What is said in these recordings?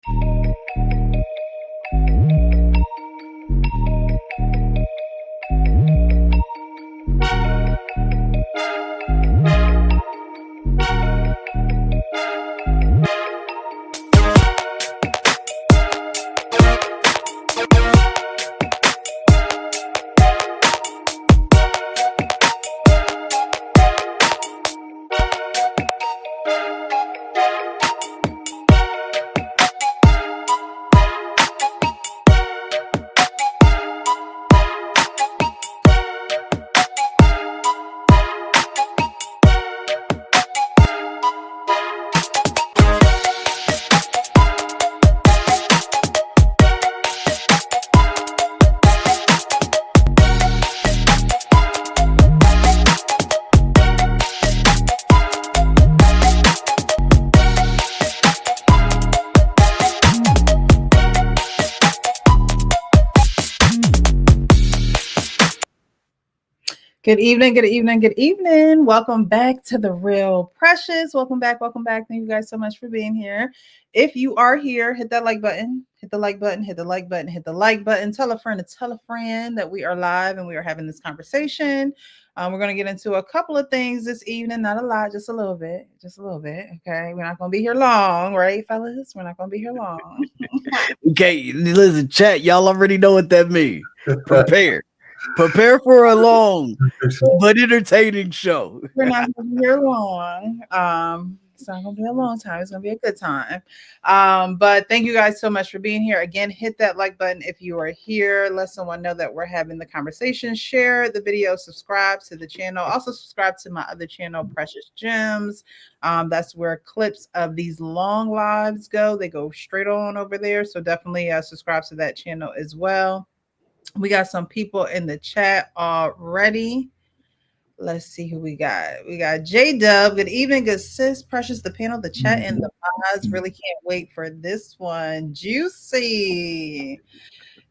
Good evening, good evening, good evening. Welcome back to The Real Precious. Welcome back, welcome back. Thank you guys so much for being here. If you are here, hit that like button, hit the like button, hit the like button, hit the like button. Tell a friend to tell a friend that we are live and we are having this conversation. We're going to get into a couple of things this evening, not a lot, just a little bit, Okay, we're not going to be here long, right, fellas? We're not going to be here long. Okay, listen, chat. Y'all already know what that means. Prepare for a long but entertaining show. We're not going to be here long. It's not going to be a long time. It's going to be a good time. But thank you guys so much for being here. Again, hit that like button if you are here. Let someone know that we're having the conversation. Share the video. Subscribe to the channel. Also subscribe to my other channel, Precious Gems. That's where clips of these long lives go. They go straight on over there. So definitely subscribe to that channel as well. We got some people in the chat already. Let's see who we got. We got J Dub. Good evening, good sis, Precious, the panel, the chat, and the mods. Really can't wait for this one. Juicy.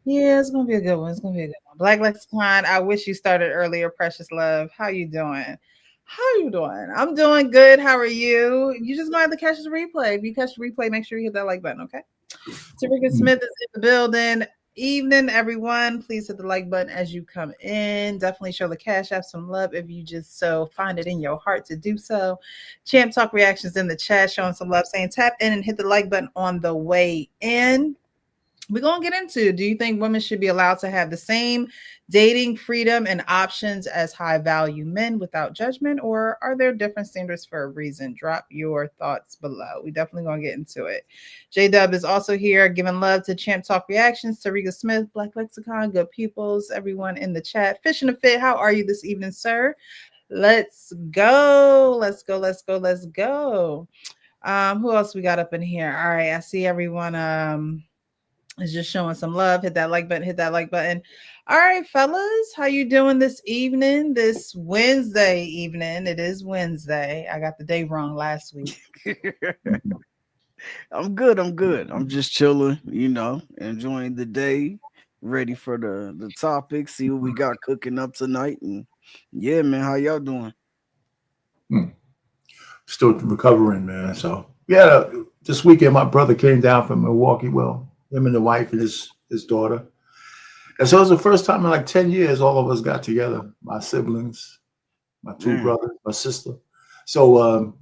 Yeah, it's gonna be a good one. It's gonna be a good one. Black Lexicon. I wish you started earlier, Precious Love. How you doing? How you doing? I'm doing good. How are you? You just gonna have to catch the replay. If you catch the replay, make sure you hit that like button, okay? Tarika Smith is in the building. Evening, everyone. Please hit the like button as you come in. Definitely show the Cash App some love if you just so find it in your heart to do so. Champ Talk Reactions in the chat showing some love, saying tap in and hit the like button on the way in. We're going to get into, do you think women should be allowed to have the same dating freedom and options as high value men without judgment, or are there different standards for a reason? Drop your thoughts below. We definitely going to get into it. J-Dub is also here giving love to Champ Talk Reactions, Tarika Smith, Black Lexicon, Good Peoples, everyone in the chat. Fish in the Fit, how are you this evening, sir? Let's go. Let's go. Let's go. Let's go. Who else we got up in here? All right. I see everyone is just showing some love. Hit that like button. Hit that like button. All right, fellas, how you doing this evening? This Wednesday evening. It is Wednesday. I got the day wrong last week. I'm good. I'm just chilling, enjoying the day, ready for the topic, see what we got cooking up tonight. And yeah, man, how y'all doing? Still recovering, man. So yeah, this weekend my brother came down from Milwaukee. Well, him and the wife and his daughter. And so it was the first time in like 10 years all of us got together. My siblings, my two brothers, my sister. So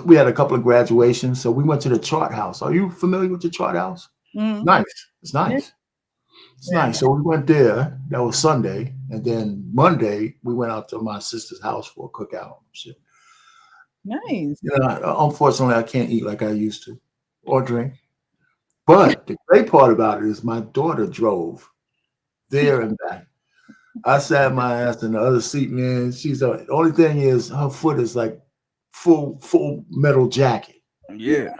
we had a couple of graduations. So we went to the Chart House. Are you familiar with the Chart House? Mm-hmm. Nice. It's nice. It's nice. So we went there. That was Sunday. And then Monday, we went out to my sister's house for a cookout. Shit. Nice. Unfortunately, I can't eat like I used to or drink. But the great part about it is my daughter drove there and back. I sat my ass in the other seat, man. The only thing is her foot is like full metal jacket. Yeah.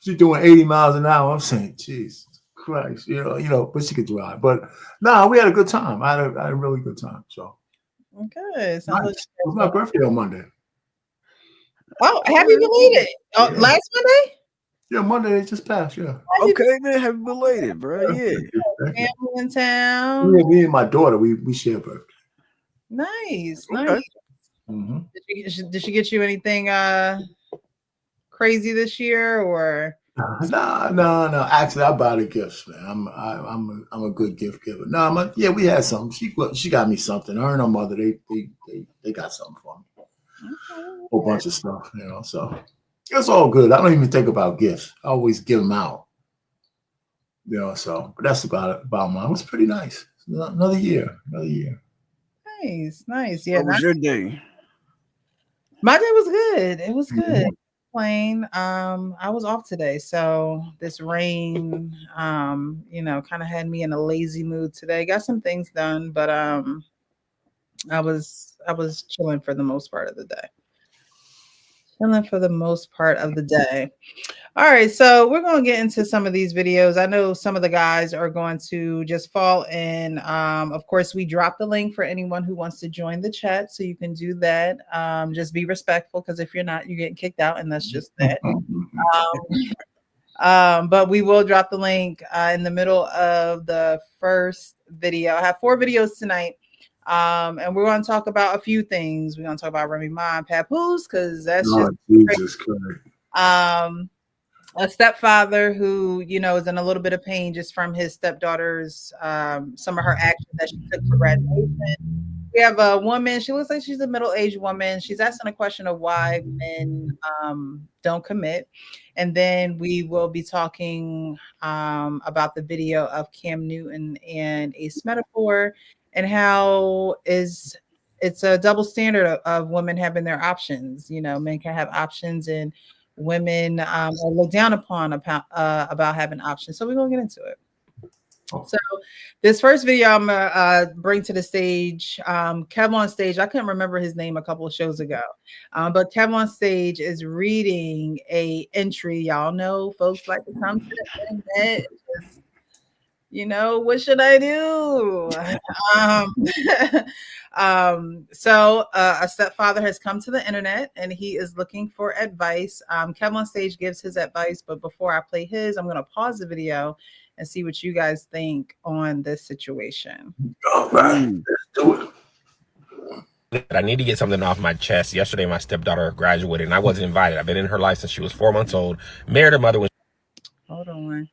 She's doing 80 miles an hour. I'm saying, Jesus Christ, but she could drive. But we had a good time. I had a really good time. So okay. It was my birthday on Monday. Oh, happy belated. Oh, yeah. Last Monday? Yeah, Monday just passed, yeah. Okay, man, happy belated, bro. Yeah. Family in town. Yeah, me and my daughter, we share birthday. Nice, okay. Nice. Mm-hmm. Did she get you anything crazy this year, or? No. Actually, I buy the gifts, man. I'm a good gift giver. No, yeah, we had some. She got me something. Her and her mother, they got something for me. A whole bunch of stuff, you know. So it's all good. I don't even think about gifts. I always give them out, you know. So, but that's about mine. It was pretty nice. Another year. Nice. Yeah, How was your day? my day was good. It was good. Mhm. Plain. I was off today, so this rain, you know, kind of had me in a lazy mood today. Got some things done, but I was chilling for the most part of the day. All right, so we're going to get into some of these videos. I know some of the guys are going to just fall in. Of course, we dropped the link for anyone who wants to join the chat, so you can do that. Just be respectful, because if you're not, you're getting kicked out, and that's just that. But we will drop the link in the middle of the first video. I have 4 videos tonight. And we're going to talk about a few things. We're going to talk about Remy Ma and Papoose, because that's just Jesus Christ. a stepfather who, you know, is in a little bit of pain just from his stepdaughter's some of her actions that she took for graduation. We have a woman. She looks like she's a middle-aged woman. She's asking a question of why men don't commit. And then we will be talking about the video of Cam Newton and Ace Metaphor, and how it's a double standard of women having their options. You know, men can have options, and women are looked down upon about having options. So we're going to get into it. So this first video I'm gonna bring to the stage, Kev on stage. I couldn't remember his name a couple of shows ago, but Kev on stage is reading a entry. Y'all know folks like to come to the internet, just, you know, what should I do? So a stepfather has come to the internet, and he is looking for advice. Kev on stage gives his advice, but before I play his, I'm going to pause the video and see what you guys think on this situation. All right, let's do it. I need to get something off my chest. Yesterday, my stepdaughter graduated, and I wasn't invited. I've been in her life since she was 4 months old. Married her mother when. Hold on.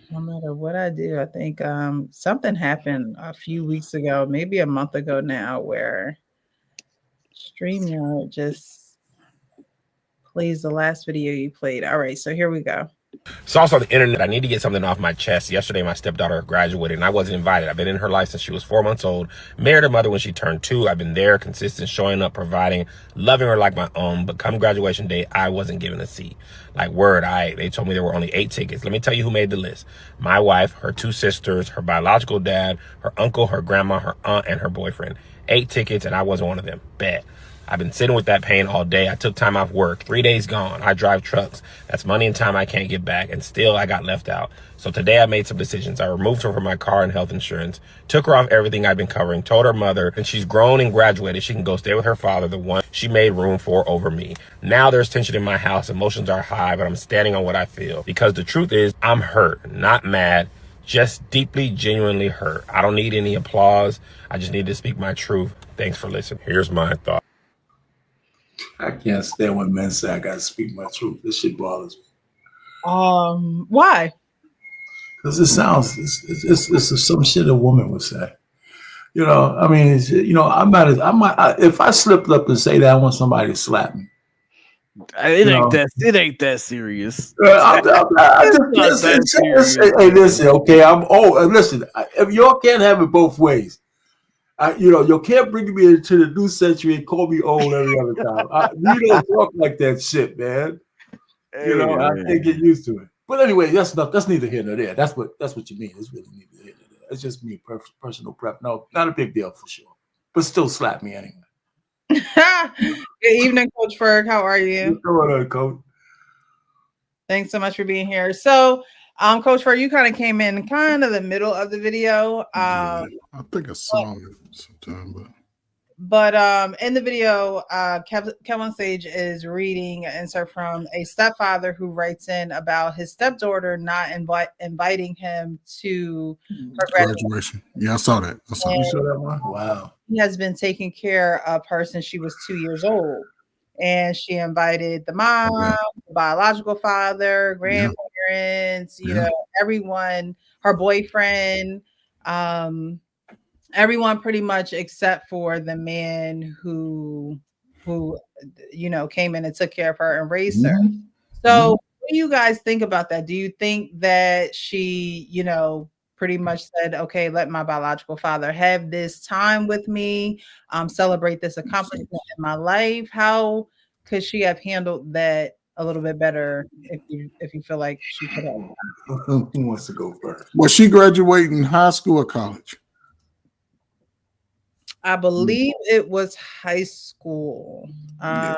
No matter what I do, I think something happened a few weeks ago, maybe a month ago now, where StreamYard just plays the last video you played. All right, so here we go. Saw on the internet. I need to get something off my chest. Yesterday, my stepdaughter graduated, and I wasn't invited. I've been in her life since she was 4 months old. Married her mother when she turned 2. I've been there, consistent, showing up, providing, loving her like my own. But come graduation day, I wasn't given a seat. Like, word, they told me there were only 8 tickets. Let me tell you who made the list. My wife, her 2 sisters, her biological dad, her uncle, her grandma, her aunt, and her boyfriend. 8 tickets, and I wasn't one of them. Bet. I've been sitting with that pain all day. I took time off work. 3 days gone. I drive trucks. That's money and time I can't get back. And still I got left out. So today I made some decisions. I removed her from my car and health insurance, took her off everything I'd been covering, told her mother, and she's grown and graduated, she can go stay with her father, the one she made room for over me. Now there's tension in my house. Emotions are high, but I'm standing on what I feel. Because the truth is, I'm hurt, not mad, just deeply, genuinely hurt. I don't need any applause. I just need to speak my truth. Thanks for listening. Here's my thought. I can't stand when men say I gotta speak my truth. This shit bothers me. Why? Because it sounds it's some shit a woman would say. You know, I mean, you know, if I slipped up and say that, I want somebody to slap me. It ain't that serious. Listen, okay, I'm old. Listen, if y'all can't have it both ways. You know, you can't bring me into the new century and call me old every other time. You don't talk like that shit, man. You know, I can't get used to it. But anyway, that's neither here nor there. That's what you mean. It's really neither here nor there. It's just me, personal prep. No, not a big deal for sure. But still slap me anyway. Good evening, Coach Ferg. How are you? Come on, Coach. Thanks so much for being here. So, Coach Ferg, you kind of came in kind of the middle of the video. I think I saw it sometime, but in the video, Kev on stage is reading an insert from a stepfather who writes in about his stepdaughter not inviting him to her graduation. Yeah, I saw that. You saw that one? Wow. He has been taking care of her since she was 2 years old. and she invited the mom, the biological father, grandparents, you know, everyone, her boyfriend, everyone pretty much except for the man who you know came in and took care of her and raised her. So what do you guys think about that? Do you think that she, you know, pretty much said, okay, let my biological father have this time with me, celebrate this accomplishment in my life? How could she have handled that a little bit better if you feel like she could have? Who wants to go first? Was she graduating high school or college? I believe it was high school. Okay.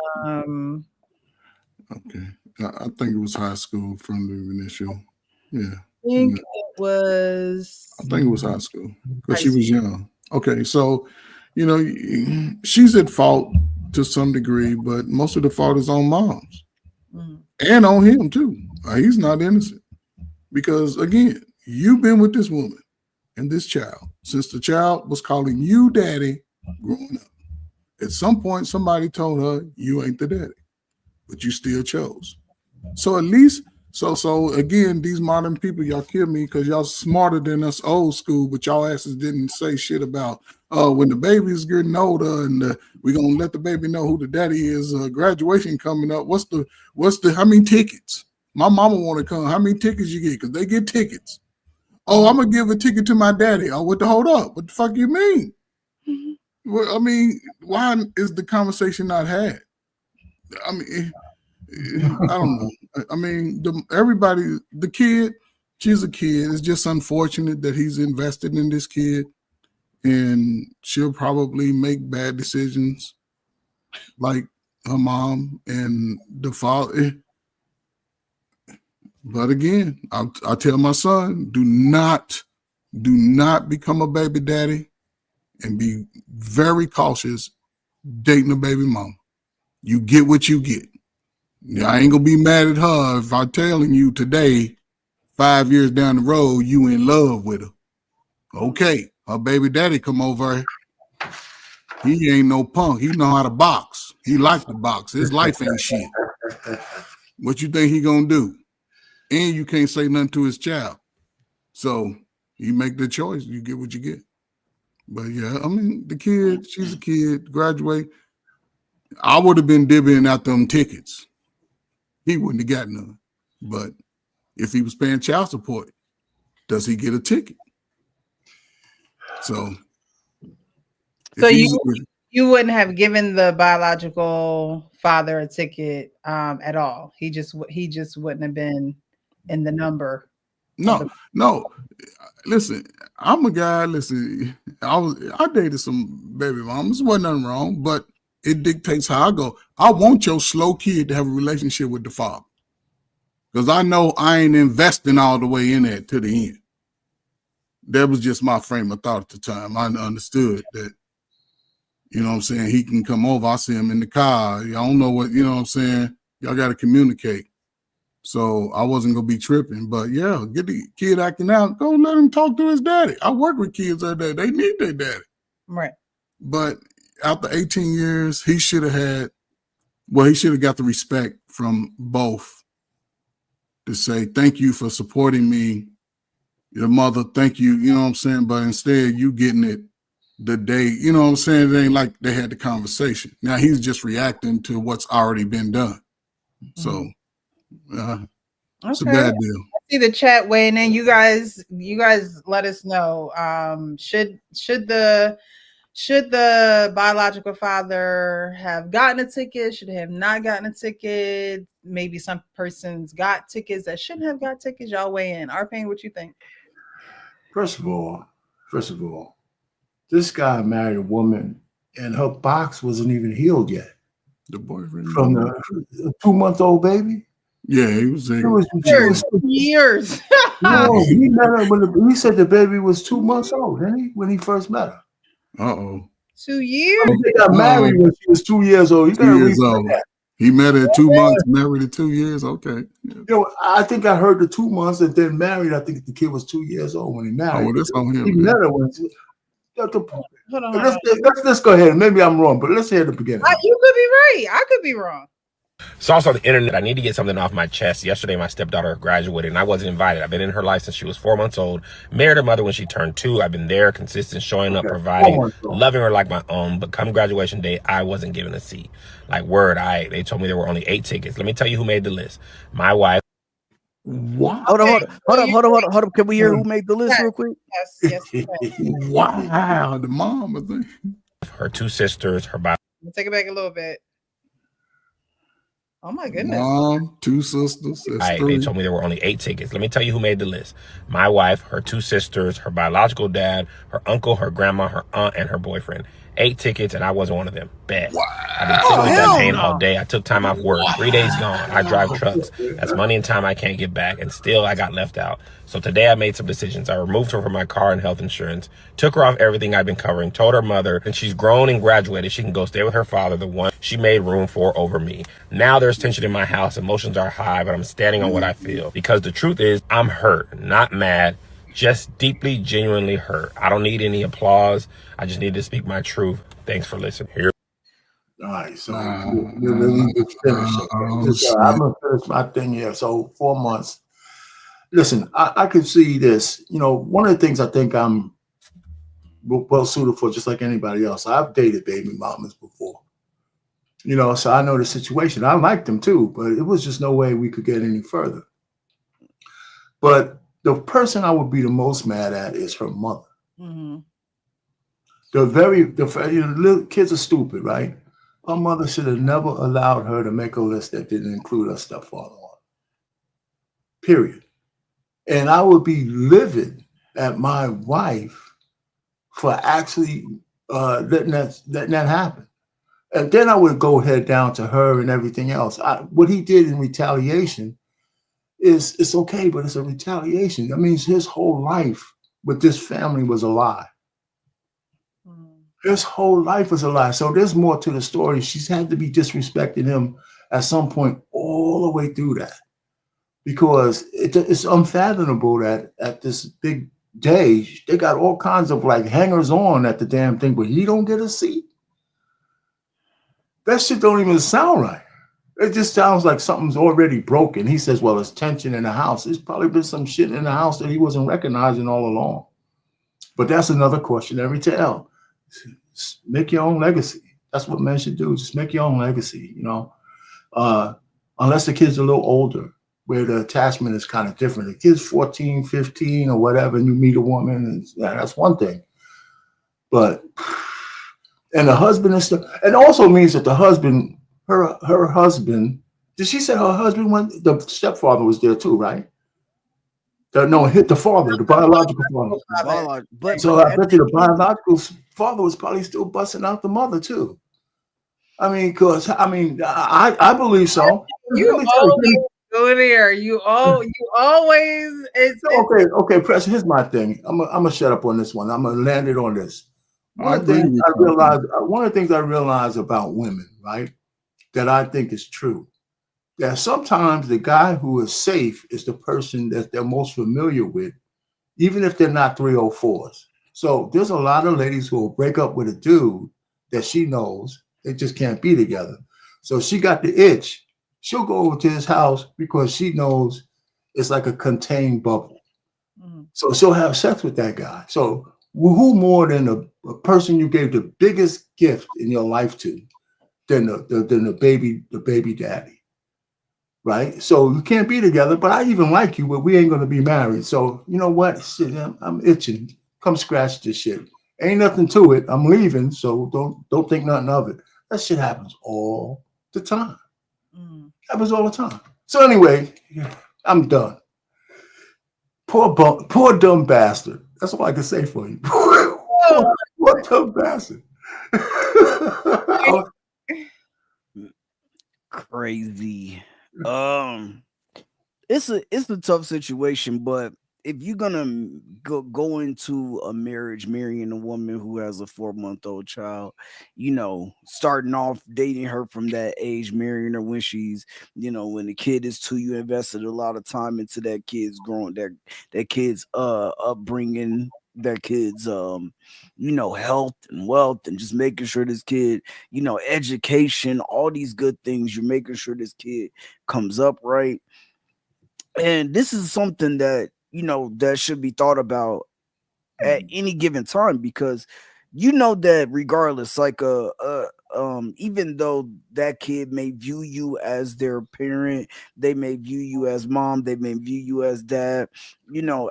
I think it was high school from the initial. Yeah. I think it was. I think it was high school because she was young. Okay, so you know she's at fault to some degree, but most of the fault is on moms and on him too. He's not innocent because again, you've been with this woman and this child since the child was calling you daddy growing up. At some point, somebody told her you ain't the daddy, but you still chose. So at least, so again, these modern people, y'all kill me because y'all smarter than us old school, but y'all asses didn't say shit about when the baby's getting older and we're gonna let the baby know who the daddy is. Graduation coming up. What's the how many tickets? My mama want to come. How many tickets you get? Because they get tickets. Oh, I'm gonna give a ticket to my daddy. Oh, what the hold up? What the fuck you mean? Well, I mean, why is the conversation not had? I mean, I don't know. I mean, the kid, she's a kid. It's just unfortunate that he's invested in this kid, and she'll probably make bad decisions like her mom and the father. But again, I tell my son, do not become a baby daddy and be very cautious dating a baby mom. You get what you get. I ain't gonna be mad at her if I'm telling you today, 5 years down the road, you in love with her. Okay, her baby daddy come over. He ain't no punk. He know how to box. He like to box. His life ain't shit. What you think he gonna do? And you can't say nothing to his child. So you make the choice. You get what you get. But yeah, I mean, the kid, she's a kid, graduate. I would have been divvying out them tickets. He wouldn't have got none. But if he was paying child support, does he get a ticket? So you wouldn't have given the biological father a ticket at all. He just wouldn't have been in the number. No. Listen, I'm a guy. Listen, I dated some baby mamas. Wasn't nothing wrong, but it dictates how I go. I want your slow kid to have a relationship with the father because I know I ain't investing all the way in there to the end. That was just my frame of thought at the time. I understood that, you know what I'm saying, he can come over. I see him in the car. Y'all don't know what, you know what I'm saying? Y'all got to communicate. So I wasn't going to be tripping. But yeah, get the kid acting out. Go let him talk to his daddy. I work with kids every day. They need their daddy. Right. But after 18 years, he should have got the respect from both to say, thank you for supporting me. Your mother, thank you. You know what I'm saying? But instead, you getting it the day, you know what I'm saying? It ain't like they had the conversation. Now he's just reacting to what's already been done. So it's a bad deal. I see the chat weighing in. You guys let us know. Should the biological father have gotten a ticket? Should he have not gotten a ticket? Maybe some persons got tickets that shouldn't have got tickets. Y'all weigh in. Arpain, what you think? First of all, this guy married a woman and her box wasn't even healed yet. The boyfriend from the 2-month-old baby. Yeah, he was there. Years. No, he met her when he said the baby was 2 months old, didn't he? When he first met her. 2 years. They got married when she was 2 years old. 2 years old. He met her at 2 months, married at 2 years. Okay. Yeah. You know, I think I heard the 2 months and then married. I think the kid was 2 years old when he married. Oh, well, that's on him. He met her when Hold on. Let's go ahead. Maybe I'm wrong, but let's hear the beginning. You could be right. I could be wrong. So also on the internet, I need to get something off my chest. Yesterday, my stepdaughter graduated and I wasn't invited. I've been in her life since she was 4 months old. Married her mother when she turned 2. I've been there, consistent, showing up, providing, loving her like my own. But come graduation day, I wasn't given a seat. Like word, they told me there were only 8 tickets. Let me tell you who made the list. My wife. What? Hold up. Can we hear who made the list real quick? Yes. Wow, the mom, I think. Her 2 sisters, her Take it back a little bit. Oh my goodness. Mom, 2 sisters. They told me there were only 8 tickets. Let me tell you who made the list. My wife, her 2 sisters, her biological dad, her uncle, her grandma, her aunt, and her boyfriend. 8 tickets, and I wasn't one of them. Bet. Wow. I've been sitting with that pain all day. I took time off work. 3 days gone. I drive trucks. That's money and time I can't get back, and still I got left out. So today I made some decisions. I removed her from my car and health insurance, took her off everything I've been covering, told her mother, and she's grown and graduated. She can go stay with her father, the one she made room for over me. Now there's tension in my house. Emotions are high, but I'm standing on what I feel. Because the truth is, I'm hurt, not mad, just deeply, genuinely hurt. I don't need any applause. I just need to speak my truth. Thanks for listening. Here. All right, so you really just finished. I'm gonna finish my thing here. So 4 months. Listen, I could see this. You know, one of the things I think I'm well suited for, just like anybody else. I've dated baby mamas before. You know, so I know the situation. I liked them too, but it was just no way we could get any further. But the person I would be the most mad at is her mother. Mm-hmm. Little kids are stupid, right? Her mother should have never allowed her to make a list that didn't include her stepfather on. Period. And I would be livid at my wife for actually letting that happen. And then I would go head down to her and everything else. What he did in retaliation it's okay, but it's a retaliation. That means his whole life with this family was a lie. His whole life was a lie. So there's more to the story. She's had to be disrespecting him at some point all the way through that. Because it's unfathomable that at this big day, they got all kinds of like hangers on at the damn thing, but he don't get a seat. That shit don't even sound right. It just sounds like something's already broken. He says, well, there's tension in the house. There's probably been some shit in the house that he wasn't recognizing all along. But that's another cautionary tale. Make your own legacy. That's what men should do. Just make your own legacy, you know. Unless the kid's a little older, where the attachment is kind of different. The kid's 14, 15 or whatever, and you meet a woman, and that's one thing. But, and the husband and stuff, it also means that the husband, her husband, did she say her husband went, the stepfather was there too, right? No, hit the father, the biological father. So I bet you the biological father was probably still busting out the mother too. I mean, because I believe so. You always go there. You always. Okay, Press. Here's my thing. I'm gonna shut up on this one. I'm gonna land it on this. One of the things I realize about women, right, that I think is true, that sometimes the guy who is safe is the person that they're most familiar with, even if they're not 304s. So there's a lot of ladies who will break up with a dude that she knows they just can't be together. So she got the itch. She'll go over to his house because she knows it's like a contained bubble. Mm. So she'll have sex with that guy. So who more than a person you gave the biggest gift in your life to than the baby daddy? Right? So you can't be together, but I even like you, but we ain't going to be married. So you know what? Shit, I'm itching. Come scratch this shit. Ain't nothing to it. I'm leaving, so don't think nothing of it. That shit happens all the time. Happens all the time. So anyway, I'm done. Poor dumb bastard. That's all I can say for you. Poor dumb bastard. Crazy. It's a tough situation, but if you're gonna go into a marriage, marrying a woman who has a 4-month-old child, you know, starting off dating her from that age, marrying her when she's, you know, when the kid is 2, you invested a lot of time into that kid's growing, that kid's upbringing, that kid's health and wealth, and just making sure this kid, education, all these good things. You're making sure this kid comes up right. And this is something that, that should be thought about at any given time, because that regardless, like even though that kid may view you as their parent, they may view you as mom, they may view you as dad,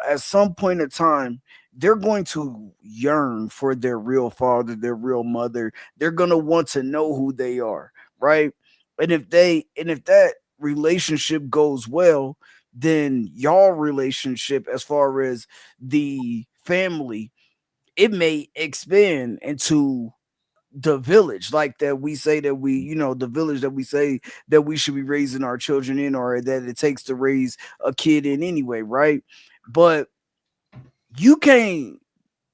at some point in time they're going to yearn for their real father, their real mother. They're going to want to know who they are, right? And if that relationship goes well, then y'all relationship, as far as the family, it may expand into the village, like that we say that the village that we say that we should be raising our children in, or that it takes to raise a kid in anyway, right? But you can't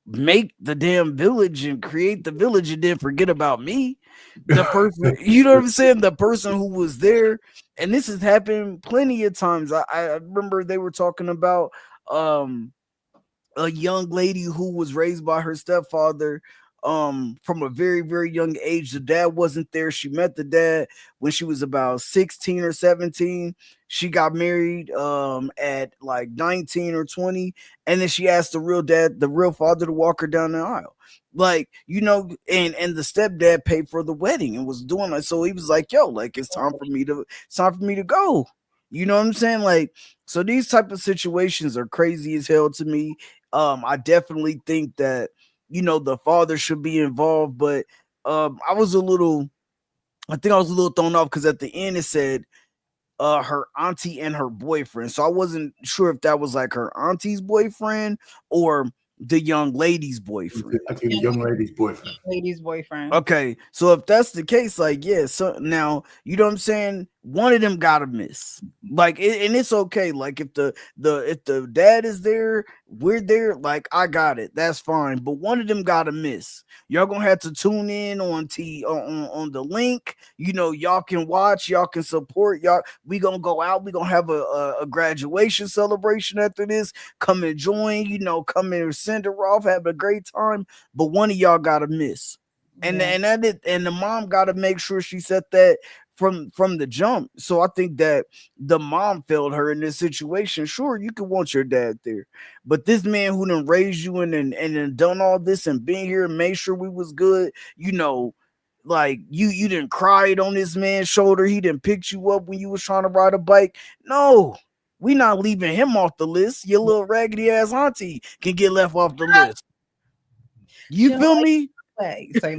make the damn village and create the village and then forget about me, the person. You know what I'm saying? The person who was there. And this has happened plenty of times. I remember they were talking about a young lady who was raised by her stepfather from a very, very young age. The dad wasn't there. She met the dad when she was about 16 or 17. She got married at like 19 or 20, and then she asked the real father, to walk her down the aisle. Like, and the stepdad paid for the wedding and was doing it. So he was like, yo, like, it's time for me to go. You know what I'm saying? Like, so these type of situations are crazy as hell to me. I definitely think that, the father should be involved, but I think I was a little thrown off because at the end it said her auntie and her boyfriend. So I wasn't sure if that was like her auntie's boyfriend or the young lady's boyfriend. I think the young lady's boyfriend. Lady's boyfriend. Okay, so if that's the case, like, yeah, so now, you know what I'm saying, one of them gotta miss, like, and it's okay, like, if the dad is there, we're there, like, I got it, that's fine, but one of them gotta miss. Y'all gonna have to tune in on on the link, y'all can watch, y'all can support, y'all. We gonna go out, we gonna have a graduation celebration after this. Come and join, come and send her off, have a great time, but one of y'all gotta miss. And the mom got to make sure she said that from the jump. So I think that the mom failed her in this situation. Sure, you can want your dad there, but this man who done raised you and done all this and been here and made sure we was good, like you didn't cry on this man's shoulder. He didn't pick you up when you was trying to ride a bike. No, we not leaving him off the list. Your little raggedy ass auntie can get left off the list. You feel me? Say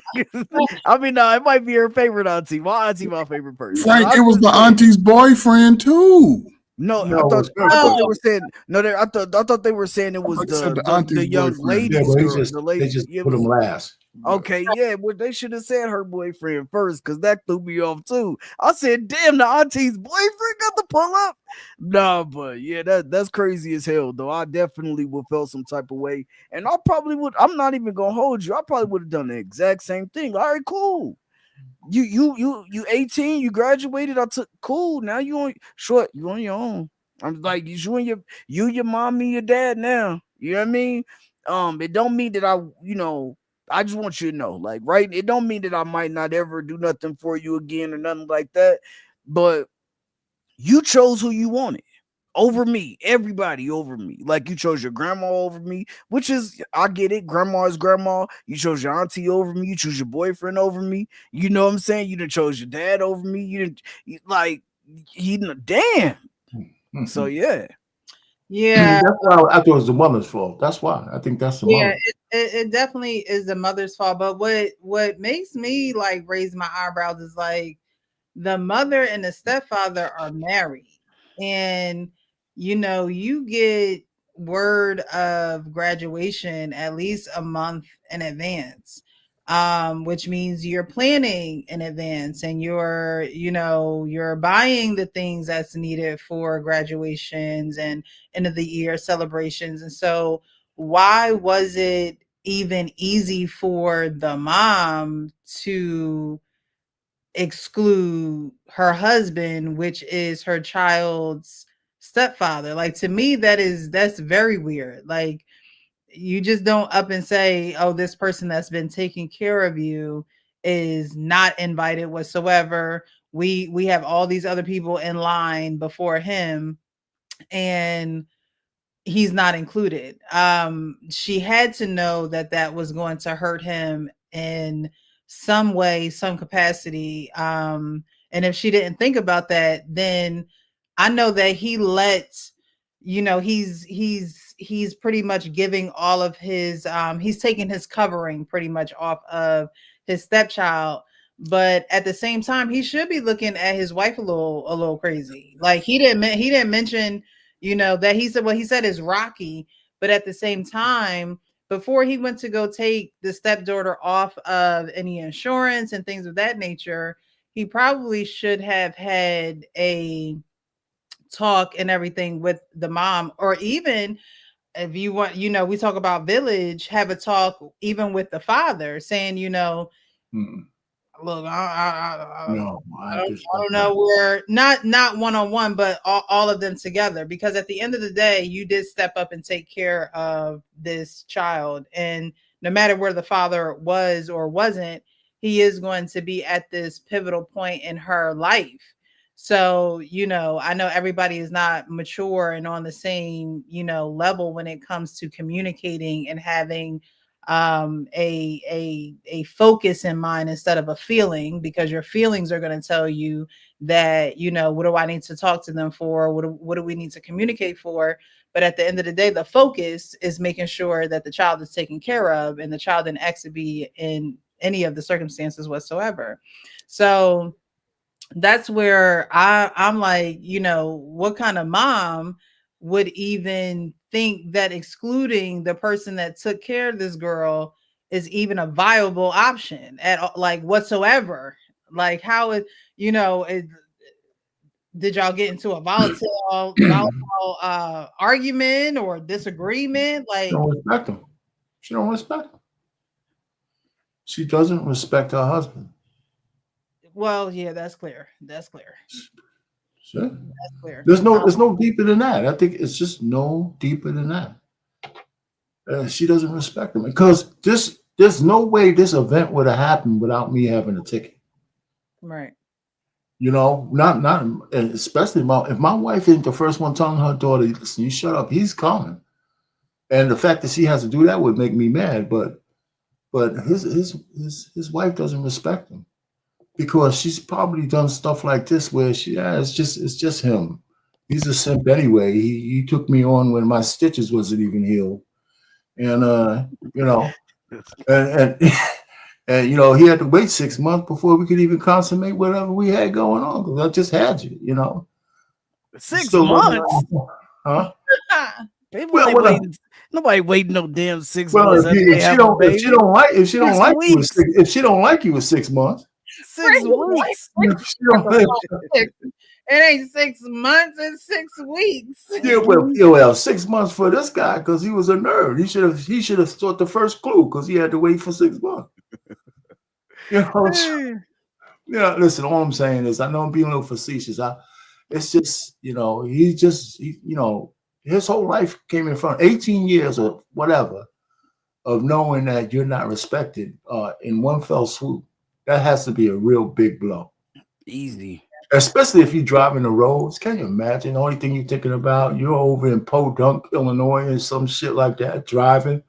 I mean, no, it might be her favorite auntie. My auntie, my favorite person. Frank, it was the auntie's boyfriend too. No, I thought they were saying no. I thought they were saying it was the young lady's girl. They just put him last. Okay, yeah, well, they should have said her boyfriend first, because that threw me off too. I said, damn, the auntie's boyfriend got to pull up. Nah, but yeah, that's crazy as hell, though. I definitely would feel some type of way, and I probably would. I'm not even gonna hold you. I probably would have done the exact same thing. All right, cool. You 18, you graduated. I took cool. Now you on your own. I'm like, you and your mom and your dad now. You know what I mean? It don't mean that I just want you to know, like, right? It don't mean that I might not ever do nothing for you again or nothing like that. But you chose who you wanted over me, everybody over me. Like, you chose your grandma over me, which is, I get it. Grandma is grandma. You chose your auntie over me. You choose your boyfriend over me. You know what I'm saying? You didn't chose your dad over me. You didn't, damn. So, yeah. Yeah, that's why I thought it was the mother's fault. That's why I think that's the mother. It definitely is the mother's fault. But what makes me like raise my eyebrows is like the mother and the stepfather are married, and you get word of graduation at least a month in advance, which means you're planning in advance and you're buying the things that's needed for graduations and end of the year celebrations. And so why was it even easy for the mom to exclude her husband, which is her child's stepfather? Like, to me, that's very weird. Like, You just don't up and say, oh, this person that's been taking care of you is not invited whatsoever. We have all these other people in line before him, and he's not included. She had to know that that was going to hurt him in some way, some capacity. And if she didn't think about that, then I know that he let, you know, he's pretty much giving all of his he's taking his covering pretty much off of his stepchild. But at the same time, he should be looking at his wife a little crazy. Like he didn't mention, you know, that he said what he said is Rocky, but at the same time, before he went to go take the stepdaughter off of any insurance and things of that nature, he probably should have had a talk and everything with the mom, or even if you want, you know, we talk about village, have a talk even with the father, saying, you know, look, I don't know where, not one-on-one, but all of them together, because at the end of the day, you did step up and take care of this child, and no matter where the father was or wasn't, he is going to be at this pivotal point in her life. So, you know, I know everybody is not mature and on the same, you know, level when it comes to communicating and having a focus in mind instead of a feeling, because your feelings are going to tell you that, you know, what do I need to talk to them for? What do we need to communicate for? But at the end of the day, the focus is making sure that the child is taken care of and the child didn't actually be in any of the circumstances whatsoever. So that's where I'm like, you know, what kind of mom would even think that excluding the person that took care of this girl is even a viable option at all, like whatsoever? Like how it, you know, did y'all get into a volatile argument or disagreement? Like, She don't respect him. She don't respect him. She doesn't respect her husband. well, yeah, that's clear. That's clear. See? That's clear. There's no deeper than that. I think it's just no deeper than that. She doesn't respect him because there's no way this event would have happened without me having a ticket. Right. You know, not and especially if my wife isn't the first one telling her daughter, listen, you shut up, he's coming. And the fact that she has to do that would make me mad, but his wife doesn't respect him because she's probably done stuff like this where it's just him. He's a simp anyway. He took me on when my stitches wasn't even healed. And you know, and and you know, he had to wait 6 months before we could even consummate whatever we had going on because I just had you, you know. 6 months, huh? Nobody waiting no damn 6 well, months. If she don't like you in 6 months. 6 weeks. It ain't 6 months, it's 6 weeks. Yeah, well, 6 months for this guy because he was a nerd. He should have thought the first clue because he had to wait for 6 months. You know, yeah. Listen, all I'm saying is I know I'm being a little facetious. It's just, you know, you know, his whole life came in front 18 years or whatever of knowing that you're not respected in one fell swoop. That has to be a real big blow. Easy. Especially if you're driving the roads. Can you imagine? The only thing you're thinking about, you're over in Podunk, Illinois, and some shit like that, driving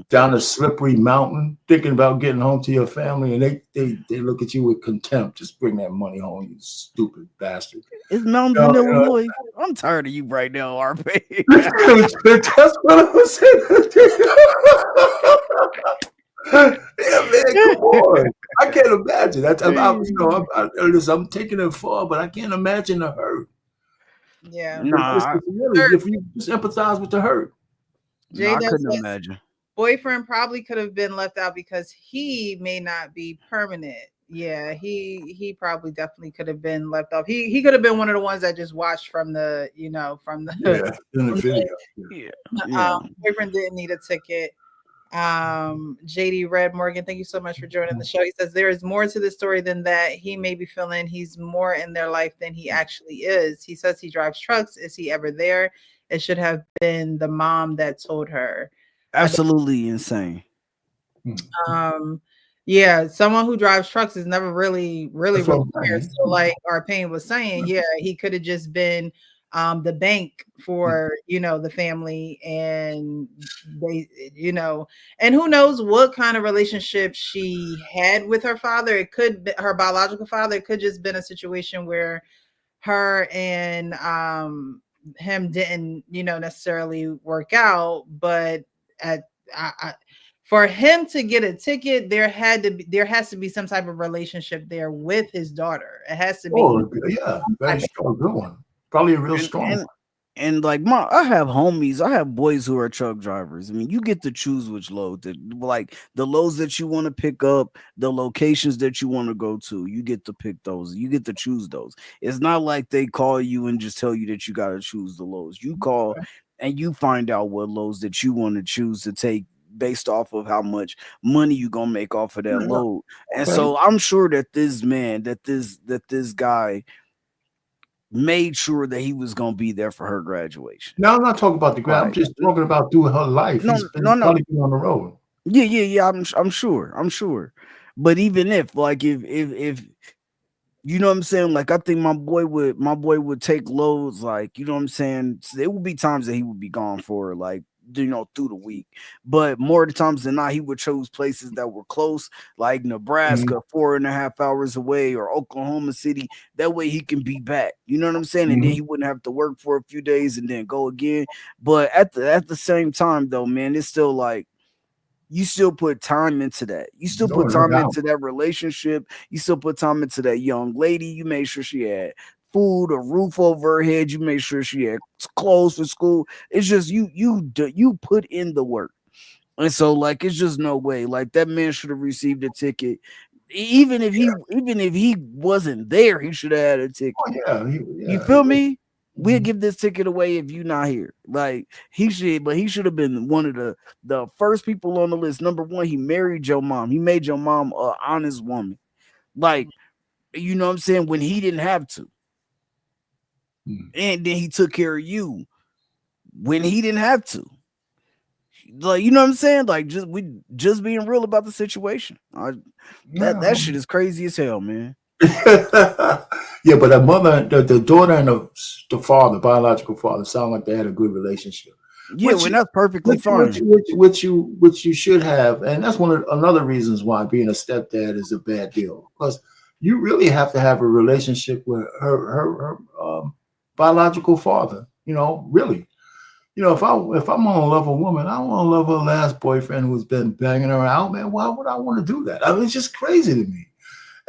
down a slippery mountain, thinking about getting home to your family, and they look at you with contempt. Just bring that money home, you stupid bastard. It's mountains in Illinois. I'm tired of you right now, RP. That's what I was saying. Yeah, man, come on. I can't imagine. I'm taking it far, but I can't imagine the hurt. Yeah. If you just empathize with the hurt. I couldn't imagine. Boyfriend probably could have been left out because he may not be permanent. Yeah, he probably definitely could have been left off. He could have been one of the ones that just watched from the video. Yeah. Boyfriend didn't need a ticket. JD Red Morgan, thank you so much for joining the show. He says there is more to the story than that. He may be feeling he's more in their life than he actually is. He says he drives trucks. Is he ever there? It should have been the mom that told her. Absolutely insane. Yeah, someone who drives trucks is never really That's what I'm there. saying. So like Arpain was saying, yeah, he could have just been the bank for the family, and they and who knows what kind of relationship she had with her father. It could be her biological father. It could just been a situation where her and him didn't necessarily work out, but at for him to get a ticket, there has to be some type of relationship there with his daughter. It has to be. Oh, yeah, very strong, good one. Probably a real strong one. And like I have homies, I have boys who are truck drivers. I mean, you get to choose which load like the loads that you want to pick up, the locations that you want to go to. You get to pick those. You get to choose those. It's not like they call you and just tell you that you got to choose the loads. You call and you find out what loads that you want to choose to take based off of how much money you gonna make off of that load. And so I'm sure that this man, that this guy made sure that he was gonna be there for her graduation. No, I'm not talking about the grad. I'm just talking about through her life. No, He's been on the road. Yeah. I'm sure. But even if you know what I'm saying, like I think my boy would take loads, like, you know what I'm saying. There would be times that he would be gone for like through the week, but more of the times than not, he would choose places that were close, like Nebraska, 4.5 hours away, or Oklahoma City. That way he can be back. You know what I'm saying? And then he wouldn't have to work for a few days and then go again. But at the same time, though, man, it's still like you still put time into that. You still put time into that relationship. You still put time into that young lady. You made sure she had food, a roof over her head. You made sure she had clothes for school. It's just you put in the work. And so like it's just no way. Like that man should have received a ticket. Even if he wasn't there, he should have had a ticket. Oh, you feel me? We'll give this ticket away if you're not here. Like he should have been one of the first people on the list. Number one, he married your mom. He made your mom an honest woman. Like, you know what I'm saying? When he didn't have to. And then he took care of you when he didn't have to. Like, you know what I'm saying? Like, just being real about the situation. That shit is crazy as hell, man. Yeah, but the mother, the daughter, and the father, biological father, sound like they had a good relationship. Yeah, that's perfectly fine. Which you should have, and that's another reasons why being a stepdad is a bad deal, because you really have to have a relationship with her biological father. Really. If I'm gonna love a woman, I want to love her last boyfriend who's been banging her out, man. Why would I want to do that? I mean, it's just crazy to me.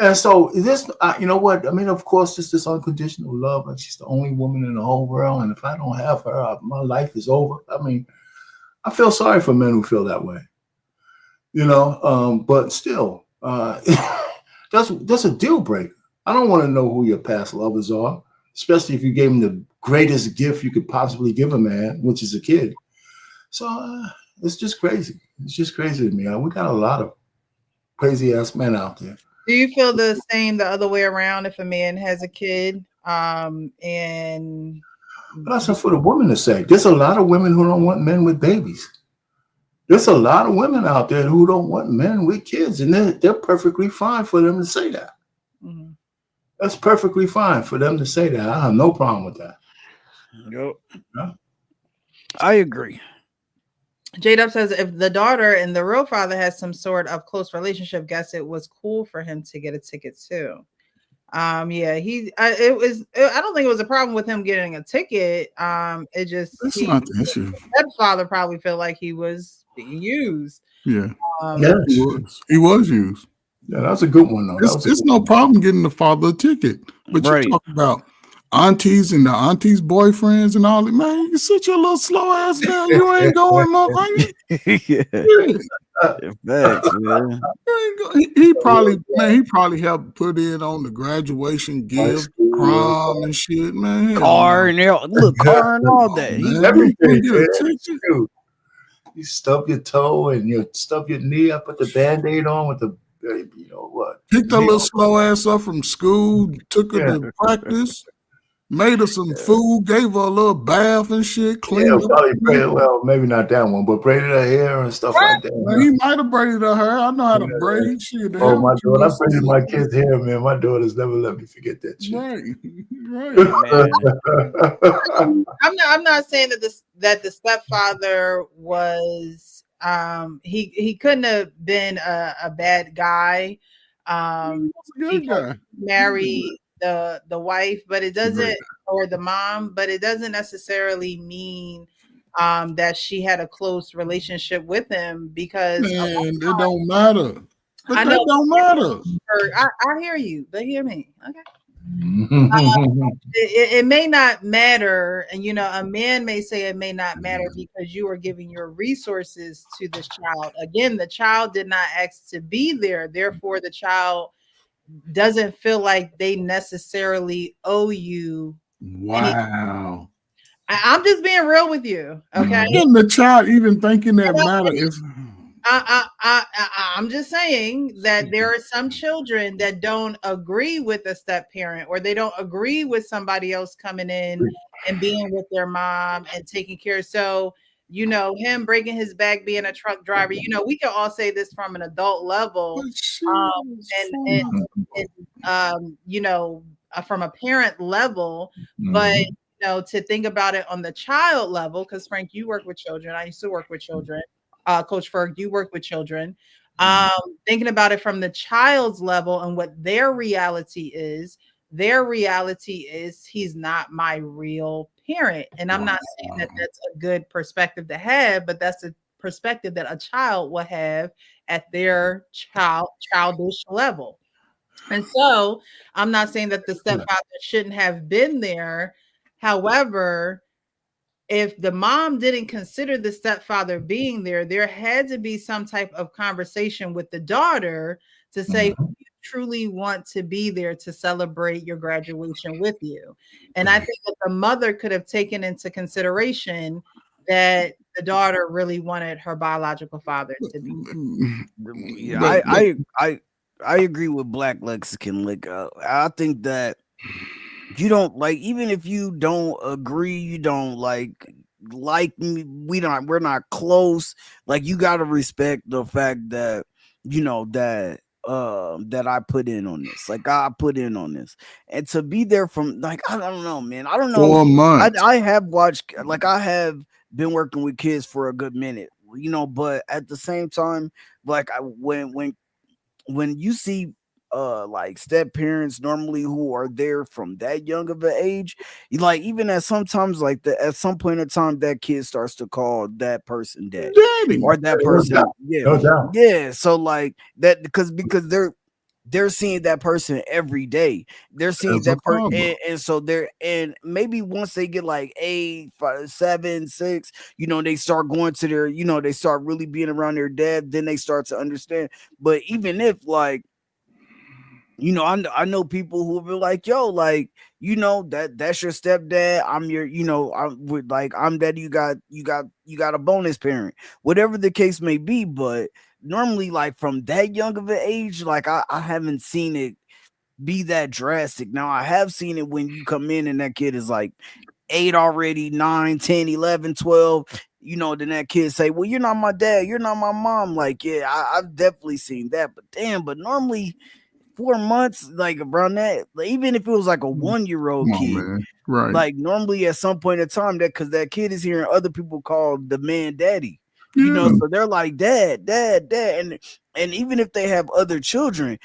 And so this, you know what? I mean, of course, it's this unconditional love. Like she's the only woman in the whole world, and if I don't have her, my life is over. I mean, I feel sorry for men who feel that way. But still, that's a deal breaker. I don't want to know who your past lovers are, especially if you gave them the greatest gift you could possibly give a man, which is a kid. So it's just crazy. It's just crazy to me. We got a lot of crazy ass men out there. Do you feel the same the other way around if a man has a kid? And that's for the woman to say. There's a lot of women who don't want men with babies. There's a lot of women out there who don't want men with kids, and they're perfectly fine for them to say that. Mm-hmm. That's perfectly fine for them to say that. I have no problem with that. Yep. Yeah. I agree. J-Dub says if the daughter and the real father has some sort of close relationship, guess it was cool for him to get a ticket too. I don't think it was a problem with him getting a ticket. It just that's not the issue. That father probably felt like he was being used. Yeah. Yes. He was used. Yeah, that's a good one though. It's no problem getting the father a ticket. But you talk about aunties and the aunties' boyfriends and all that, man, you sit your little slow ass down. You ain't going, motherfucker. Facts, man. He probably helped put in on the graduation gift, prom and shit, man. Car and car and all that. Everything. You stub your toe and you stub your knee. I put the Band-Aid on with the, what? Picked a little slow ass up from school, took her to practice. Made her some food, gave her a little bath and shit, cleaned Yeah, up. probably braided, well, maybe not that one, but braided her hair and stuff like that. Now, he might have braided her hair. I know how to Yeah. braid shit. The Oh, hell my with you, daughter, I Miss braided my Steve? kids' hair, man. My daughters never let me forget that shit. Right, right. I'm not saying that the stepfather was he couldn't have been a bad guy. He Good guy. married the wife, but it doesn't, Great. or the mom, but it doesn't necessarily mean that she had a close relationship with him, because Man, it don't matter. But I that know don't matter. I hear you, but hear me. Okay. It may not matter, and a man may say it may not matter because you are giving your resources to this child. Again, the child did not ask to be there, therefore the child doesn't feel like they necessarily owe you anything. Wow. I'm just being real with you, okay? Then the child even thinking that matter is I'm just saying that there are some children that don't agree with a step parent, or they don't agree with somebody else coming in and being with their mom and taking care. So, him breaking his back, being a truck driver, we can all say this from an adult level, from a parent level, but to think about it on the child level, because Frank, you work with children. I used to work with children. Coach Ferg, you work with children. Thinking about it from the child's level and what their reality is he's not my real parent. And I'm not saying that that's a good perspective to have, but that's a perspective that a child will have at their childish level. And so I'm not saying that the stepfather shouldn't have been there. However, if the mom didn't consider the stepfather being there, there had to be some type of conversation with the daughter to say, you truly want to be there to celebrate your graduation with you. And I think that the mother could have taken into consideration that the daughter really wanted her biological father to be there. Yeah, I agree with Black Lexicon. Like, I think that you don't, like, even if you don't agree, you don't like me, we're not close. Like, you gotta respect the fact that that I put in on this. Like, I put in on this, and to be there from, like, I don't know, man. I don't know. 4 months. I have watched, like, I have been working with kids for a good minute, but at the same time, like, when you see like step parents normally who are there from that young of an age, like, even at sometimes, like, at some point in time, that kid starts to call that person daddy or that person. No doubt. Yeah. So, like, that, because they're seeing that person every day. They're seeing As a that person, father. and so and maybe once they get like 8, 5, 7, 6, they start going to their, they start really being around their dad. Then they start to understand. But even if, like, I know people who will be like, yo, like, that's your stepdad. I'm your, I'm daddy. You got a bonus parent, whatever the case may be. But normally, like, from that young of an age, like, I haven't seen it be that drastic. Now, I have seen it when you come in and that kid is like 8 already, 9, 10, 11, 12. Then that kid say, well, you're not my dad, you're not my mom. Like, yeah, I've definitely seen that. But damn, but normally 4 months, like, around that, like, even if it was like a 1-year-old kid, man. Right. like, normally at some point in time, that, because that kid is hearing other people call the man daddy, Yeah. so they're like, dad, and even if they have other children,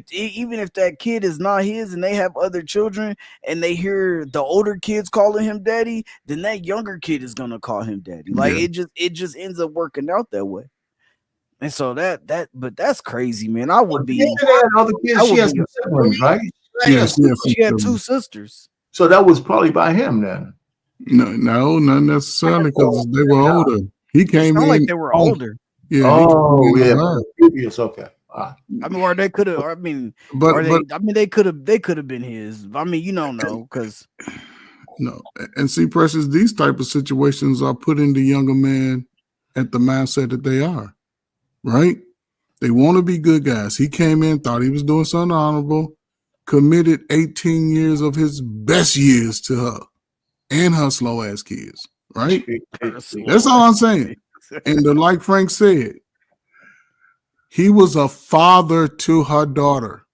even if that kid is not his and they have other children and they hear the older kids calling him daddy, then that younger kid is gonna call him daddy. Like, it just ends up working out that way. And so but that's crazy, man. I would be. Other kids, she has some siblings, right? Yes, She had 2 sisters. So that was probably by him then. No, not necessarily, because they were older. He came in like they were older. Yeah. Oh, yeah. Previous, okay. I mean, or they could have. I mean, they could have been his. I mean, you don't know, because no. And see, Precious, these type of situations are putting the younger man at the mindset that they are. Right? They want to be good guys. He came in, thought he was doing something honorable, committed 18 years of his best years to her and her slow ass kids, right? That's all I'm saying. And like Frank said, he was a father to her daughter,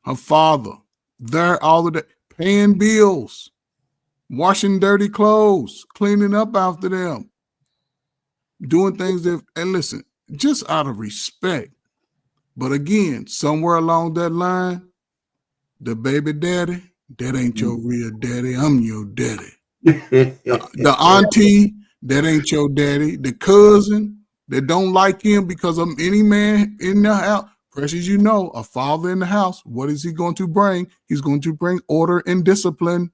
her father, there all the day, paying bills, washing dirty clothes, cleaning up after them, doing things that, and listen, just out of respect. But again, somewhere along that line, the baby daddy, that ain't your real daddy. I'm your daddy. The auntie, that ain't your daddy. The cousin that don't like him because of any man in the house. Precious, you know, a father in the house, what is he going to bring? He's going to bring order and discipline.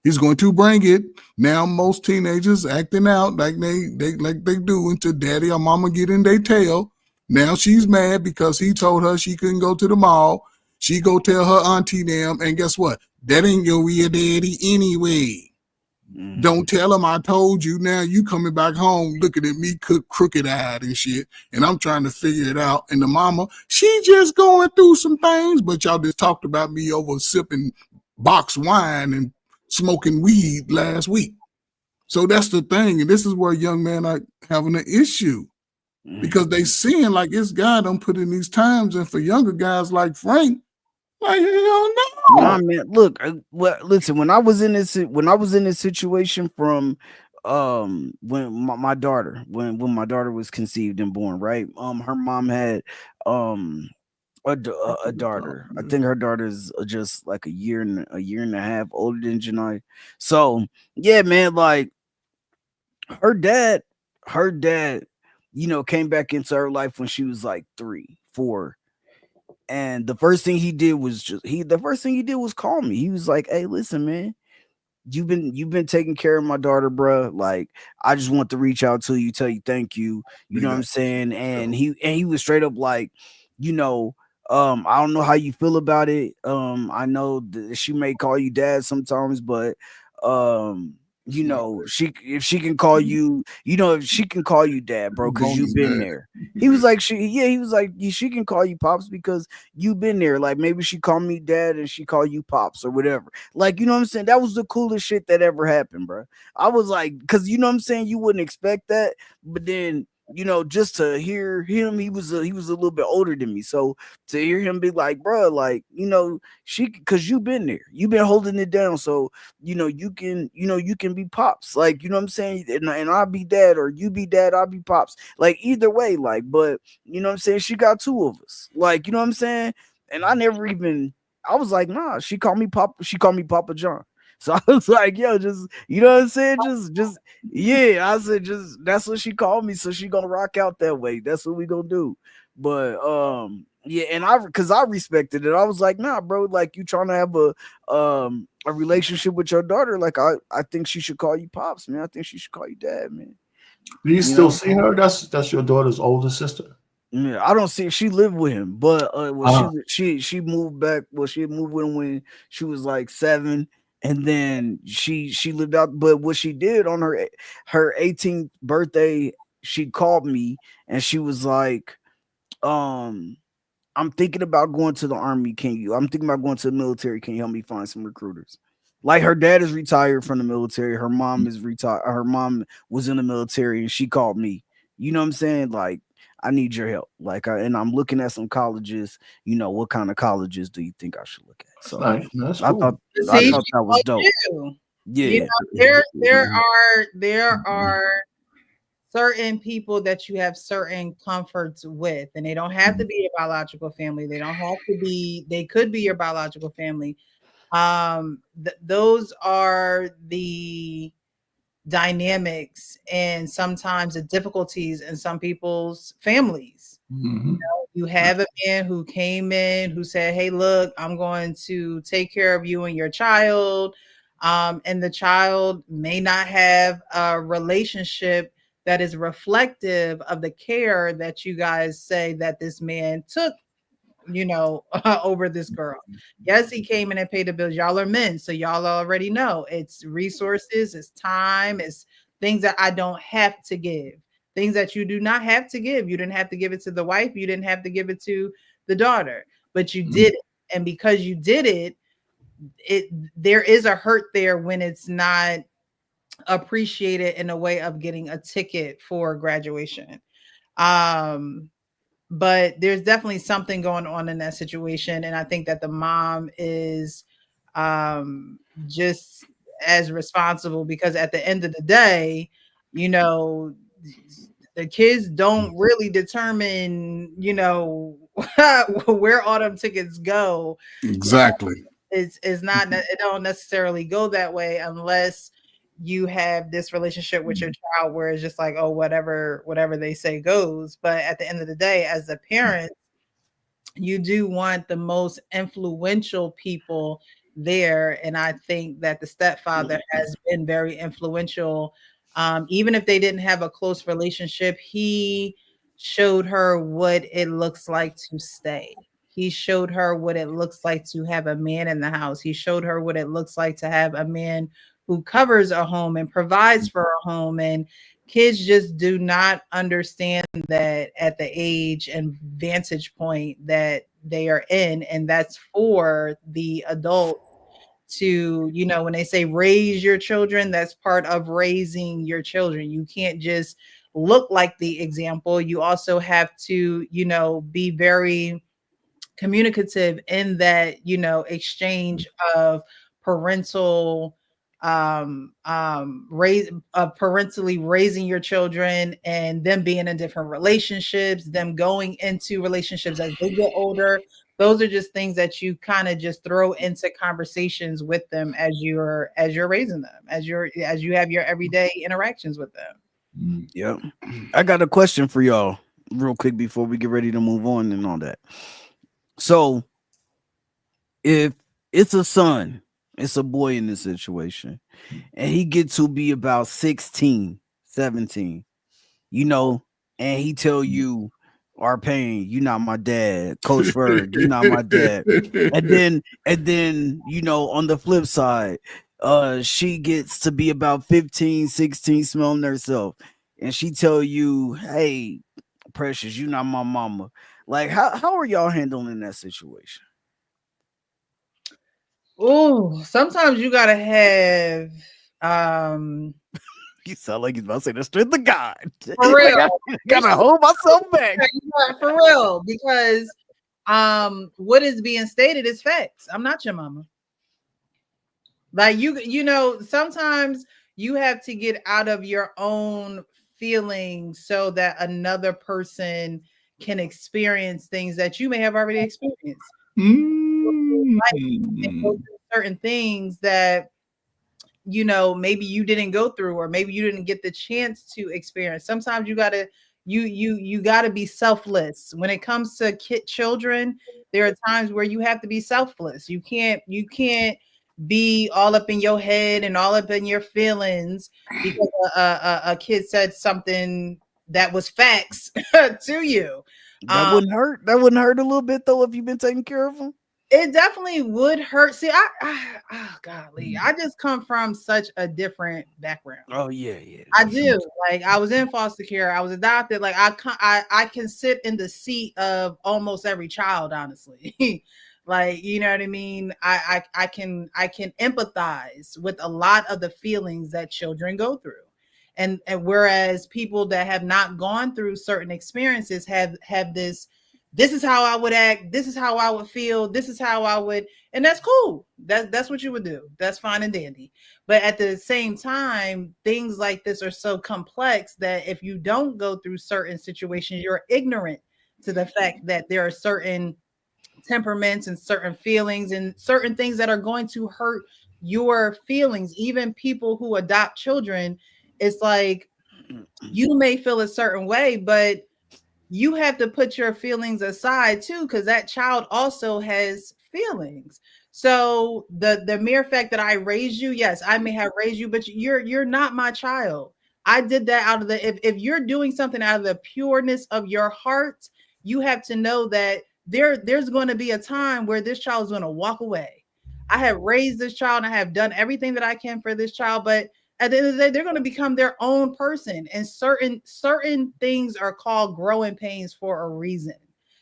He's going to bring it. Now most teenagers acting out like they do until daddy or mama get in their tail. Now she's mad because he told her she couldn't go to the mall. She go tell her auntie them, and guess what? That ain't your real daddy anyway. Don't tell him I told you. Now you coming back home looking at me crooked-eyed and shit, and I'm trying to figure it out. And the mama, she just going through some things, but y'all just talked about me over sipping box wine and smoking weed last week. So that's the thing, and this is where young men are having an issue. Because they seeing like this guy done put in these times, and for younger guys like Frank, like hell no. Nah, man. Look, well, listen. When I was in this situation from, when my daughter, when my daughter was conceived and born, right? Her mom had a daughter. I think her daughter's just like a year and a half older than Janai. So yeah, man. Like her dad, you know, came back into her life when she was like 3, 4. And the first thing he did was call me. He was like, "Hey, listen, man, you've been taking care of my daughter, bro. Like, I just want to reach out to you, tell you thank you. You know what I'm saying?" And he was straight up like, you know, I don't know how you feel about it. I know that she may call you dad sometimes, but you know, if she can call you, you know, if she can call you dad, bro, because you've been there. He was like, she can call you pops because you've been there. Like maybe she called me dad and she called you pops or whatever. Like, you know what I'm saying? That was the coolest shit that ever happened, bro. I was like, because you know what I'm saying, you wouldn't expect that, but then, you know, just to hear him, he was a little bit older than me. So to hear him be like, bro, like, you know, because you've been there, you've been holding it down. So, you know, you can be pops. Like, you know what I'm saying? And I'll be dad, or you be dad, I'll be pops. Like either way, like, but you know what I'm saying? She got 2 of us. Like, you know what I'm saying? And I was like, nah, she called me Papa John. So I was like, yo, just, you know what I'm saying? Just, yeah. I said, just, that's what she called me. So she gonna rock out that way. That's what we gonna do. But, yeah. And cause I respected it. I was like, nah, bro, like you trying to have a relationship with your daughter. Like, I think she should call you pops, man. I think she should call you dad, man. Do you still see her? That's your daughter's older sister. Yeah, I don't see. She lived with him, but she moved back. Well, she moved with him when she was like 7, and then she lived out. But what she did on her 18th birthday, she called me and she was like, "I'm thinking about going to the army. I'm thinking about going to the military. Can you help me find some recruiters?" Like her dad is retired from the military. Her mom is retired. Her mom was in the military, and she called me. You know what I'm saying? Like, I need your help. Like, and I'm looking at some colleges. You know, what kind of colleges do you think I should look at? So That's I cool. thought that was dope. Yeah, You know, there are certain people that you have certain comforts with, and they don't have to be your biological family. They don't have to be. They could be your biological family. Those are the dynamics and sometimes the difficulties in some people's families. Mm-hmm. You have a man who came in who said, "Hey, look, I'm going to take care of you and your child." And the child may not have a relationship that is reflective of the care that you guys say that this man took, you know, over this girl. Yes, he came in and paid the bills. Y'all are men, so y'all already know it's resources, it's time, it's things that I don't have to give, things that you do not have to give. You didn't have to give it to the wife, you didn't have to give it to the daughter, but you did it. and because you did it, there is a hurt there when it's not appreciated in a way of getting a ticket for graduation. But there's definitely something going on in that situation, and I think that the mom is just as responsible, because at the end of the day, you know, the kids don't really determine, you know, where all them tickets go. Exactly. It's not, it don't necessarily go that way unless you have this relationship with your child where it's just like, oh, whatever they say goes. But at the end of the day, as a parent, you do want the most influential people there. And I think that the stepfather has been very influential. Even if they didn't have a close relationship, he showed her what it looks like to stay. He showed her what it looks like to have a man in the house. He showed her what it looks like to have a man who covers a home and provides for a home. And kids just do not understand that at the age and vantage point that they are in. And that's for the adult to, you know, when they say raise your children, that's part of raising your children. You can't just look like the example. You also have to, you know, be very communicative in that, you know, exchange of parental parentally raising your children and them being in different relationships, them going into relationships as they get older. Those are just things that you kind of just throw into conversations with them as you're raising them, as you have your everyday interactions with them. Yep. I got a question for y'all real quick before we get ready to move on and all that. So if it's a son, it's a boy in this situation, and he gets to be about 16, 17, you know, and he tell you, Arpain, you not my dad. Coach Ferg, you not my dad. And then, you know, on the flip side, she gets to be about 15, 16, smelling herself, and she tell you, hey, Precious, you not my mama. Like, how are y'all handling that situation? Oh, sometimes you gotta have You sound like he's about to say the strength of God. for real. Like, I gotta hold myself back. For real, because what is being stated is facts. I'm not your mama. Like you know, sometimes you have to get out of your own feelings so that another person can experience things that you may have already experienced. Certain things that, you know, maybe you didn't go through, or maybe you didn't get the chance to experience. Sometimes you gotta be selfless when it comes to children. There are times where you have to be selfless. You can't be all up in your head and all up in your feelings because a kid said something that was facts to you. That wouldn't hurt. That wouldn't hurt a little bit though if you've been taking care of them. It definitely would hurt. See, golly, I just come from such a different background. Oh yeah. I do. Like, I was in foster care. I was adopted. Like, I can sit in the seat of almost every child, honestly. Like, you know what I mean? I can empathize with a lot of the feelings that children go through. And whereas people that have not gone through certain experiences have this is how I would act, this is how I would feel, this is how I would, and that's cool. That's what you would do. That's fine and dandy. But at the same time, things like this are so complex that if you don't go through certain situations, you're ignorant to the fact that there are certain temperaments and certain feelings and certain things that are going to hurt your feelings. Even people who adopt children, it's like you may feel a certain way, but you have to put your feelings aside too, because that child also has feelings. So the mere fact that I raised you, yes, I may have raised you, but you're not my child. I did that out of the, if you're doing something out of the pureness of your heart, you have to know that there's going to be a time where this child is going to walk away. I have raised this child and I have done everything that I can for this child, but at the end of the day, they're going to become their own person. And certain things are called growing pains for a reason.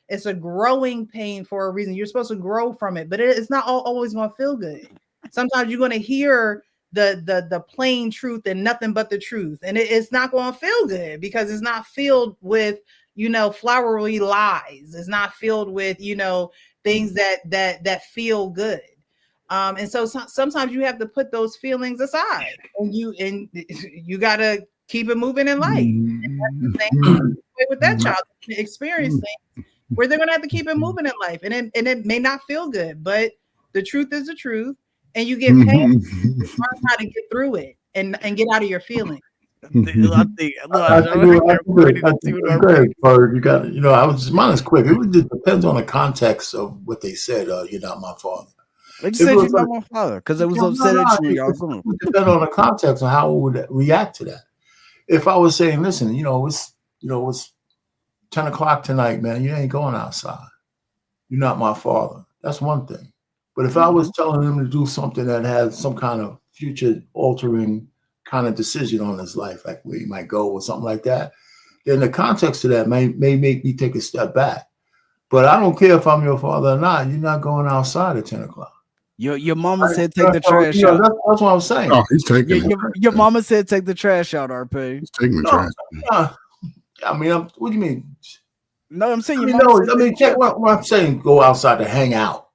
It's a growing pain for a reason. You're supposed to grow from it, but it's not always going to feel good. Sometimes you're going to hear the plain truth and nothing but the truth, and it's not going to feel good because it's not filled with, you know, flowery lies. It's not filled with, you know, things that feel good. And so sometimes you have to put those feelings aside, and you got to keep it moving in life. And that's the same way with that child experience things where they're going to have to keep it moving in life, and it may not feel good, but the truth is the truth, and you get paid to learn how to get through it and get out of your feelings. I think you got, you know, I was, mine is quick. It really just depends on the context of what they said. You're not my father. They said you're not my father because it was upset at you. Y'all going. It depends on the context and how I would react to that. If I was saying, listen, it's 10 o'clock tonight, man, you ain't going outside. You're not my father. That's one thing. But if I was telling him to do something that had some kind of future altering kind of decision on his life, like where he might go or something like that, then the context of that may make me take a step back. But I don't care if I'm your father or not. You're not going outside at 10 o'clock. Your mama said take the trash out. That's what I'm saying. Oh, he's taking your mama said take the trash out, RP. He's taking the trash. I mean, what do you mean? No, I'm saying check what I'm saying. Go outside to hang out.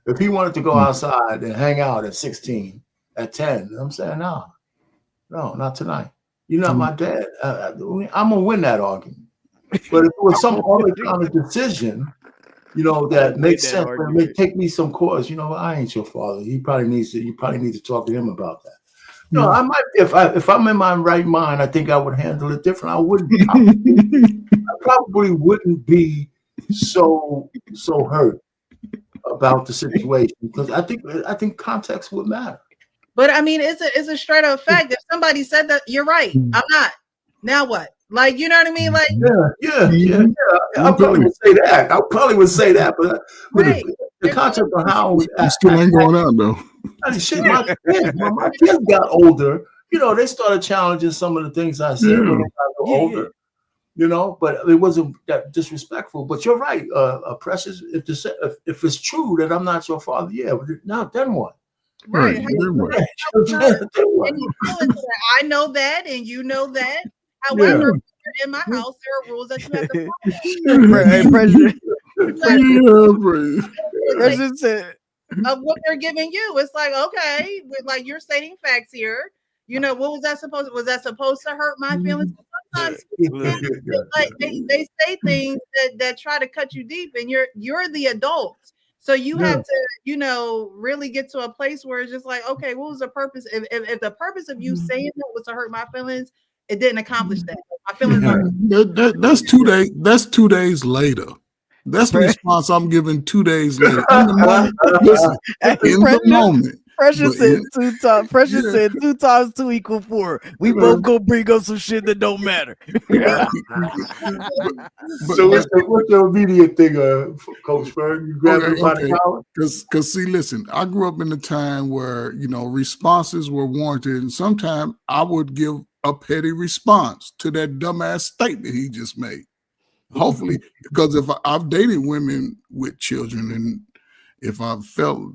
If he wanted to go outside and hang out at 16, at 10, I'm saying no, not tonight. You're not my dad. I'm gonna win that argument. But if it was some other kind of decision, you know, that makes sense, and may take me some course, you know, I ain't your father. You probably need to talk to him about that. No, I might, if I'm in my right mind, I think I would handle it different. I probably wouldn't be so hurt about the situation because I think context would matter. But I mean, it's a straight up fact. If somebody said that, you're right. I'm not. Now what? Like, you know what I mean? Like, yeah. I probably would say that, but right. the concept of how it still ain't going out though. Shit, my kids got older. You know, they started challenging some of the things I said when they got older. You know, but it wasn't that disrespectful. But you're right, Precious. If it's true that I'm not your father, now then what? Right. I know that, and you know that. However, in my house, there are rules that you have to follow. Hey, President said of what they're giving you. It's like, okay, like you're stating facts here. You know, what was that supposed? Was that supposed to hurt my feelings? Sometimes, like they say things that try to cut you deep, and you're the adult. So you have to, you know, really get to a place where it's just like, okay, what was the purpose? If the purpose of you saying that was to hurt my feelings, it didn't accomplish that. My feelings are that's 2 days. That's 2 days later. That's the response I'm giving 2 days later. In the moment, listen, in the moment. Precious said 2 times. Precious said 2 times 2 equals 4. We both gonna bring up some shit that don't matter. So what's your immediate thing, Coach Fern? You grab everybody out? Because see, listen, I grew up in a time where, you know, responses were warranted, and sometimes I would give a petty response to that dumbass statement he just made. Hopefully, because if I've dated women with children, and if I felt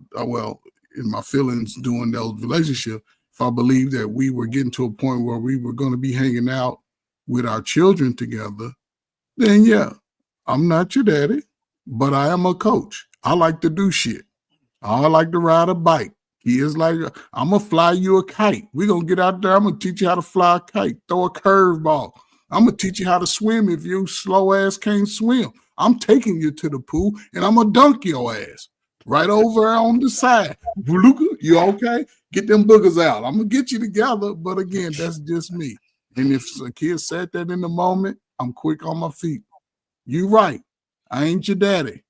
in my feelings during those relationships, if I believed that we were getting to a point where we were going to be hanging out with our children together, then yeah, I'm not your daddy, but I am a coach. I like to do shit. I like to ride a bike. He is like, I'm going to fly you a kite. We're going to get out there. I'm going to teach you how to fly a kite, throw a curveball. I'm going to teach you how to swim if you slow ass can't swim. I'm taking you to the pool, and I'm going to dunk your ass right over on the side. You okay? Get them boogers out. I'm going to get you together, but again, that's just me. And if a kid said that in the moment, I'm quick on my feet. You right. I ain't your daddy.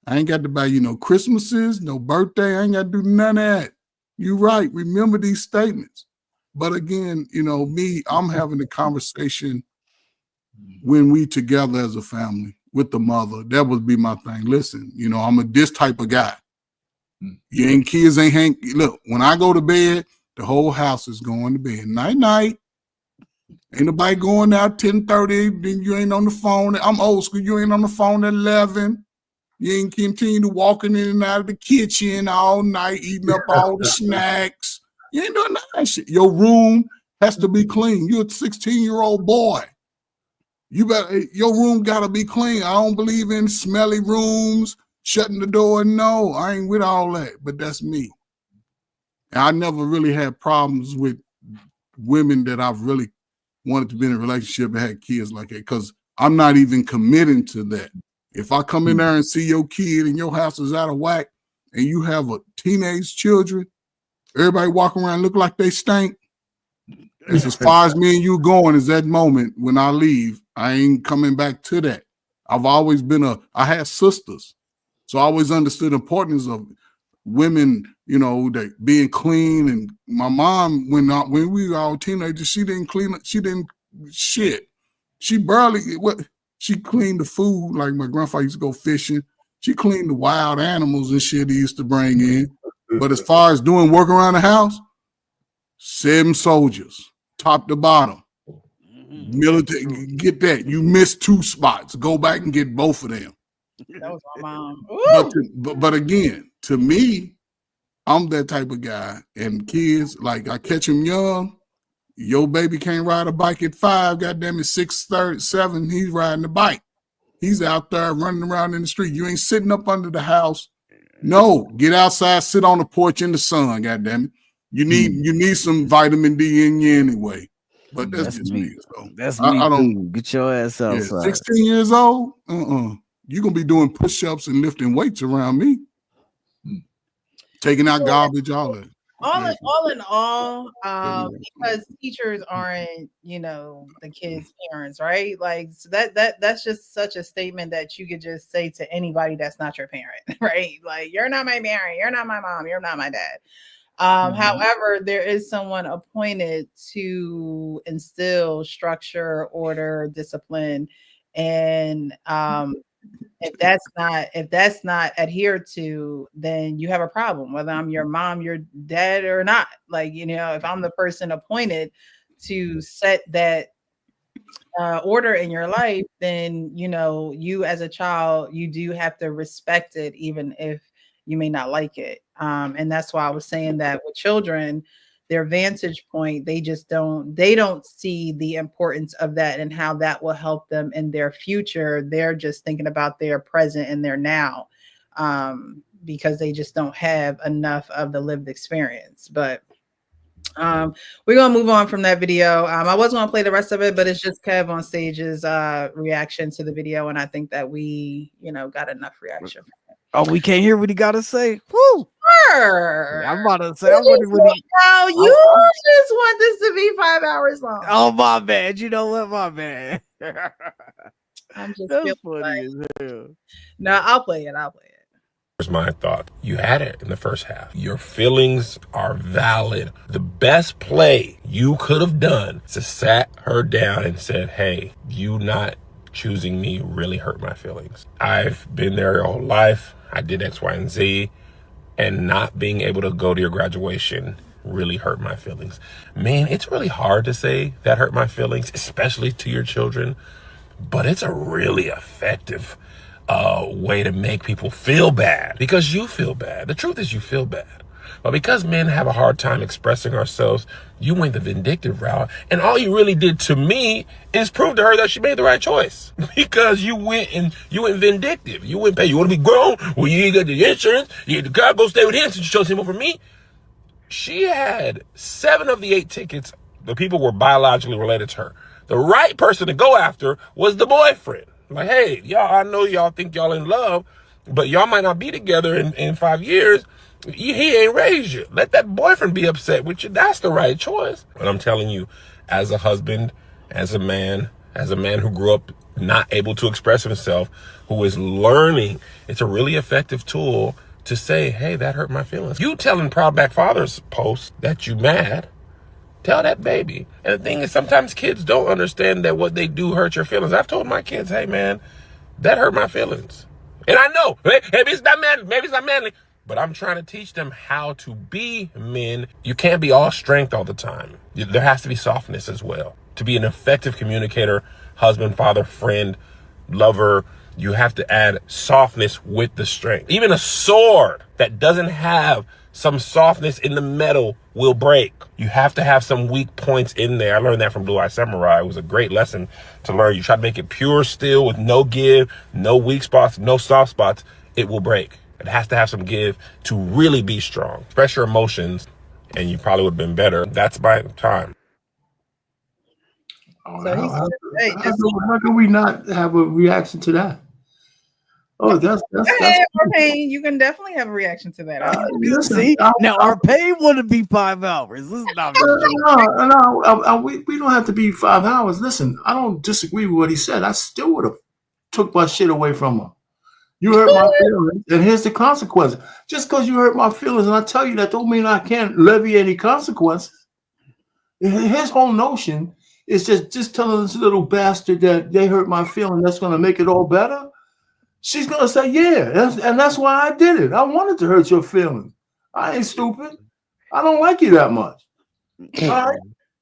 I ain't got to buy you no Christmases, no birthday. I ain't got to do none of that. You right. Remember these statements. But again, you know, I'm having a conversation when we together as a family with the mother. That would be my thing. Listen, you know, I'm this type of guy. You ain't kids ain't hang. Look, when I go to bed, the whole house is going to bed. Night, night. Ain't nobody going out 10:30, then you ain't on the phone. I'm old school. You ain't on the phone at 11. You ain't continue to walking in and out of the kitchen all night, eating up all the snacks. You ain't doing none of that shit. Your room has to be clean. You're a 16-year-old boy. Your room gotta be clean. I don't believe in smelly rooms, shutting the door. No, I ain't with all that, but that's me. And I never really had problems with women that I've really wanted to be in a relationship and had kids like that, because I'm not even committing to that. If I come in there and see your kid and your house is out of whack and you have a teenage children, everybody walking around look like they stink. It's as far as me and you going is that moment when I leave. I ain't coming back to that. I've always been I had sisters, so I always understood the importance of women, you know, that being clean. And my mom, when we were all teenagers, she didn't clean up. She didn't shit. She cleaned the food. Like my grandfather used to go fishing. She cleaned the wild animals and shit he used to bring in. But as far as doing work around the house, 7 soldiers, top to bottom. Military, get that. You missed 2 spots. Go back and get both of them. That was my mom. But again, to me, I'm that type of guy. And kids, like I catch them young. Your baby can't ride a bike at 5. Goddamn it, 6, 7. He's riding the bike. He's out there running around in the street. You ain't sitting up under the house. No, get outside, sit on the porch in the sun. Goddamn it, you need some vitamin D in you anyway. But that's just me. So that's me. I don't get your ass outside. 16 years old. You're gonna be doing push-ups and lifting weights around me, taking out garbage, all that. All in all, because teachers aren't, you know, the kids' parents, right? Like, so that's just such a statement that you could just say to anybody that's not your parent, right? Like, you're not my parent, you're not my mom, you're not my dad. However, there is someone appointed to instill structure, order, discipline, and if that's not adhered to, then you have a problem, whether I'm your mom, your dad, or not. Like, you know, if I'm the person appointed to set that order in your life, then, you know, you as a child, you do have to respect it, even if you may not like it. And that's why I was saying that with children, their vantage point, they don't see the importance of that and how that will help them in their future. They're just thinking about their present and their now, because they just don't have enough of the lived experience. But we're gonna move on from that video. I was gonna play the rest of it, but it's just Kev on stage's reaction to the video, and I think that we, you know, got enough reaction. Oh, we can't hear what he got to say. Woo! Sure. I'm about to say. You just want this to be 5 hours long. Oh, my bad. You know what, my bad. I'm just That's funny as hell. No, I'll play it. Here's my thought. You had it in the first half. Your feelings are valid. The best play you could have done is to sat her down and said, hey, you not choosing me really hurt my feelings. I've been there your whole life. I did X, Y, and Z, and not being able to go to your graduation really hurt my feelings. Man, it's really hard to say that hurt my feelings, especially to your children, but it's a really effective way to make people feel bad, because you feel bad. The truth is you feel bad. But because men have a hard time expressing ourselves, you went the vindictive route. And all you really did to me is prove to her that she made the right choice. Because you went vindictive. You went, hey, you want to be grown? Well, you ain't got the insurance. You the guy go stay with him since you chose him over me. She had 7 of the 8 tickets. The people were biologically related to her. The right person to go after was the boyfriend. Like, hey, y'all, I know y'all think y'all in love, but y'all might not be together in 5 years. He ain't raised you. Let that boyfriend be upset with you. That's the right choice. And I'm telling you, as a husband, as a man who grew up not able to express himself, who is learning, it's a really effective tool to say, hey, that hurt my feelings. You telling Proud Black Fathers post that you mad, tell that baby. And the thing is, sometimes kids don't understand that what they do hurt your feelings. I've told my kids, hey, man, that hurt my feelings. And I know, maybe it's not manly. But I'm trying to teach them how to be men. You can't be all strength all the time. There has to be softness as well. To be an effective communicator, husband, father, friend, lover, you have to add softness with the strength. Even a sword that doesn't have some softness in the metal will break. You have to have some weak points in there. I learned that from Blue Eye Samurai. It was a great lesson to learn. You try to make it pure steel with no give, no weak spots, no soft spots, it will break. It has to have some give to really be strong. Express your emotions, and you probably would have been better. That's my time. So he said, hey, just how can we not have a reaction to that? Oh, that's Pain, you can definitely have a reaction to that. listen, See, now our pay want to be 5 hours. This is not no, we don't have to be 5 hours. Listen, I don't disagree with what he said. I still would have took my shit away from him. You hurt my feelings, and here's the consequence. Just because you hurt my feelings, and I tell you that don't mean I can't levy any consequences. His whole notion is just telling this little bastard that they hurt my feelings, that's going to make it all better. She's going to say, yeah, and that's why I did it. I wanted to hurt your feelings. I ain't stupid. I don't like you that much. All right?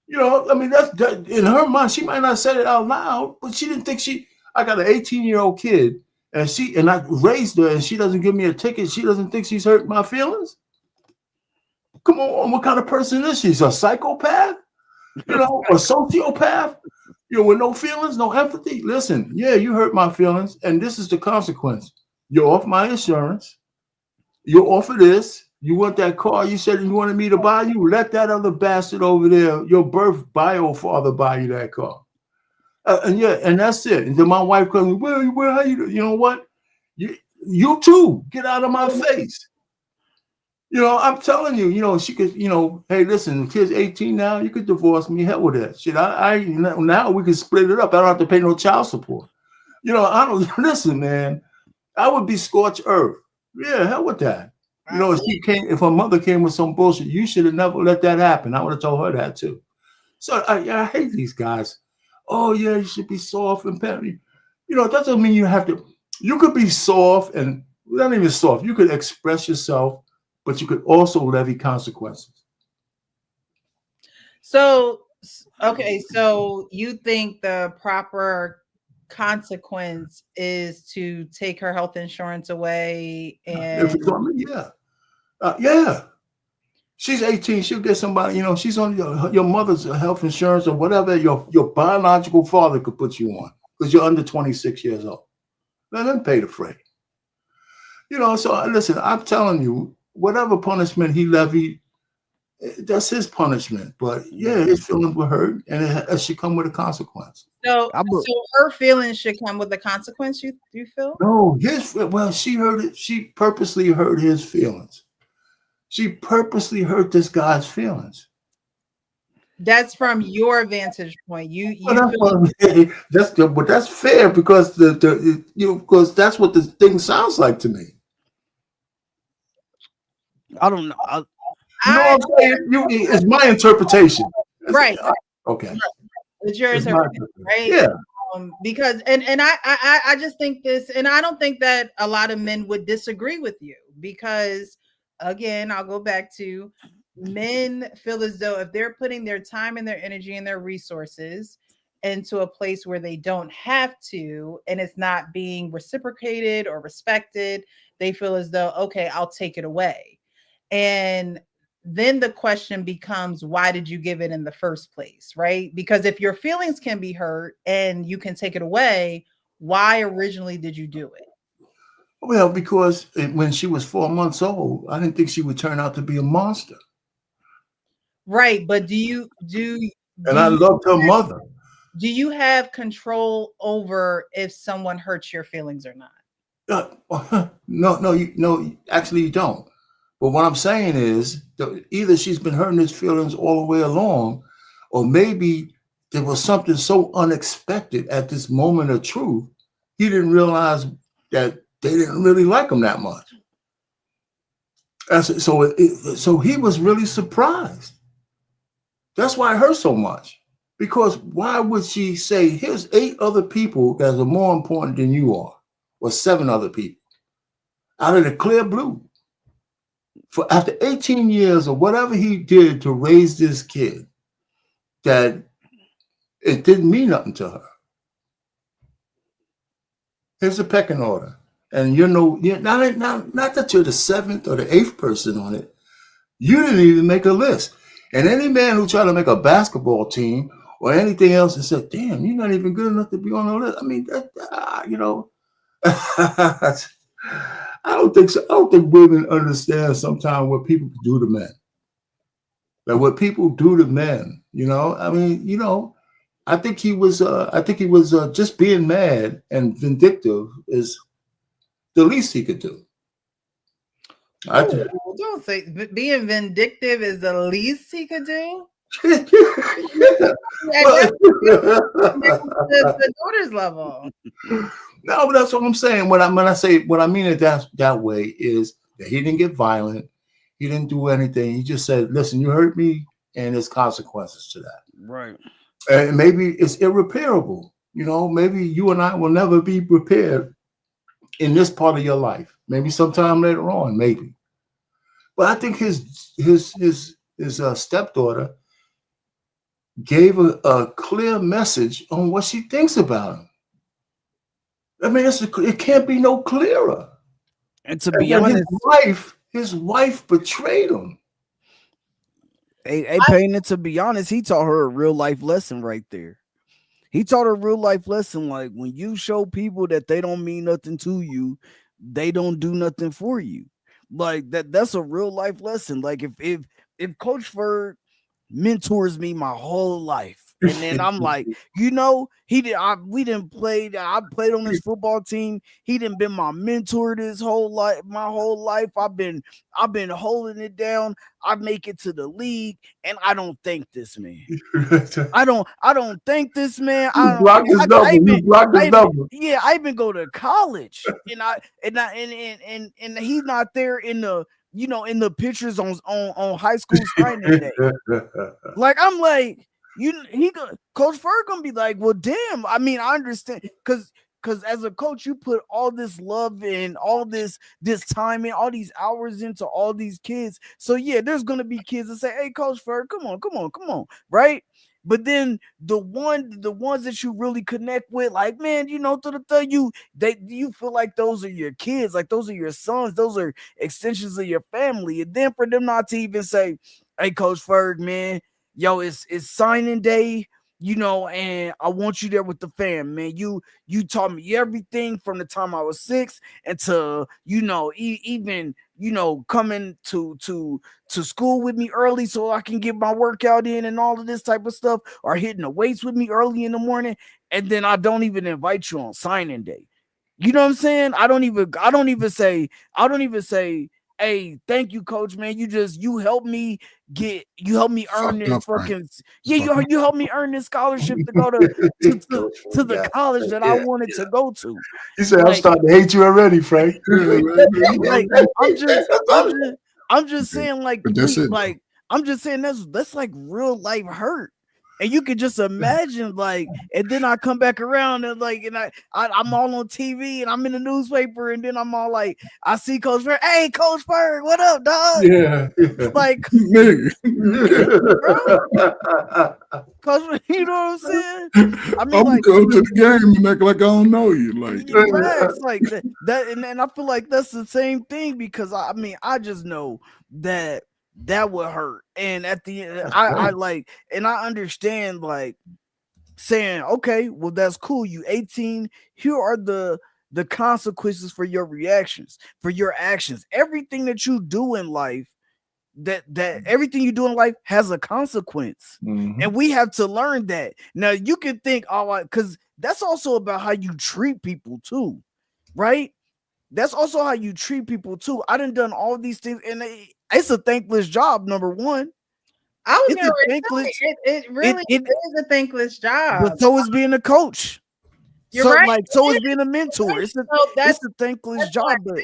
You know, I mean, that's in her mind. She might not have said it out loud, but she didn't think I got an 18-year-old kid, and I raised her, and she doesn't give me a ticket. She doesn't think she's hurt my feelings. Come on, what kind of person is she? She's a psychopath? You know, a sociopath? You know, with no feelings, no empathy. Listen, yeah, you hurt my feelings, and this is the consequence. You're off my insurance. You're off of this. You want that car you said you wanted me to buy you? Let that other bastard over there, your birth bio father, buy you that car. And that's it. And then my wife comes, where how you? You know what? You too. Get out of my face. You know, I'm telling you. You know, she could. You know, hey, listen, the kid's 18 now. You could divorce me. Hell with that shit. Now we can split it up. I don't have to pay no child support. You know, I don't listen, man. I would be scorched earth. Yeah, hell with that. You know, if her mother came with some bullshit, you should have never let that happen. I would have told her that too. So I hate these guys. Oh yeah, you should be soft and petty. You know, that doesn't mean you have to. You could be soft and not even soft. You could express yourself, but you could also levy consequences. So, okay, so you think the proper consequence is to take her health insurance away? And If it's on me, yeah. Yeah. She's 18. She'll get somebody, you know, she's on your mother's health insurance or whatever your biological father could put you on because you're under 26 years old. Let them pay the freight. You know, so listen, I'm telling you, whatever punishment he levied, that's his punishment. But yeah, his feelings were hurt and it should come with a consequence. So her feelings should come with a consequence, you feel? No, she heard it. She purposely hurt his feelings. She purposely hurt this guy's feelings. That's from your vantage point. But that's fair because because that's what the thing sounds like to me. I don't know. You know what I'm saying? It's my interpretation. Right. Okay. Right. It's your interpretation, right? Yeah. Because I just think this, and I don't think that a lot of men would disagree with you because, again, I'll go back to men feel as though if they're putting their time and their energy and their resources into a place where they don't have to, and it's not being reciprocated or respected, they feel as though, okay, I'll take it away. And then the question becomes, why did you give it in the first place, right? Because if your feelings can be hurt and you can take it away, why originally did you do it? Well, because when she was 4 months old, I didn't think she would turn out to be a monster. Right, but I loved her mother. Do you have control over if someone hurts your feelings or not? No, actually you don't. But what I'm saying is either she's been hurting his feelings all the way along, or maybe there was something so unexpected at this moment of truth, he didn't realize that they didn't really like him that much. So he was really surprised. That's why it hurt so much. Because why would she say, here's 8 other people that are more important than you are, or 7 other people, out of the clear blue? for after 18 years or whatever he did to raise this kid, that it didn't mean nothing to her. Here's a pecking order. And you're not that you're the 7th or the 8th person on it. You didn't even make a list. And any man who tried to make a basketball team or anything else and said, damn, you're not even good enough to be on the list. I mean, I don't think so. I don't think women understand sometimes what people do to men. Like what people do to men, I mean, I think he was just being mad and vindictive is the least he could do. Don't say being vindictive is the least he could do. Yeah. The daughter's level. No, but that's what I'm saying. When I mean it that way is that he didn't get violent. He didn't do anything. He just said, listen, you hurt me and there's consequences to that. Right. And maybe it's irreparable. Maybe you and I will never be prepared in this part of your life. Maybe sometime later on, maybe. But I think his stepdaughter gave a clear message on what she thinks about him. I mean, it can't be no clearer. And to be honest, his wife betrayed him. Hey, Payne, to be honest, he taught her a real life lesson right there. He taught her a real life lesson. Like when you show people that they don't mean nothing to you, they don't do nothing for you. Like that's a real life lesson. Like if Coach Ferg mentors me my whole life, and then I'm like, he did. We didn't play. I played on his football team. He didn't been my mentor this whole life. My whole life, I've been holding it down. I make it to the league, and I don't thank this man. I don't thank this man. You blocked his number. Yeah, I even go to college, and he's not there in the in the pictures on high school signing day. Like I'm like. Coach Ferg gonna be like, well, damn. I mean, I understand because as a coach, you put all this love and all this time and all these hours into all these kids. So yeah, there's gonna be kids that say, "Hey, Coach Ferg, come on," right? But then the ones that you really connect with, like, man, you feel like those are your kids, like those are your sons, those are extensions of your family, and then for them not to even say, "Hey, Coach Ferg, man. Yo, it's signing day, and I want you there with the fam, man. You taught me everything from the time I was 6 until, even, coming to school with me early so I can get my workout in and all of this type of stuff, or hitting the weights with me early in the morning. And then I don't even invite you on signing day. You know what I'm saying? I don't even say, hey, thank you, Coach, man. You helped me earn this fucking you helped me earn this scholarship to go to the college that I wanted to go to. He said, I'm starting to hate you already, Frank. Like I'm just saying, like, I'm just saying that's like real life hurt. And you could just imagine, like, and then I come back around and like, and I'm all on TV and I'm in the newspaper, and then I'm all like, I see Coach Ferg. Hey, Coach Ferg, what up, dog? Yeah. Like, Coach, you know what I'm saying? I mean, I'm going to the game and act like I don't know you, like it's like that, and I feel like that's the same thing because I just know that would hurt. And at the end, I like, and I understand, like, saying, okay, well, that's cool. You 18. Here are the consequences for your reactions, for your actions. Everything that you do in life, that everything you do in life has a consequence. Mm-hmm. And we have to learn that. Now you can think, because that's also about how you treat people too, right? That's also how you treat people too. I done all these things, and it's a thankless job. Number one, I was going to say it really is a thankless job. But so is being a coach. You're right. Like, so is being a mentor. It's a thankless job. But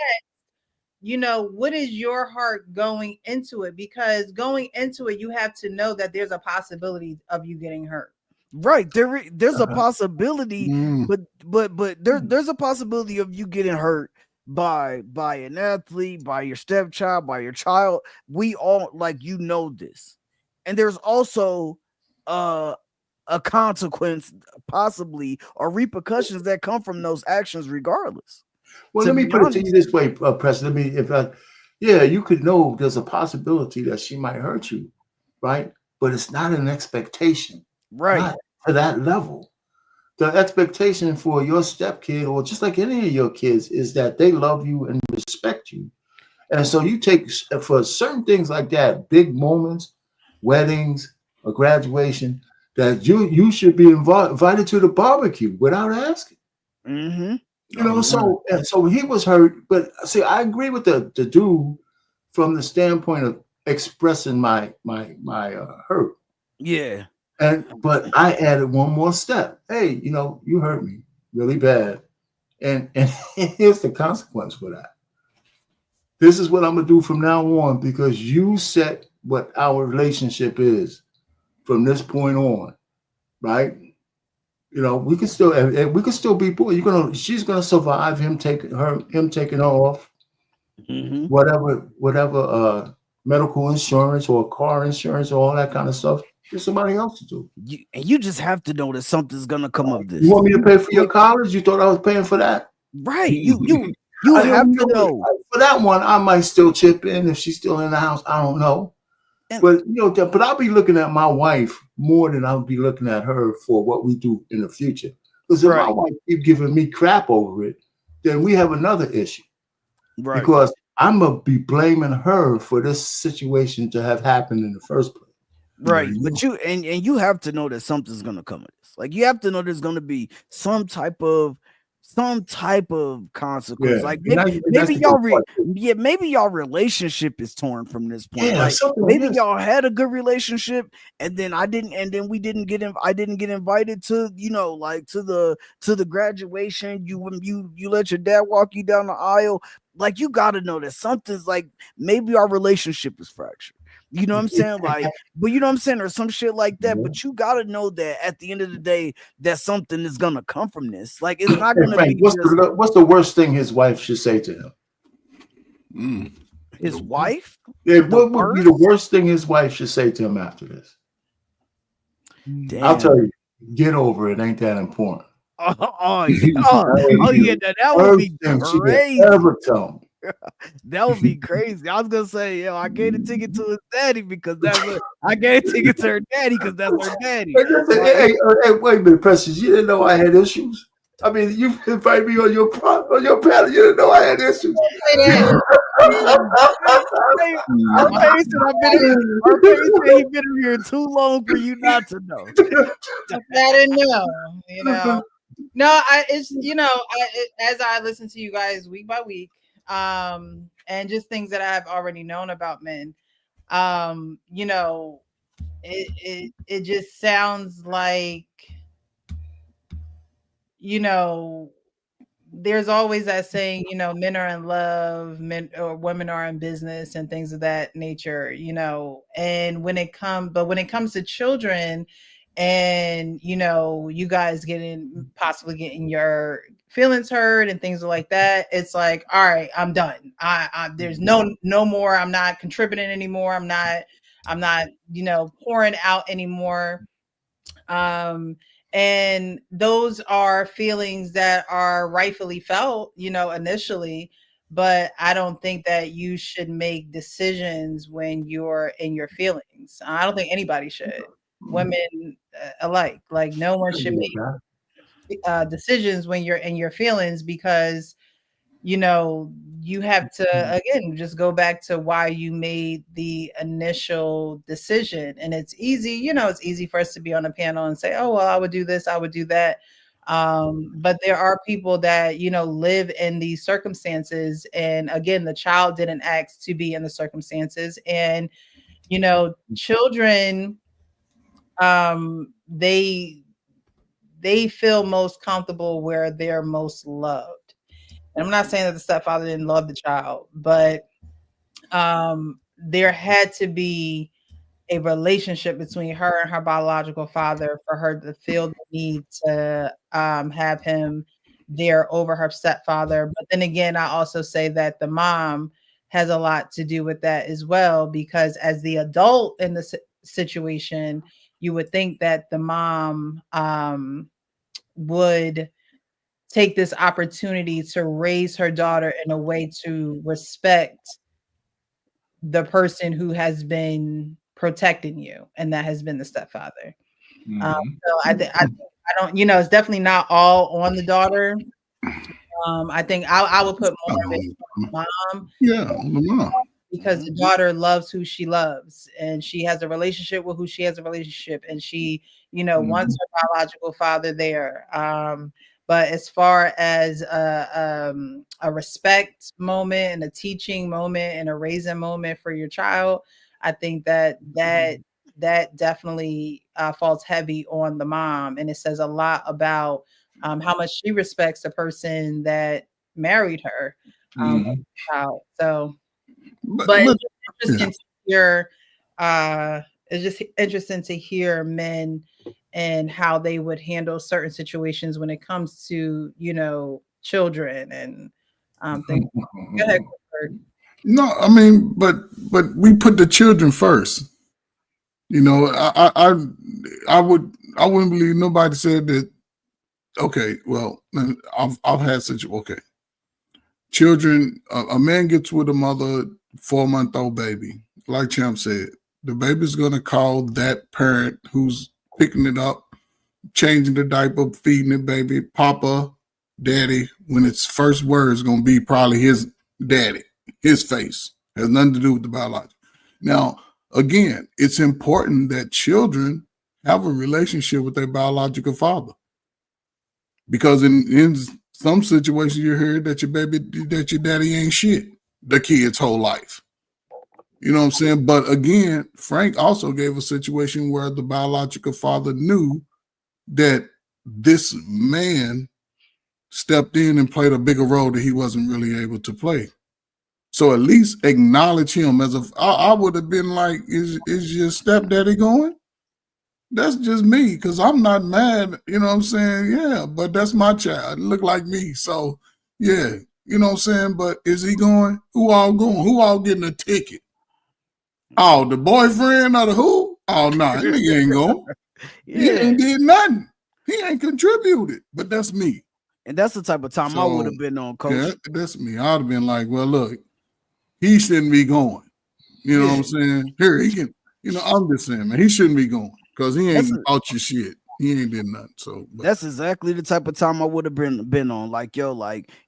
what is your heart going into it? Because going into it, you have to know that there's a possibility of you getting hurt. Right. There's a possibility, but there's a possibility of you getting hurt. by an athlete, by your stepchild, by your child. We all like this. And there's also a consequence, possibly, or repercussions that come from those actions, regardless. Well, let me put it to you this way, Preston. You could know there's a possibility that she might hurt you, right? But it's not an expectation, right? Not to that level. The expectation for your stepkid, or just like any of your kids, is that they love you and respect you. And so you take, for certain things like that, big moments, weddings, a graduation, that you should be invited to the barbecue without asking. Mm-hmm. You know, so he was hurt. But see, I agree with the dude from the standpoint of expressing my hurt. Yeah. But I added one more step. Hey, you hurt me really bad. And here's the consequence for that. This is what I'm gonna do from now on, because you set what our relationship is from this point on, right? We can still be boys. She's gonna survive him taking her off, mm-hmm. whatever medical insurance or car insurance or all that kind of stuff. There's somebody else to do. You just have to know that something's gonna come of this. You want me to pay for your college? You thought I was paying for that? Right. You have to know. For that one, I might still chip in if she's still in the house. I don't know. But but I'll be looking at my wife more than I'll be looking at her for what we do in the future. Because if my wife keeps giving me crap over it, then we have another issue. Right. Because I'm gonna be blaming her for this situation to have happened in the first place. Right. But you have to know that something's gonna come of this. Like, you have to know there's gonna be some type of consequence. Like maybe y'all relationship is torn from this point. Yeah, like maybe y'all had a good relationship, and then I didn't get invited to to the graduation. You let your dad walk you down the aisle. Like, you got to know that something's like, maybe our relationship is fractured. You know what I'm saying? Like, but you know what I'm saying, or some shit like that. Yeah. But you gotta know that at the end of the day, that something is gonna come from this. Like, it's not gonna be. What's the worst thing his wife should say to him? His wife? Yeah, what would be the worst thing his wife should say to him after this? Damn. I'll tell you, get over it. Ain't that important? Oh yeah, that would be crazy. Ever tell him. That would be crazy. I was gonna say, I gave a ticket to his daddy because I gave a ticket to her daddy because that's her daddy. Hey, wait a minute, Precious. You didn't know I had issues. I mean, you invited me on your panel. You didn't know I had issues. Our parents said he's been here too long for you not to know. I didn't know. No, as I listen to you guys week by week. And just things that I've already known about men. It just sounds like, there's always that saying, men are in love, men or women are in business and things of that nature, and when it comes to children, and you guys possibly getting your feelings hurt and things like that, it's like, all right, I'm done. There's no more. I'm not contributing anymore. I'm not pouring out anymore. And those are feelings that are rightfully felt, initially, but I don't think that you should make decisions when you're in your feelings. I don't think anybody should. Women alike, like, no one should make decisions when you're in your feelings, because you have to, again, just go back to why you made the initial decision. And it's easy, it's easy for us to be on a panel and say, oh, well, I would do this, I would do that. But there are people that, live in these circumstances. And again, the child didn't ask to be in the circumstances. And, children, they feel most comfortable where they're most loved. And I'm not saying that the stepfather didn't love the child, but there had to be a relationship between her and her biological father for her to feel the need to have him there over her stepfather. But then again, I also say that the mom has a lot to do with that as well, because as the adult in the situation, you would think that the mom would take this opportunity to raise her daughter in a way to respect the person who has been protecting you, and that has been the stepfather. So I don't, it's definitely not all on the daughter. I think I would put more of it on the mom. Yeah, on the mom. Because the daughter loves who she loves, and she has a relationship with who she has a relationship, and she, wants her biological father there. But as far as a respect moment and a teaching moment and a raising moment for your child, I think that definitely falls heavy on the mom, and it says a lot about how much she respects the person that married her. So, but it's interesting to hear. It's just interesting to hear men and how they would handle certain situations when it comes to children and things. Go ahead, Clifford. No, I mean, but we put the children first. I wouldn't believe nobody said that. Okay, well, I've had such children. A man gets with a mother, 4-month-old baby. Like Champ said, the baby's gonna call that parent who's picking it up, changing the diaper, feeding the baby, Papa, Daddy. When its first word is gonna be probably his daddy, his face. Has nothing to do with the biological. Now, again, it's important that children have a relationship with their biological father, because in some situations you heard that your daddy ain't shit the kid's whole life. You know what I'm saying? But again, Frank also gave a situation where the biological father knew that this man stepped in and played a bigger role that he wasn't really able to play. So at least acknowledge him as I would have been like, is your stepdaddy going? That's just me, because I'm not mad. You know what I'm saying? Yeah, but that's my child. It look like me. So yeah, you know what I'm saying? But is he going? Who all going? Who all getting a ticket? Oh, the boyfriend or the who? Oh, no, that nigga ain't going. He ain't did nothing. He ain't contributed. But that's me. And that's the type of time I would have been on, Coach. Yeah, that's me. I'd have been like, well, look, he shouldn't be going. You know what I'm saying? Here, he can, I'm just saying, man, he shouldn't be going, because he ain't about your shit. He ain't did nothing. So that's exactly the type of time I would have been on. Like,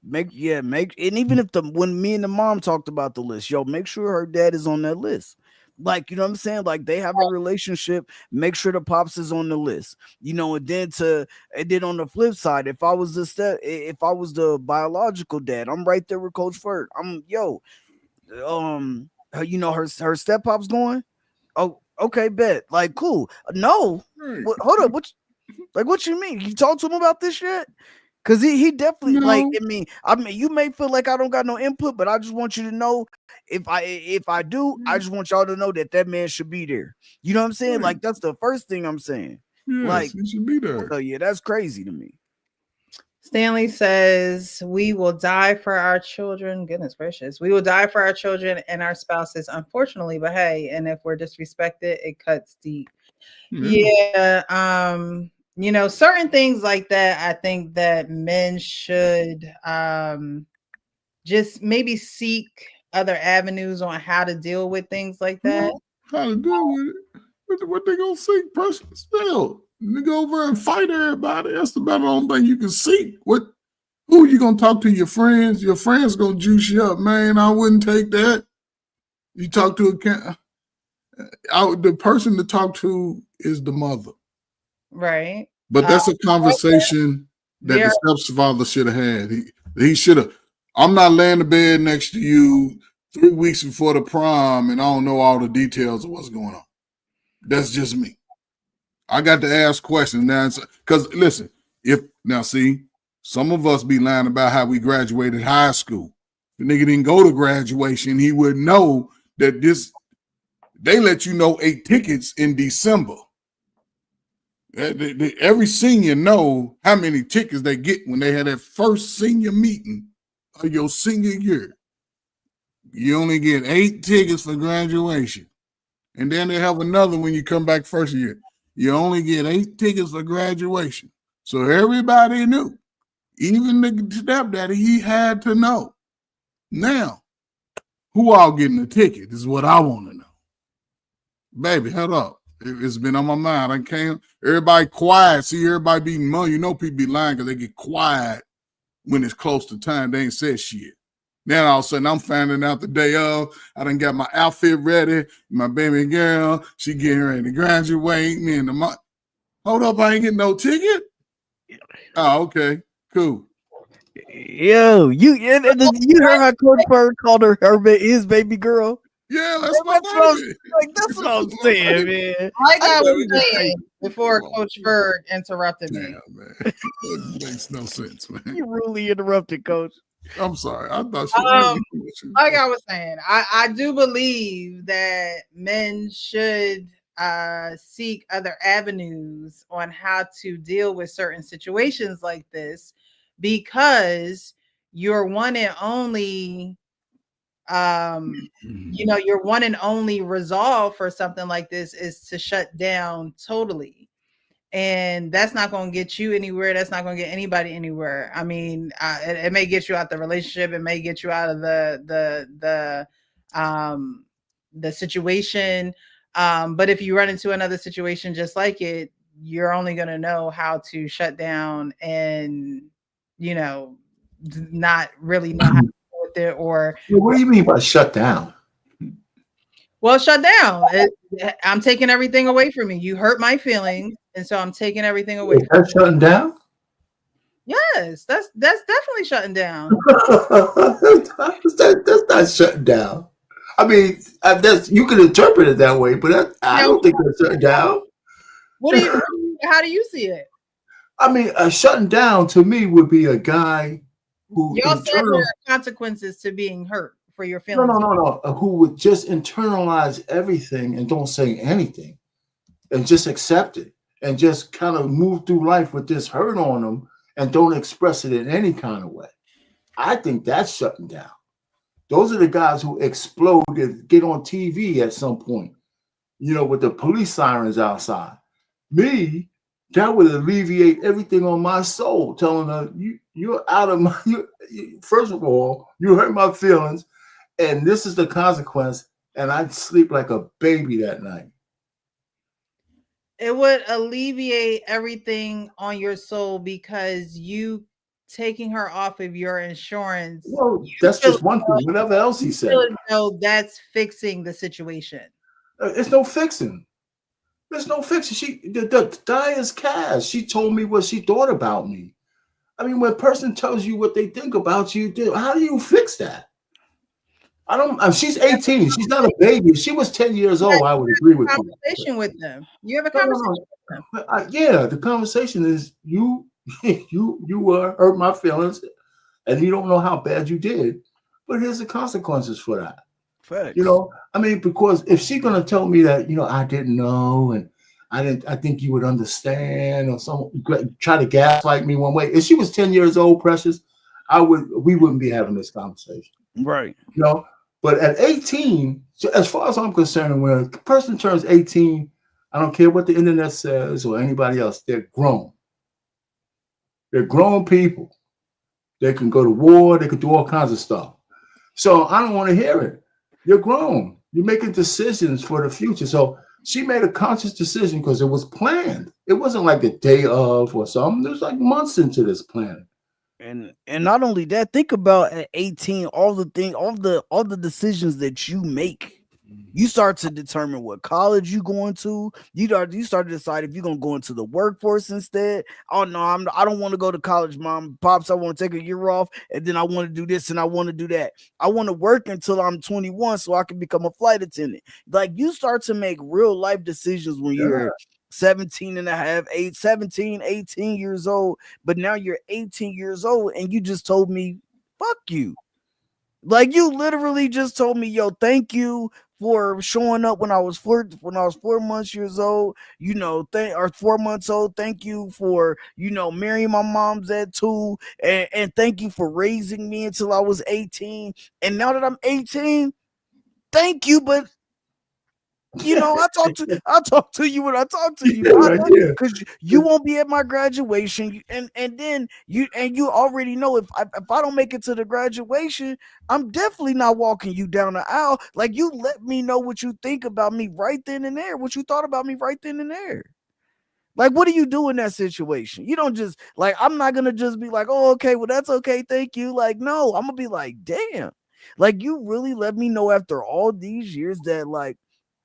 make, and even if when me and the mom talked about the list, make sure her dad is on that list. Like, you know what I'm saying? Like, they have a relationship, make sure the pops is on the list, and then on the flip side, if I was the biological dad, I'm right there with Coach Ferg. Her step pop's going. Oh, okay, bet. Like, cool. No, hold up. What you mean? You talked to him about this shit? Because he definitely I mean, you may feel like I don't got no input, but I just want you to know, if I do, I just want y'all to know that man should be there. You know what I'm saying? Like, that's the first thing I'm saying. Yes, like, he should be there. So yeah, that's crazy to me. Stanley says, we will die for our children. Goodness gracious. We will die for our children and our spouses, unfortunately. But hey, and if we're disrespected, it cuts deep. Yeah. Certain things like that, I think that men should just maybe seek other avenues on how to deal with things like that. How to deal with it? What they gonna seek? Personal still. You go over and fight everybody. That's the better only thing you can seek. Who you gonna talk to? Your friends? Your friends gonna juice you up, man. I wouldn't take that. You talk to the person to talk to is the mother, right? But that's a conversation that the stepfather should have had. He should have. I'm not laying in bed next to you 3 weeks before the prom, and I don't know all the details of what's going on. That's just me. I got to ask questions now, because listen, some of us be lying about how we graduated high school. The nigga didn't go to graduation, he would know that they let you know 8 tickets in December. Every senior know how many tickets they get when they had that first senior meeting of your senior year. You only get 8 tickets for graduation. And then they have another when you come back first year. You only get 8 tickets for graduation. So everybody knew. Even the stepdaddy, he had to know. Now, who all getting a ticket? This is what I want to know. Baby, hold up. It's been on my mind. I can't. Everybody quiet. See everybody being money. You know people be lying because they get quiet when it's close to time. They ain't said shit. Then all of a sudden, I'm finding out the day of. I done got my outfit ready. My baby girl, she getting ready to graduate. Me and the month. Hold up, I ain't getting no ticket. Oh, okay, cool. Yo, you heard how Coach Bird called his baby girl. Yeah, that's my baby. That's what I'm saying, man. Like I was saying before Coach Bird interrupted me. Damn, man, that makes no sense, man. You really interrupted, Coach. I'm sorry. I thought like I was saying, I do believe that men should seek other avenues on how to deal with certain situations like this, because your one and only your one and only resolve for something like this is to shut down totally. And that's not going to get you anywhere. That's not going to get anybody anywhere. I mean, it may get you out the relationship. It may get you out of the situation. But if you run into another situation just like it, you're only going to know how to shut down and, not really know how to deal with it. Or what do you mean by shut down? Well, shut down. I'm taking everything away from you. You hurt my feelings, and so I'm taking everything away. That's shutting down? Yes, that's definitely shutting down. that's not shutting down. I mean, you can interpret it that way, but I don't think that's shutting down. How do you see it? I mean, shutting down to me would be a guy who y'all said there are consequences to being hurt for your feelings. No. Who would just internalize everything and don't say anything and just accept it and just kind of move through life with this hurt on them and don't express it in any kind of way. I think that's shutting down. Those are the guys who explode and get on TV at some point, with the police sirens outside. Me, that would alleviate everything on my soul, telling her, you're out of my, first of all, you hurt my feelings, and this is the consequence, and I'd sleep like a baby that night. It would alleviate everything on your soul because you taking her off of your insurance. Well, that's just one thing. Whatever else he said. No, that's fixing the situation. It's no fixing. There's no fixing. The die is cash. She told me what she thought about me. I mean, when a person tells you what they think about you, how do you fix that? She's 18. She's not a baby. If she was 10 years old, I would agree with you. Conversation with them. You have a conversation with them. Yeah, the conversation is you hurt my feelings, and you don't know how bad you did, but here's the consequences for that. Facts. I mean, because if she's gonna tell me that, I didn't know and I think you would understand, or try to gaslight me one way. If she was 10 years old, Precious, we wouldn't be having this conversation. Right. But at 18, as far as I'm concerned, when a person turns 18, I don't care what the internet says or anybody else, they're grown. They're grown people. They can go to war, they can do all kinds of stuff. So I don't want to hear it. You're grown. You're making decisions for the future. So she made a conscious decision because it was planned. It wasn't like the day of or something. It was like months into this planning. And not only that, think about at 18, all the decisions that you make. You start to determine what college you going to. You start to decide if you're gonna go into the workforce instead. Oh no, I don't want to go to college, mom, pops. I want to take a year off, and then I want to do this and I want to do that. I want to work until I'm 21 so I can become a flight attendant. Like, you start to make real life decisions when you're 17 and a half, 18 years old. But now you're 18 years old and you just told me, fuck you. Like, you literally just told me, yo, thank you for showing up when I was 4 years old, or 4 months old. Thank you for, marrying my mom's at 2, and thank you for raising me until I was 18. And now that I'm 18, thank you, but I talk to you when I talk to you, Right, yeah. because you won't be at my graduation, and then you already know if I don't make it to the graduation, I'm definitely not walking you down the aisle. Like, you let me know what you think about me right then and there, what you thought about me right then and there. Like, what do you do in that situation? You don't just, like, I'm not gonna just be like, oh, okay, well, that's okay, thank you. Like, no, I'm gonna be like, damn, like, you really let me know after all these years that, like,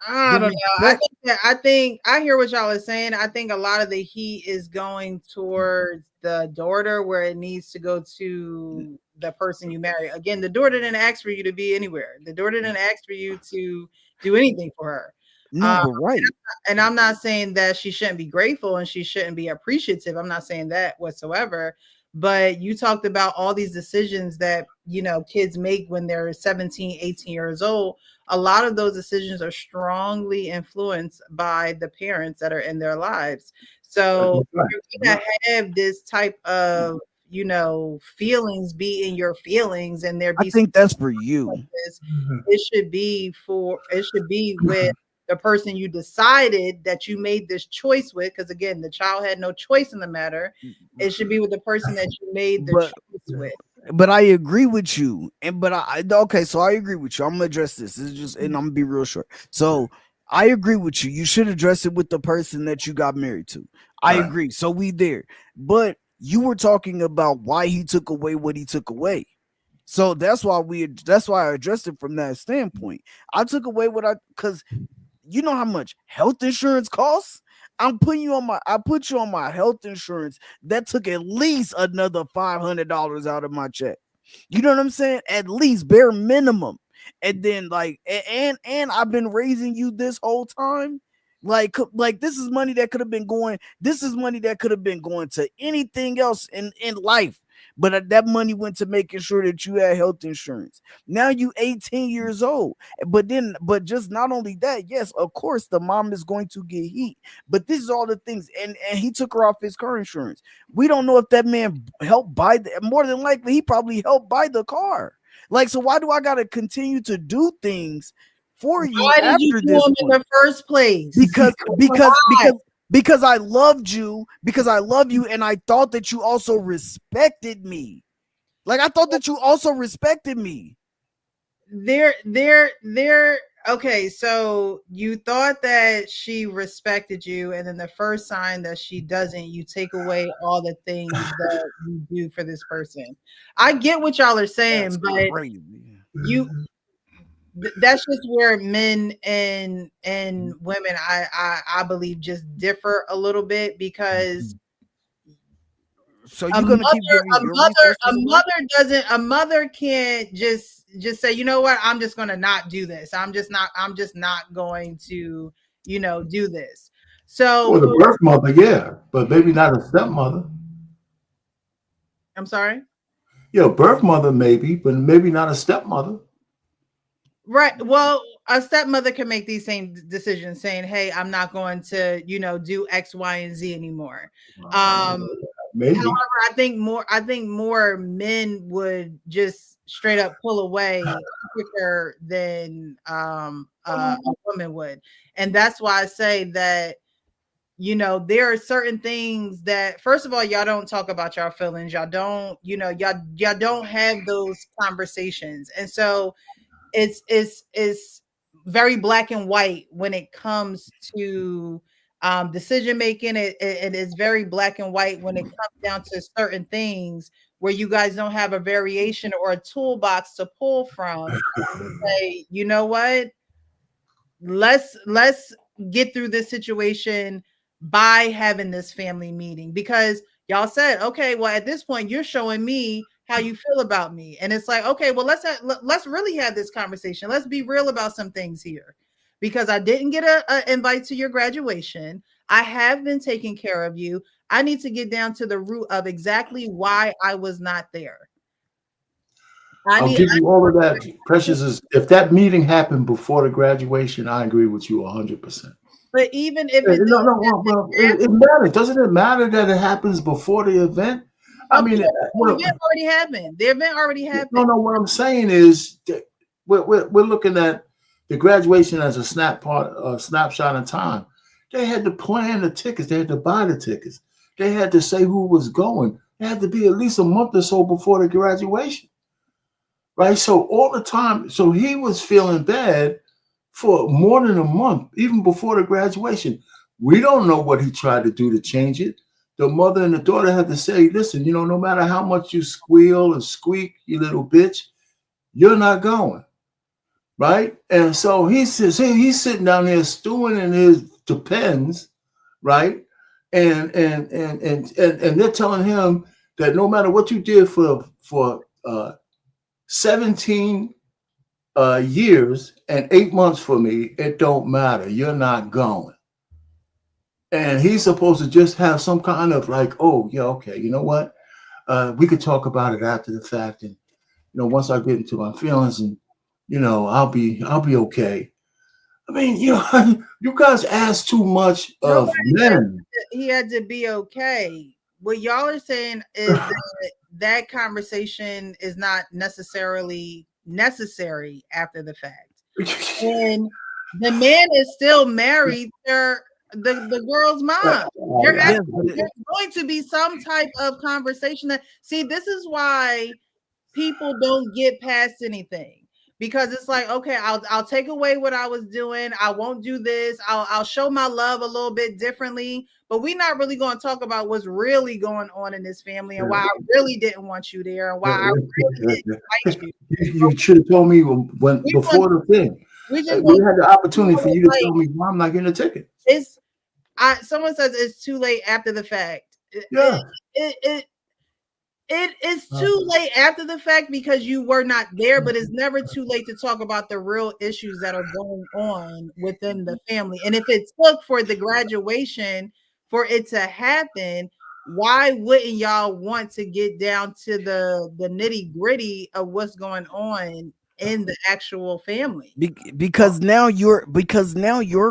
I don't know. I think I hear what y'all are saying. I think a lot of the heat is going towards the daughter, where it needs to go to the person you marry. Again, the daughter didn't ask for you to be anywhere. The daughter didn't ask for you to do anything for her. No, but right. And I'm not saying that she shouldn't be grateful and she shouldn't be appreciative. I'm not saying that whatsoever. But you talked about all these decisions that, kids make when they're 17, 18 years old. A lot of those decisions are strongly influenced by the parents that are in their lives. So Right. you're going to have this type of, feelings be in your feelings, and there be I think that's for you. like this. It should be with the person you decided that you made this choice with, because again, the child had no choice in the matter. It should be with the person that you made the choice with. But I agree with you, okay, so I agree with you. I'm gonna address this. It's just, and I'm gonna be real short. So I agree with you. You should address it with the person that you got married to. I agree. So we there. But you were talking about why he took away what he took away. So that's why I addressed it from that standpoint. I took away because you know how much health insurance costs? I put you on my health insurance. That took at least another $500 out of my check. You know what I'm saying? At least bare minimum. And then and I've been raising you this whole time. Like this is money that could have been going. This is money that could have been going to anything else in life. But that money went to making sure that you had health insurance. Now you 18 years old. But just not only that, yes, of course, the mom is going to get heat. But this is all the things. And he took her off his car insurance. We don't know if that man helped buy more than likely, he probably helped buy the car. Like, so why do I got to continue to do things for you? Why did you do them in the first place? Because I loved you, and I thought that you also respected me. Like, I thought that you also respected me. Okay, so you thought that she respected you, and then the first sign that she doesn't, you take away all the things that you do for this person. I get what y'all are saying, but that's just where men and women I believe just differ a little bit, because so you're gonna keep a mother can't just say, you know what, I'm just gonna not do this. I'm just not going to, do this. So the birth mother, yeah, but maybe not a stepmother. I'm sorry? Yeah, birth mother maybe, but maybe not a stepmother. Right. Well, a stepmother can make these same decisions, saying, hey, I'm not going to, do X, Y, and Z anymore. Maybe. However, I think more men would just straight up pull away quicker than a woman would. And that's why I say that, there are certain things that, first of all, y'all don't talk about y'all feelings. Y'all don't, y'all don't have those conversations. And so it's very black and white when it comes to decision making. It is very black and white when it comes down to certain things where you guys don't have a variation or a toolbox to pull from. Say, you know what? Let's get through this situation by having this family meeting, because y'all said, okay, well, at this point, you're showing me how you feel about me. And it's like, okay, well, let's really have this conversation. Let's be real about some things here, because I didn't get an invite to your graduation. I have been taking care of you. I need to get down to the root of exactly why I was not there. I'll give you all of that. Precious is if that meeting happened before the graduation, I agree with you 100%. But even if it well, it matters. Doesn't it matter that it happens before the event? I mean, the event already happened. The event already happened. No. What I'm saying is that we're looking at the graduation as a snapshot in time. They had to plan the tickets. They had to buy the tickets. They had to say who was going. It had to be at least a month or so before the graduation, right? So all the time, so he was feeling bad for more than a month, even before the graduation. We don't know what he tried to do to change it. The mother and the daughter had to say, listen, no matter how much you squeal and squeak, you little bitch, you're not going, right? And so he says, hey, he's sitting down there stewing in his depends, right? And they're telling him that no matter what you did for 17 years and 8 months for me, it don't matter. You're not going. And he's supposed to just have some kind of like, oh, yeah, okay, you know what? We could talk about it after the fact. And, once I get into my feelings and, I'll be okay. I mean, you guys ask too much of men. He had to be okay. What y'all are saying is that conversation is not necessarily necessary after the fact. And the man is still married to the girl's mom. There's going to be some type of conversation this is why people don't get past anything. Because it's like, okay, I'll take away what I was doing. I won't do this. I'll show my love a little bit differently. But we're not really going to talk about what's really going on in this family and why I really didn't want you there and why I really didn't like you. You should have told me before the thing. We had the opportunity for you to tell me why I'm not getting a ticket. Someone says it's too late after the fact. Yeah. It is too late after the fact because you were not there, but it's never too late to talk about the real issues that are going on within the family. And if it took for the graduation for it to happen, why wouldn't y'all want to get down to the nitty gritty of what's going on in the actual family? Because now you're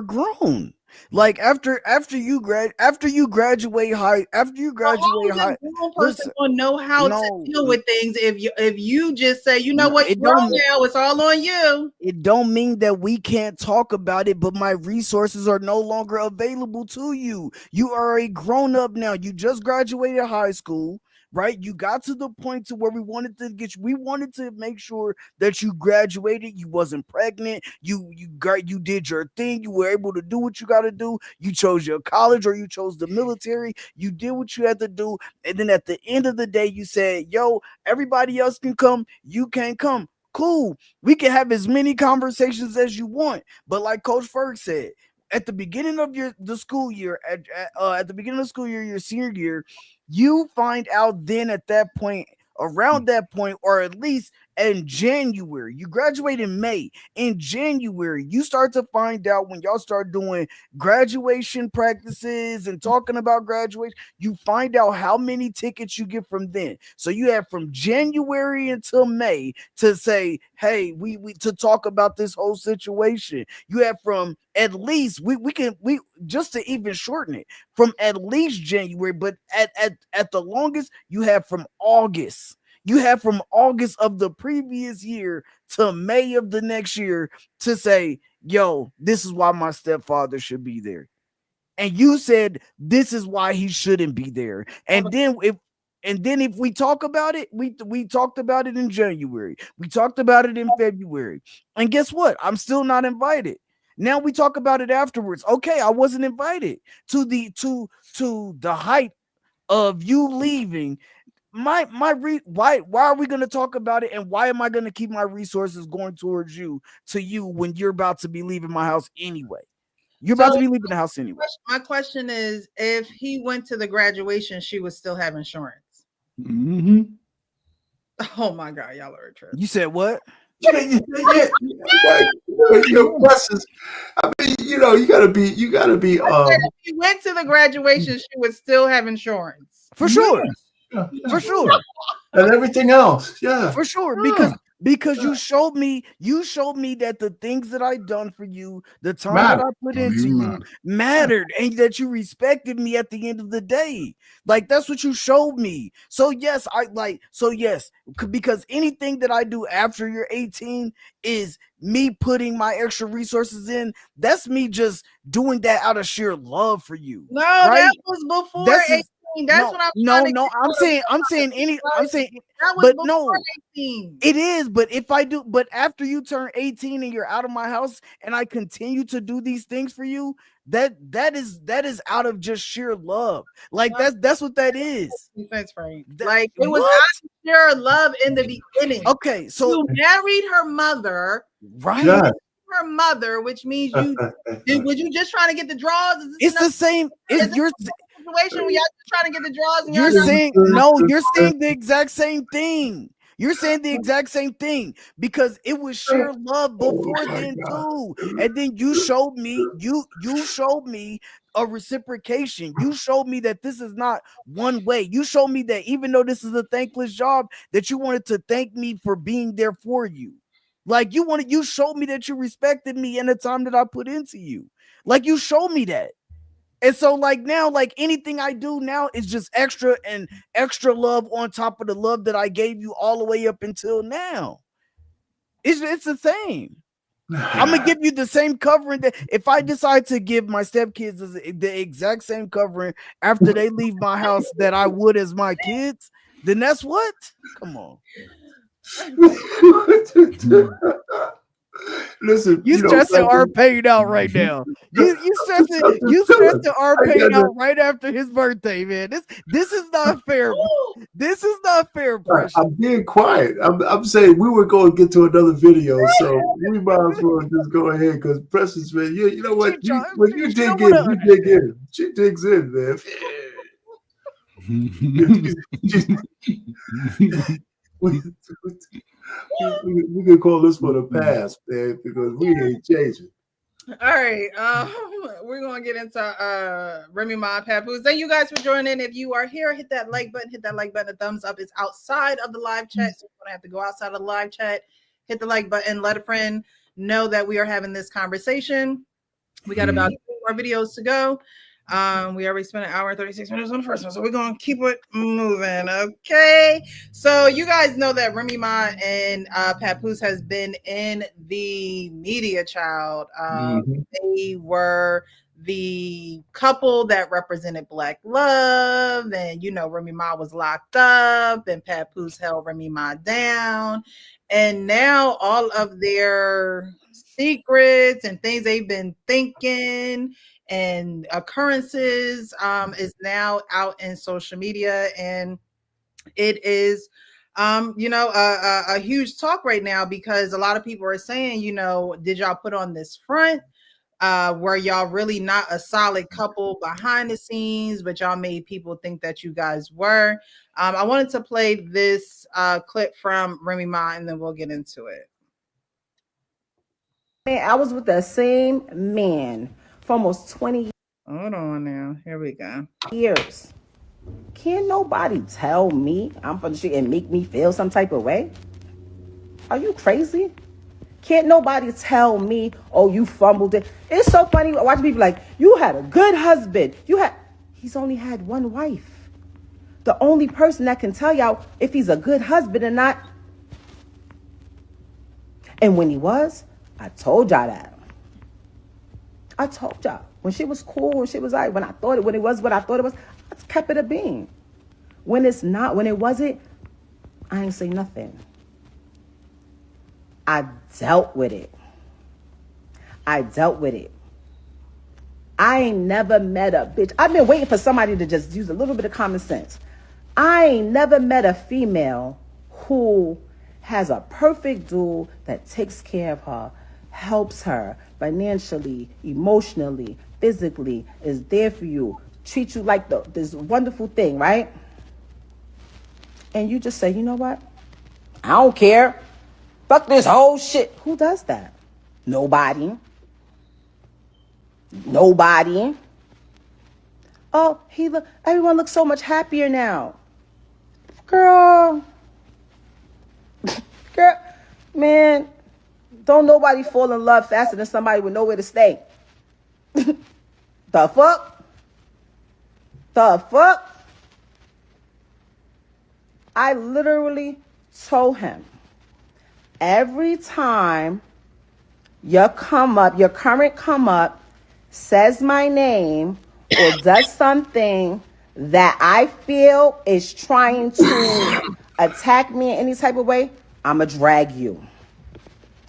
grown. Like after you graduate high, person will know how to deal with things. If you just say, what, you're grown now, it's all on you. It don't mean that we can't talk about it, but my resources are no longer available to you. You are a grown up now. You just graduated high school. Right, you got to the point to where we wanted to make sure that you graduated. You wasn't pregnant. You did your thing. You were able to do what you got to do. You chose your college or you chose the military. You did what you had to do, and then at the end of the day, you said, "Yo, everybody else can come. You can't come. Cool. We can have as many conversations as you want." But like Coach Ferg said, at the beginning of the school year, at the beginning of the school year, your senior year, you find out then at that point, around that point, or at least in January, you graduate in May. In January, you start to find out when y'all start doing graduation practices and talking about graduation, you find out how many tickets you get from then. So you have from January until May to say, hey, we to talk about this whole situation. You have from at least we just to even shorten it from at least January, but at the longest, you have from August. You have from August of the previous year to May of the next year to say, yo, this is why my stepfather should be there. And you said, this is why he shouldn't be there. And then if we talk about it, we talked about it in January. We talked about it in February. And guess what? I'm still not invited. Now we talk about it afterwards. Okay, I wasn't invited to the height of you leaving. Why are we going to talk about it, and why am I going to keep my resources going towards you when you're about to be leaving my house anyway? You're about to be leaving the house anyway. My question is, if he went to the graduation, she would still have insurance. Mm-hmm. Oh my God, y'all are a trip. You said what? Your questions. I mean, you gotta be. If he went to the graduation, she would still have insurance. For sure. Yeah. For sure. And everything else. Yeah. For sure. Because Because you showed me that the things that I done for you, the time that I put Don't into even you mattered, and that you respected me at the end of the day. Like, that's what you showed me. So yes, because anything that I do after you're 18 is me putting my extra resources in. That's me just doing that out of sheer love for you. No, right? that was before That's 18. That's what I'm trying to get I'm saying that was but before no. 18. It is, but but after you turn 18 and you're out of my house and I continue to do these things for you, that is out of just sheer love. Like, that's what that is. Defense, Frank. That- Like, it was what? out of pure love in the beginning. Okay, so You married her mother, right. Yeah. her mother, which means you was you just trying to get the draws? Is this It's the another same. It's your situation where y'all just trying to get the draws and you're y'all not saying no, you're saying the exact same thing. You're saying the exact same thing because it was sheer love before then too. And then you showed me, you showed me a reciprocation. You showed me that this is not one way. You showed me that even though this is a thankless job, that you wanted to thank me for being there for you. Like, you showed me that you respected me in the time that I put into you. Like, you showed me that. And so, like, now, like, anything I do now is just extra and extra love on top of the love that I gave you all the way up until now. It's the same. I'm gonna give you the same covering that if I decide to give my stepkids the exact same covering after they leave my house that I would as my kids, then that's what? Come on. Listen, You stressing our paid out right now. You stressing our paid out right after his birthday, man. This is not fair. This is not fair, Precious. I'm being quiet. I'm saying we were going to get to another video, so we might as well just go ahead because Precious, man, you know what? When you dig in, you dig in. She digs in, man. We can call this one a pass, man, because we ain't changing. All right, we're gonna get into Remy Ma and Papoose. Thank you guys for joining. If you are here, hit that like button. A thumbs up is outside of the live chat, so you're gonna have to go outside of the live chat, hit the like button, let a friend know that we are having this conversation. We got about 2 more videos to go. We already spent 1 hour and 36 minutes on the first one, so we're gonna keep it moving. Okay, so you guys know that Remy Ma and Papoose has been in the media, child. They were the couple that represented Black love, and Remy Ma was locked up, and Papoose held Remy Ma down, and now all of their secrets and things they've been thinking and occurrences is now out in social media, and it is a huge talk right now because a lot of people are saying, did y'all put on this front? Were y'all really not a solid couple behind the scenes, but y'all made people think that you guys were? I wanted to play this clip from Remy Ma, and then we'll get into it. I was with the same man for almost 20 years. Hold on now. Here we go. Can't nobody tell me I'm from the street and make me feel some type of way? Are you crazy? Can't nobody tell me, oh, you fumbled it. It's so funny watching people like, you had a good husband. He's only had one wife. The only person that can tell y'all if he's a good husband or not. And when he was, I told y'all that. I told y'all. When shit was cool, when shit was all right, when it was what I thought it was, I kept it a being. When it's not, when it wasn't, I ain't say nothing. I dealt with it. I ain't never met a bitch. I've been waiting for somebody to just use a little bit of common sense. I ain't never met a female who has a perfect dude that takes care of her, helps her financially, emotionally, physically, is there for you, treat you like this wonderful thing, right? And you just say, you know what? I don't care. Fuck this whole shit. Who does that? Nobody. Oh, everyone looks so much happier now. Girl, Man, don't nobody fall in love faster than somebody with nowhere to stay. The fuck? The fuck? I literally told him, every time your current come up says my name or does something that I feel is trying to attack me in any type of way, I'ma drag you.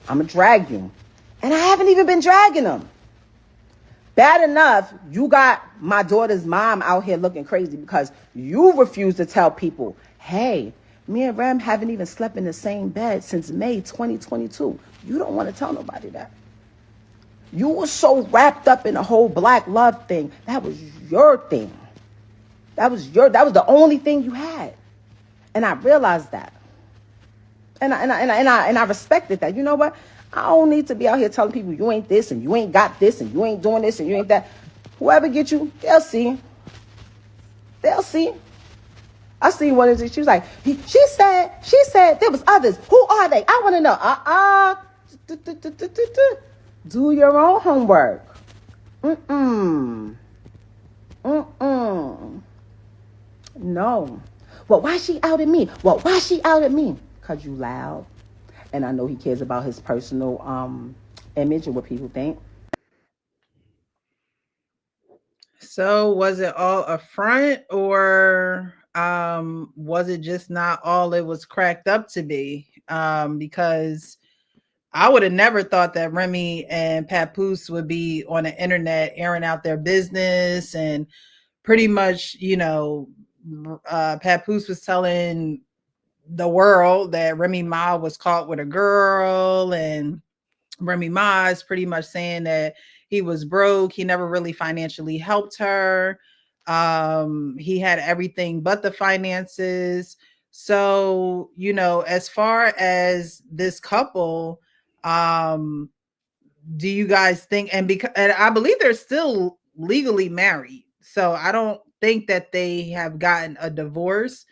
I'ma drag you. And I haven't even been dragging them. Bad enough, you got my daughter's mom out here looking crazy because you refuse to tell people, hey, me and Rem haven't even slept in the same bed since May 2022. You don't want to tell nobody that. You were so wrapped up in the whole black love thing. That was your thing. That was the only thing you had. And I realized that. And I respected that. You know what? I don't need to be out here telling people you ain't this and you ain't got this and you ain't doing this and you ain't that. Whoever get you, they'll see. They'll see. I seen one of these. She was like, she said there was others. Who are they? I want to know. Do your own homework. No. Well, why she out at me? Well, why she out at me? Because you loud. And I know he cares about his personal image and what people think. So was it all a front, or was it just not all it was cracked up to be? Because I would have never thought that Remy and Papoose would be on the internet airing out their business, and pretty much, you know, Papoose was telling the world that Remy Ma was caught with a girl, and Remy Ma is pretty much saying that he was broke. He never really financially helped her. He had everything but the finances. So, you know, as far as this couple, do you guys think, and I believe they're still legally married, so I don't think that they have gotten a divorce.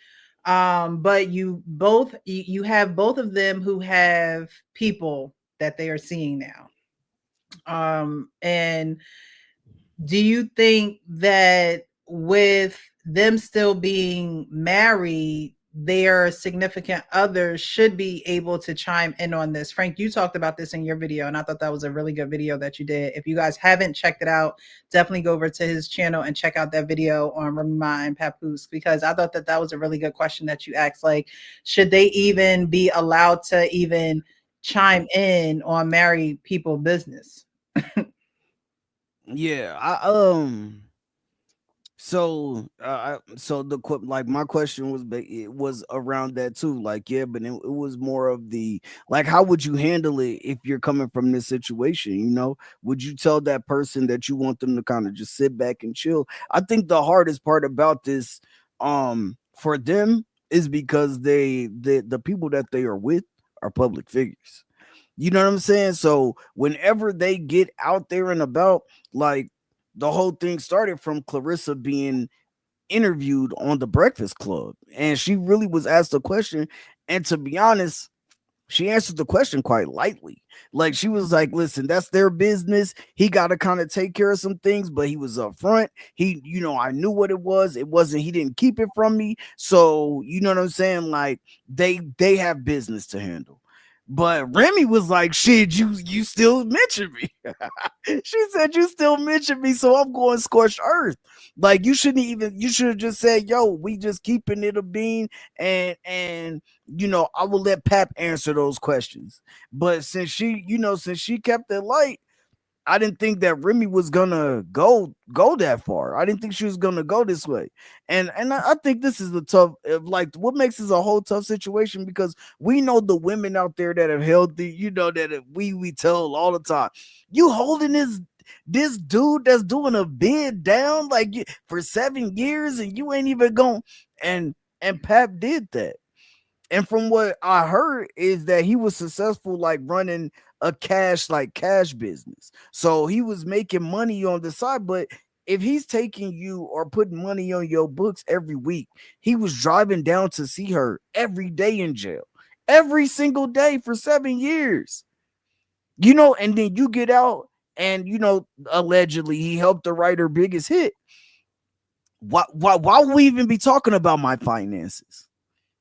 But you have both of them who have people that they are seeing now. And do you think that with them still being married, their significant others should be able to chime in on this? Frank, you talked about this in your video, and I thought that was a really good video that you did. If you guys haven't checked it out, definitely go over to his channel and check out that video on Remy Ma and Papoose, because I thought that was a really good question that you asked. Like, should they even be allowed to even chime in on married people business? Yeah, so my question was around that too. Like, yeah, but it was more of the, like, how would you handle it if you're coming from this situation? You know, would you tell that person that you want them to kind of just sit back and chill? I think the hardest part about this, for them, is because the people that they are with are public figures. You know what I'm saying? So whenever they get out there and about, like, the whole thing started from Clarissa being interviewed on The Breakfast Club, and she really was asked a question, and to be honest, she answered the question quite lightly. Like, she was like, listen, that's their business. He got to kind of take care of some things, but he was upfront. He, you know, I knew what it was. It wasn't, he didn't keep it from me. So, you know what I'm saying? Like, they have business to handle. But Remy was like, shit, you still mention me. She said, you still mention me, so I'm going scorched earth. Like, you should have just said, yo, we just keeping it a bean, and you know, I will let Pap answer those questions. But since she kept it light, I didn't think that Remy was gonna go that far. I didn't think she was gonna go this way, and I think this is the tough. Like, what makes this a whole tough situation, because we know the women out there that have held the, you know, that we tell all the time, you holding this dude that's doing a bid down like for 7 years, and you ain't even going. And Pap did that. And from what I heard is that he was successful, like running a cash business. So he was making money on the side. But if he's taking you or putting money on your books every week, he was driving down to see her every day in jail. every single day for 7 years. You know, and then you get out and, you know, allegedly he helped her write her biggest hit. Why would we even be talking about my finances?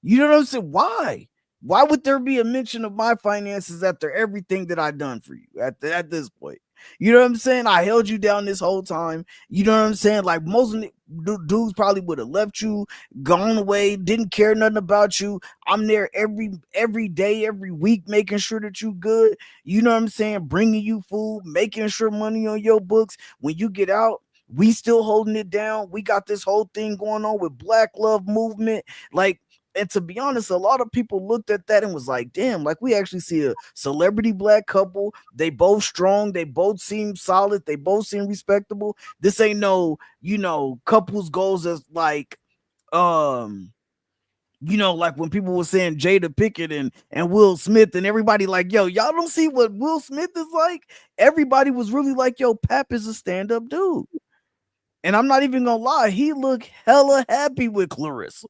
You know what I'm saying? Why would there be a mention of my finances after everything that I've done for you at this point? You know what I'm saying? I held you down this whole time. You know what I'm saying? Like most dudes probably would have left you, gone away, didn't care nothing about you. I'm there every day, every week, making sure that you good. You know what I'm saying? Bringing you food, making sure money on your books. When you get out, we still holding it down. We got this whole thing going on with Black Love Movement. Like, and to be honest, a lot of people looked at that and was like, damn, like we actually see a celebrity black couple. They both strong. They both seem solid. They both seem respectable. This ain't no, you know, couples goals as like, you know, like when people were saying Jada Pinkett and Will Smith and everybody like, yo, y'all don't see what Will Smith is like? Everybody was really like, yo, Pap is a stand-up dude. And I'm not even gonna lie, he looked hella happy with Clarissa.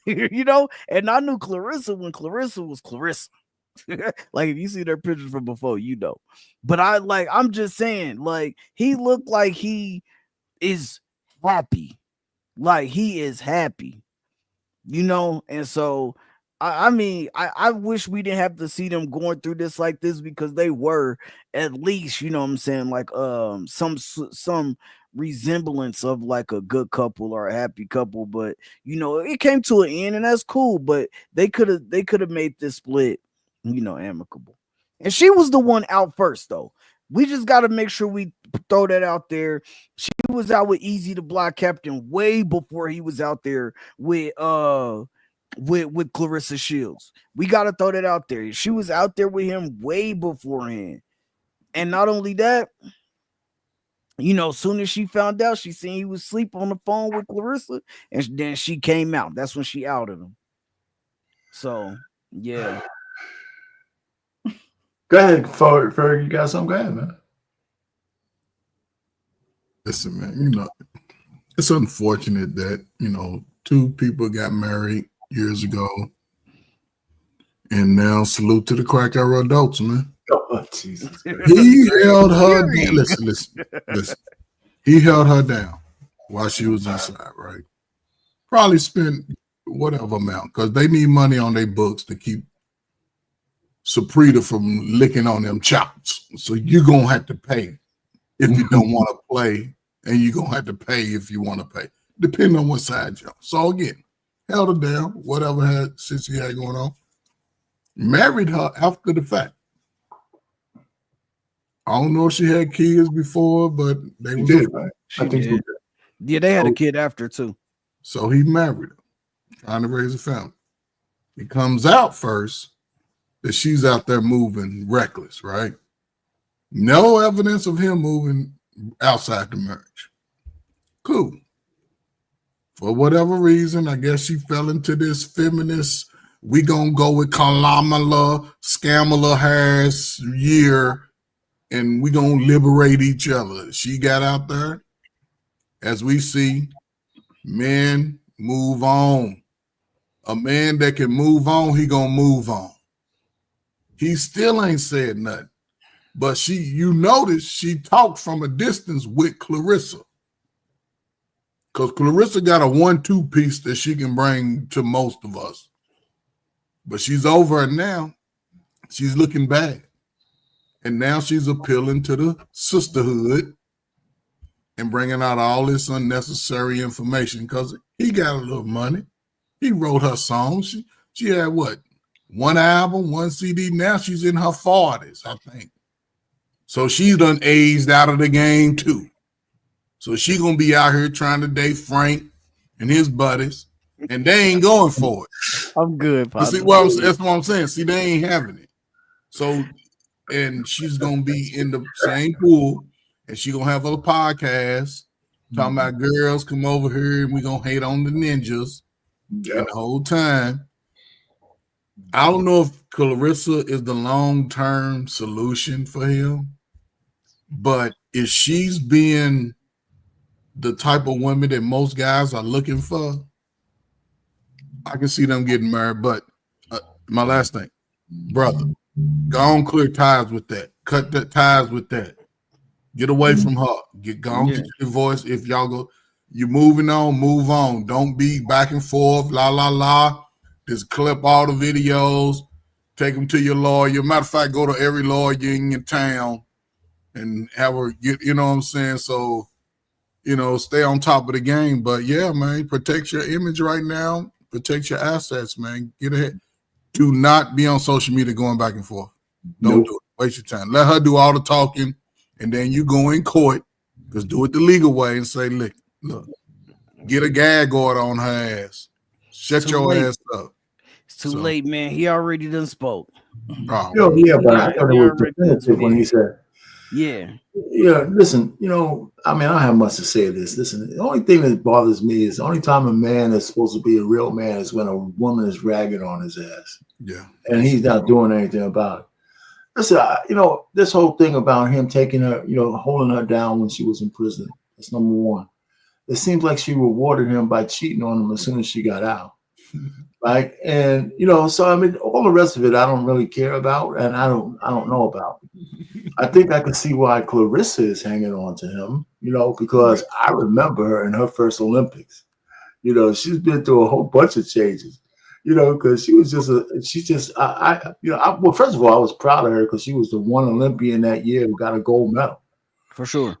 You know, and I knew Clarissa when Clarissa was Clarissa. Like if you see their pictures from before, you know. But I'm just saying, like he looked like he is happy. Like he is happy, you know. And so I mean, I wish we didn't have to see them going through this like this, because they were at least, you know what I'm saying, like some resemblance of like a good couple or a happy couple. But you know, it came to an end, and that's cool. But they could have made this split, you know, amicable. And she was the one out first, though. We just got to make sure we throw that out there. She was out with Easy the Block Captain way before he was out there with Clarissa Shields. We got to throw that out there. She was out there with him way beforehand. And not only that, you know, as soon as she found out, she seen he was asleep on the phone with Clarissa, and then she came out. That's when she outed him. So, yeah. Go ahead, Ferg. You got something? Go ahead, man. Listen, man, you know, it's unfortunate that, you know, two people got married years ago, and now salute to the crack era adults, man. Oh, Jesus. He held her down. Listen. He held her down while she was inside, right? Probably spent whatever amount, because they need money on their books to keep Saprita from licking on them chops. So you're going to have to pay if you don't want to play, and you're going to have to pay if you want to pay, depending on what side you're on. So again, held her down, whatever since he had going on. Married her after the fact. I don't know if she had kids before, but they was did, right? I think did. Yeah, they had a kid after too. So he married her, trying to raise a family. It comes out first that she's out there moving reckless, right? No evidence of him moving outside the marriage. Cool. For whatever reason, I guess she fell into this feminist, we gonna go with Kamala Harris year, and we gonna liberate each other. She got out there. As we see, men move on. A man that can move on, he gonna move on. He still ain't said nothing. But you notice she talked from a distance with Clarissa. Because Clarissa got a 1-2 piece that she can bring to most of us. But she's over it now. She's looking bad. And now she's appealing to the sisterhood and bringing out all this unnecessary information because he got a little money. He wrote her songs. She had what? 1 album, 1 CD. Now she's in her 40s, I think. So she's done aged out of the game too. So she gonna be out here trying to date Frank and his buddies, and they ain't going for it. I'm good. See, that's what I'm saying. See, they ain't having it. So, and she's gonna be in the same pool, and she gonna have a podcast talking about girls come over here and we gonna hate on the ninjas. And the whole time. I don't know if Clarissa is the long-term solution for him, but if she's being the type of woman that most guys are looking for, I can see them getting married. But My last thing, brother, go on, clear ties with that. Cut the ties with that. Get away from her. Go on, get your voice. If y'all go, you're moving on, move on. Don't be back and forth, la la la. Just clip all the videos, take them to your lawyer. Matter of fact, go to every lawyer in your town and have her get, you know what I'm saying? So, you know, stay on top of the game. But yeah, man, protect your image right now. Protect your assets, man. Get ahead. Do not be on social media going back and forth. Don't do it. Waste your time. Let her do all the talking, and then you go in court, because do it the legal way and say, look, get a gag order on her ass. Shut your ass up. It's too late, man. He already done spoke. But I thought it was definitive when he said, listen, I mean, I don't have much to say to this. Listen, the only thing that bothers me is the only time a man is supposed to be a real man is when a woman is ragging on his ass. Yeah. And he's not doing anything about it. Listen, this whole thing about him taking her, holding her down when she was in prison. That's number one. It seems like she rewarded him by cheating on him as soon as she got out. Right. And, so I mean, all the rest of it, I don't really care about. And I don't know about. I think I can see why Clarissa is hanging on to him, because I remember her in her first Olympics. She's been through a whole bunch of changes, because she was well, first of all, I was proud of her because she was the one Olympian that year who got a gold medal. For sure.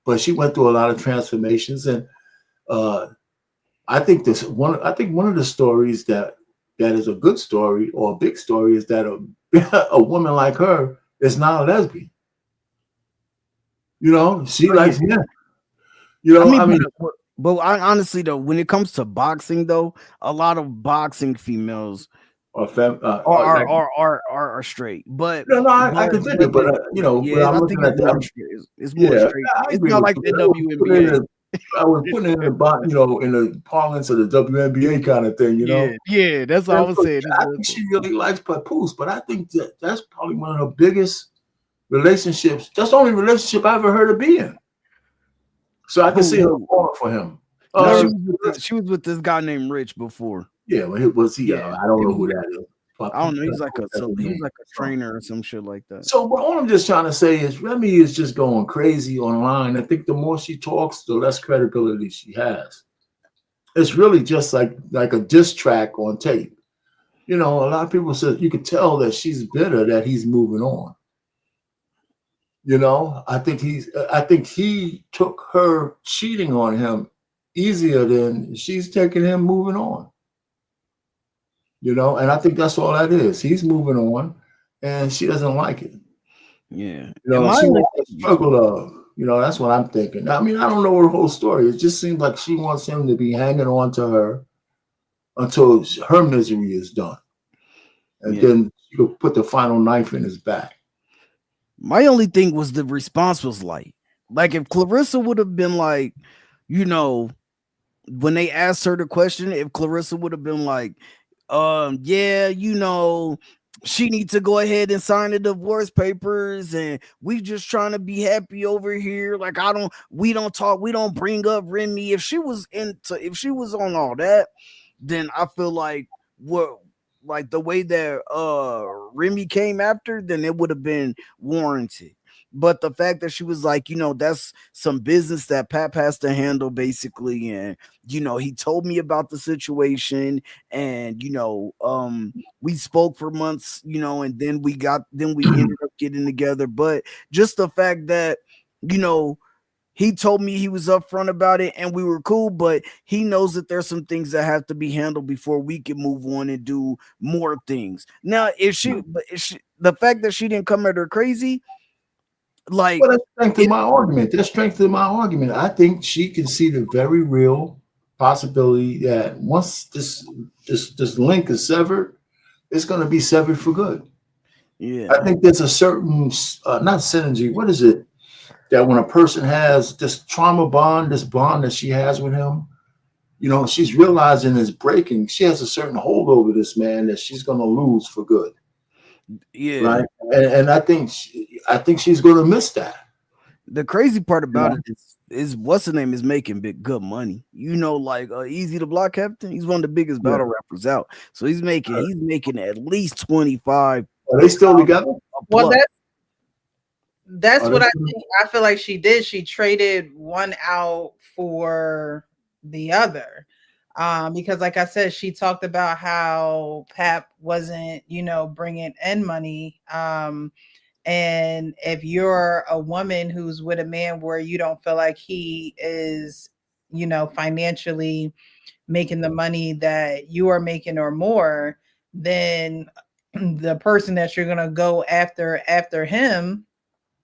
But she went through a lot of transformations. And I think one of the stories that is a good story or a big story is that a woman like her is not a lesbian. She likes men. But honestly, though, when it comes to boxing, though, a lot of boxing females are straight. But I can think it, but I'm looking at that. It's more straight. It's not like the WNBA. I was putting it in the parlance of the WNBA kind of thing, Yeah, that's what I was saying. I think she really likes Papoose, but I think that's probably one of her biggest relationships. That's the only relationship I ever heard her be in. So I can see her falling for him. She was with this guy named Rich before. Yeah, well, was he? I don't know who that is. I don't know. He's like a trainer or some shit like that. So, but all I'm just trying to say is Remy is just going crazy online. I think the more she talks, the less credibility she has. It's really just like a diss track on tape. A lot of people said you could tell that she's bitter that he's moving on. I think he took her cheating on him easier than she's taking him moving on. And I think that's all that is. He's moving on, and she doesn't like it. Yeah. She wants to struggle of. That's what I'm thinking. I mean, I don't know her whole story. It just seems like she wants him to be hanging on to her until her misery is done. And then she could put the final knife in his back. My only thing was the response was light. Like if Clarissa would have been like, when they asked her the question, if Clarissa would have been like, she needs to go ahead and sign the divorce papers, and we just trying to be happy over here. Like we don't bring up Remy. If she was on all that, then I feel like the way that Remy came after, then it would have been warranted. But the fact that she was like, that's some business that Pap has to handle, basically. And, he told me about the situation, and, we spoke for months, and then we ended up getting together. But just the fact that, he told me he was upfront about it and we were cool, but he knows that there's some things that have to be handled before we can move on and do more things. Now, the fact that she didn't come at her crazy, that's strength of my argument. That's strength of my argument. I think she can see the very real possibility that once this link is severed, it's going to be severed for good. Yeah, I think there's a certain not synergy. What is it? That when a person has this trauma bond, this bond that she has with him, she's realizing is breaking. She has a certain hold over this man that she's going to lose for good. Yeah. Right. And I think she's going to miss that. The crazy part about it is is what's the name is making good money. You know, like Easy the Block Captain. He's one of the biggest Yeah. battle rappers out. So he's making at least 25. Are they still together? Well, plus. that's Oh, what I that's- think. I feel like she did. She traded one out for the other. Because like I said, she talked about how Pap wasn't, bringing in money. And if you're a woman who's with a man where you don't feel like he is, financially making the money that you are making or more, then the person that you're gonna go after him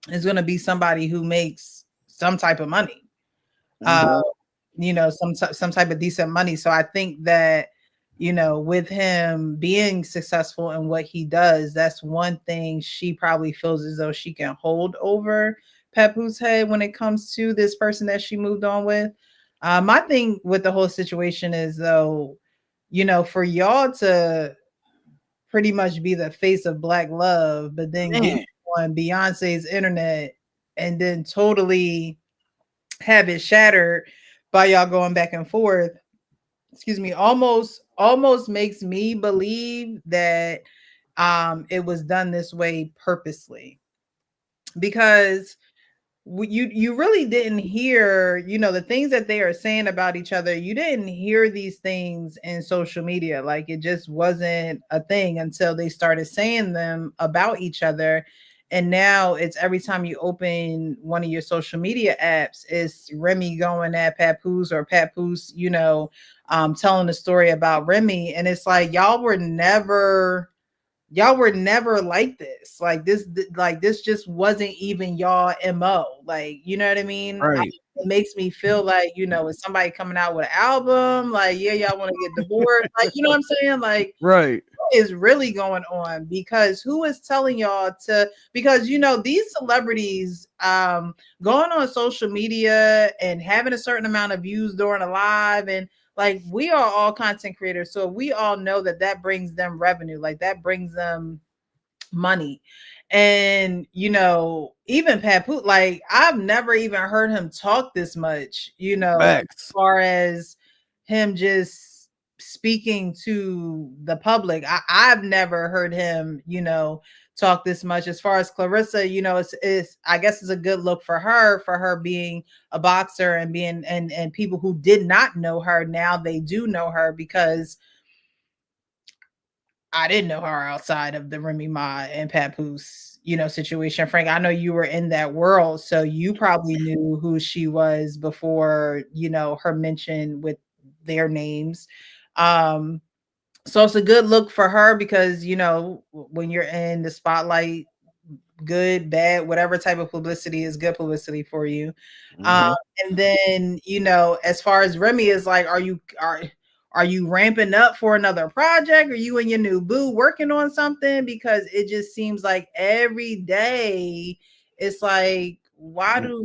is gonna be somebody who makes some type of money. Some type of decent money. So I think that, with him being successful in what he does, that's one thing she probably feels as though she can hold over Papoose head when it comes to this person that she moved on with. My thing with the whole situation is, though, for y'all to pretty much be the face of Black love, but then get on Beyonce's internet and then totally have it shattered by y'all going back and forth, almost makes me believe that it was done this way purposely, because you really didn't hear, the things that they are saying about each other. You didn't hear these things in social media. Like, it just wasn't a thing until they started saying them about each other. And now it's every time you open one of your social media apps, it's Remy going at Papoose, or Papoose, telling the story about Remy. And it's like, y'all were never like this. Like this just wasn't even y'all MO. Like, you know what I mean? Right. It makes me feel like, is somebody coming out with an album? Like, yeah, y'all want to get divorced? Like, you know what I'm saying? Like, right. What is really going on? Because who is telling y'all to? Because these celebrities going on social media and having a certain amount of views during a live, and like, we are all content creators, so we all know that brings them revenue, like that brings them money. And even Papoose, like, I've never even heard him talk this much, as far as him just speaking to the public. I've never heard him, talk this much. As far as Clarissa, it's I guess it's a good look for her being a boxer and being and people who did not know her, now they do know her, because I didn't know her outside of the Remy Ma and Papoose, situation. Frank, I know you were in that world, so you probably knew who she was before, her mention with their names. So it's a good look for her, because, when you're in the spotlight, good, bad, whatever type of publicity is good publicity for you. And then, as far as Remy is like, are you ramping up for another project? Are you and your new boo working on something? Because it just seems like every day it's like, why do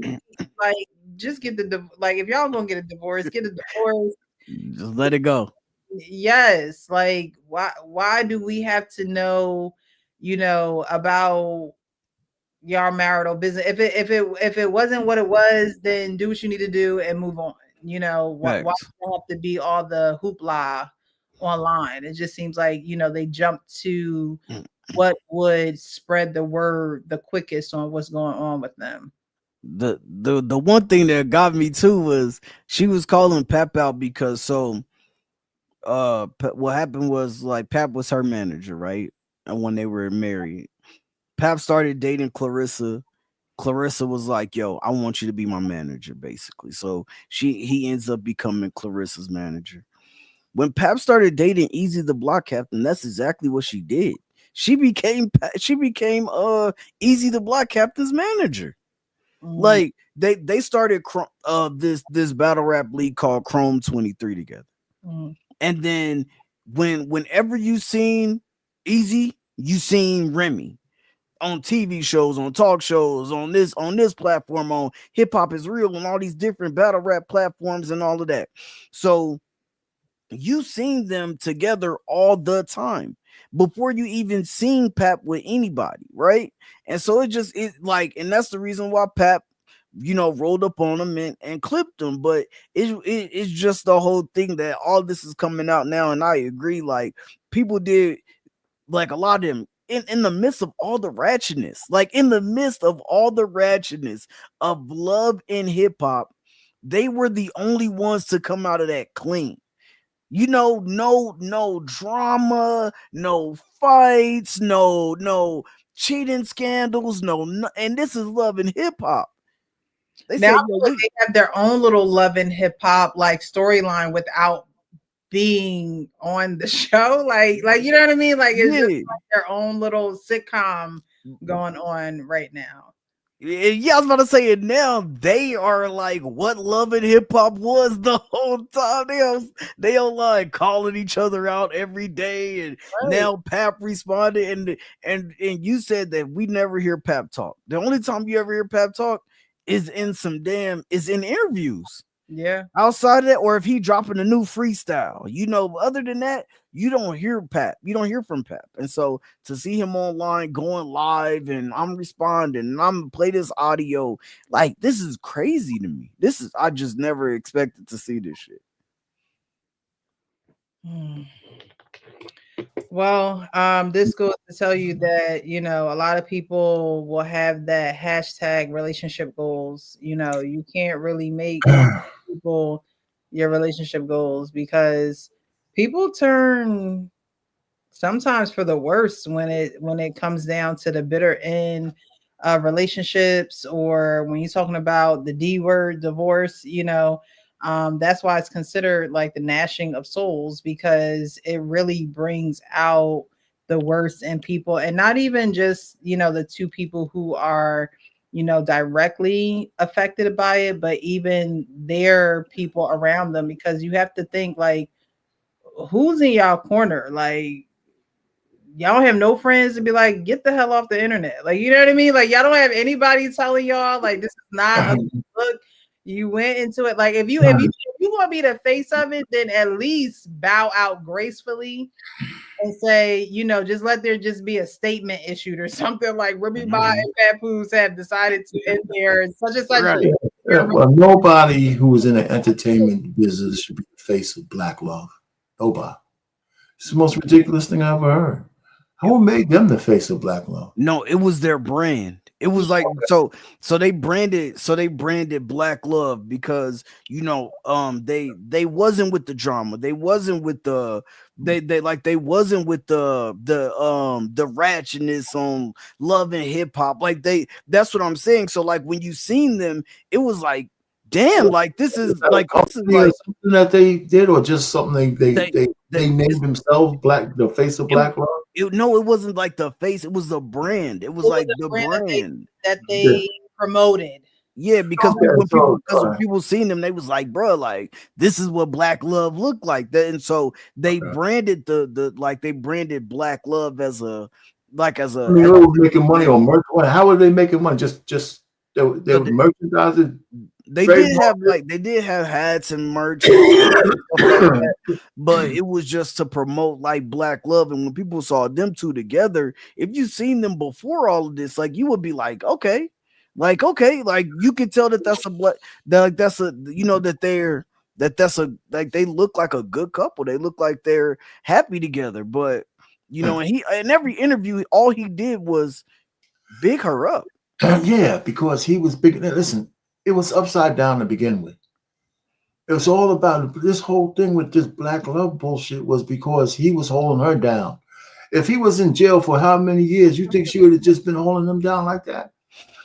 like just get like, if y'all gonna get a divorce, get a divorce. Just let it go. Yes, like, why do we have to know, about y'all marital business? If it wasn't what it was, then do what you need to do and move on. Why does it have to be all the hoopla online? It just seems like, they jumped to what would spread the word the quickest on what's going on with them. The one thing that got me too was she was calling Pap out because what happened was, like, Pap was her manager, right? And when they were married, Pap started dating Clarissa. Clarissa was like, yo, I want you to be my manager, basically. So he ends up becoming Clarissa's manager. When Pap started dating Easy the Block Captain, that's exactly what she did. She became Easy the Block Captain's manager. Like, they started this battle rap league called Chrome 23 together. And then whenever you seen Easy, you seen Remy on TV shows, on talk shows, on this platform, on Hip Hop Is Real, and all these different battle rap platforms and all of that. So you seen them together all the time before you even seen Pap with anybody, right? And so and that's the reason why Pap rolled up on them and clipped them. But it's just the whole thing that all this is coming out now. And I agree, like people did, like a lot of them in the midst of all the ratchetness, of love and hip hop, they were the only ones to come out of that clean. No drama, no fights, no cheating scandals, no, and this is love and hip hop. They Now said, they have their own little love and hip hop like storyline without being on the show. Like you know what I mean? Like it's just like their own little sitcom going on right now. Yeah, I was about to say it now. They are like what love and hip hop was the whole time. They are like calling each other out every day. And now Pap responded, and you said that we never hear Pap talk. The only time you ever hear Pap talk is in interviews. Yeah. Outside of that, or if he dropping a new freestyle, other than that, you don't hear Pap. You don't hear from Pap. And so to see him online going live and I'm responding and I'm gonna play this audio, like this is crazy to me. I just never expected to see this shit. Well, this goes to tell you that, a lot of people will have that hashtag relationship goals. You can't really make people your relationship goals because people turn sometimes for the worse when it comes down to the bitter end of relationships, or when you're talking about the D word, divorce, that's why it's considered like the gnashing of souls, because it really brings out the worst in people, and not even just, the two people who are, directly affected by it, but even their people around them, because you have to think like, who's in y'all corner? Like, y'all have no friends to be like, get the hell off the internet. Like, you know what I mean? Like, y'all don't have anybody telling y'all like this is not a look. You went into it like if you want to be the face of it, then at least bow out gracefully and say, just let there just be a statement issued or something like Ruby Ma and Papoose have decided to end there such and such. Right. Yeah, well, nobody who is in the entertainment business should be the face of Black love. Nobody. It's the most ridiculous thing I ever heard. Who made them the face of Black love? No, it was their brand. It was like so they branded Black love because they wasn't with the drama. They wasn't with the they wasn't with the ratchetness on love and hip hop. Like that's what I'm saying. So like when you seen them, it was like, damn, like this is like something that they did, or just something they named themselves the face of Black love. It wasn't like the face. It was the brand. It was like the brand that they promoted. Yeah, because when people seen them, they was like, bro, like this is what Black love looked like. And so they branded they branded Black love as a. I mean, they were making money on merch. How were they making money? Just they were merchandising. They did have hats and merch, but it was just to promote like Black love. And when people saw them two together, if you seen them before all of this, like you would be like, okay, like you could tell that they look like a good couple. They look like they're happy together. But and he in every interview, all he did was big her up. Yeah, because he was big. Listen. It was upside down to begin with. It was all about this whole thing with this Black love bullshit was because he was holding her down. If he was in jail for how many years, you think she would have just been holding him down like that?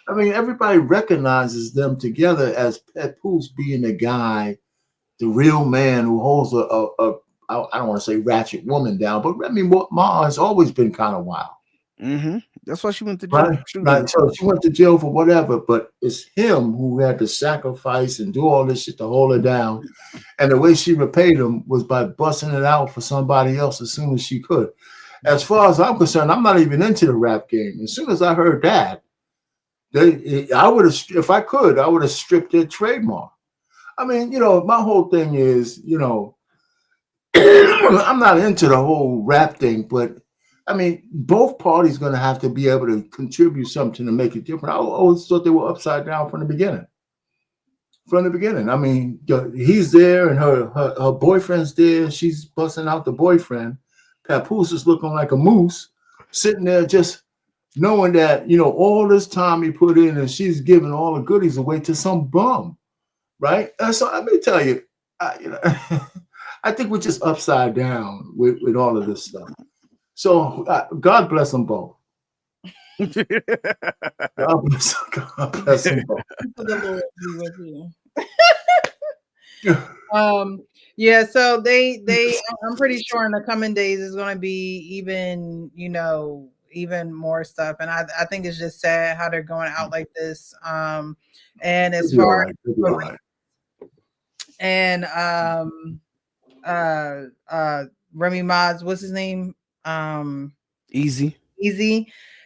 I mean, everybody recognizes them together as Papoose being the guy, the real man who holds I don't want to say ratchet woman down, but I mean, Ma has always been kind of wild. Mm-hmm. That's why she went to jail. Right. So she went to jail for whatever, but it's him who had to sacrifice and do all this shit to hold her down. And the way she repaid him was by busting it out for somebody else as soon as she could. As far as I'm concerned, I'm not even into the rap game. As soon as I heard that, I would have, if I could, I would have stripped their trademark. I mean, my whole thing is, I'm not into the whole rap thing, but I mean, both parties going to have to be able to contribute something to make it different. I always thought they were upside down from the beginning. from the beginning. I mean, he's there and her boyfriend's there. She's busting out the boyfriend. Papoose is looking like a moose, sitting there just knowing that, all this time he put in and she's giving all the goodies away to some bum, right? And so let me tell you, I think we're just upside down with all of this stuff. So God bless them both. God bless them both. The Lord be with you. Yeah, so they I'm pretty sure in the coming days is going to be even more stuff, and I think it's just sad how they're going out like this. And as far and Remy Ma's, what's his name? Easy.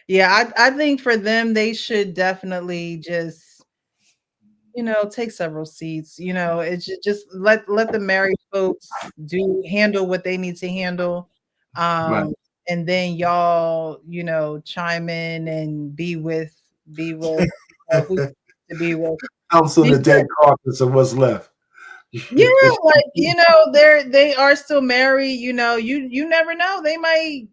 Yeah, I think for them they should definitely just take several seats. It's just let the married folks handle what they need to handle. Right. And then y'all, chime in and be with who to be with. House on the dead carcass of what's left. Yeah, they are still married. You never know. They might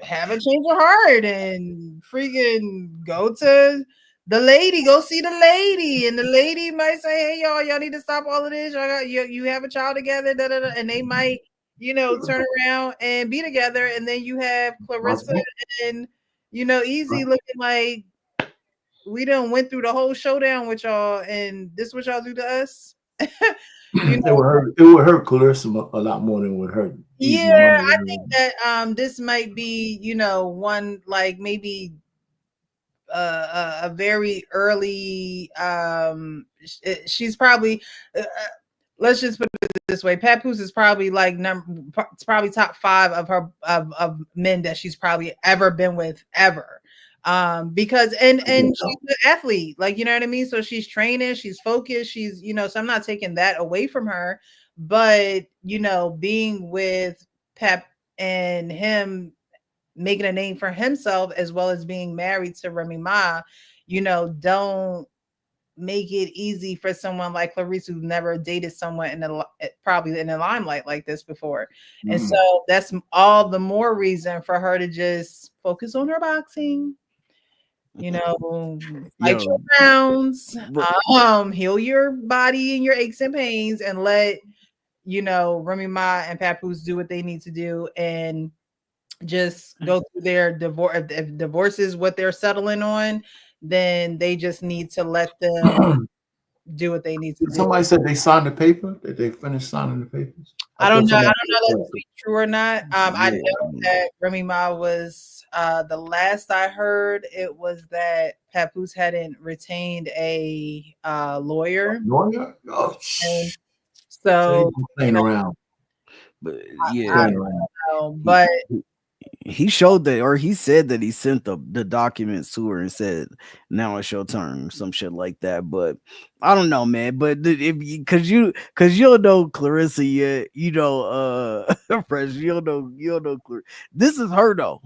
have a change of heart and freaking go to the lady, go see the lady, and the lady might say, "Hey, y'all need to stop all of this. You have a child together," and they might, turn around and be together, and then you have Clarissa and Easy looking like we done went through the whole showdown with y'all, and this what y'all do to us. It would hurt Clarissa a lot more than it would hurt Easy. Yeah, I think that this might be one like maybe a very early she's probably let's just put it this way, Papoose is probably like it's probably top 5 of her of men that she's probably ever been with ever, because and she's an athlete, like, you know what I mean, so she's training, she's focused, she's so I'm not taking that away from her, but being with Pep and him making a name for himself as well as being married to Remy Ma, don't make it easy for someone like Clarissa who never dated someone probably in the limelight like this before. And so that's all the more reason for her to just focus on her boxing, fight your rounds, heal your body and your aches and pains, and let Remy Ma and Papoose do what they need to do and just go through their divorce. If divorce is what they're settling on, then they just need to let them do what they need to do. Somebody said they signed the paper. Did they finish signing the papers? I don't know that's true or not. I know that Remy Ma was the last I heard, it was that Papoose hadn't retained a lawyer. Oh, and so playing around. But yeah, I don't know, but he showed that, or he said that he sent the documents to her and said, "Now it's your turn," some shit like that. But I don't know, man. But because you don't know Clarissa yet, Fresh, you don't know Clarissa. This is her though,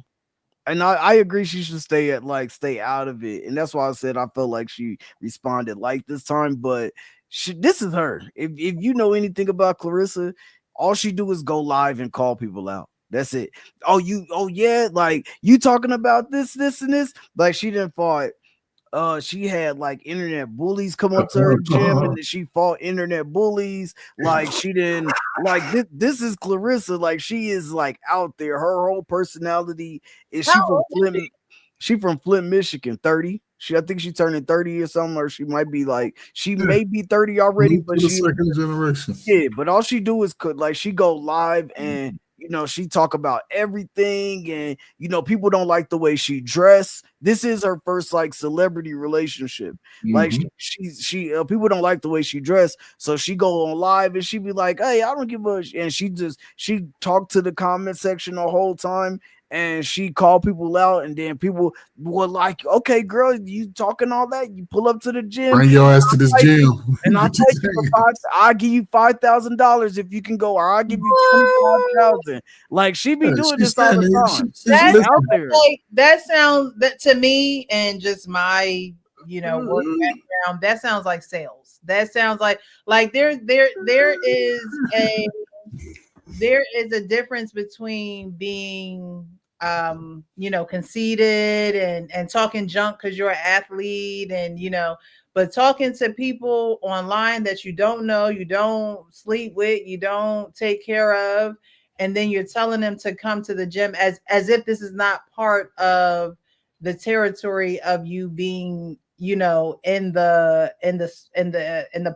and I agree she should stay out of it, and that's why I said I felt like she responded like this time. But this is her. If you know anything about Clarissa, all she do is go live and call people out. That's it. Oh yeah, like you talking about this and this. Like she didn't fought. She had like internet bullies come up to her gym, and then she fought internet bullies. Like she didn't like this is Clarissa. Like she is like out there. Her whole personality is she from Flint, Michigan. 30. I think she's turning 30 or something, or she might be like may be 30 already, but she's second generation. Yeah, but all she do is she go live and she talk about everything, and people don't like the way she dressed. This is her first like celebrity relationship. Like she people don't like the way she dressed, so she go on live and she be like, "Hey, I don't give a," and she talked to the comment section the whole time. And she called people out, and then people were like, "Okay, girl, you talking all that? You pull up to the gym, bring your ass to this gym, and I'll take you I'll give you $5,000 if you can go, or I'll give you $25,000." Like she be doing this all the time. That's out there. Like that sounds that to me, and just my you know, work background. That sounds like sales. That sounds like there is a difference between being you know, conceited and talking junk because you're an athlete, and you know, but talking to people online that you don't know, you don't sleep with, you don't take care of, and then you're telling them to come to the gym as if this is not part of the territory of you being, you know, in the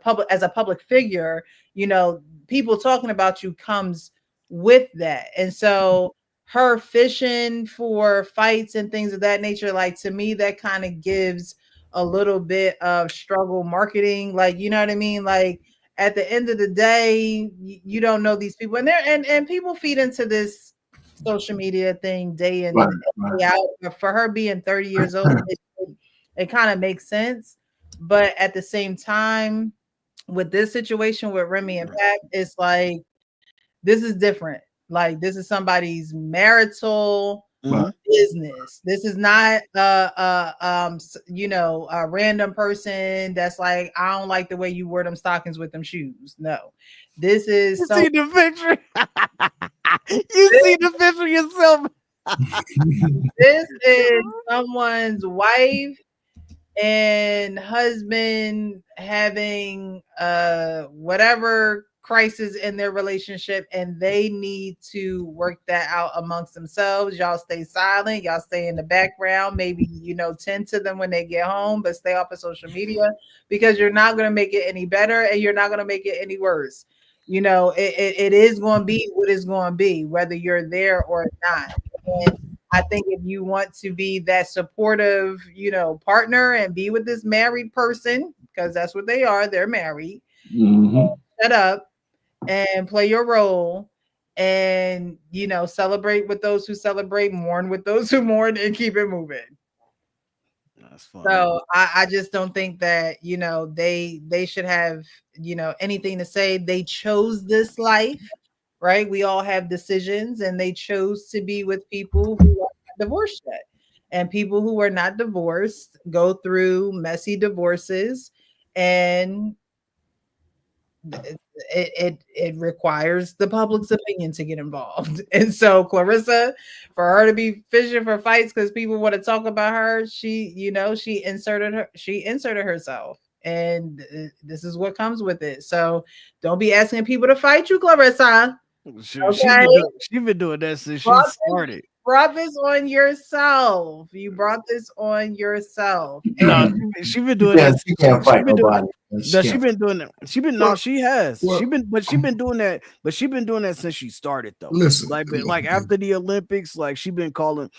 public, as a public figure, you know, people talking about you comes with that. And so her fishing for fights and things of that nature, like, to me, that kind of gives a little bit of struggle marketing. Like, you know what I mean? Like, at the end of the day, you don't know these people, and and people feed into this social media thing day in day out. But for her being 30 years old, it kind of makes sense. But at the same time, with this situation with Remy and Pac, it's like, this is different. Like, this is somebody's marital business. This is not you know, a random person that's like, I don't like the way you wear them stockings with them shoes. No, this is see the picture. You see the picture yourself. This is someone's wife and husband having whatever crisis in their relationship, and they need to work that out amongst themselves. Y'all stay silent, y'all stay in the background, maybe, you know, tend to them when they get home, but stay off of social media, because you're not going to make it any better, and you're not going to make it any worse. You know, it is going to be what it's going to be, whether you're there or not. And I think if you want to be that supportive, you know, partner and be with this married person, because that's what they are, they're married, shut up and play your role, and, you know, celebrate with those who celebrate, mourn with those who mourn, and keep it moving. That's fun. So I just don't think that, you know, they should have, you know, anything to say. They chose this life, right? We all have decisions, and they chose to be with people who are not divorced yet. And people who are not divorced go through messy divorces, and it requires the public's opinion to get involved. And so Clarissa, for her to be fishing for fights because people want to talk about her, she, you know, she inserted herself, and this is what comes with it. So don't be asking people to fight you, Clarissa. She Okay? been doing that since she started. Brought this on yourself. You brought this on yourself. No, she been doing that. She can't fight nobody. She been doing that. She been she has. Well, she been doing that. But she been doing that since she started, though. Listen, like after the Olympics, like she been calling,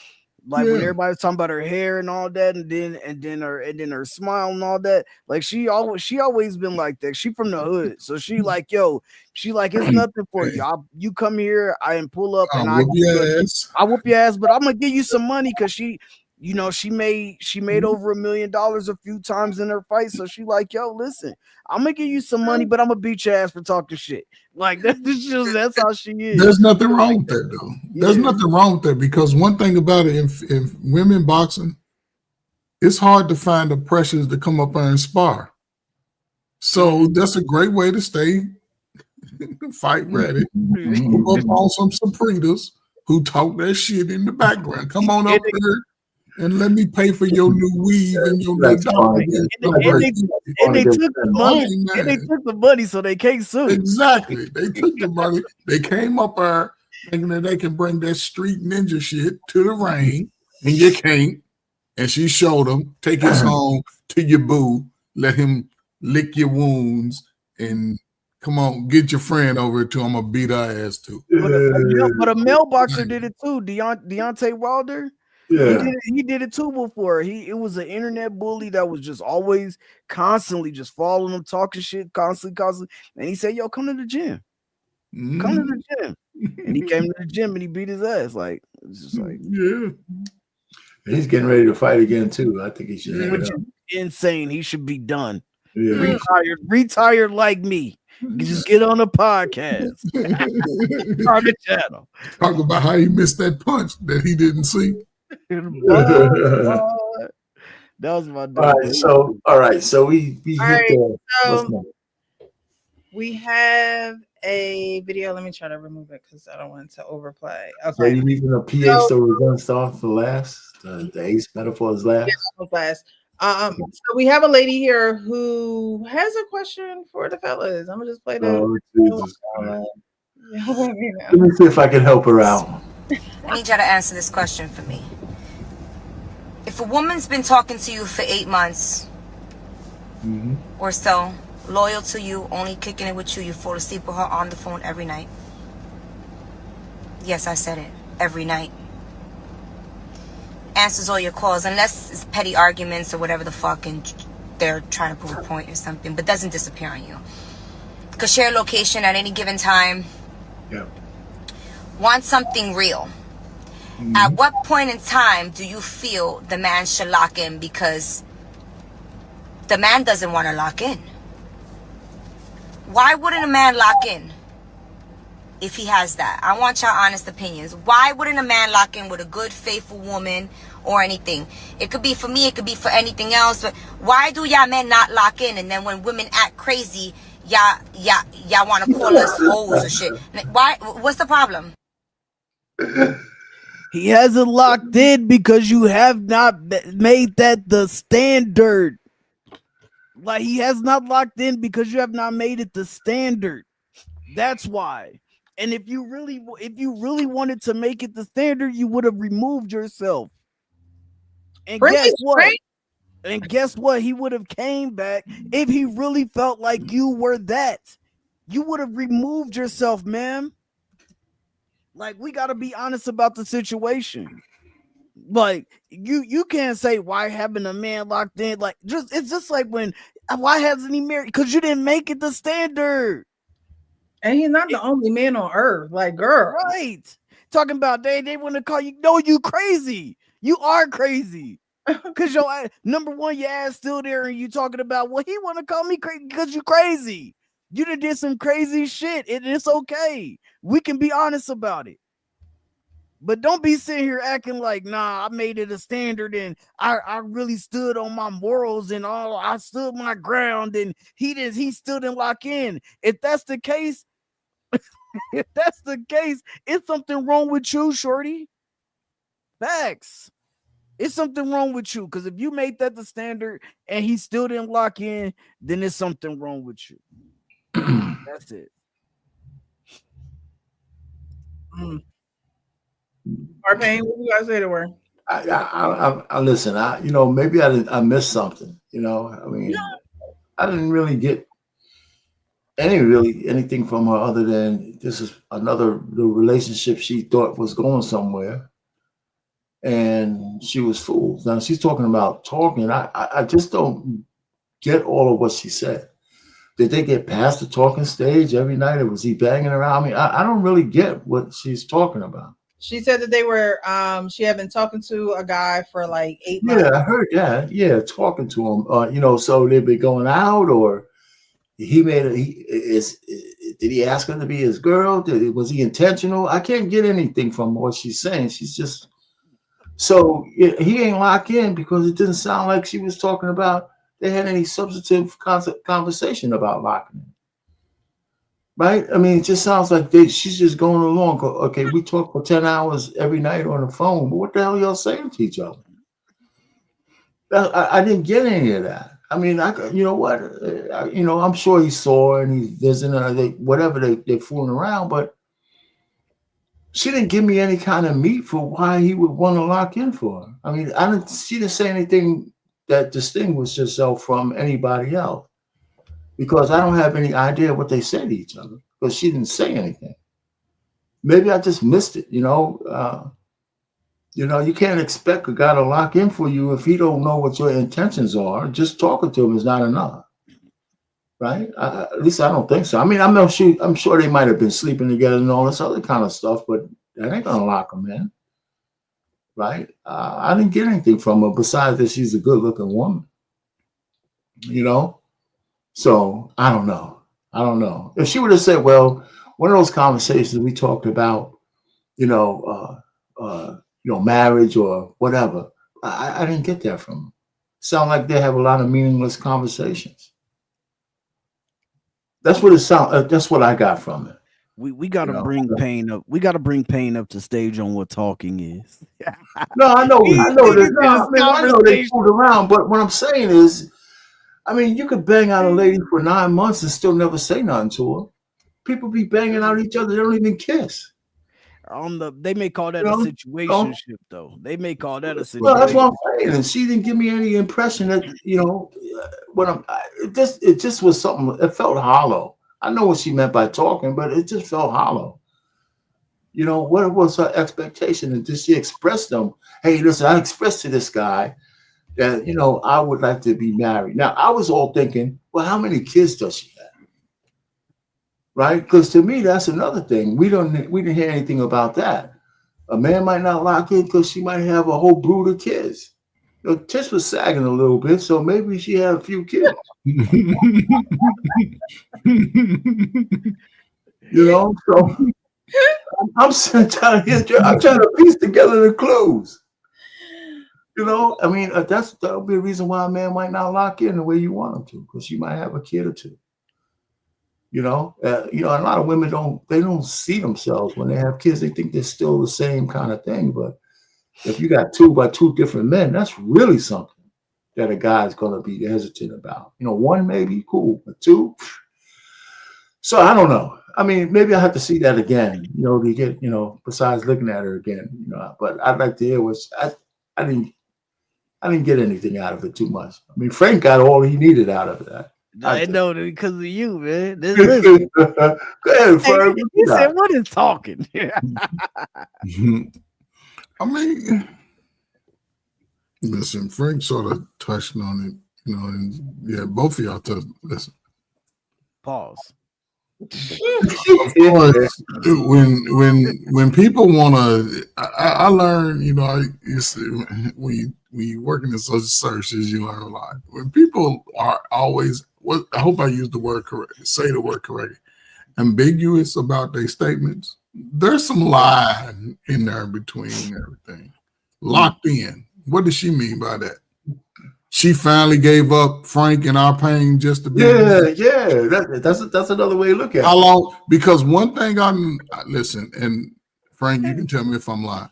like when everybody's talking about her hair and all that, and then her smile and all that. Like she always been like that. She from the hood, so she like, yo, she like, it's nothing for you. You come here, I pull up, and I whoop your ass, but I'm gonna give you some money, because she, you know, she made over $1 million a few times in her fight. So she like, yo, listen, I'm gonna give you some money, but I'm gonna beat your ass for talking shit. Like that's how she is. There's nothing wrong with that, though. There's nothing wrong with that, because one thing about it, in women boxing, it's hard to find the pressures to come up and spar. So that's a great way to stay fight ready. Hook up on some Sapritas who talk that shit in the background. Come on up there and let me pay for your new weave and your new dog. And they took the money. And they took the money, so they can't sue. Exactly. They took the money. They came up there thinking that they can bring that street ninja shit to the ring, and you can't. And she showed them, take us home to your boo, let him lick your wounds, and come on, get your friend over to him. I'm gonna beat her ass too. But a male boxer did it too. Deontay Wilder. Yeah, he did it too before. It was an internet bully that was just always constantly just following him, talking shit constantly. And he said, yo, come to the gym. Come to the gym. And he came to the gym and he beat his ass. Like, it's just like, yeah. He's getting ready to fight again too. I think he should. Which is insane. He should be done. Yeah. Retired like me. You just get on a podcast. On the channel. Talk about how he missed that punch that he didn't see. That was my All dog. right. So we All hit right, the. What's so next? we have a video. Let me try to remove it because I don't want it to overplay. So Okay. you leaving the PA So story gun stuff for last? The ace metaphors last? class. So we have a lady here who has a question for the fellas. I'm gonna just play that. Oh, Jesus. All right. Let me know. Let me see if I can help her out. I need y'all to answer this question for me. If a woman's been talking to you for 8 months or so, loyal to you, only kicking it with you, you fall asleep with her on the phone every night. Yes, I said it. Every night. Answers all your calls, unless it's petty arguments or whatever the fuck, and they're trying to prove a point or something, but doesn't disappear on you. Could share location at any given time. Yeah. Want something real. At what point in time do you feel the man should lock in? Because the man doesn't want to lock in. Why wouldn't a man lock in if he has that? I want your honest opinions. Why wouldn't a man lock in with a good, faithful woman or anything? It could be for me, it could be for anything else, but why do y'all men not lock in? And then when women act crazy, y'all want to call us hoes or shit. Why? What's the problem? He hasn't locked in because you have not made that the standard. Like, he has not locked in because you have not made it the standard. That's why. And if you really wanted to make it the standard, you would have removed yourself. And guess what? And guess what? He would have came back if he really felt like you were that. You would have removed yourself, man. Like, we got to be honest about the situation. Like, you can't say why having a man locked in, like, it's just like when, why hasn't he married? Because you didn't make it the standard. And he's not the only man on earth. Like, girl. Right. Talking about they want to call you, no, you crazy. You are crazy. Because your number one, your ass still there, and you talking about, well, he want to call me crazy because you crazy. You done did some crazy shit, and it's okay. We can be honest about it. But don't be sitting here acting like, nah, I made it a standard and I really stood on my morals and all. I stood my ground and he still didn't lock in. If that's the case, it's something wrong with you, shorty. Facts. It's something wrong with you. Because if you made that the standard and he still didn't lock in, then there's something wrong with you. That's it. Arpain, what do you guys say to her? I listen. Maybe I missed something. I mean, I didn't really get anything from her other than this is the relationship she thought was going somewhere, and she was fooled. Now she's talking about talking. I just don't get all of what she said. Did they get past the talking stage every night, or was he banging around? I mean, I don't really get what she's talking about. She said that they were she had been talking to a guy for like 8 months. Yeah, I heard that. Yeah, talking to him. So they've been going out, or did he ask her to be his girl? Was he intentional? I can't get anything from what she's saying. She's just so he ain't locked in because it didn't sound like she was talking about they had any substantive conversation about locking in. Right? I mean, it just sounds like she's just going along. Okay, we talk for 10 hours every night on the phone, but what the hell y'all saying to each other? I didn't get any of that. I mean, you know what? I'm sure he saw and he's visiting, whatever they're fooling around, but she didn't give me any kind of meat for why he would want to lock in for her. I mean, she didn't say anything that distinguished herself from anybody else. Because I don't have any idea what they said to each other because she didn't say anything. Maybe I just missed it. You can't expect a guy to lock in for you if he don't know what your intentions are. Just talking to him is not enough, right? At least I don't think so. I mean, I'm sure they might have been sleeping together and all this other kind of stuff, but that ain't gonna lock them in, right? I didn't get anything from her besides that she's a good-looking woman, So I don't know. If she would have said, well, one of those conversations we talked about, marriage or whatever, I didn't get that from her. sound like they have a lot of meaningless conversations. That's what it sound. That's what I got from it. We got to You know? bring pain up. We got to bring pain up to stage on what talking is. No, I know that. No, I know they Conversation. fooled around, but what I'm saying is, I mean, you could bang out a lady for 9 months and still never say nothing to her. People be banging out each other; they don't even kiss. They may call that You a know? situationship, though. They may call that a situation. Well, that's what I'm saying. And she didn't give me any impression that it just was something. It felt hollow. I know what she meant by talking, but it just felt hollow. You know, what was her expectation? And did she express them? Hey, listen, I expressed to this guy that, I would like to be married. Now, I was all thinking, well, how many kids does she have? Right? Because to me, that's another thing. We didn't hear anything about that. A man might not lock in because she might have a whole brood of kids. Tish was sagging a little bit, so maybe she had a few kids. So I'm trying to piece together the clues. I mean, that'll be a reason why a man might not lock in the way you want him to, because you might have a kid or two. A lot of women don't see themselves when they have kids. They think they're still the same kind of thing. But if you got two different men, that's really something that a guy's going to be hesitant about. One maybe cool, but two. So I don't know. I mean, maybe I have to see that again, to get, besides looking at her again, but I'd like to hear I didn't get anything out of it too much. I mean, Frank got all he needed out of that. I know because of you, man. Go ahead, Frank. He said, "What is talking?" I mean, listen, Frank sort of touched on it, and yeah, both of y'all touched. Listen, pause. Of course, when people want to, I learned, when you work in the social services, you learn a lot. When people are always, I hope I use the word correct, say the word correct, ambiguous about their statements, there's some lie in there between everything. Locked in. What does she mean by that? She finally gave up Frank and our pain just to be. Yeah. That's another way to look at it. How long? Because one thing listen, and Frank, you can tell me if I'm lying.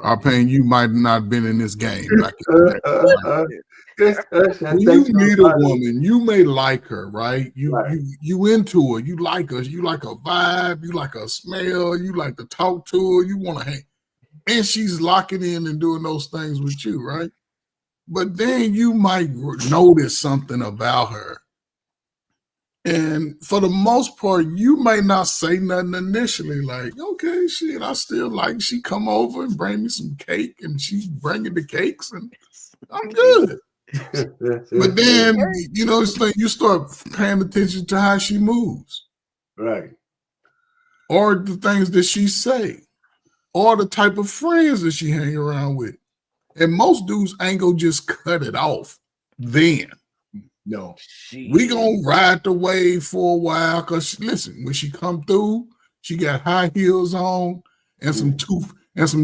Our pain, you might not have been in this game. When you meet a woman, you may like her, right? You into her, you like her, you like a vibe, you like a smell, you like to talk to her, you want to hang, and she's locking in and doing those things with you, right? But then you might notice something about her. And for the most part, you may not say nothing initially, like, okay, shit, I still like, she come over and bring me some cake, and she's bringing the cakes, and I'm good. But then, it's like you start paying attention to how she moves. Right. Or the things that she say. Or the type of friends that she hang around with. And most dudes ain't gonna just cut it off then. No. We gonna ride the wave for a while, because listen, when she come through, she got high heels on and some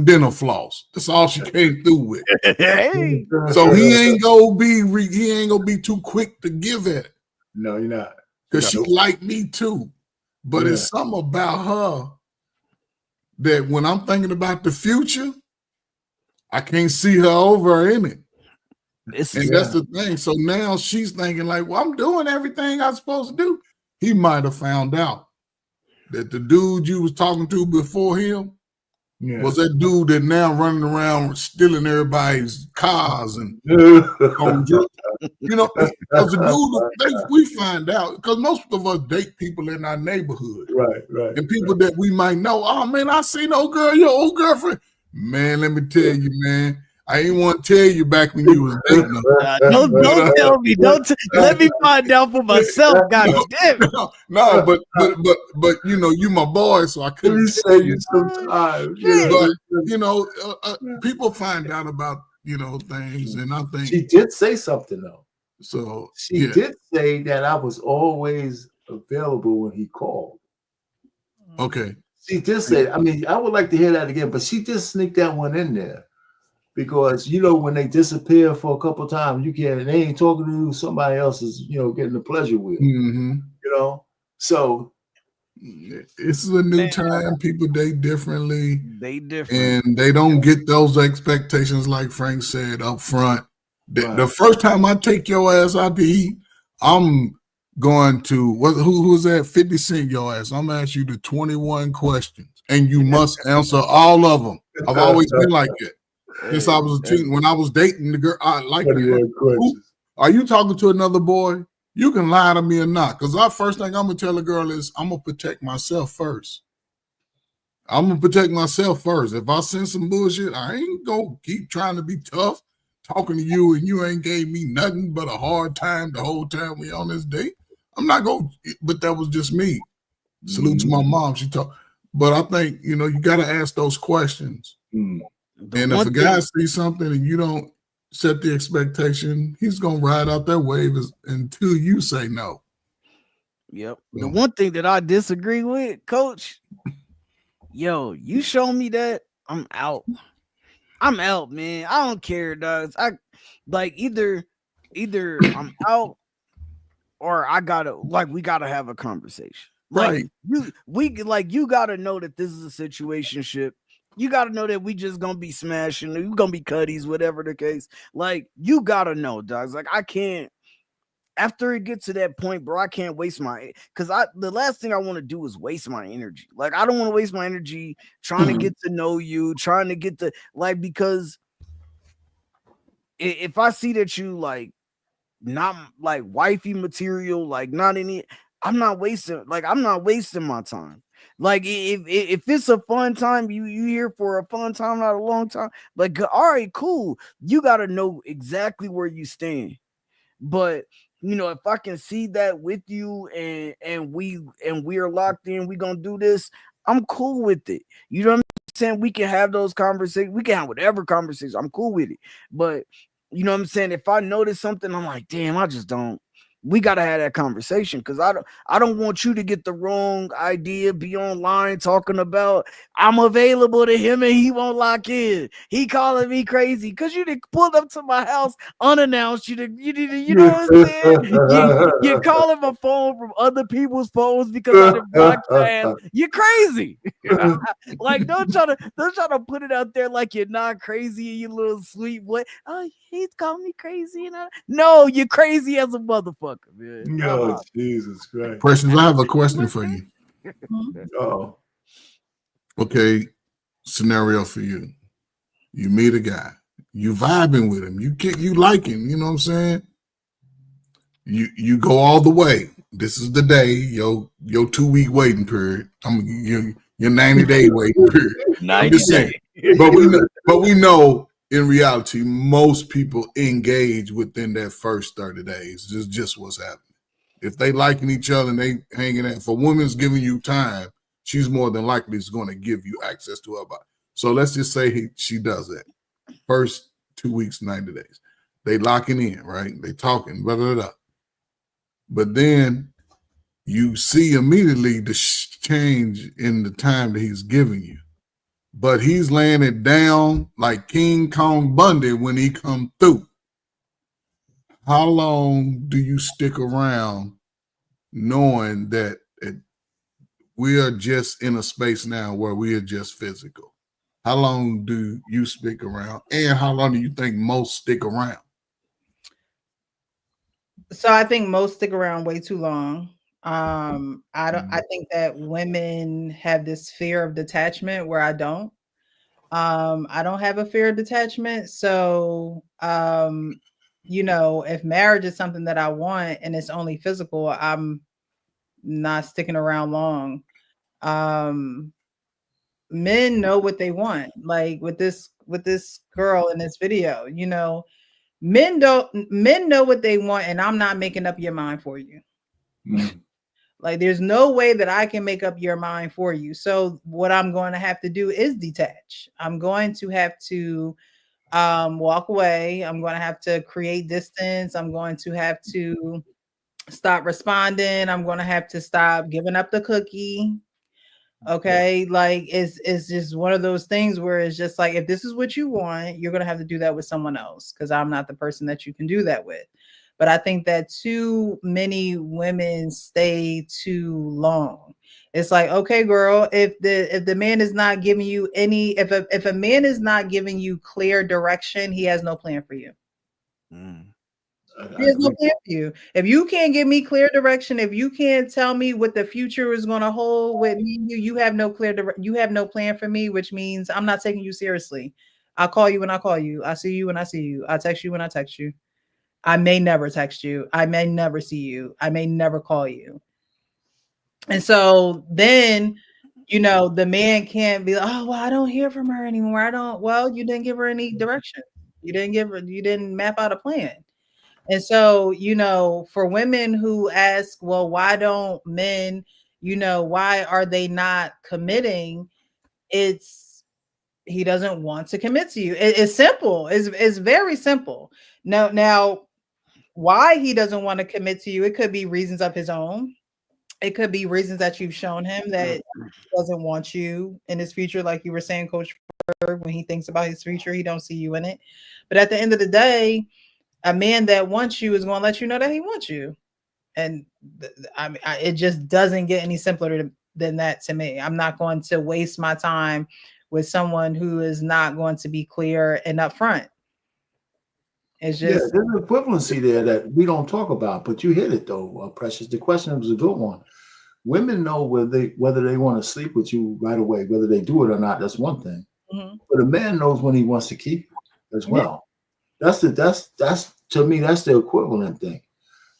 dental floss. That's all she came through with. Hey. So he ain't gonna be too quick to give it. No, you're not. Because she like me too. But it's something about her that when I'm thinking about the future, I can't see her over in it. That's the thing. So now she's thinking like, well, I'm doing everything I'm supposed to do. He might have found out that the dude you was talking to before him was that dude that now running around stealing everybody's cars and because the dude, we find out, because most of us date people in our neighborhood. Right. And people that we might know, oh man, I seen old girl, your old girlfriend. Man, let me tell you, man, I ain't want to tell you back when you was dating them. Don't tell me. Let me find out for myself. God damn it. No, but you my boy, so I couldn't say you sometimes. But people find out about things, and I think she did say something though. So she did say that I was always available when he called. Okay. She did say, I mean, I would like to hear that again, but she just sneaked that one in there. because you know when they disappear for a couple of times, they ain't talking to you. Somebody else is getting the pleasure with. Mhm. So it's a new time. People date differently. They different. And they don't get those expectations, like Frank said, up front. Right. The first time I take your ass out to eat, I'm going to who's that? 50 Cent your ass. I'm gonna ask you the 21 questions, and you must answer all of them. I've always been like that. Since I was a teen, when I was dating the girl, I like that. Are you talking to another boy? You can lie to me or not, because our first thing I'm gonna tell a girl is I'm gonna protect myself first. I'm gonna protect myself first. If I send some bullshit, I ain't gonna keep trying to be tough, talking to you, and you ain't gave me nothing but a hard time the whole time we on this date. I'm not gonna. But that was just me. Salute to my mom. She talked. But I think you got to ask those questions. And if a guy sees something and you don't set the expectation, he's gonna ride out that wave until you say no. Yep. The one thing that I disagree with, Coach. Yo, you show me that, I'm out. I'm out, man. I don't care, dogs. I like either I'm out or we gotta have a conversation. Right. You gotta know that this is a situationship. You gotta know that we just gonna be smashing, we gonna be cutties, whatever the case. Like, you gotta know, dogs. Like, I can't. After it gets to that point, bro, I can't waste the last thing I want to do is waste my energy. Like, I don't want to waste my energy trying to get to know you, trying to get to because if I see that you like not like wifey material, like not any, I'm not wasting my time. Like, if it's a fun time, you here for a fun time, not a long time. Like, all right, cool. You got to know exactly where you stand. But if I can see that with you and we are locked in, we gonna do this, I'm cool with it. You know what I'm saying? We can have those conversations. We can have whatever conversations. I'm cool with it. But you know what I'm saying? If I notice something, I'm like, damn, I just don't. We gotta have that conversation because I don't want you to get the wrong idea, be online talking about I'm available to him and he won't lock in. He calling me crazy because you didn't pull up to my house unannounced. You know what I'm saying? You're calling my phone from other people's phones because I didn't block your ass. You're crazy. Like, don't try to put it out there like you're not crazy, you little sweet boy. Oh, he's calling me crazy. No, you're crazy as a motherfucker, man. Oh, Jesus Christ. Precious, I have a question for you. Oh. Okay, scenario for you. You meet a guy. You vibing with him. You like him. You know what I'm saying? You go all the way. This is the day, your 2-week waiting period. Your 90-day waiting period. 90 days. But we know in reality, most people engage within that first 30 days. This is just what's happening. If they liking each other and they hanging out, if a woman's giving you time, she's more than likely is going to give you access to her body. So let's just say she does that. First 2 weeks, 90 days. They locking in, right? They talking, blah, blah, blah. But then you see immediately the change in the time that he's giving you. But he's laying it down like King Kong Bundy when he come through. How long do you stick around knowing that we are just in a space now where we are just physical? How long do you stick around? And how long do you think most stick around? So I think most stick around way too long. I think that women have this fear of detachment where I don't. I don't have a fear of detachment. So if marriage is something that I want and it's only physical, I'm not sticking around long. Men know what they want. Like with this girl in this video, men know what they want, and I'm not making up your mind for you. Like, there's no way that I can make up your mind for you. So what I'm going to have to do is detach. I'm going to have to walk away. I'm going to have to create distance. I'm going to have to stop responding. I'm going to have to stop giving up the cookie. Okay, like it's just one of those things where it's just like, if this is what you want, you're gonna have to do that with someone else, because I'm not the person that you can do that with. But I think that too many women stay too long. It's like, okay, girl, if the man is not giving you any, if a man is not giving you clear direction, he has no plan for you. There's no plan for you. If you can't give me clear direction, if you can't tell me what the future is going to hold with me, you have no you have no plan for me, which means I'm not taking you seriously. I call you when I call you. I see you when I see you. I text you when I text you. I may never text you. I may never see you. I may never call you. And so then, the man can't be like, oh, well, I don't hear from her anymore. Well, you didn't give her any direction. You didn't map out a plan. And so, for women who ask, well, why don't men, why are they not committing? He doesn't want to commit to you. It's simple. It's very simple. Now, why he doesn't want to commit to you, it could be reasons of his own. It could be reasons that you've shown him that he doesn't want you in his future. Like you were saying, Coach, when he thinks about his future, he don't see you in it. But at the end of the day, a man that wants you is going to let you know that he wants you. And it just doesn't get any simpler than that to me. I'm not going to waste my time with someone who is not going to be clear and upfront. It's just there's an equivalency there that we don't talk about, but you hit it though, Precious. The question was a good one. Women know whether they want to sleep with you right away, whether they do it or not. That's one thing. Mm-hmm. But a man knows when he wants to keep you as well. Yeah. That's to me, that's the equivalent thing,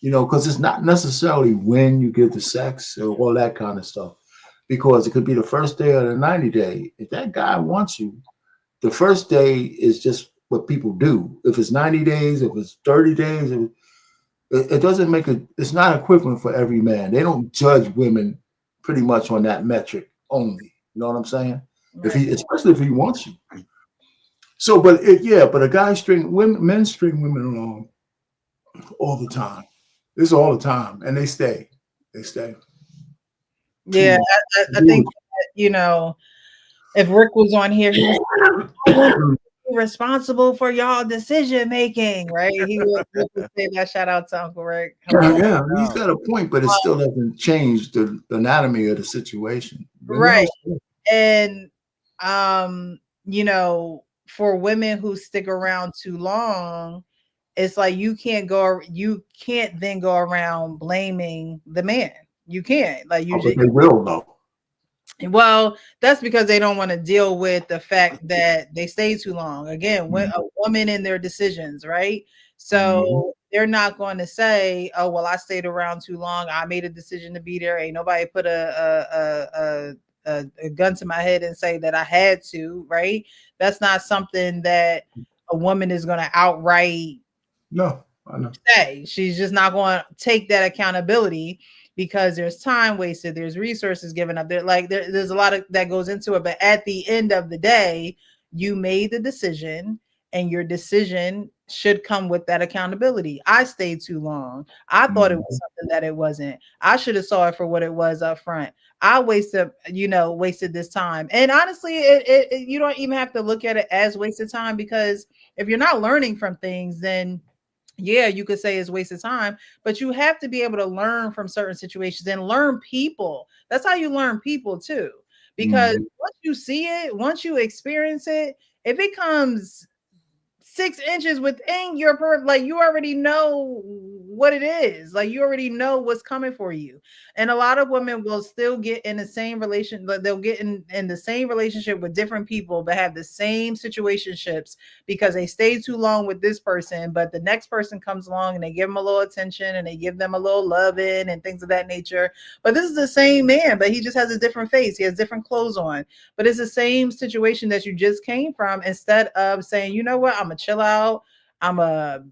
because it's not necessarily when you get the sex or all that kind of stuff, because it could be the first day or the 90 day. If that guy wants you, the first day is just what people do. If it's 90 days, if it's 30 days, it doesn't it's not equivalent for every man. They don't judge women pretty much on that metric only. You know what I'm saying? Right. Especially if he wants you. So, but a guy men string women along all the time. This is all the time, and they stay. Yeah, I think if Rick was on here, he was responsible for y'all decision making, right? He would say that. Shout out to Uncle Rick. Yeah, he's got a point, but it still doesn't change the anatomy of the situation, right? And for women who stick around too long, it's like you can't then go around blaming the man. You can't. Like they will though. Well, that's because they don't want to deal with the fact that they stay too long. Again, when a woman in their decisions, right? So they're not going to say, "Oh, well, I stayed around too long. I made a decision to be there. Ain't nobody put a gun to my head and say that I had to." Right? That's not something that a woman is going to outright. No, I know. Say. She's just not going to take that accountability, because there's time wasted, there's resources given up there. Like there's a lot of that goes into it. But at the end of the day, you made the decision, and your decision should come with that accountability. I stayed too long. I thought it was something that it wasn't. I should have saw it for what it was up front. I wasted this time. And honestly, you don't even have to look at it as wasted time, because if you're not learning from things, then yeah, you could say it's wasted time, but you have to be able to learn from certain situations and learn people. That's how you learn people too. Because once you see it, once you experience it, if it comes 6 inches within your like you already know what it is. Like you already know what's coming for you. And a lot of women will still get in the same relation, but they'll get in the same relationship with different people, but have the same situationships because they stay too long with this person. But the next person comes along and they give them a little attention and they give them a little loving and things of that nature. But this is the same man, but he just has a different face. He has different clothes on, but it's the same situation that you just came from. Instead of saying, you know what, I'm gonna chill out. I'm gonna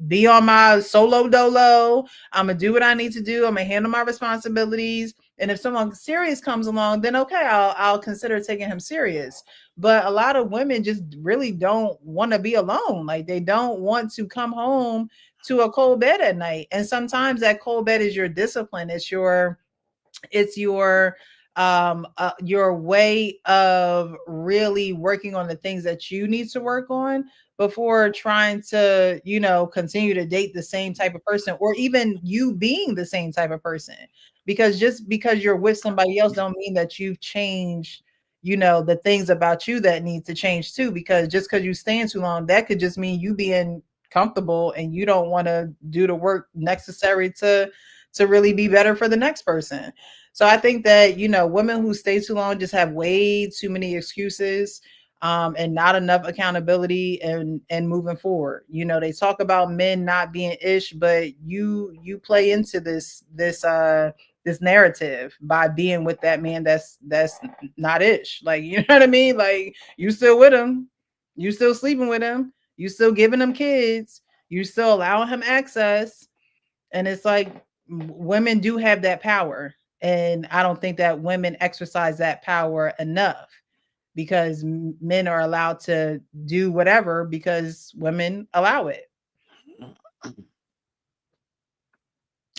be on my solo dolo. I'm gonna do what I need to do. I'm gonna handle my responsibilities. And if someone serious comes along, then okay, I'll consider taking him serious. But a lot of women just really don't want to be alone. Like they don't want to come home to a cold bed at night. And sometimes that cold bed is your discipline. It's your your way of really working on the things that you need to work on before trying to, you know, continue to date the same type of person, or even you being the same type of person. Because just because you're with somebody else don't mean that you've changed, you know, the things about you that need to change too. Because just because you staying too long, that could just mean you being comfortable and you don't want to do the work necessary to really be better for the next person. So I think that, you know, women who stay too long just have way too many excuses, and not enough accountability and moving forward. You know, they talk about men not being ish, but you play into this narrative by being with that man that's not ish. Like, you know what I mean? Like, you still with him, you still sleeping with him, you still giving him kids, you still allowing him access. And it's like, women do have that power. And I don't think that women exercise that power enough, because men are allowed to do whatever because women allow it.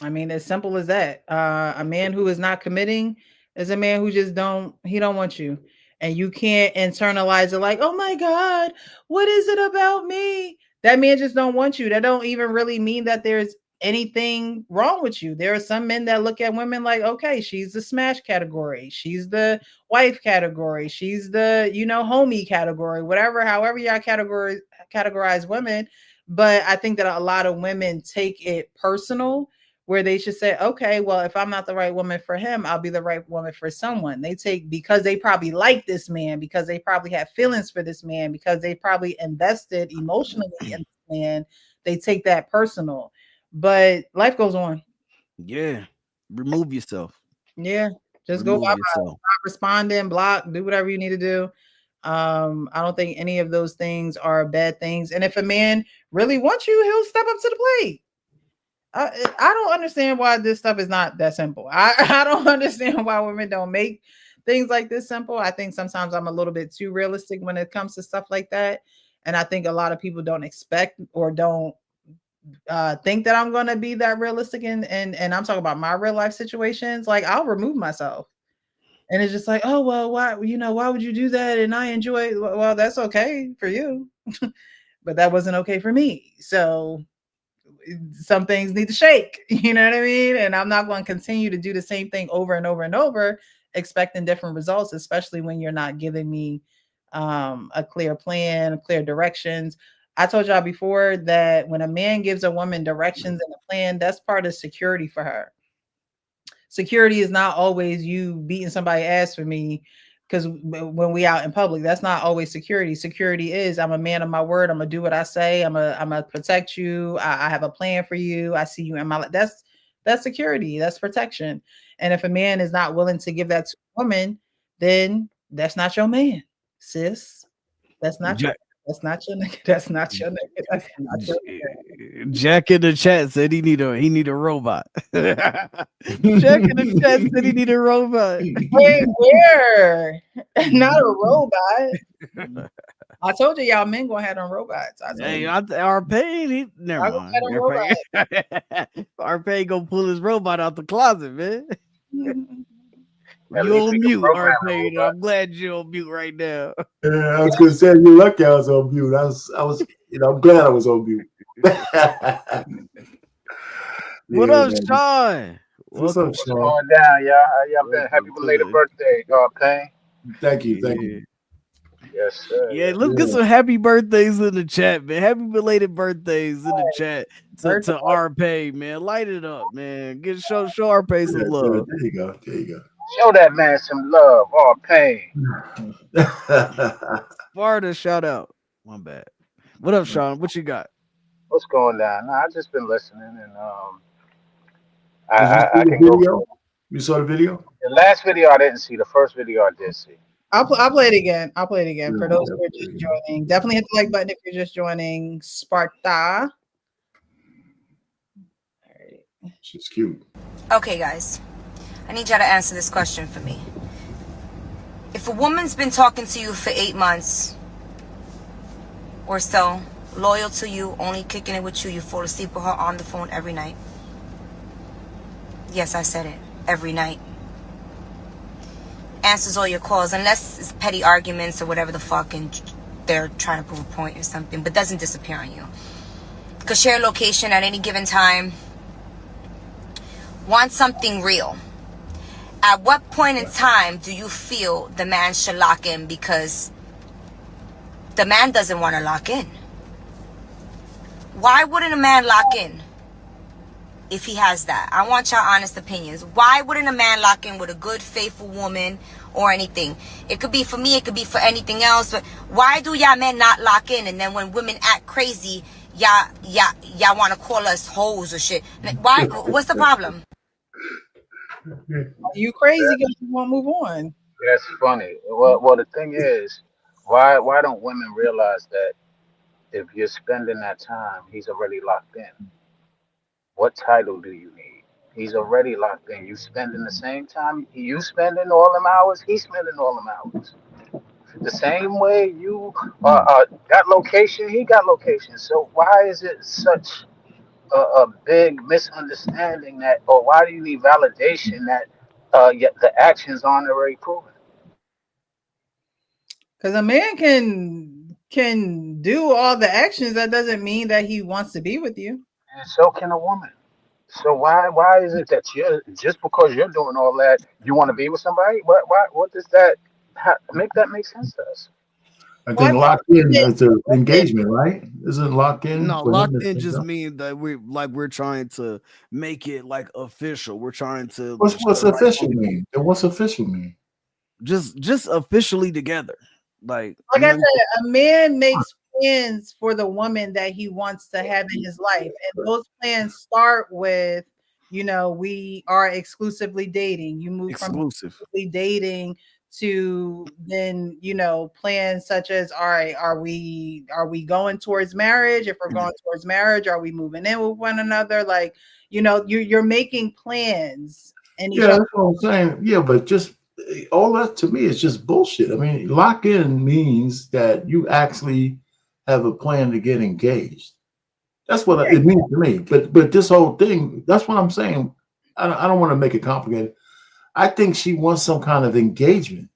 I mean, as simple as that. A man who is not committing is a man who just don't want you. And you can't internalize it like, oh my God, what is it about me? That man just don't want you. That don't even really mean that there's anything wrong with you. There are some men that look at women like, okay, she's the smash category, she's the wife category, she's the, you know, homie category, whatever, however y'all categorize women. But I think that a lot of women take it personal, where they should say, okay, well, if I'm not the right woman for him, I'll be the right woman for someone. They take, because they probably like this man, because they probably have feelings for this man, because they probably invested emotionally in this man, they take that personal. But life goes on. Yeah. Remove yourself. Yeah. Just Remove go yourself. stop responding, block, do whatever you need to do. I don't think any of those things are bad things. And if a man really wants you, he'll step up to the plate. I don't understand why this stuff is not that simple. I don't understand why women don't make things like this simple. I think sometimes I'm a little bit too realistic when it comes to stuff like that. And I think a lot of people don't expect or don't think that I'm going to be that realistic. And I'm talking about my real life situations. Like, I'll remove myself. And it's just like, oh, well, why would you do that? And I enjoy it. Well, that's okay for you. But that wasn't okay for me. So some things need to shake, you know what I mean? And I'm not going to continue to do the same thing over and over and over, expecting different results, especially when you're not giving me a clear plan, clear directions. I told y'all before that when a man gives a woman directions and a plan, that's part of security for her. Security is not always you beating somebody's ass for me, because when we out in public, that's not always security. Security is, I'm a man of my word. I'm gonna do what I say. I'm gonna protect you. I have a plan for you. I see you in my life. That's security. That's protection. And if a man is not willing to give that to a woman, then that's not your man, sis. That's not your. That's not your nigga. That's not your nigga. That's not your nigga. Jack in the chat said he need a robot. Jack in the chat said he need a robot. Wait, where? Not a robot. I told you y'all men gonna have them robots. Our pain, never mind. Our pain gonna pull his robot out the closet, man. You on mute, Arpain. I'm glad you're on mute right now. Yeah, I was gonna say you're lucky I was on mute. I was, I'm glad I was on mute. What up, Sean? What's up, Sean? Going down, y'all. How y'all been? Happy belated birthday, Arpain. Thank you. Yes, sir. Yeah, let's get some happy birthdays in the chat, man. Happy belated birthdays in the chat to Arpain, man. Light it up, man. Show Arpain some love. There you go. Show that man some love, Arpain. Florida, shout out. My bad. What up, Sean? What you got? What's going down? I just been listening, and I can go. You saw the video? The last video I didn't see. The first video I did see. I'll play it again. For those who are just joining. Definitely hit the like button if you're just joining. Sparta. She's cute. Okay, guys. I need y'all to answer this question for me. If a woman's been talking to you for 8 months or so, loyal to you, only kicking it with you, you fall asleep with her on the phone every night. Yes, I said it. Every night. answers all your calls, unless it's petty arguments or whatever the fuck, and they're trying to prove a point or something, but doesn't disappear on you. Could share location at any given time. Want something real. At what point in time do you feel the man should lock in? Because the man doesn't want to lock in. Why wouldn't a man lock in if he has that? I want your honest opinions. Why wouldn't a man lock in with a good, faithful woman or anything? It could be for me, it could be for anything else, but why do y'all men not lock in? And then when women act crazy, y'all want to call us hoes or shit. Why? What's the problem? You crazy because you won't move on. That's funny. Well, the thing is, why don't women realize that if you're spending that time, he's already locked in? What title do you need? He's already locked in. You spending the same time, you spending all them hours, he's spending all them hours. The same way you got location, he got location. So why is it such a big misunderstanding that, or why do you need validation that yet the actions aren't already proven? Because a man can do all the actions. That doesn't mean that he wants to be with you. And so can a woman. So why is it that you're, just because you're doing all that, you want to be with somebody? What does that make sense to us? I think locked in is an engagement, right? Isn't locked in? No, locked in just means that we're trying to make it like official. We're trying to. What's official mean? And what's official mean? Just officially together. Like I said, a man makes plans for the woman that he wants to have in his life, and those plans start with, we are exclusively dating. You move from exclusively dating to then, plans such as, all right, are we going towards marriage? If we're going towards marriage, are we moving in with one another? Like, you're making plans. And that's what I'm saying. Yeah, but just all that to me is just bullshit. I mean, lock in means that you actually have a plan to get engaged. That's what it means to me. But this whole thing, that's what I'm saying. I don't want to make it complicated. I think she wants some kind of engagement.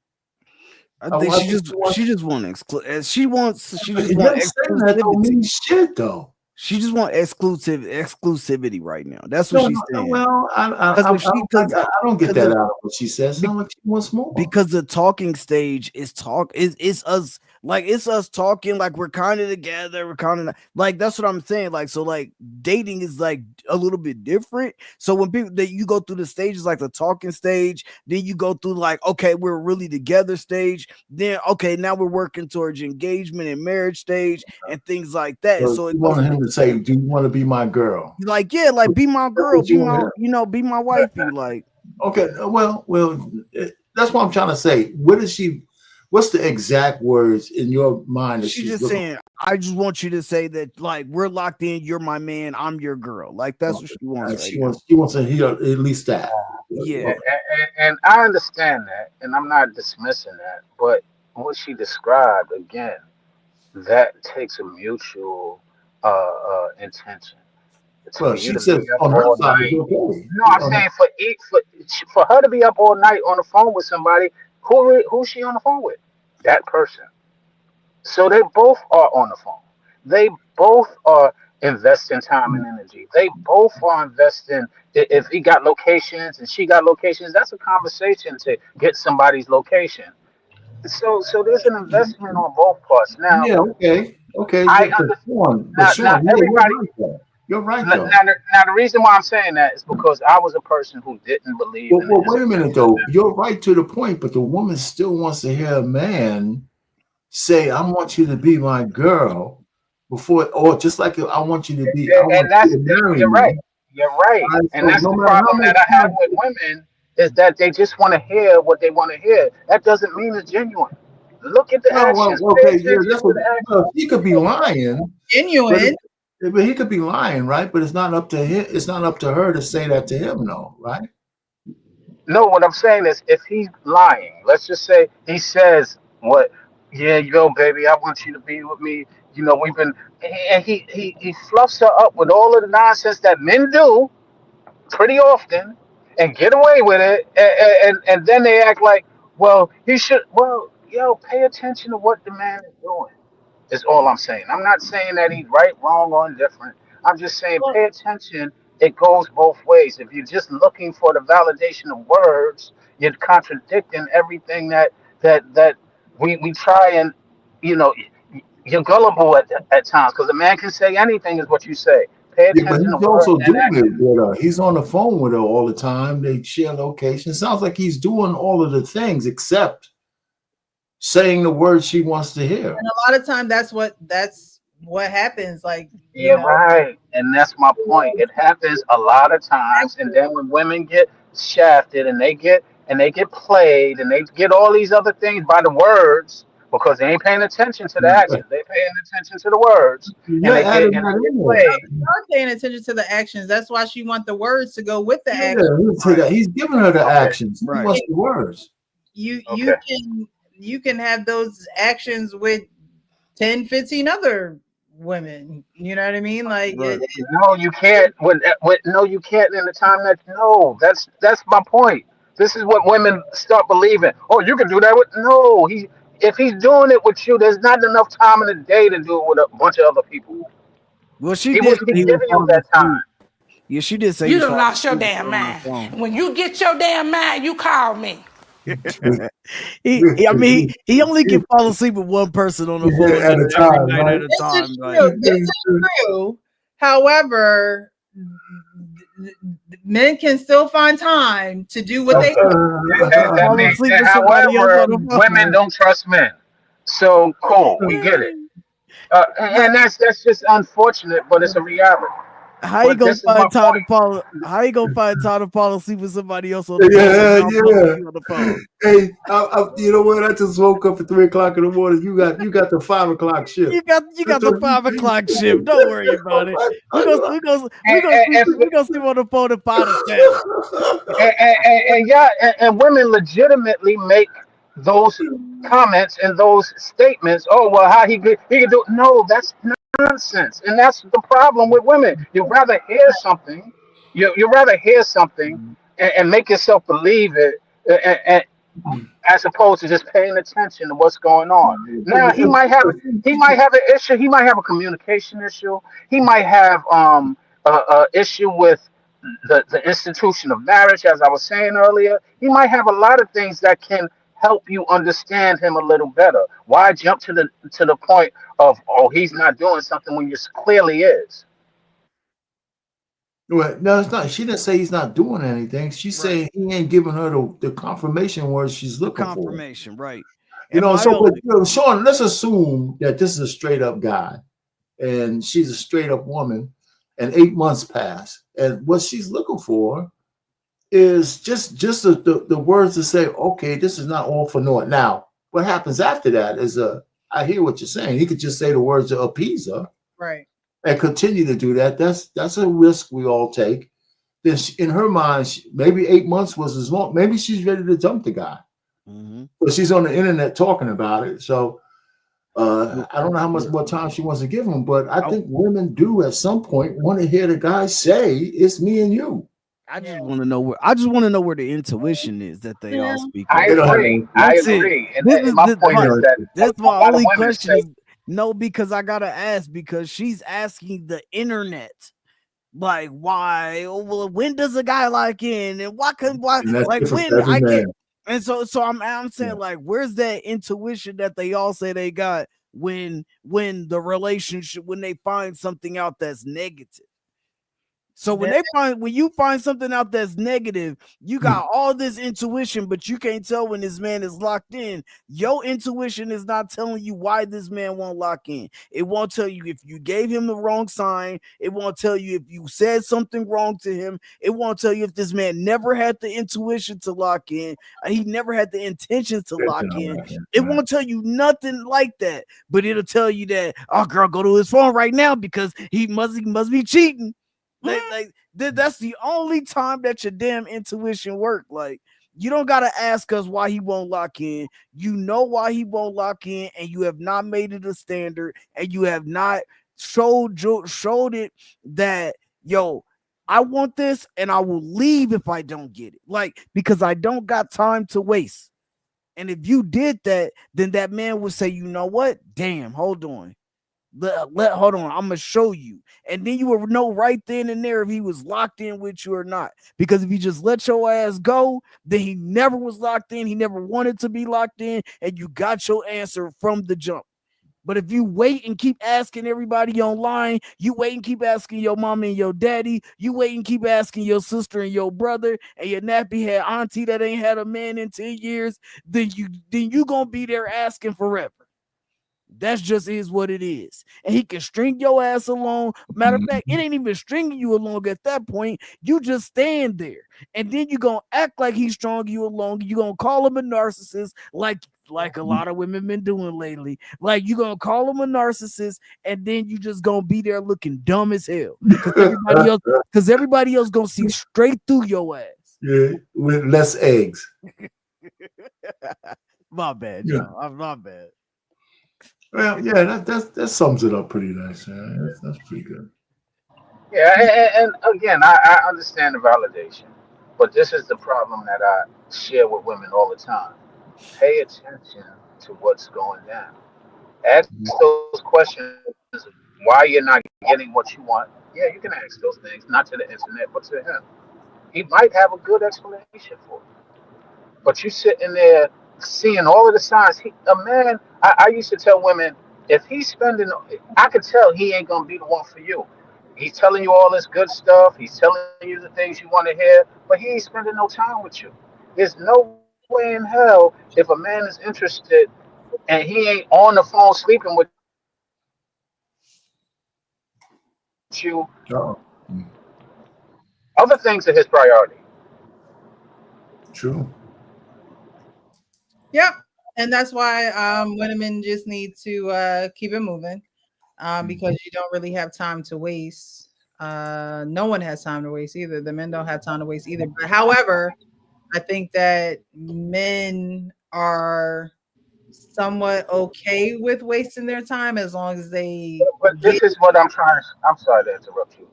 I think she just wants that don't mean shit though. She just wants exclusivity right now. That's what she's saying. Well, I don't get that out of what she says. It's not like she wants more. Because the talking stage is us. Like it's us talking like we're kind of together. We're kind of like, that's what I'm saying. Like, so like dating is like a little bit different. So when people that you go through the stages, like the talking stage, then you go through like, okay, we're really together stage. Then, okay, now we're working towards engagement and marriage stage and things like that. So you want him to say, do you want to be my girl? Like, yeah, like be my girl, be my wifey. Like, okay, well, that's what I'm trying to say. What's the exact words in your mind? She's just saying, I just want you to say that, like, we're locked in. You're my man. I'm your girl. Like, that's what she wants. She wants to hear at least that. Yeah. And I understand that, and I'm not dismissing that. But what she described, again, that takes a mutual intention. Well, she says on her side, okay. No, I'm saying for her to be up all night on the phone with somebody. Who's she on the phone with? That person. So they both are on the phone. They both are investing time and energy. They both are investing. If he got locations and she got locations, that's a conversation to get somebody's location. So there's an investment on both parts. Now, yeah, okay. I understand. Now, everybody. You're right, though. Now, the reason why I'm saying that is because I was a person who didn't believe in well, wait a minute, though. You're right to the point, but the woman still wants to hear a man say, I want you to be my girl before, or just like I want you to be. You're right. And that's the problem that I have with women is that they just want to hear what they want to hear. That doesn't mean it's genuine. Look at the actions. He could be lying. Genuine. But he could be lying, right? But it's not up to him. It's not up to her to say that to him, no, right? No, what I'm saying is, if he's lying, let's just say he says, "What? Yeah, yo, baby, I want you to be with me. We've been," and he fluffs her up with all of the nonsense that men do pretty often and get away with it, and then they act like, Well, he should. Well, yo, pay attention to what the man is doing. Is all I'm saying. I'm not saying that he's right, wrong, or indifferent. I'm just saying Well, pay attention. It goes both ways. If you're just looking for the validation of words, you're contradicting everything that we try and you know you're gullible at times because a man can say anything is what you say. Pay Yeah, but attention to he's words also and doing it action. with her. He's on the phone with her all the time. They share location. Sounds like he's doing all of the things except saying the words she wants to hear. and a lot of time that's what happens. Like, Yeah, right. And that's my point. It happens a lot of times, and then when women get shafted and they get played and they get all these other things by the words because they ain't paying attention to the action. They paying attention to the words and You're they adding get and that they get in there. played. not paying attention to the actions. That's why she want the words to go with the Yeah, action. he's giving her the Okay. actions. He Right. wants the words. You Okay. you can have those actions with 10, 15 other women. You know what I mean? Like, Right. No, you can't. No, you can't. In the time that that's my point. This is what women start believing. Oh, you can do that with no. If he's doing it with you, there's not enough time in the day to do it with a bunch of other people. Well, she He did was say he was giving you falling that asleep. time. Yeah, she did say You he was done falling lost your asleep damn on the mind. phone. When you get your damn mind, you call me. I mean, he only can fall asleep with one person on the phone At a every time, night right? at a this time. is Like, true. This is true. However, men can still find time to do what they fall That asleep with somebody else however, on the phone. women don't trust men. So cool, we get it. And that's just unfortunate, but it's a reality. How you But gonna this is my find time to point. fall? How you gonna find time to fall asleep with somebody else on the phone? Yeah, without falling yeah. asleep on the phone? Hey, you know what? I just woke up at 3 o'clock in the morning. You got the 5 o'clock shift. You got the 5 o'clock shift. Don't worry about it. We're gonna sleep on the phone at 5 to 7. And women legitimately make those comments and those statements. Oh well, how he can do it. No, that's nonsense, and that's the problem with women. You'd rather hear something, you rather hear something and make yourself believe it, as opposed to just paying attention to what's going on. Now he might have an issue. He might have a communication issue. He might have a issue with the institution of marriage, as I was saying earlier. He might have a lot of things that can help you understand him a little better. Why jump to the point of he's not doing something when you clearly is? Well, no, it's not. She didn't say he's not doing anything. She's saying he ain't giving her the confirmation words she's looking for. Confirmation, right? You And know, my so only- but, Sean, let's assume that this is a straight up guy and she's a straight up woman, and 8 months pass, and what she's looking for is just the words to say, okay, this is not all for naught. Now, what happens after that is I hear what you're saying. He could just say the words to appease her, right. and continue to do that. That's a risk we all take. Then in her mind, maybe 8 months was as long. Maybe she's ready to dump the guy, but she's on the internet talking about it. So I don't know how much more time she wants to give him, but I think women do at some point want to hear the guy say, "It's me and you." I just want to know where the intuition is that they all speak. I of. agree. That's it. And This is my the- point is that That's a my lot of only women question. say- Is no, because I gotta ask, because she's asking the internet, like, why? Oh, well, when does a guy like in, and why And that's like different when for every I man. can't. And so I'm saying, like, where's that intuition that they all say they got when the relationship, when they find something out that's negative? So when you find something out that's negative, you got all this intuition, but you can't tell when this man is locked in. Your intuition is not telling you why this man won't lock in. It won't tell you if you gave him the wrong sign. It won't tell you if you said something wrong to him. It won't tell you if this man never had the intuition to lock in. He never had the intentions to lock in. It won't tell you nothing like that, but it'll tell you that, oh girl, go to his phone right now because he must be cheating. That's the only time that your damn intuition work. Like, you don't gotta ask us why he won't lock in. You know why he won't lock in, and you have not made it a standard, and you have not showed it that, yo, I want this and I will leave if I don't get it. Like, because I don't got time to waste. And if you did that, then that man would say, you know what? Damn, hold on. Hold on, I'm gonna show you. And then you would know right then and there if he was locked in with you or not. Because if you just let your ass go, then he never was locked in, he never wanted to be locked in, and you got your answer from the jump. But if you wait and keep asking everybody online, you wait and keep asking your mama and your daddy, you wait and keep asking your sister and your brother and your nappy head auntie that ain't had a man in 10 years, then you gonna be there asking forever. That's just is what it is. And he can string your ass along. Matter of fact, it ain't even stringing you along at that point. You just stand there. And then you're going to act like he's stringing you along. You're going to call him a narcissist like a lot of women been doing lately. Like you're going to call him a narcissist and then you just going to be there looking dumb as hell. Because everybody else going to see straight through your ass. Yeah, with less eggs. My bad, Yeah. John. I'm not bad. Well, yeah, that sums it up pretty nice. Man. That's pretty good. Yeah, and again, I understand the validation, but this is the problem that I share with women all the time. Pay attention to what's going down. Ask those questions why you're not getting what you want. Yeah, you can ask those things, not to the internet, but to him. He might have a good explanation for it. But you sitting there seeing all of the signs. A man, I used to tell women, if he's spending, I could tell he ain't gonna be the one for you. He's telling you all this good stuff. He's telling you the things you want to hear, but he ain't spending no time with you. There's no way in hell if a man is interested and he ain't on the phone sleeping with you. Oh, Other things are his priority. true. Yep. And that's why women just need to keep it moving because you don't really have time to waste. No one has time to waste either. The men don't have time to waste either. But however, I think that men are somewhat okay with wasting their time as long as they But this is what I'm trying. I'm sorry to interrupt you,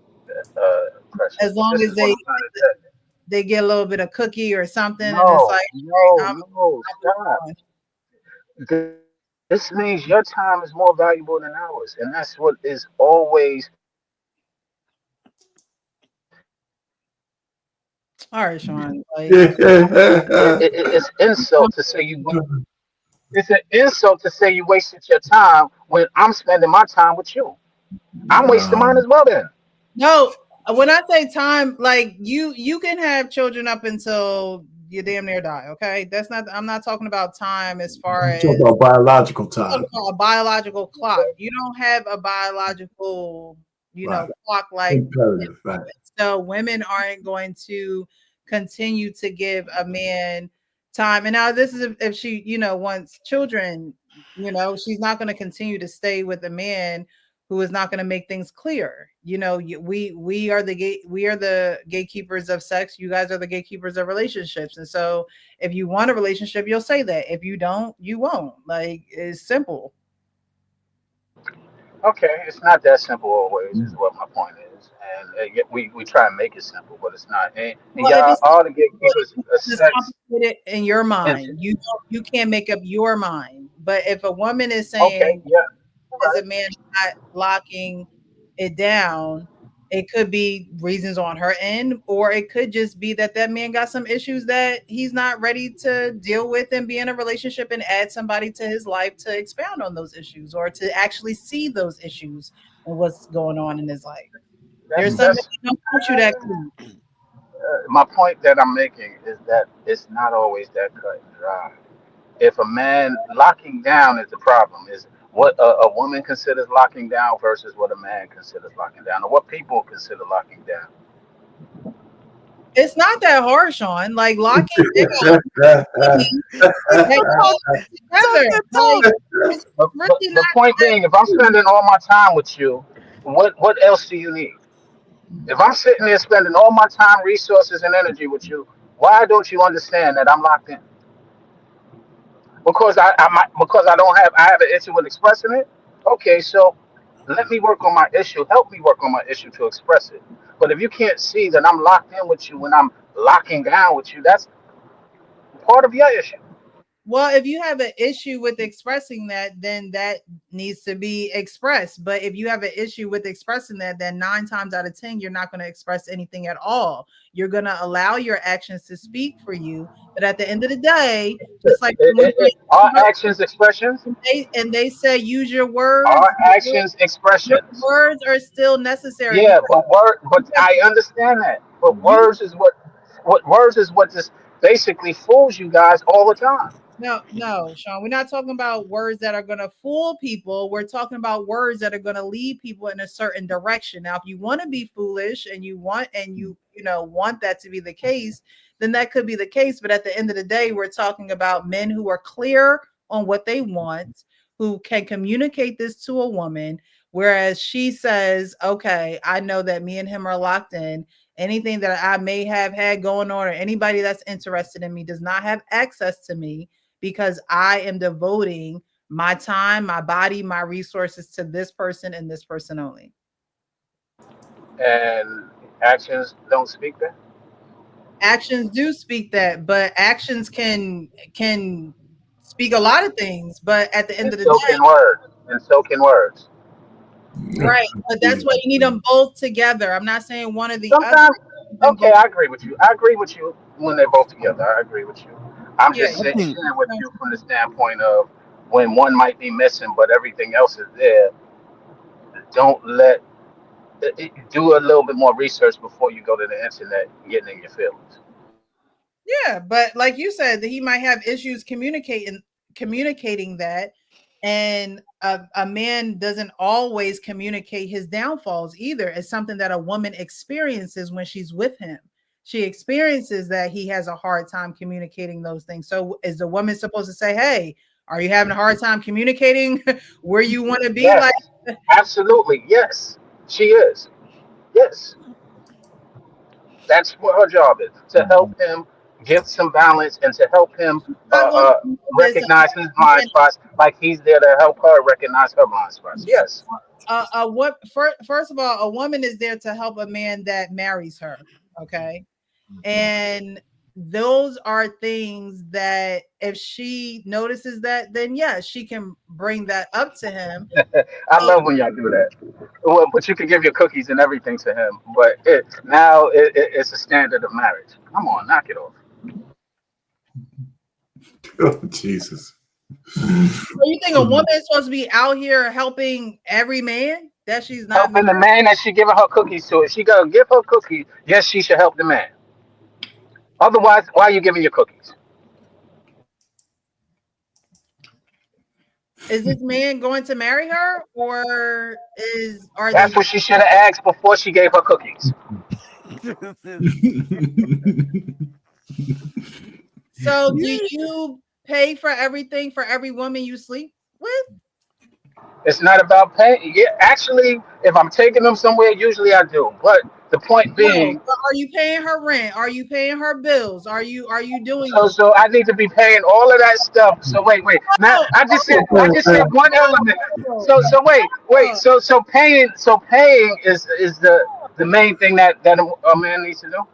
Precious. as long This as is what I'm trying to tell you. they get a little bit of cookie or something and it's No, like no, stop. This means your time is more valuable than ours, and that's what is always. all right, Sean. Like It's insult to say you. It's an insult to say you wasted your time when I'm spending my time with you. I'm wasting mine as well. Then no, when I say time, like you can have children up until you damn near die. Okay, that's not. I'm not talking about time as far as talking about biological time. a biological clock. You don't have a biological, Right. clock like. Imperative, right. So women aren't going to continue to give a man time. And now this is if she, wants children, she's not going to continue to stay with a man who is not going to make things clear. We are the gatekeepers of sex. You guys are the gatekeepers of relationships. And so if you want a relationship, you'll say that. If you don't, you won't. Like, it's simple. okay, it's not that simple always. Is what my point is, and yet we try and make it simple, but it's not. And Well, if y'all it's all the gatekeepers of it's sex. complicated in your And, mind, you can't make up your mind. But if a woman is okay, saying yeah, as right. a man not locking it down, it could be reasons on her end, or it could just be that man got some issues that he's not ready to deal with and be in a relationship and add somebody to his life to expound on those issues or to actually see those issues and what's going on in his life. There's some men who don't want you that clean. My point that I'm making is that it's not always that cut and dry. If a man locking down is the problem, is what a woman considers locking down versus what a man considers locking down, or what people consider locking down. It's not that hard, Sean. Like locking down, The point being, if I'm spending all my time with you, what else do you need? If I'm sitting there spending all my time, resources, and energy with you, why don't you understand that I'm locked in? Because I have an issue with expressing it. Okay, so let me work on my issue. Help me work on my issue to express it. But if you can't see that I'm locked in with you when I'm locking down with you, that's part of your issue. Well, if you have an issue with expressing that, then that needs to be expressed. But if you have an issue with expressing that, then 9 times out of 10, you're not going to express anything at all. You're going to allow your actions to speak for you. But at the end of the day, just like Are actions expressions? and they say use your words. Are actions expressions? Your words are still necessary. Yeah, but I understand that. But words is what just basically fools you guys all the time. No, Sean, we're not talking about words that are going to fool people. We're talking about words that are going to lead people in a certain direction. Now, if you want to be foolish and you want that to be the case, then that could be the case. But at the end of the day, we're talking about men who are clear on what they want, who can communicate this to a woman, whereas she says, okay, I know that me and him are locked in. Anything that I may have had going on or anybody that's interested in me does not have access to me, because I am devoting my time, my body, my resources to this person and this person only. And actions don't speak that? Actions do speak that, but actions can speak a lot of things. But at the end of the day, so can words. Right. But that's why you need them both together. I'm not saying one or the Sometimes, other. okay, I agree with you. When they're both together. I agree with you. I'm just sharing with you from the standpoint of when one might be missing, but everything else is there. Don't do a little bit more research before you go to the internet getting in your feelings. Yeah, but like you said, that he might have issues communicating that, and a man doesn't always communicate his downfalls either. It's something that a woman experiences when she's with him. She experiences that he has a hard time communicating those things. So is the woman supposed to say, hey, are you having a hard time communicating where you want to be? Yes, absolutely. Yes, she is. Yes. That's what her job is, to help him get some balance and to help him recognize his blind spots, like he's there to help her recognize her blind spots. Yes. First of all, a woman is there to help a man that marries her. Okay. And those are things that if she notices that, then yes, she can bring that up to him. I love when y'all do that. Well, but you can give your cookies and everything to him, but it's a standard of marriage. Come on, knock it off. Oh, Jesus. So you think a woman is supposed to be out here helping every man that she's not helping the man that she giving her cookies to? If she gotta give her cookies, yes, she should help the man. Otherwise, why are you giving your cookies? Is this man going to marry her, or that's what she should have asked before she gave her cookies? So do you pay for everything for every woman you sleep with? It's not about paying. Yeah, actually, if I'm taking them somewhere, usually I do. But the point being, are you paying her rent? Are you paying her bills? Are you doing so I need to be paying all of that stuff. So wait. Now I just said one element. So wait. So paying is the main thing that a man needs to do.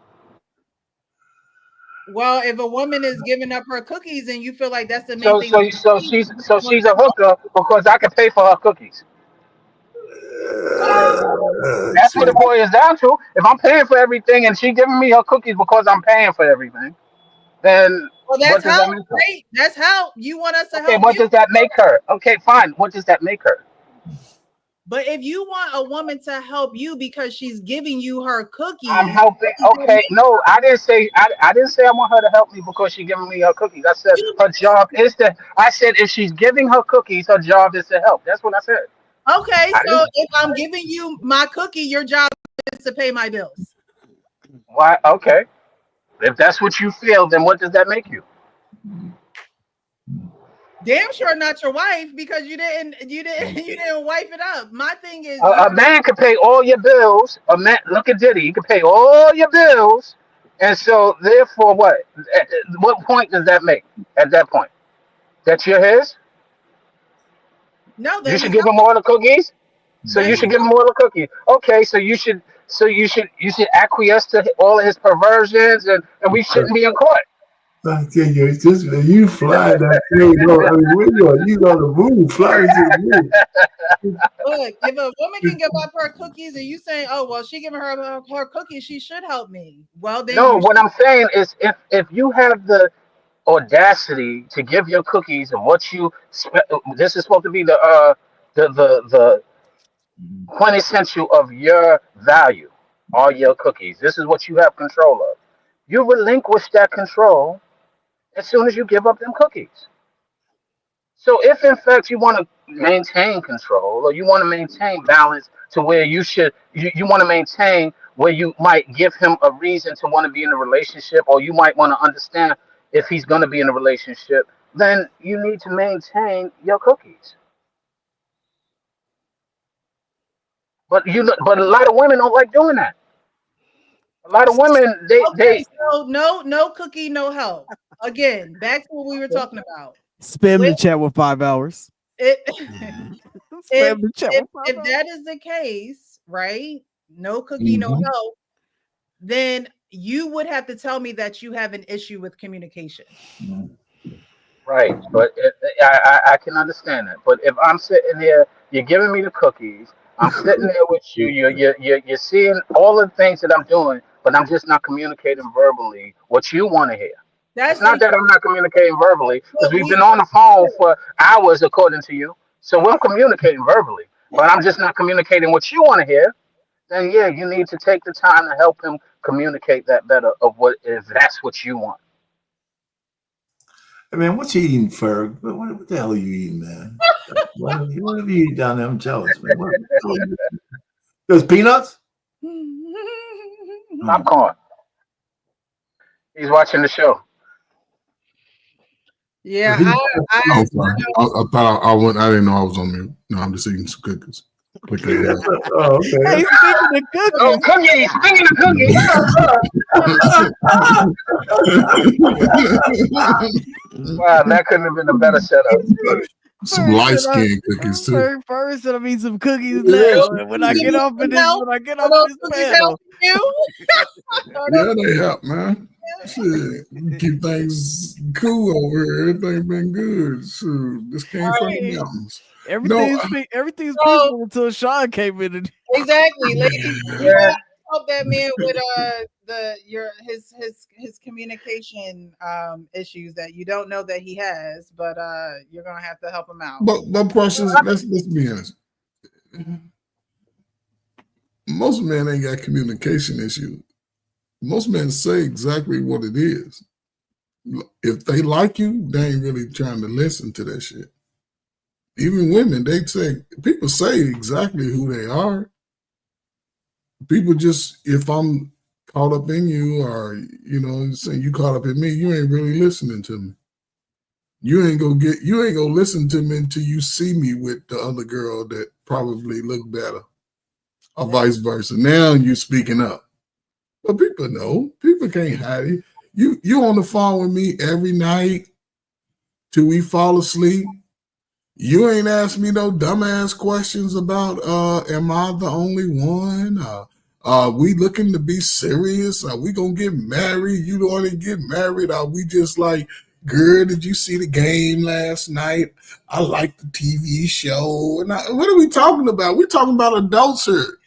Well, if a woman is giving up her cookies and you feel like that's the main thing. So she's a hooker because I can pay for her cookies. That's what it boils down to. If I'm paying for everything and she giving me her cookies because I'm paying for everything, then that's how great. That's how you want us to help. Okay, what does that make her? Okay, fine. What does that make her? But if you want a woman to help you because she's giving you her cookies, I'm helping. Okay, no, I didn't say I want her to help me because she's giving me her cookies. I said her job is to. I said if she's giving her cookies, her job is to help. That's what I said. Okay, so if I'm giving you my cookie, your job is to pay my bills. Why? Okay, if that's what you feel, then what does that make you? Damn sure not your wife, because you didn't wife it up. My thing is a man can pay all your bills. A man, look at Diddy, he can pay all your bills, and so therefore, what? At what point does that make? At that point, that you're his? No, you should give him all the cookies. So you should give him all the cookies. Okay, so you should acquiesce to all of his perversions, and we shouldn't be in court. I tell you, it's just you fly that thing. I mean, when you on the move, fly to the moon. Look, if a woman can give up her cookies, and you saying, "Oh, well, she giving her cookies, she should help me." Well, then No, you what I'm saying is, if you have the audacity to give your cookies and what you this is supposed to be the quintessential of your value are your cookies. This is what you have control of. You relinquish that control as soon as you give up them cookies. So if in fact you want to maintain control or you want to maintain balance to where you want to maintain where you might give him a reason to want to be in a relationship, or you might want to understand if he's going to be in a relationship, then you need to maintain your cookies. But a lot of women don't like doing that. A lot of women okay, so no cookie, no help. Again, back to what we were talking about. Spam the chat with 5 hours. If Spam that is the case, right? No cookie, no help. Then you would have to tell me that you have an issue with communication. Right, but I can understand that. But if I'm sitting here, you're giving me the cookies. I'm sitting there with you. You're seeing all the things that I'm doing, but I'm just not communicating verbally what you want to hear. It's not that I'm not communicating verbally, because we've been on the phone for hours, according to you. So we're communicating verbally, but I'm just not communicating what you want to hear. Then yeah, you need to take the time to help him communicate that better of what if that's what you want. Hey man, what you eating, Ferg? What the hell are you eating, man? What have you eating down there? I'm jealous, man. What the hell are you eating? There's peanuts? Popcorn. He's watching the show. Yeah, I thought I went. I didn't know I was on mute. No, I'm just eating some cookies. Oh, okay. Hey, speaking of cookies. Oh, cookies! Speaking of cookies. Wow, that couldn't have been a better setup. Some light skin cookies too. First, I mean some cookies now. When I get off of this, panel. Yeah, they help, man. Shit, keep things cool over here. Everything been good. Shoot, this came from the mountains. Everything's peaceful until Sean came in. And exactly, ladies. Yeah. Help that man with his communication issues that you don't know that he has, but you're gonna have to help him out. But Precious, let's be honest. Most men ain't got communication issues. Most men say exactly what it is. If they like you, they ain't really trying to listen to that shit. Even women, people say exactly who they are. People just, if I'm caught up in you, or saying you caught up in me, you ain't really listening to me. You ain't gonna listen to me until you see me with the other girl that probably look better, or vice versa. Now you speaking up. But people know. People can't hide it. You on the phone with me every night till we fall asleep. You ain't asked me no dumbass questions about am I the only one? Are we looking to be serious? Are we gonna get married? You don't want to get married? Are we just like, girl, did you see the game last night? I like the TV show. And what are we talking about? We're talking about adults here.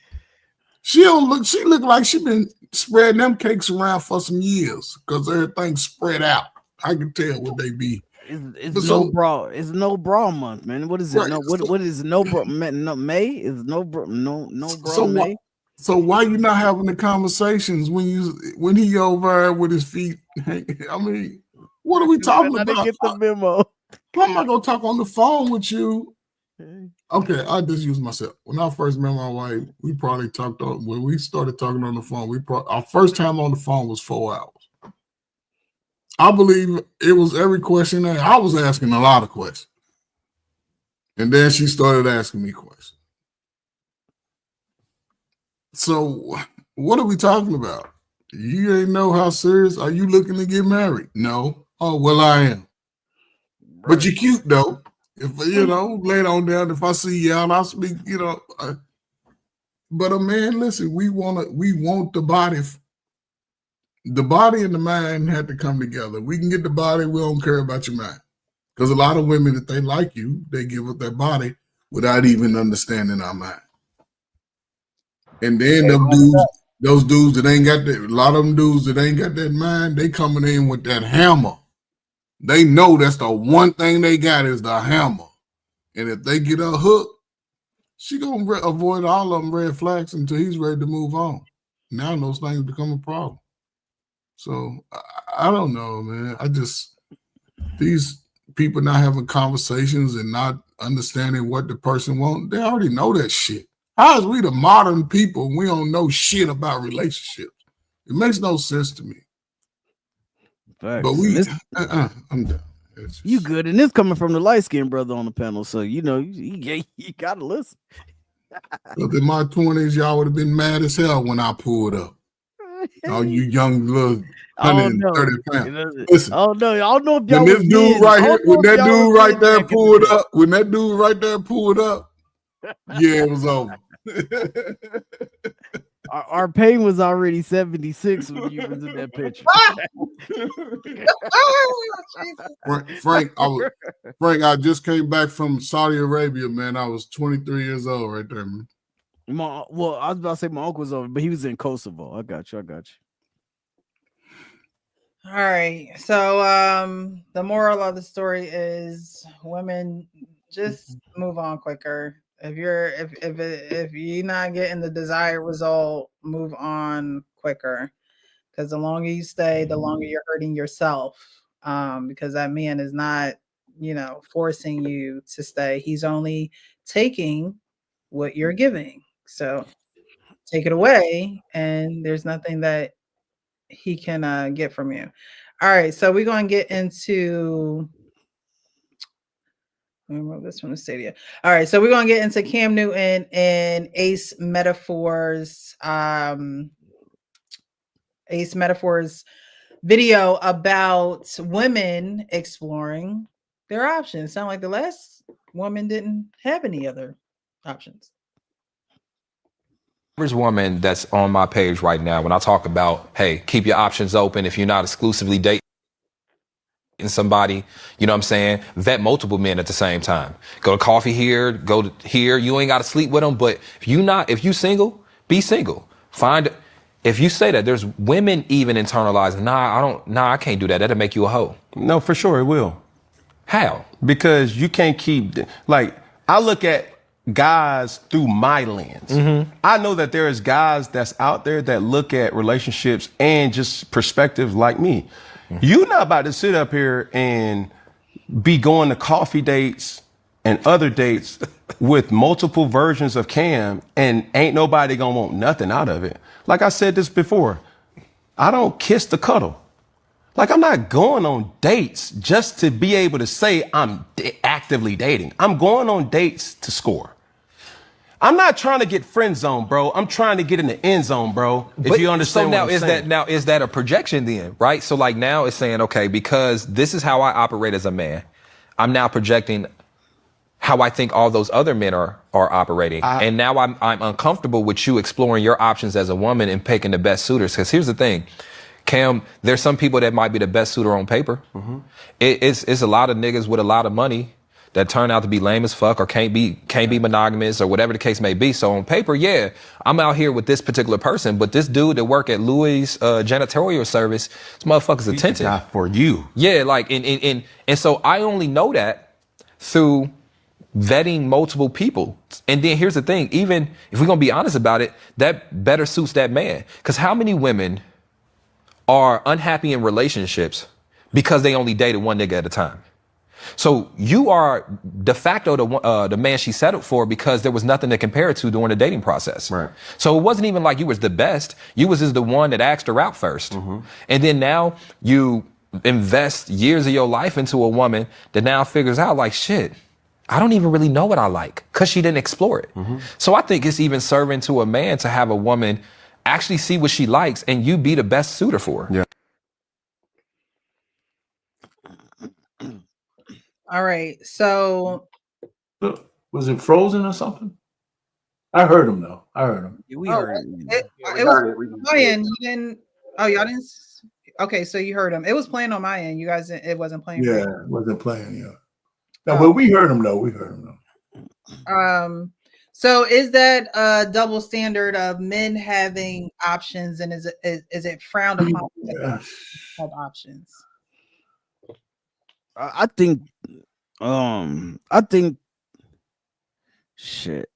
She look like she been spreading them cakes around for some years because everything's spread out. I can tell what they be. It's no bra. It's no bra month, man. What is it? Right. No, what is no bra? No, May is no bra. No bra. So May. So why you not having the conversations when he over there with his feet? I mean, what are we talking about? I didn't get the memo. I'm not gonna talk on the phone with you. Okay, I just use myself. When I first met my wife, we probably talked on. When we started talking on the phone, our first time on the phone was 4 hours. I believe it was every question that I was asking a lot of questions, and then she started asking me questions. So, what are we talking about? You ain't know how serious. Are you looking to get married? No. Oh well, I am. Right. But you're cute though. If lay it on down. If I see you out, I'll speak. But a man, listen, we want the body. the body and the mind had to come together. We can get the body, we don't care about your mind. Because a lot of women, if they like you, they give up their body without even understanding our mind. And then those dudes that ain't got that, a lot of them dudes that ain't got that mind, they coming in with that hammer. They know that's the one thing they got is the hammer. And if they get her hooked, she gonna avoid all of them red flags until he's ready to move on. Now those things become a problem. So I don't know, man. These people not having conversations and not understanding what the person wants, they already know that shit. How is we the modern people and we don't know shit about relationships? It makes no sense to me. Facts. But I'm done. You good, and this coming from the light-skinned brother on the panel, so you know you gotta listen. Look, in my 20s, y'all would have been mad as hell when I pulled up. All you young little 130 pounds. Listen, oh no, I don't know if y'all. When this dude right here, when that dude right there pulled up, yeah, it was over. Our pain was already 76 when you was in that picture. Frank, I just came back from Saudi Arabia, man. I was 23 years old right there, man. Well, I was about to say my uncle was over, but he was in Kosovo. I got you. All right. So the moral of the story is women just move on quicker. If you're not getting the desired result, move on quicker. Because the longer you stay, the longer you're hurting yourself. Because that man is not, forcing you to stay. He's only taking what you're giving. So take it away, and there's nothing that he can get from you. All right, so we're going to get into. Let me remove this from the stadium. All right, so we're going to get into Cam Newton and Ace Metaphors. Ace Metaphors video about women exploring their options. Sound like the last woman didn't have any other options. Average woman that's on my page right now, when I talk about, hey, keep your options open if you're not exclusively dating somebody, you know what I'm saying? Vet multiple men at the same time. Go to coffee here, go to here. You ain't got to sleep with them, but if you single, be single. If you say that, there's women even internalize, I can't do that. That'll make you a hoe. No, for sure it will. How? Because you can't I look at guys through my lens. Mm-hmm. I know that there is guys that's out there that look at relationships and just perspectives like me. Mm-hmm. You're not about to sit up here and be going to coffee dates and other dates with multiple versions of Cam and ain't nobody gonna want nothing out of it. Like I said this before, I don't kiss the cuddle. Like I'm not going on dates just to be able to say I'm actively dating. I'm going on dates to score. I'm not trying to get friend zone, bro. I'm trying to get in the end zone, bro. If you understand what I'm saying. Is that a projection then, right? So like now it's saying, okay, because this is how I operate as a man, I'm now projecting how I think all those other men are operating. And now I'm uncomfortable with you exploring your options as a woman and picking the best suitors. Because here's the thing, Cam, there's some people that might be the best suitor on paper. Mm-hmm. It's a lot of niggas with a lot of money that turn out to be lame as fuck or can't be monogamous or whatever the case may be. So on paper, yeah, I'm out here with this particular person, but this dude that work at Louis janitorial service, this motherfucker's attentive. Not for you. Yeah, like and so I only know that through vetting multiple people. And then here's the thing, even if we're gonna be honest about it, that better suits that man. Because how many women are unhappy in relationships because they only dated one nigga at a time? So you are de facto the man she settled for because there was nothing to compare it to during the dating process. Right. So it wasn't even like you was the best. You was just the one that asked her out first. Mm-hmm. And then now you invest years of your life into a woman that now figures out like, shit, I don't even really know what I like because she didn't explore it. Mm-hmm. So I think it's even serving to a man to have a woman actually see what she likes and you be the best suitor for her. Yeah. All right. So was it frozen or something? I heard him though. I heard him. Yeah, we heard it. It was Ryan. You didn't. Oh, y'all didn't. Okay, so you heard him. It was playing on my end. You guys, it wasn't playing. Yeah, it wasn't playing. Yeah. No, but we heard him though. We heard him though. So is that a double standard of men having options, and is it frowned upon to have options? I think shit.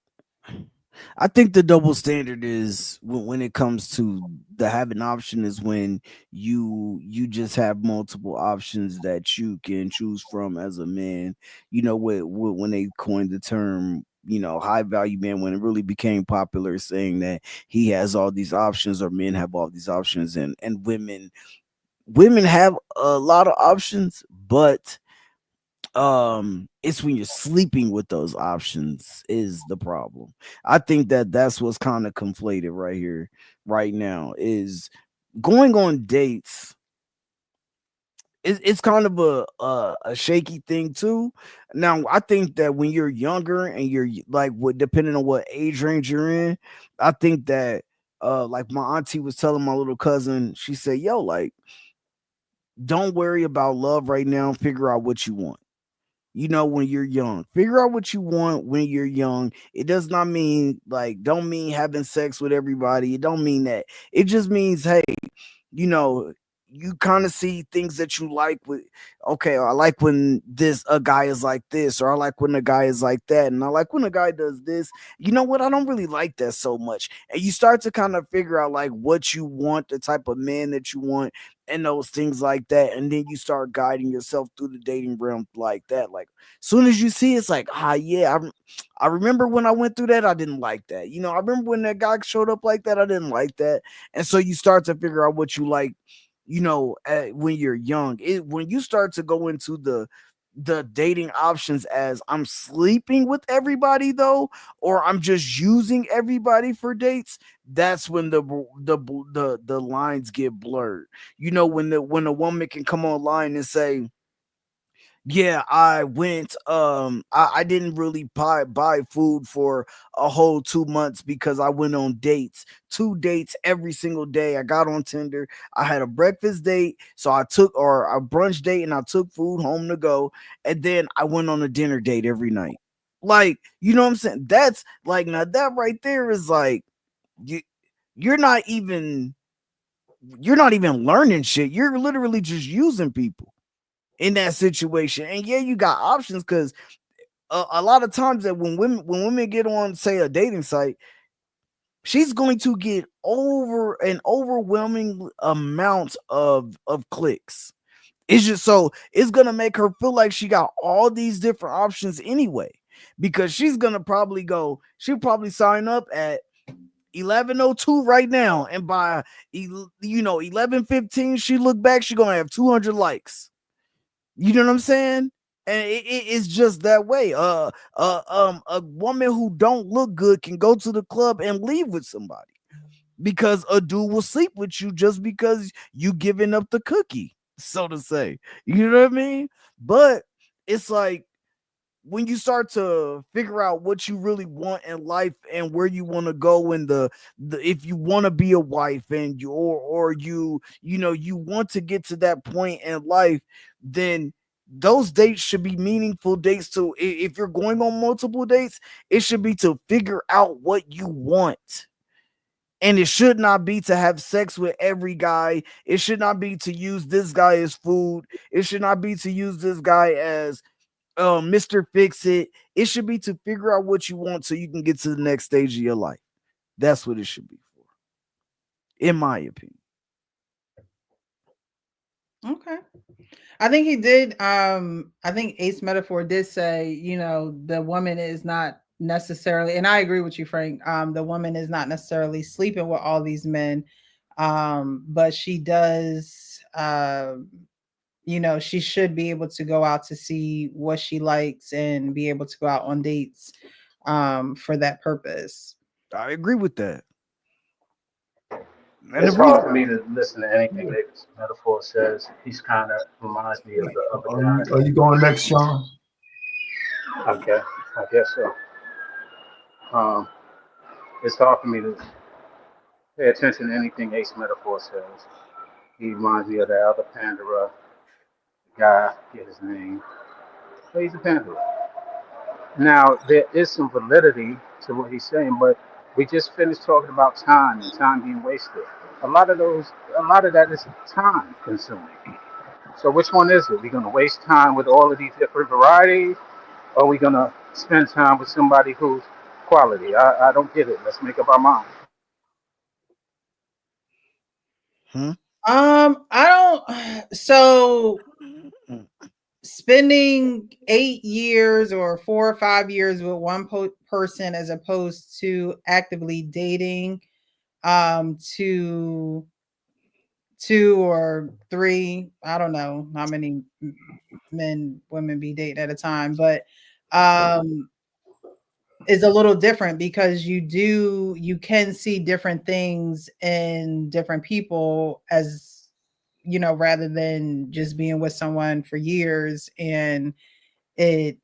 I think the double standard is when it comes to the having option is when you just have multiple options that you can choose from as a man. You know, when they coined the term, you know, high value man, when it really became popular, saying that he has all these options or men have all these options, and women have a lot of options, but it's when you're sleeping with those options is the problem. I think that's what's kind of conflated right here right now, is going on dates. It's kind of a shaky thing too. Now I think that when you're younger and you're like, what, depending on what age range you're in, I think that like my auntie was telling my little cousin, she said, yo, like, don't worry about love right now, figure out what you want. You know, when you're young, figure out what you want when you're young. It does not mean, like, don't mean having sex with everybody. It don't mean that. It just means, hey, you know, you kind of see things that you like with, okay, I like when a guy is like this, or I like when a guy is like that, and I like when a guy does this. You know what? I don't really like that so much. And you start to kind of figure out like what you want, the type of man that you want, and those things like that. And then you start guiding yourself through the dating realm like that. Like, soon as you see it's like, yeah, I remember when I went through that, I didn't like that. You know, I remember when that guy showed up like that, I didn't like that. And so you start to figure out what you like, you know, when you're young. When you start to go into the dating options as I'm sleeping with everybody though, or I'm just using everybody for dates, that's when the lines get blurred. You know, when a woman can come online and say, yeah, I went I didn't really buy food for a whole 2 months because I went on dates, 2 dates every single day. I got on Tinder. I had a breakfast date, so I took, or a brunch date, and I took food home to go, and then I went on a dinner date every night. Like, you know what I'm saying? That's like, now that right there is like, you're not even learning shit. You're literally just using people in that situation. And yeah, you got options, because a lot of times that when women get on, say, a dating site, she's going to get an overwhelming amount of clicks. It's just, so it's gonna make her feel like she got all these different options anyway, because she'll probably sign up at 11:02 right now, and by 11:15 she look back, she gonna have 200 likes. You know what I'm saying? And it's just that way. A woman who don't look good can go to the club and leave with somebody, because a dude will sleep with you just because you giving up the cookie, so to say. You know what I mean? But it's like, when you start to figure out what you really want in life and where you want to go, and the if you want to be a wife, and you want to get to that point in life, then those dates should be meaningful dates too. If you're going on multiple dates, it should be to figure out what you want. And it should not be to have sex with every guy. It should not be to use this guy as food. It should not be to use this guy as Mr. Fix It. It should be to figure out what you want so you can get to the next stage of your life. That's what it should be for, in my opinion. Okay. I think he did. I think Ace Metaphor did say, you know, the woman is not necessarily, and I agree with you, Frank. The woman is not necessarily sleeping with all these men, but she does. You know, she should be able to go out to see what she likes and be able to go out on dates for that purpose. I agree with that. It's hard for me to listen to anything Ace Metaphor says. He's kind of reminds me of the other guy. Are you going next, Sean? Okay, I guess so. It's hard for me to pay attention to anything Ace Metaphor says. He reminds me of the other Pandora guy. I forget his name. But he's a Pandora. Now, there is some validity to what he's saying, but we just finished talking about time and time being wasted. A lot of that is time consuming. So which one is it? We're going to waste time with all of these different varieties, or are we going to spend time with somebody who's quality? I don't get it. Let's make up our mind. I don't. So spending 8 years or 4 or 5 years with one person as opposed to actively dating, to 2 or 3, I don't know how many women be dating at a time, but is a little different because you can see different things in different people, as you know, rather than just being with someone for years and it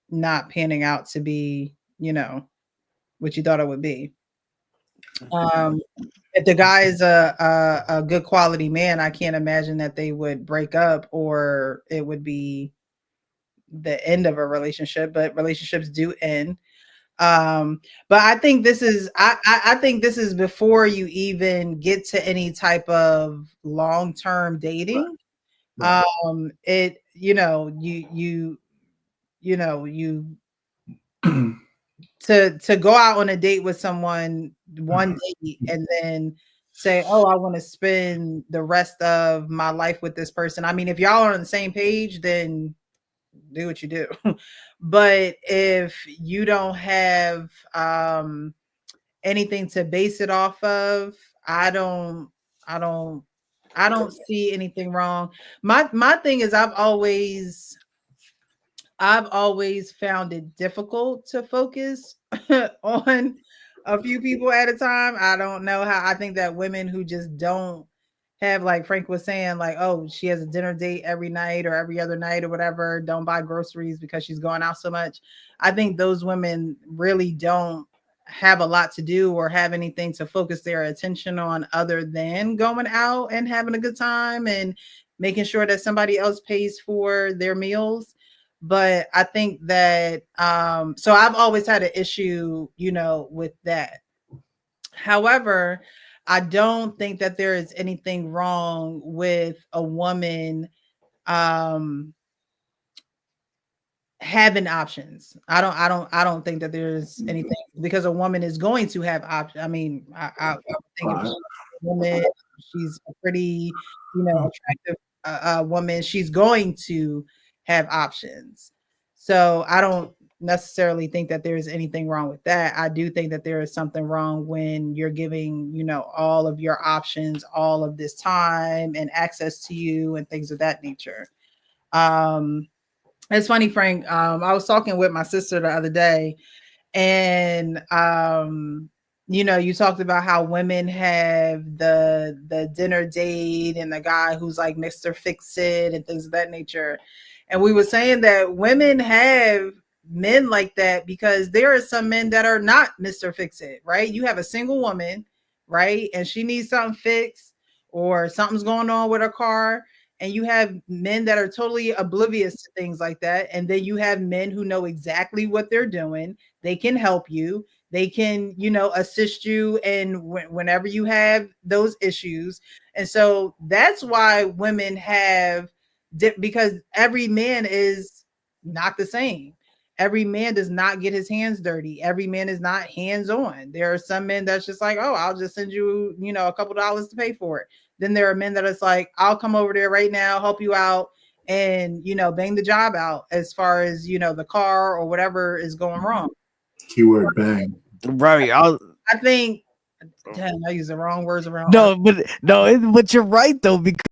not panning out to be, you know, what you thought it would be. If the guy is a good quality man, I can't imagine that they would break up or it would be the end of a relationship, but relationships do end. But I think this is I think this is before you even get to any type of long-term dating. Right. It, you know, you to go out on a date with someone one date and then say, oh, I want to spend the rest of my life with this person. I mean, if y'all are on the same page, then do what you do. But if you don't have anything to base it off of, I don't see anything wrong. My thing is I've always found it difficult to focus on a few people at a time. I don't know how. I think that women who just don't have, like Frank was saying, like, oh, she has a dinner date every night or every other night or whatever, don't buy groceries because she's going out so much. I think those women really don't have a lot to do or have anything to focus their attention on other than going out and having a good time and making sure that somebody else pays for their meals. But I think that so I've always had an issue, you know, with that. However, I don't think that there is anything wrong with a woman having options. I don't think that there's anything, because a woman is going to have options. I mean, I think if she's a woman, she's a pretty, you know, attractive woman, she's going to have options. So I don't necessarily think that there's anything wrong with that. I do think that there is something wrong when you're giving, you know, all of your options, all of this time and access to you and things of that nature. It's funny, Frank. I was talking with my sister the other day, and you know, you talked about how women have the dinner date and the guy who's like Mr. Fix-It and things of that nature. And we were saying that women have men like that because there are some men that are not Mr. Fix-It, right? You have a single woman, right? And she needs something fixed or something's going on with her car. And you have men that are totally oblivious to things like that. And then you have men who know exactly what they're doing. They can help you. They can, you know, assist you in whenever you have those issues. And so that's why women have, because every man is not the same. Every man does not get his hands dirty. Every man is not hands-on. There are some men that's just like, oh, I'll just send you, you know, a couple dollars to pay for it. Then there are men that it's like, I'll come over there right now, help you out, and, you know, bang the job out as far as, you know, the car or whatever is going wrong. Keyword bang. Right. I think, damn, I use the wrong words around. But you're right though, because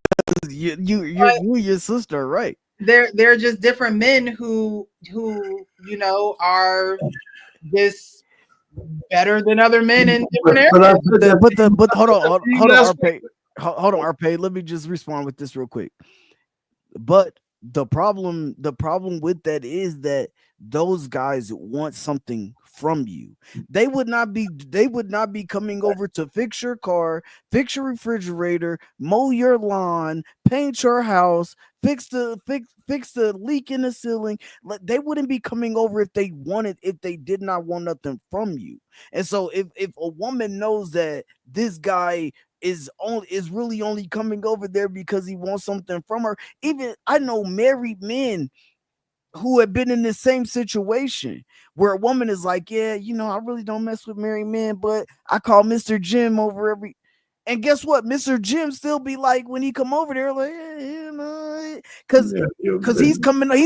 you and your sister are right. They're just different men who you know are just better than other men in different areas. But hold on, RP. Hold on, RP. Let me just respond with this real quick. But the problem with that is that those guys want something from you. They would not be coming over to fix your car, fix your refrigerator, mow your lawn, paint your house, fix the leak in the ceiling. They wouldn't be coming over if they did not want nothing from you. And so if a woman knows that this guy is really only coming over there because he wants something from her. Even I know married men who have been in the same situation where a woman is like, yeah, I really don't mess with married men, but I call Mr. Jim over every. And guess what? Mr. Jim still be like, when he come over there, like, because he's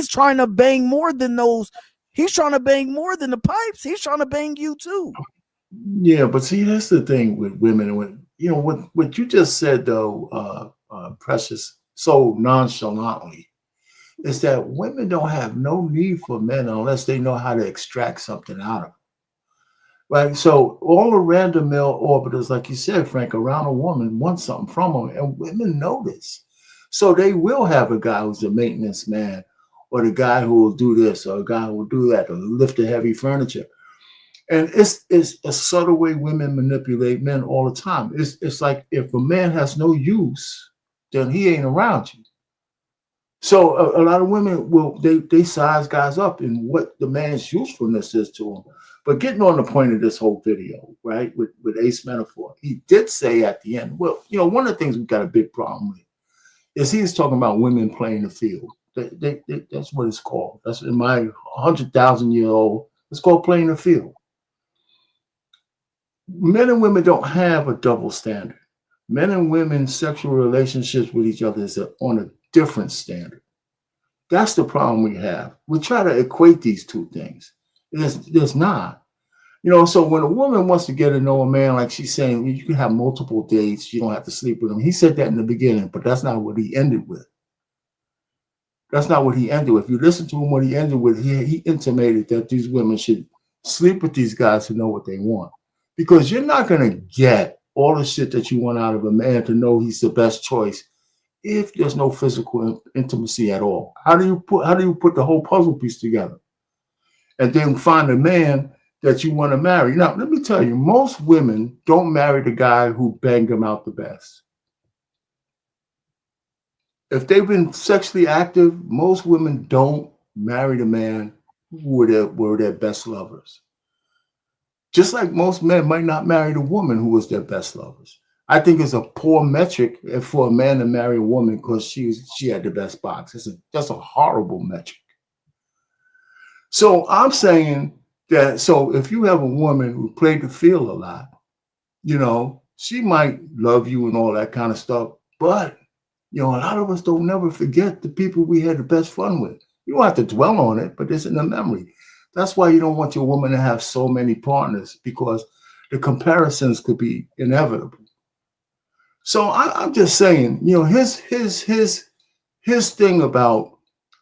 trying to bang more than those. He's trying to bang more than the pipes. He's trying to bang you too. Yeah, but see, that's the thing with women. When what you just said though, Precious, so nonchalantly, is that women don't have no need for men unless they know how to extract something out of them. Right? So all the random male orbiters, like you said, Frank, around a woman want something from them, and women know this. So they will have a guy who's a maintenance man, or the guy who will do this, or a guy who will do that, or lift the heavy furniture. And it's a subtle way women manipulate men all the time. It's like if a man has no use, then he ain't around you. So a lot of women they size guys up in what the man's usefulness is to them. But getting on the point of this whole video, right, with Ace Metaphor, he did say at the end, well, one of the things we've got a big problem with is he's talking about women playing the field. That's what it's called. That's in my 100,000-year-old. It's called playing the field. Men and women don't have a double standard. Men and women's sexual relationships with each other is on a different standard. That's the problem we have. We try to equate these two things. There's not. So when a woman wants to get to know a man, like she's saying, you can have multiple dates, you don't have to sleep with him. He said that in the beginning, but that's not what he ended with. That's not what he ended with. If you listen to him, what he ended with, he intimated that these women should sleep with these guys to know what they want. Because you're not going to get all the shit that you want out of a man to know he's the best choice if there's no physical intimacy at all. How do you put the whole puzzle piece together and then find a man that you want to marry? Now, let me tell you, most women don't marry the guy who banged them out the best. If they've been sexually active, most women don't marry the man who were their best lovers. Just like most men might not marry the woman who was their best lovers. I think it's a poor metric for a man to marry a woman because she had the best box. That's a horrible metric. So I'm saying that, so if you have a woman who played the field a lot, she might love you and all that kind of stuff, but a lot of us don't never forget the people we had the best fun with. You don't have to dwell on it, but it's in the memory. That's why you don't want your woman to have so many partners, because the comparisons could be inevitable. So I'm just saying, his thing about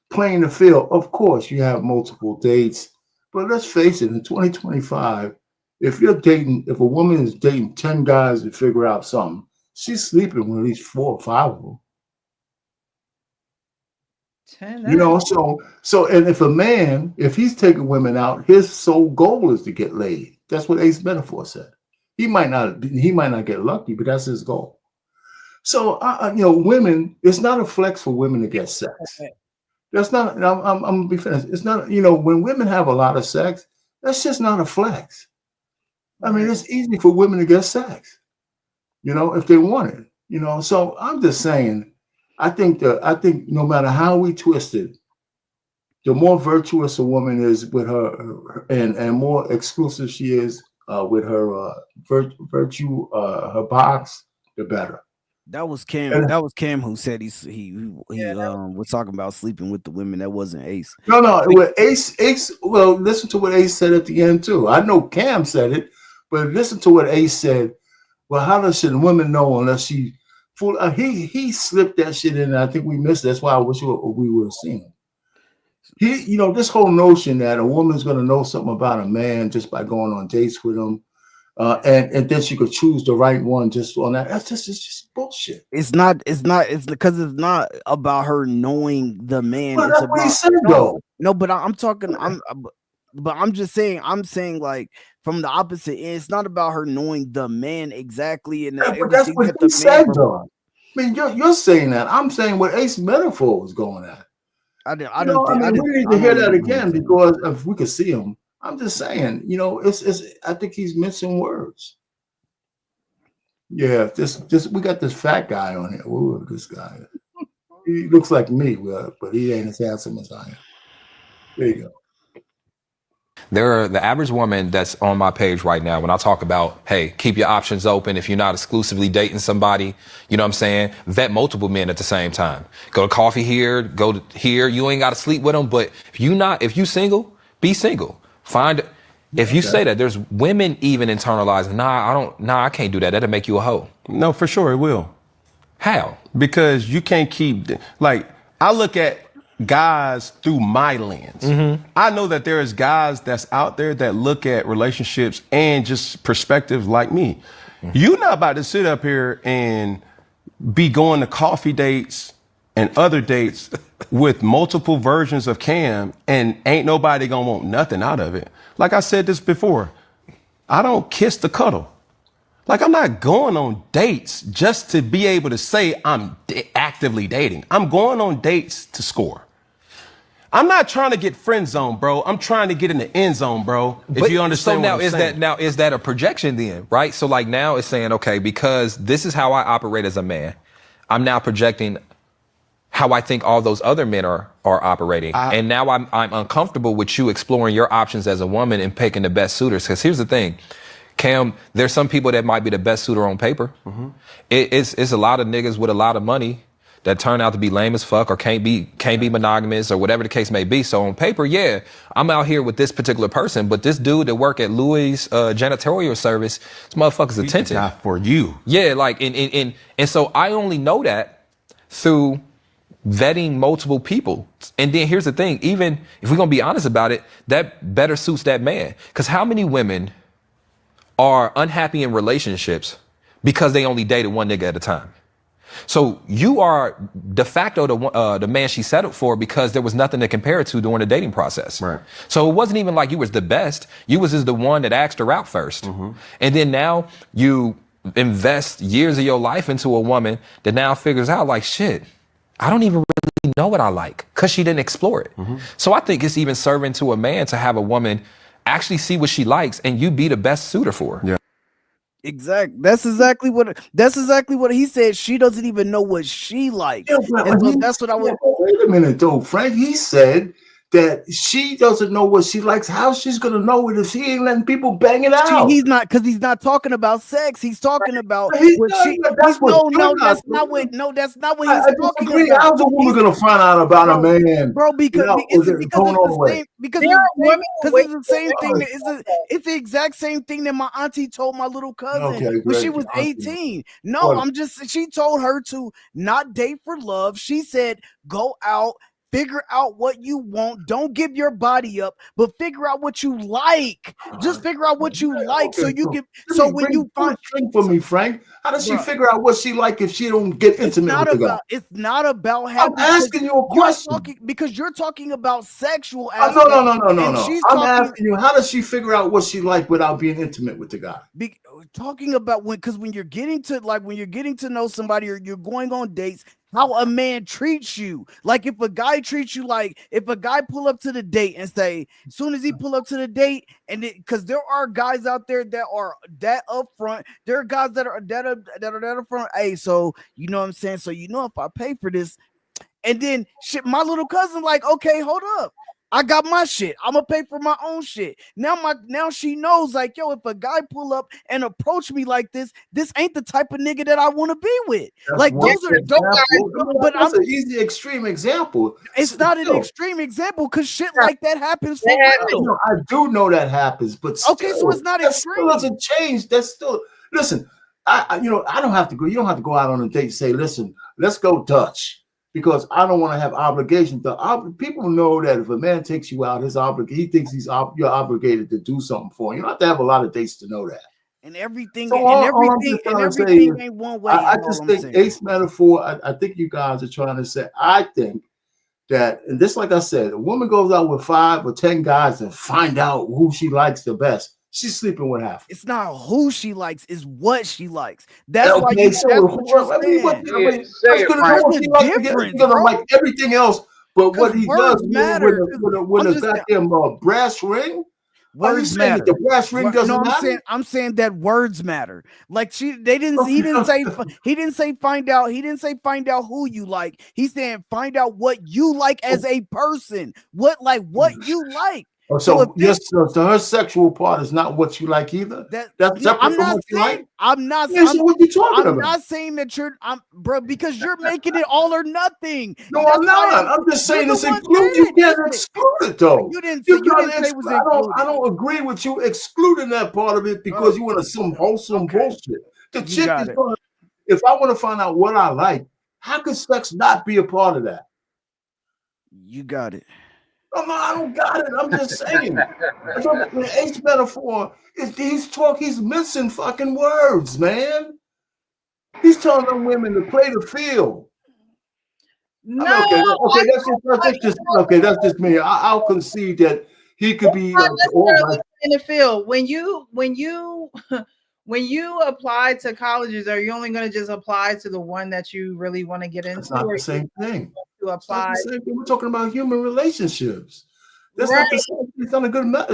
playing the field, of course, you have multiple dates, but let's face it, in 2025, if a woman is dating 10 guys to figure out something, she's sleeping with at least 4 or 5 of them. 10, so and if he's taking women out, his sole goal is to get laid. That's what Ace Metaphor said. He might not get lucky, but that's his goal. So women, it's not a flex for women to get sex. Okay. That's not. I'm gonna be finished. It's not. When women have a lot of sex, that's just not a flex. I mean, it's easy for women to get sex, if they want it. So I'm just saying. I think no matter how we twist it, the more virtuous a woman is with her and more exclusive she is with her virtue, her box, the better. That was Cam. That was Cam who said he was talking about sleeping with the women. That wasn't Ace. No. Ace. Well, listen to what Ace said at the end too. I know Cam said it, but listen to what Ace said. Well, how should a woman know unless she? He slipped that shit in, and I think we missed it. That's why I wish we would have seen him. This whole notion that a woman's going to know something about a man just by going on dates with him, and then she could choose the right one just on that. It's just bullshit. It's because it's not about her knowing the man. Well, It's that's what he about said, though. no, but I'm talking. I'm just saying. I'm saying like from the opposite end. It's not about her knowing the man exactly and Yeah, but that's everything what that he the said, man. though. I mean, you're saying that. I'm saying what Ace Metaphor was going at. I We need to hear that again because if we could see him, I'm just saying, it's. I think he's missing words. Yeah, we got this fat guy on here. Ooh, this guy. He looks like me, but he ain't as handsome as I am. There you go. The average woman that's on my page right now, when I talk about, hey, keep your options open. If you're not exclusively dating somebody, you know what I'm saying? Vet multiple men at the same time. Go to coffee here, go to here. You ain't got to sleep with them. But if you single, be single. If you say that, there's women even internalize, I can't do that. That'll make you a hoe. No, for sure it will. How? Because you can't keep, I look at guys through my lens. I know that there is guys that's out there that look at relationships and just perspective like me. You're not about to sit up here and be going to coffee dates and other dates with multiple versions of Cam and ain't nobody gonna want nothing out of it. Like I said this before, I don't kiss the cuddle. Like I'm not going on dates just to be able to say I'm actively dating. I'm going on dates to score. I'm not trying to get friend zone, bro. I'm trying to get in the end zone, bro. If you understand what I'm saying. Is that a projection then, right? So like now it's saying, okay, because this is how I operate as a man, I'm now projecting how I think all those other men are operating. And now I'm uncomfortable with you exploring your options as a woman and picking the best suitors. Because here's the thing, Cam, there's some people that might be the best suitor on paper. It's a lot of niggas with a lot of money that turn out to be lame as fuck or can't be monogamous or whatever the case may be. So on paper, yeah, I'm out here with this particular person, but this dude that work at Louis janitorial service, this motherfucker's attentive for you. Yeah, like and so I only know that through vetting multiple people. And then here's the thing, even if we're gonna be honest about it, that better suits that man. Because how many women are unhappy in relationships because they only dated one nigga at a time? So you are de facto the man she settled for because there was nothing to compare it to during the dating process. Right. So it wasn't even like you was the best. You was just the one that asked her out first. And then now you invest years of your life into a woman that now figures out like, shit, I don't even really know what I like because she didn't explore it. So I think it's even serving to a man to have a woman actually see what she likes and you be the best suitor for her. Yeah. That's exactly what he said. She doesn't even know what she likes. Yeah, and so that's what I would. Wait a minute, though, Frank. He said that she doesn't know what she likes. How she's gonna know it if she ain't letting people bang it out? He's not, because he's not talking about sex. He's talking about that's not what he's talking about. How's a woman gonna find out about a man, bro? Because it's the same thing. It's the exact same thing that my auntie told my little cousin when she was 18. No, she told her to not date for love. She said, go out, figure out what you want. Don't give your body up, but figure out what you like. Just figure out what you like, so you can. So when you find for me, Frank, how does she figure out what she like if she don't get intimate with the guy? It's not about having. I'm asking you a question because you're talking about sexual. No. I'm asking you, how does she figure out what she like without being intimate with the guy? Talking about when you're getting to know somebody or you're going on dates, how a man treats you. Like if a guy treats you like, if a guy pull up to the date and say, as soon as he pull up to the date, and because there are guys out there that are that upfront, there are guys that are that upfront. Hey, so you know what I'm saying? So you know if I pay for this, and then shit, my little cousin like, okay, hold up. I got my shit. I'm gonna pay for my own shit. Now she knows, like, yo, if a guy pull up and approach me like this ain't the type of nigga that I want to be with. That's like those are dope guys. But that's an easy extreme example. It's not an extreme example because shit like that happens for real. I do know that happens, but still, okay, so it's not extreme. Still doesn't change. That's still listen. I don't have to go. You don't have to go out on a date and say, listen, let's go Dutch. Because I don't want to have obligations. People know that if a man takes you out, he thinks you're obligated to do something for him. You don't have to have a lot of dates to know that. And everything So and all I'm everything just and trying to say everything is, ain't one way. I is all just I'm think saying. Ace metaphor. I think you guys are trying to say. I think that, and this, like I said, a woman goes out with 5 or 10 guys and find out who she likes the best. She's sleeping with half. It's not who she likes, it's what she likes. That's why Okay, you. so That's what you're I mean, saying. that's gonna know There's what a she likes. She's difference, gonna bro. like everything else. But Because what he words does matter. when I'm a just saying, goddamn brass ring. Are you words saying that matter. the brass ring doesn't No, matter? I'm saying that words matter. Like he didn't say find out. He didn't say find out who you like. He's saying find out what you like as a person. What you like. Oh, So so yes, so her sexual part is not what you like either. That's separate I'm from not what you saying. like. I'm not. Yeah, so what you talking I'm about? not saying that bro, because you're making it all or nothing. No, That's I'm why not. I'm just saying you're it's the one include. said You it. can't exclude it though. You didn't say it was included. I don't agree with you excluding that part of it because you want some wholesome bullshit. The You chick got is it. going. If I want to find out what I like, how could sex not be a part of that? You got it. No, I don't got it. I'm just saying. The Ace metaphor is he's missing fucking words, man. He's telling them women to play the field. No, That's just me. I'll concede that he could be not necessarily in the field. When you apply to colleges, are you only going to just apply to the one that you really want to get into? It's not the same thing. To apply, we're talking about human relationships. That's right. not the same. It's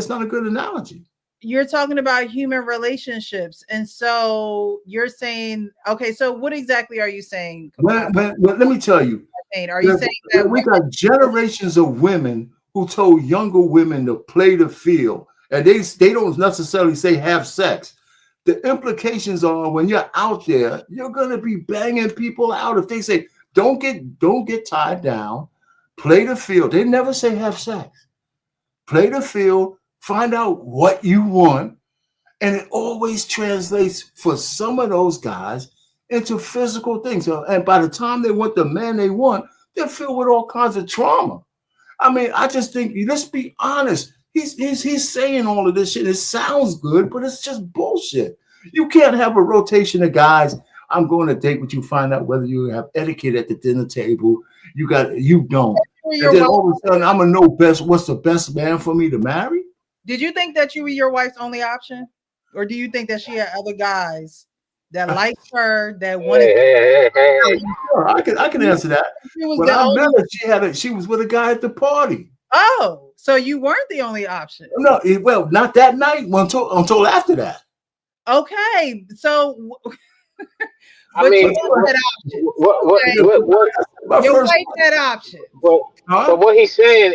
not a good analogy. You're talking about human relationships, and so you're saying, okay. So what exactly are you saying? Let me tell you. Are you saying that we got generations of women who told younger women to play the field, and they don't necessarily say have sex. The implications are when you're out there, you're gonna be banging people out. If they say don't get tied down, play the field. They never say have sex. Play the field, find out what you want, and it always translates for some of those guys into physical things. And by the time they want the man they want, they're filled with all kinds of trauma. I mean, I just think, let's be honest. He's saying all of this shit. It sounds good, but it's just bullshit. You can't have a rotation of guys. I'm going to date with you, find out whether you have etiquette at the dinner table. You don't. And then all of a sudden, I'm gonna know what's the best man for me to marry. Did you think that you were your wife's only option, or do you think that she had other guys that liked her that wanted? Sure, I can answer that. When I met her, she was with a guy at the party. Oh, so you weren't the only option? No, well, not that night. Until after that. Okay, so. I mean, your wife had options. But what he's saying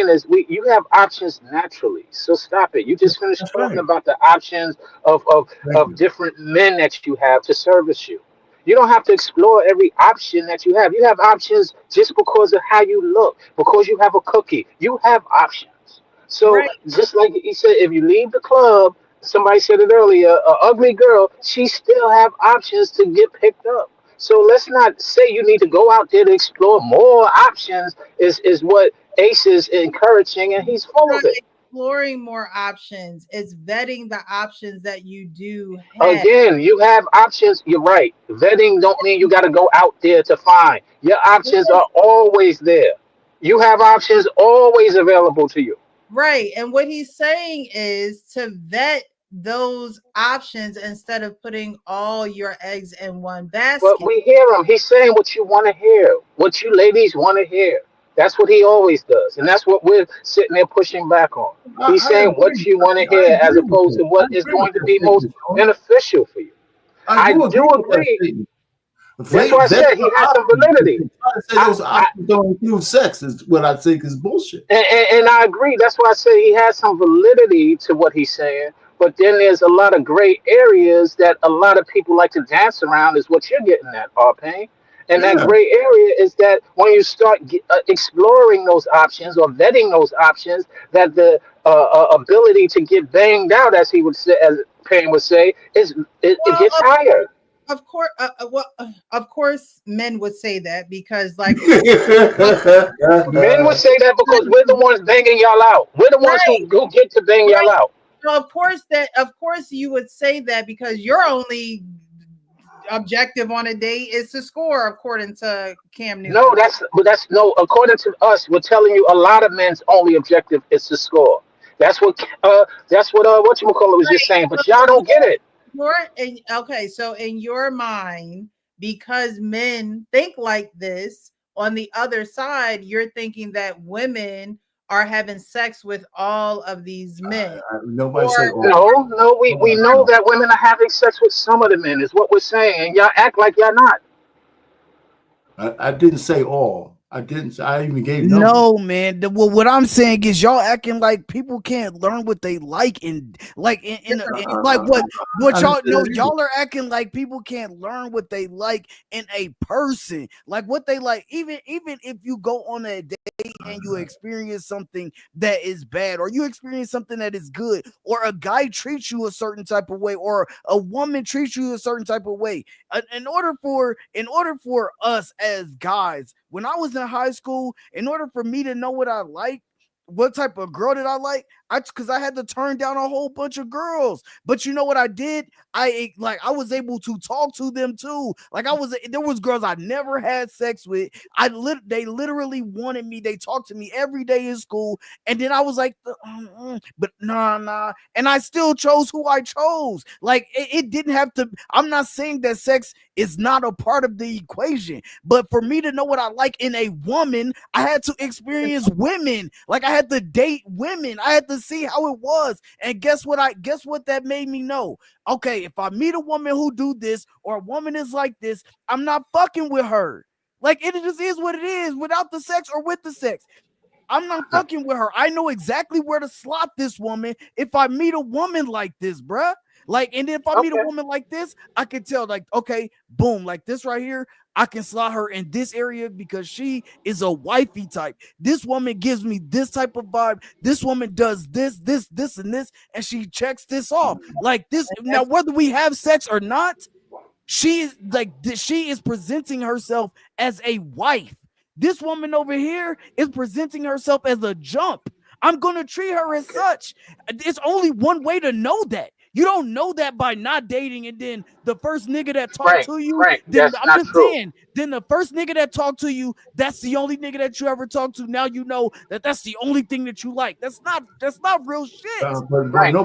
is you have options naturally. So stop it. You just finished talking about the options of different men that you have to service you. You don't have to explore every option that you have. You have options just because of how you look, because you have a cookie. You have options. So just like he said, if you leave the club, somebody said it earlier, an ugly girl, she still have options to get picked up. So let's not say you need to go out there to explore more options is what Ace is encouraging, and he's full of it. Exploring more options. It's vetting the options that you do have. Again, you have options. You're right. Vetting don't mean you got to go out there to find. Your options are always there. You have options always available to you. Right. And what he's saying is to vet those options instead of putting all your eggs in one basket. But we hear him. He's saying what you want to hear, what you ladies want to hear. That's what he always does. And that's what we're sitting there pushing back on. He's saying what you want to hear as opposed to what is going to be most beneficial for you. I do agree. That's why I said he has some validity. Those options don't include sex is what I think is bullshit. And I agree. That's why I say he has some validity to what he's saying. But then there's a lot of gray areas that a lot of people like to dance around is what you're getting at, R-Pain. And that gray area is that when you start exploring those options or vetting those options, that the ability to get banged out, as he would say, as Pain would say, it gets higher. Of course, of course, men would say that because, like, men would say that because we're the ones banging y'all out. We're the ones who get to bang y'all out. So of course you would say that because your only objective on a date is to score, according to Cam Newton. No, that's no. According to us, we're telling you a lot of men's only objective is to score. That's what whatchamacallit was just saying, but y'all don't get it. Okay, so in your mind, because men think like this, on the other side, you're thinking that women are having sex with all of these men. Nobody said no. We know that women are having sex with some of the men. Is what we're saying, and y'all act like y'all not. I didn't say all. I didn't. I even gave numbers. No, man. Well, what I'm saying is y'all acting like people can't learn what they like and like like what y'all know. Y'all are acting like people can't learn what they like in a person, like what they like. Even if you go on a date and you experience something that is bad, or you experience something that is good, or a guy treats you a certain type of way, or a woman treats you a certain type of way. In order for us as guys, when I was in high school, in order for me to know what I like, what type of girl did I like? Because I had to turn down a whole bunch of girls. But you know what I did? I was able to talk to them too. There was girls I never had sex with. They literally wanted me. They talked to me every day in school. And then I was like, but nah. And I still chose who I chose. Like it didn't have to. I'm not saying that sex is not a part of the equation, but for me to know what I like in a woman, I had to experience women. Like I had to date women. I had to see how it was. And guess what that made me know? Okay, if I meet a woman who do this, or a woman is like this, I'm not fucking with her. Like it just is what it is, without the sex or with the sex. I'm not fucking with her. I know exactly where to slot this woman if I meet a woman like this, bruh. Like, and if I meet a woman like this, I can tell, like, okay, boom, like this right here, I can slot her in this area because she is a wifey type. This woman gives me this type of vibe. This woman does this, and this, and she checks this off. Like this. Now, whether we have sex or not, she is presenting herself as a wife. This woman over here is presenting herself as a jump. I'm going to treat her as such. It's only one way to know that. You don't know that by not dating, and then the first nigga that talked to you, then I'm just saying, then the first nigga that talked to you, that's the only nigga that you ever talked to. Now you know that that's the only thing that you like. That's not real shit. Right.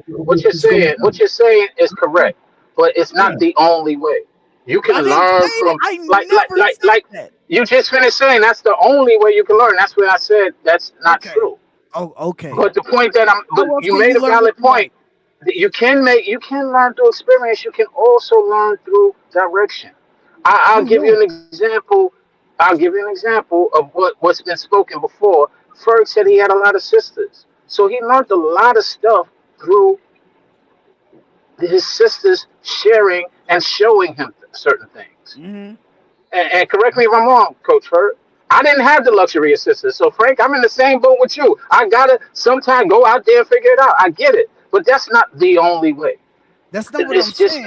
What you're saying is correct, but it's not the only way. You can learn from like you just finished saying that's the only way you can learn. That's what I said. That's not true. Oh, okay. But the point that you made a valid point. You can learn through experience. You can also learn through direction. I'll give you an example. I'll give you an example of what's been spoken before. Ferg said he had a lot of sisters, so he learned a lot of stuff through his sisters sharing and showing him certain things. Mm-hmm. And correct me if I'm wrong, Coach Ferg. I didn't have the luxury of sisters, so Frank, I'm in the same boat with you. I gotta sometimes go out there and figure it out. I get it. But that's not the only way. That's not what I'm saying.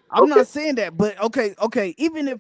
I'm not saying that, but okay. Even if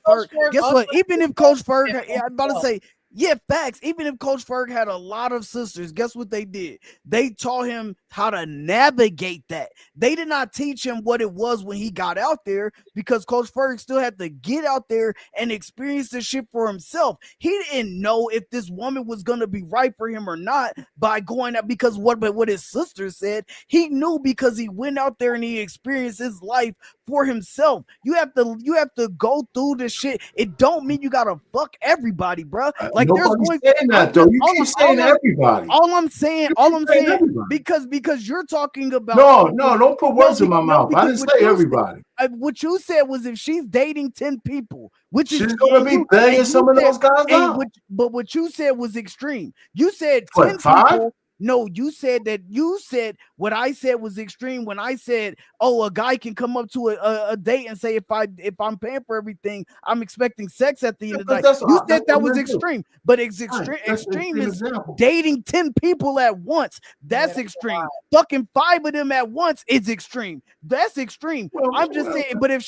guess what? Even if Coach Ferg, I'm about to say, yeah, facts. Even if Coach Ferg had a lot of sisters, guess what they did? They taught him how to navigate that. They did not teach him what it was when he got out there, because Coach Ferg still had to get out there and experience this shit for himself. He didn't know if this woman was going to be right for him or not by going out, because what his sister said. He knew because he went out there and he experienced his life for himself. You have to go through this shit. It don't mean you gotta fuck everybody, bro. Like nobody's saying that though. You keep saying everybody. All I'm saying, because you're talking about no, don't put words in my mouth. I didn't say everybody. What you said was if she's dating 10 people, which she's gonna be banging some of those guys out. But what you said was extreme. You said 10 people. No, you said what I said was extreme when I said, oh, a guy can come up to a date and say, if I'm paying for everything, I'm expecting sex at the end of the night. You said that was extreme, but extreme is dating 10 people at once. That's extreme. Fucking 5 of them at once is extreme. That's extreme. I'm just saying, but if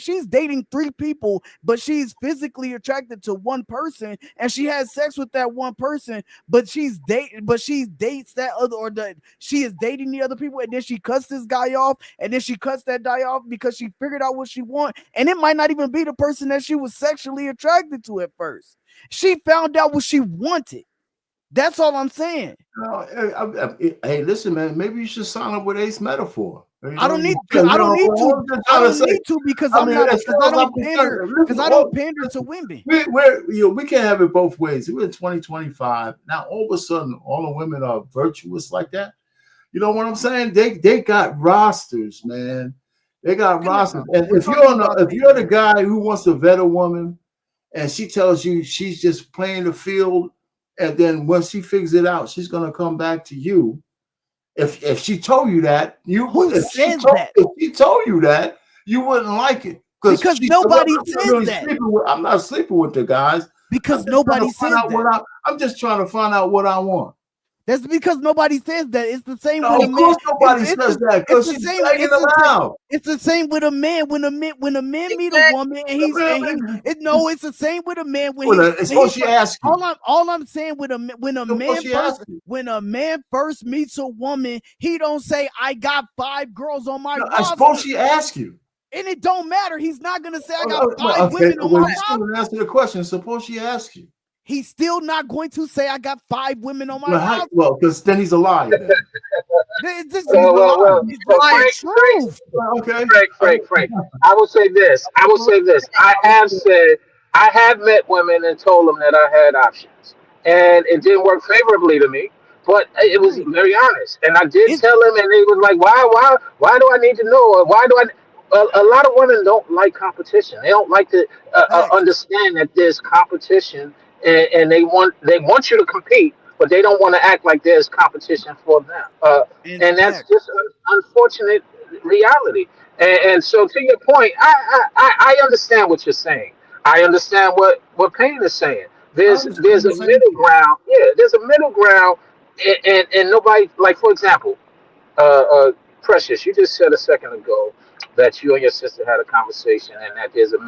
she's dating 3 people, but she's physically attracted to one person and she has sex with that one person, but she's dating dates that other, or that she is dating the other people, and then she cuts this guy off, and then she cuts that guy off because she figured out what she wants, and it might not even be the person that she was sexually attracted to at first. She found out what she wanted. That's all I'm saying. Hey, listen, man. Maybe you should sign up with Ace Metaphor. I don't need to. I don't need to because I'm not. Because I don't pander. Because I don't pander to women. We can't have it both ways. We're in 2025 now. All of a sudden, all the women are virtuous like that. You know what I'm saying? They got rosters, man. They got rosters. And if you're the guy who wants to vet a woman, and she tells you she's just playing the field, and then once she figures it out, she's gonna come back to you. If she told you that, if she told you that, you wouldn't like it because nobody says that. I'm not sleeping with the guys because nobody says that. I'm just trying to find out what I want. That's because nobody says that. It's the same. No, of course, nobody says that because she's dragging them out. It's the same with a man. When a man meet a woman, and it's the same with a man when she asks you. All I'm saying when a man first meets a woman, he don't say, "I got 5 girls on my roster." I suppose she asks you. And it don't matter. He's not gonna say, "I got 5 women on my roster." Answer the question. Suppose she asks you. He's still not going to say, "I got 5 women on my roster." Well, because then he's a liar. This is truth. Okay, Frank. I will say this. I have met women and told them that I had options, and it didn't work favorably to me. But it was very honest, and I did tell them, and they was like, "Why do I need to know? Or why do I?" A lot of women don't like competition. They don't like to understand that there's competition. And they want you to compete, but they don't want to act like there's competition for them. And that's just an unfortunate reality. And so, to your point, I understand what you're saying. I understand what Payne is saying. There's a middle ground. Yeah, there's a middle ground, and nobody, like, for example, Precious, you just said a second ago that you and your sister had a conversation, and that there's a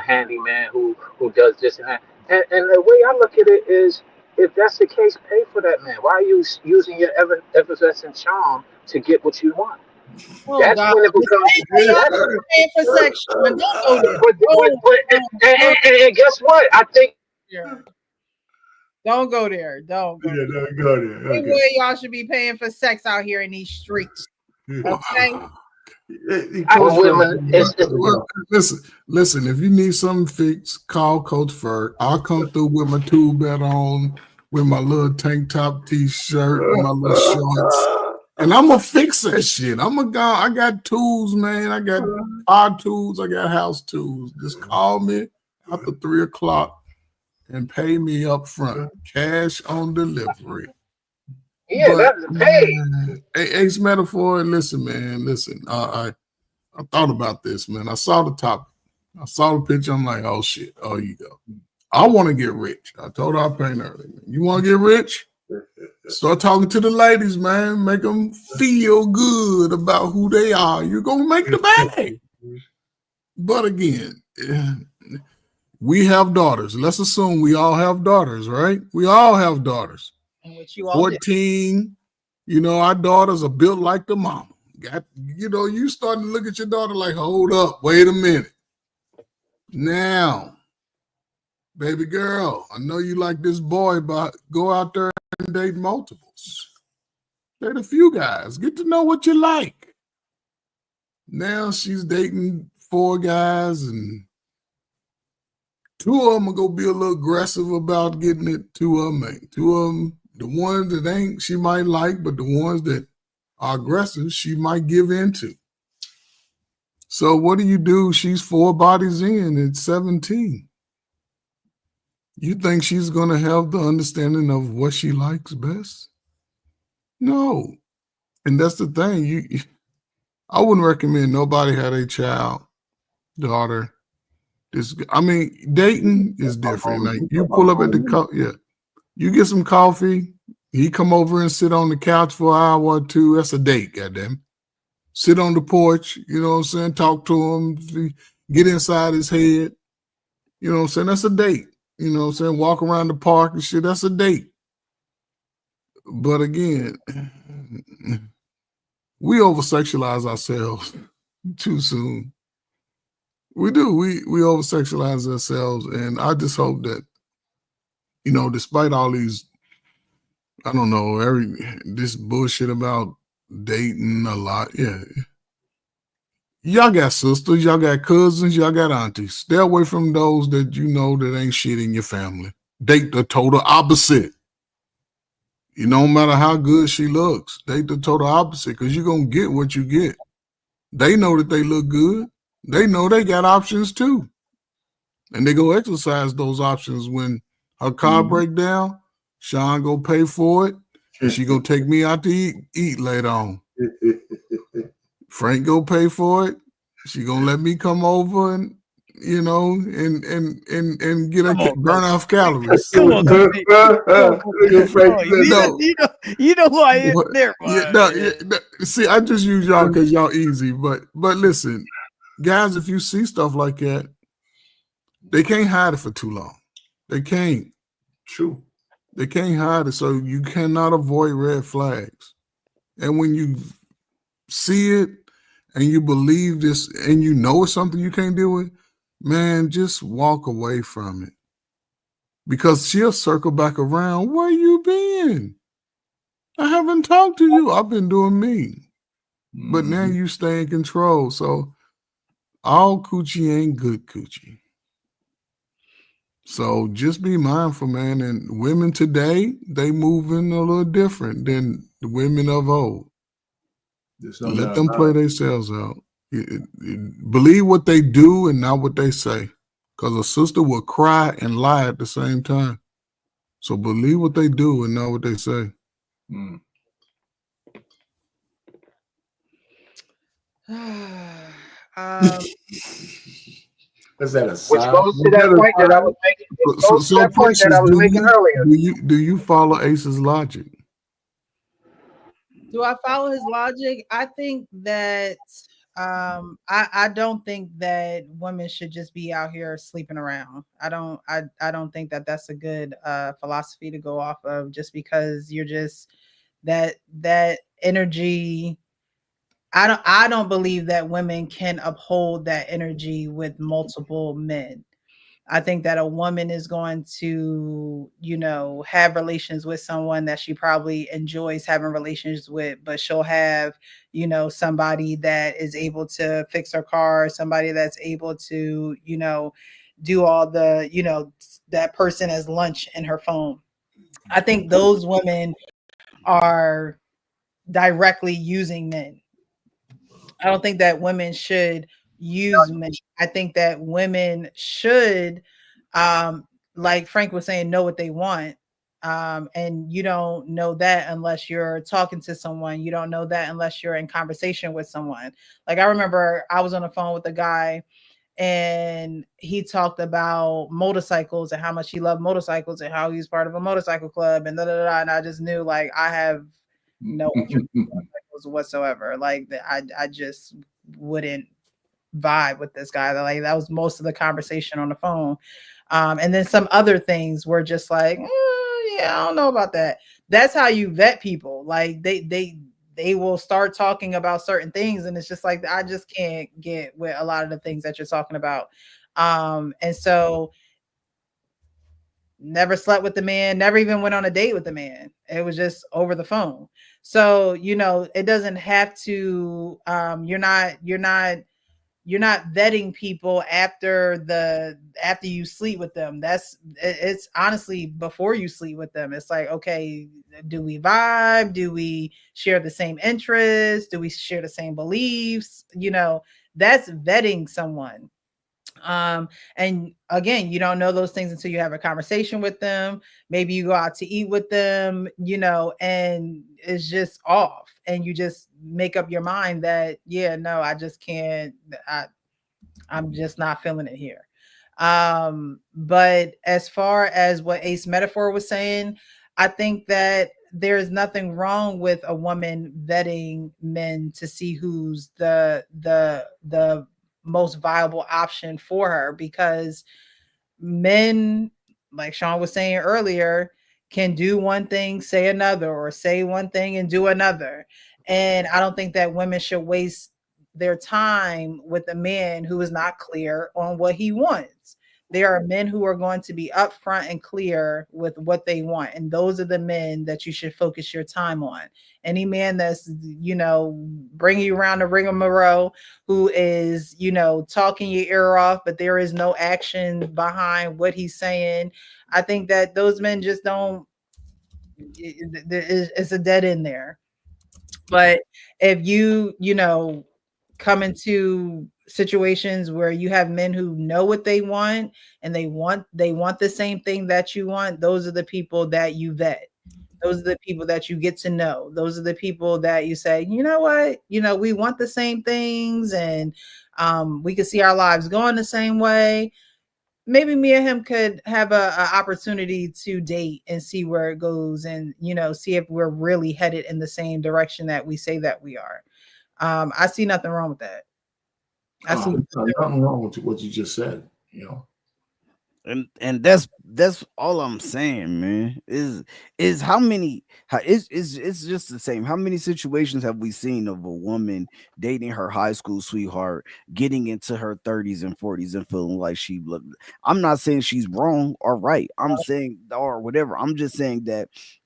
handyman who does this and that. And the way I look at it is, if that's the case, pay for that man. Why are you using your effervescent charm to get what you want? Oh, that's when it becomes paying for sex. And guess what? I think. Don't go there. Don't go there. Don't go there. Okay. Anyway, y'all should be paying for sex out here in these streets. Okay. Listen. If you need something fixed, call Coach Ferg. I'll come through with my tool belt on, with my little tank top t-shirt, and my little shorts, and I'm gonna fix that shit. I got tools, man. I got our tools. I got house tools. Just call me after 3:00 and pay me up front, cash on delivery. Yeah, that's paid. Ace Metaphor, listen, man. I thought about this, man. I saw the topic. I saw the picture. I'm like, oh shit. Oh, you go. I want to get rich. I told our pain earlier. You want to get rich? Start talking to the ladies, man. Make them feel good about who they are. You're gonna make the bag. But again, we have daughters. Let's assume we all have daughters, right? We all have daughters. 14, our daughters are built like the mama. You starting to look at your daughter like, hold up, wait a minute. Now, baby girl, I know you like this boy, but go out there and date multiples. Date a few guys. Get to know what you like. Now she's dating 4 guys, and 2 of them are going to be a little aggressive about getting it. 2 of them ain't. 2 of them, the ones that ain't, she might like, but the ones that are aggressive, she might give into. So what do? She's 4 bodies in at 17. You think she's going to have the understanding of what she likes best? No. And that's the thing. I wouldn't recommend nobody had a child, daughter. Dating is different. Like, you pull up at you get some coffee, he come over and sit on the couch for an hour or 2. That's a date, goddamn. Sit on the porch, you know what I'm saying? Talk to him, get inside his head. You know what I'm saying? That's a date. You know what I'm saying? Walk around the park and shit. That's a date. But again, we over sexualize ourselves too soon. We do. We over sexualize ourselves, and I just hope that, you know, despite all these, I don't know, this bullshit about dating a lot, yeah. Y'all got sisters, y'all got cousins, y'all got aunties. Stay away from those that you know that ain't shit in your family. Date the total opposite. You know, no matter how good she looks, date the total opposite, because you're going to get what you get. They know that they look good. They know they got options too. And they go exercise those options. When her car break down, Sean go pay for it, and she go take me out to eat later on. Frank go pay for it. She gonna let me come over and, you know, and get burn off calories. Come on, no, you know who I am there. See, I just use y'all because y'all easy. But listen, guys, if you see stuff like that, they can't hide it for too long. They can't. True. They can't hide it. So you cannot avoid red flags. And when you see it and you believe this and you know it's something you can't deal with, man, just walk away from it. Because she'll circle back around. Where you been? I haven't talked to you. I've been doing me. But now you stay in control. So all coochie ain't good coochie. So just be mindful, man. And women today, they moving a little different than the women of old. Let them play themselves out. Believe what they do and not what they say. Because a sister will cry and lie at the same time. So believe what they do and not what they say. Is that a Which sign? goes to that point that I was making. It goes to that point that I was making earlier. Do you follow Ace's logic? Do I follow his logic? I think that I don't think that women should just be out here sleeping around. I don't think that that's a good philosophy to go off of, just because you're just that energy. I don't believe that women can uphold that energy with multiple men. I think that a woman is going to, you know, have relations with someone that she probably enjoys having relations with, but she'll have, you know, somebody that is able to fix her car, somebody that's able to, you know, do all the, you know, that person as lunch in her phone. I think those women are directly using men. I don't think that women should use men. I think that women should, like Frank was saying, know what they want. And you don't know that unless you're talking to someone. You don't know that unless you're in conversation with someone. Like I remember I was on the phone with a guy and he talked about motorcycles and how much he loved motorcycles and how he's part of a motorcycle club and and I just knew, like, I have no interest in motorcycles whatsoever. Like I just wouldn't vibe with this guy. Like that was most of the conversation on the phone. And then some other things were just like, yeah, I don't know about that. That's how you vet people. Like they will start talking about certain things, and it's just like, I just can't get with a lot of the things that you're talking about. And so never slept with the man, never even went on a date with the man. It was just over the phone. So, you know, it doesn't have to, you're not vetting people after you sleep with them. It's honestly before you sleep with them. It's like, okay, do we vibe? Do we share the same interests? Do we share the same beliefs? You know, that's vetting someone. And again, you don't know those things until you have a conversation with them. Maybe you go out to eat with them, you know, and it's just off, and you just make up your mind that, yeah, no, I just can't, I'm just not feeling it here. But as far as what Ace Metaphor was saying, I think that there's nothing wrong with a woman vetting men to see who's the most viable option for her, because men, like Sean was saying earlier, can do one thing, say another, or say one thing and do another. And I don't think that women should waste their time with a man who is not clear on what he wants. There are men who are going to be upfront and clear with what they want. And those are the men that you should focus your time on. Any man that's, bringing you around the rigmarole, who is, talking your ear off, but there is no action behind what he's saying. I think that those men just don't, it's a dead end there. But if you come into situations where you have men who know what they want and they want the same thing that you want, those are the people that you vet. Those are the people that you get to know. Those are the people that you say, you know what, we want the same things, and we can see our lives going the same way. Maybe me and him could have a opportunity to date and see where it goes, and see if we're really headed in the same direction that we say that we are. I see nothing wrong with that. I see nothing wrong with what you just said. And that's all I'm saying, man. Is how many? It's just the same. How many situations have we seen of a woman dating her high school sweetheart, getting into her 30s and 40s and feeling like I'm not saying she's wrong or right. I'm saying or whatever. I'm just saying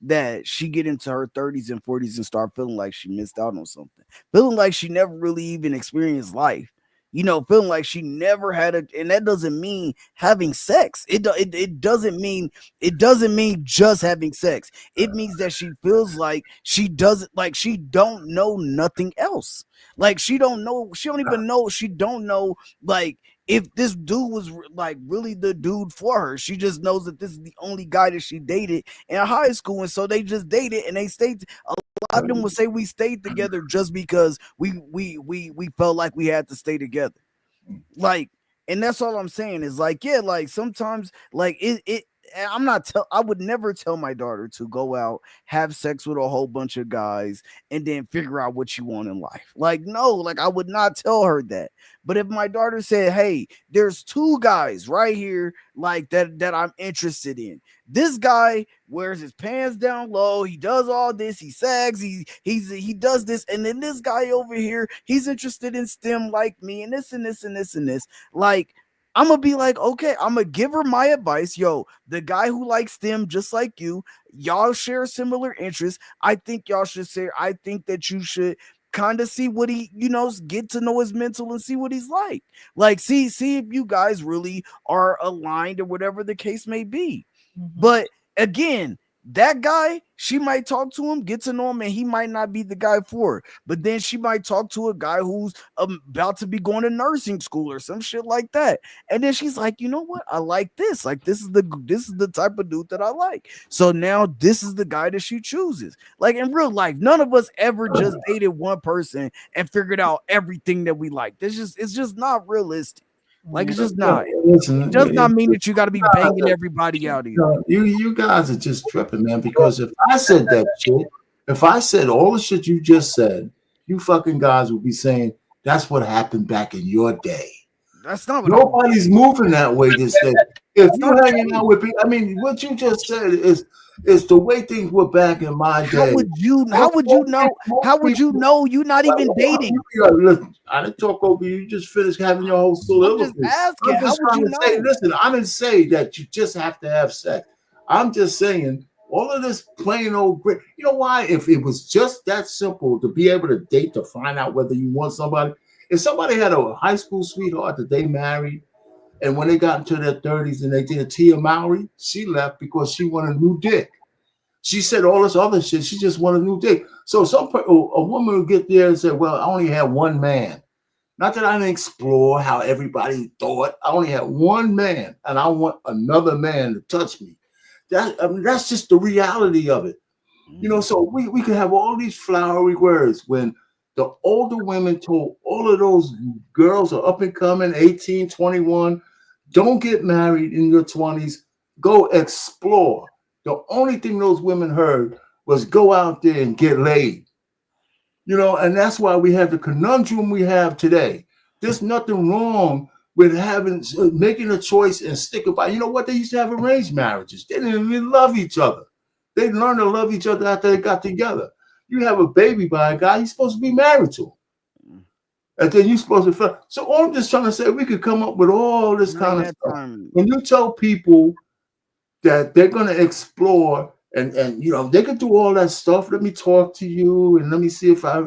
that she get into her 30s and 40s and start feeling like she missed out on something, feeling like she never really even experienced life. Feeling like she never had and that doesn't mean having sex. It doesn't mean just having sex. It means that she feels like she don't know nothing else. Like she don't know like if this dude was like really the dude for her. She just knows that this is the only guy that she dated in high school, and so they just dated and they stayed. A lot of them would say we stayed together just because we felt like we had to stay together. Like, and that's all I'm saying is like, yeah, like sometimes like I would never tell my daughter to go out, have sex with a whole bunch of guys, and then figure out what you want in life. Like, no, like I would not tell her that. But if my daughter said, hey, there's two guys right here like that I'm interested in. This guy wears his pants down low. He does all this. He sags. He does this. And then this guy over here, he's interested in STEM like me, and this and this and this and this. Like, I'm going to be like, okay, I'm going to give her my advice. Yo, the guy who likes STEM just like you, y'all share similar interests. I think y'all should say, I think that you should kind of see what he, get to know his mental and see what he's like. Like, see if you guys really are aligned or whatever the case may be. Mm-hmm. But again, that guy, she might talk to him, get to know him, and he might not be the guy for her. But then she might talk to a guy who's about to be going to nursing school or some shit like that. And then she's like, you know what? I like this. Like, this is the type of dude that I like. So now this is the guy that she chooses. Like, in real life, none of us ever just dated one person and figured out everything that we like. It's just not realistic. Like, it's just not. It does not mean that you got to be banging everybody out here. You guys are just tripping, man. Because if I said that shit, if I said all the shit you just said, you fucking guys would be saying that's what happened back in your day. That's not what nobody's moving that way this day. If you're hanging out with people, I mean, what you just said is the way things were back in my day. How would you know? How would you know you're not even dating? Listen, I didn't talk over you. You just finished having your whole soliloquy. I'm just asking. How would you know? Listen, I didn't say that you just have to have sex. I'm just saying all of this plain old grit. You know why? If it was just that simple to be able to date to find out whether you want somebody. If somebody had a high school sweetheart that they married, and when they got into their 30s and they did a Tia Mowry, she left because she wanted a new dick. She said all this other shit. She just wanted a new dick. So a woman would get there and say, well, I only had one man. Not that I didn't explore how everybody thought. I only had one man, and I want another man to touch me. That's just the reality of it. So we could have all these flowery words when the older women told all of those girls are up and coming, 18, 21, don't get married in your 20s. Go explore. The only thing those women heard was go out there and get laid. And that's why we have the conundrum we have today. There's nothing wrong with making a choice and sticking by. You know what? They used to have arranged marriages. They didn't even love each other. They learn to love each other after they got together. You have a baby by a guy, you're supposed to be married to him. And then you're supposed to. So all I'm just trying to say, we could come up with all this kind of stuff. When you tell people that they're going to explore and they could do all that stuff. Let me talk to you and let me see if I.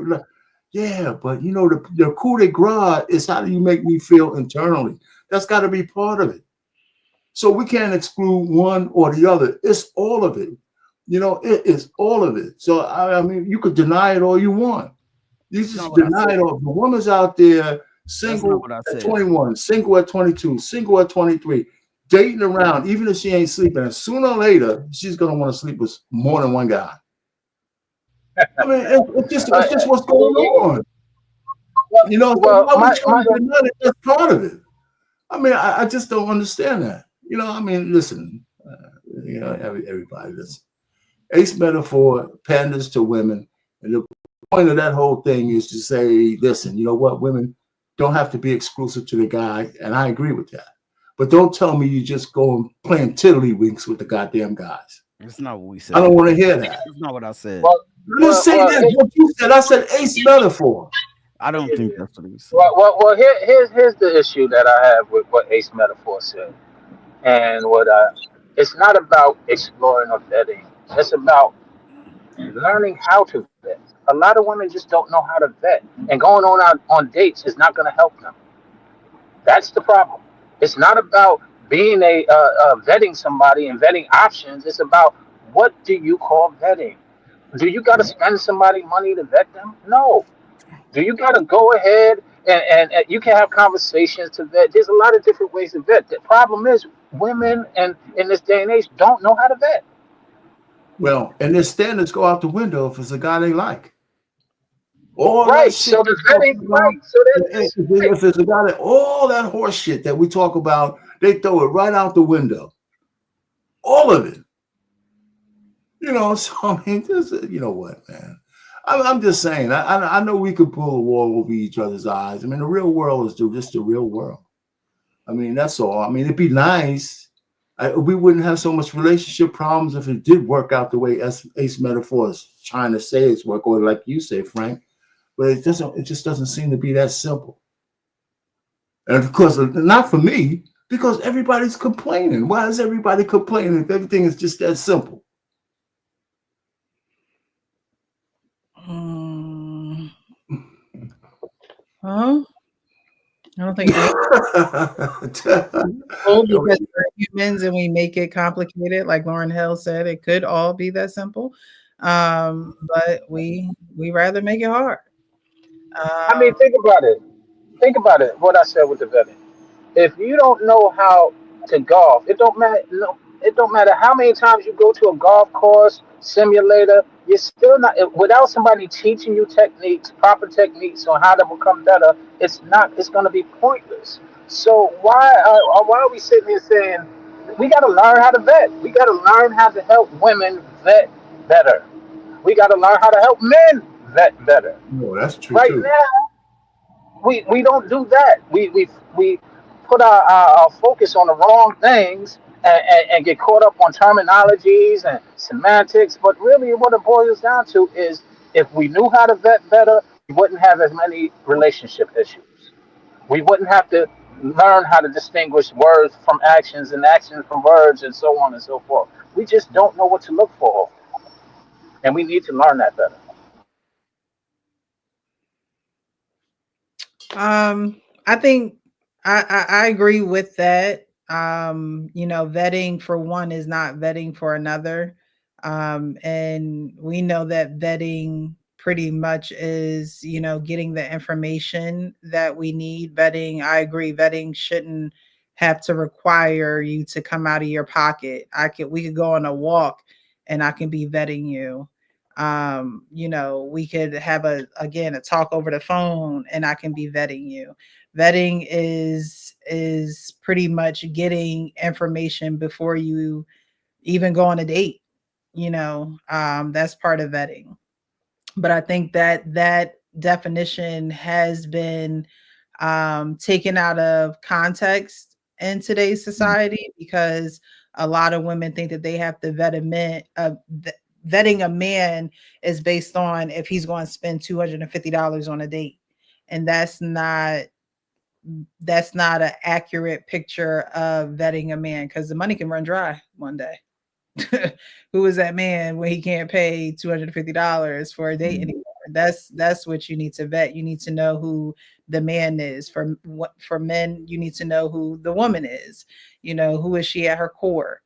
Yeah, but the coup de grace is how do you make me feel internally? That's got to be part of it. So we can't exclude one or the other. It's all of it. It is all of it. So I mean, you could deny it all you want. You just deny it all. The woman's out there single at 21, single at 22, single at 23, dating around, even if she ain't sleeping. And sooner or later, she's gonna want to sleep with more than one guy. I mean, it's just what's going on. That's part of it. I mean, I just don't understand that. I mean, listen, everybody listen. Ace Metaphor panders to women, and the point of that whole thing is to say, listen, you know what, women don't have to be exclusive to the guy, and I agree with that. But don't tell me you just go and playing tiddlywinks with the goddamn guys. That's not what we said. I don't want to hear that. That's not what I said. You didn't say that. What you said, I said Ace Metaphor. I don't think that's what we said. Well, here's the issue that I have with what Ace Metaphor said, and it's not about exploring or vetting. It's about learning how to vet. A lot of women just don't know how to vet, and going on dates is not going to help them. That's the problem. It's not about being vetting somebody and vetting options. It's about, what do you call vetting? Do you got to spend somebody money to vet them? No. Do you got to go ahead and you can have conversations to vet? There's a lot of different ways to vet. The problem is women and in this day and age don't know how to vet. Well, and their standards go out the window if it's a guy they like. All right. That shit So the vetting, right. So if it's a guy that all that horse shit that we talk about, they throw it right out the window. All of it. So I mean, you know what, man? I'm just saying. I know we could pull a wall over each other's eyes. I mean, the real world is just the real world. I mean, that's all. I mean, it'd be nice. We wouldn't have so much relationship problems if it did work out the way Ace Metaphor is trying to say it's work, or like you say, Frank. But it just doesn't seem to be that simple. And of course, not for me, because everybody's complaining. Why is everybody complaining if everything is just that simple? I don't think because we're humans and we make it complicated. Like Lauryn Hill said, it could all be that simple, but we rather make it hard. I mean, think about it. Think about it. What I said with the vetting. If you don't know how to golf, it don't matter. No, it don't matter how many times you go to a golf course simulator. You're still not, without somebody teaching you proper techniques on how to become better. It's going to be pointless. So why are we sitting here saying we got to learn how to vet? We got to learn how to help women vet better. We got to learn how to help men vet better. No, that's true. Right now, we don't do that. We put our focus on the wrong things and get caught up on terminologies and semantics. But really what it boils down to is, if we knew how to vet better, we wouldn't have as many relationship issues. We wouldn't have to learn how to distinguish words from actions and actions from words and so on and so forth. We just don't know what to look for. And we need to learn that better. I think I agree with that. Vetting for one is not vetting for another. And we know that vetting pretty much is, getting the information that we need. Vetting, I agree, vetting shouldn't have to require you to come out of your pocket. We could go on a walk and I can be vetting you. We could have a talk over the phone and I can be vetting you. Vetting is pretty much getting information before you even go on a date. That's part of vetting. But I think that definition has been taken out of context in today's society, because a lot of women think that they have to vet a man. Vetting a man is based on if he's going to spend $250 on a date, and that's not an accurate picture of vetting a man, because the money can run dry one day. Who is that man when he can't pay $250 for a date anymore? That's what you need to vet. You need to know who the man is. For men, you need to know who the woman is. You know, who is she at her core?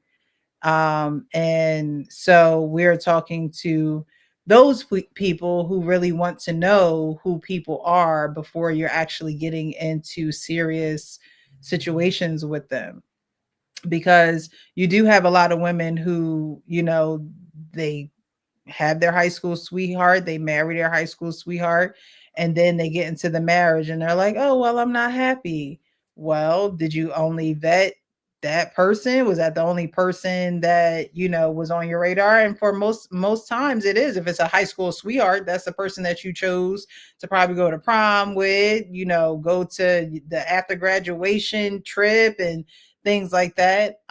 And so we're talking to those people who really want to know who people are before you're actually getting into serious situations with them. Because you do have a lot of women who, you know, they have their high school sweetheart, they marry their high school sweetheart, and then they get into the marriage and they're like, oh, well, I'm not happy. Well, did you only vet that person? Was that the only person that, you know, was on your radar? And for most times it is. If it's a high school sweetheart, that's the person that you chose to probably go to prom with, you know, go to the after graduation trip and things like that.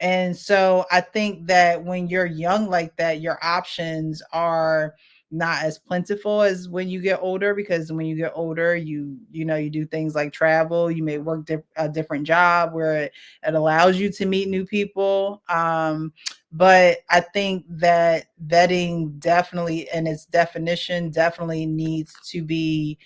And so I think that when you're young like that, your options are not as plentiful as when you get older, because when you get older, you do things like travel, you may work a different job where it allows you to meet new people. But I think that vetting definitely, and its definition definitely needs to be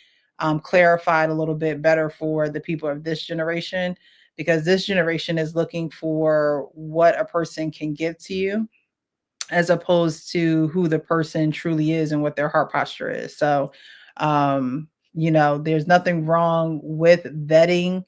clarified a little bit better for the people of this generation, because this generation is looking for what a person can give to you, as opposed to who the person truly is and what their heart posture is. So, you know, there's nothing wrong with vetting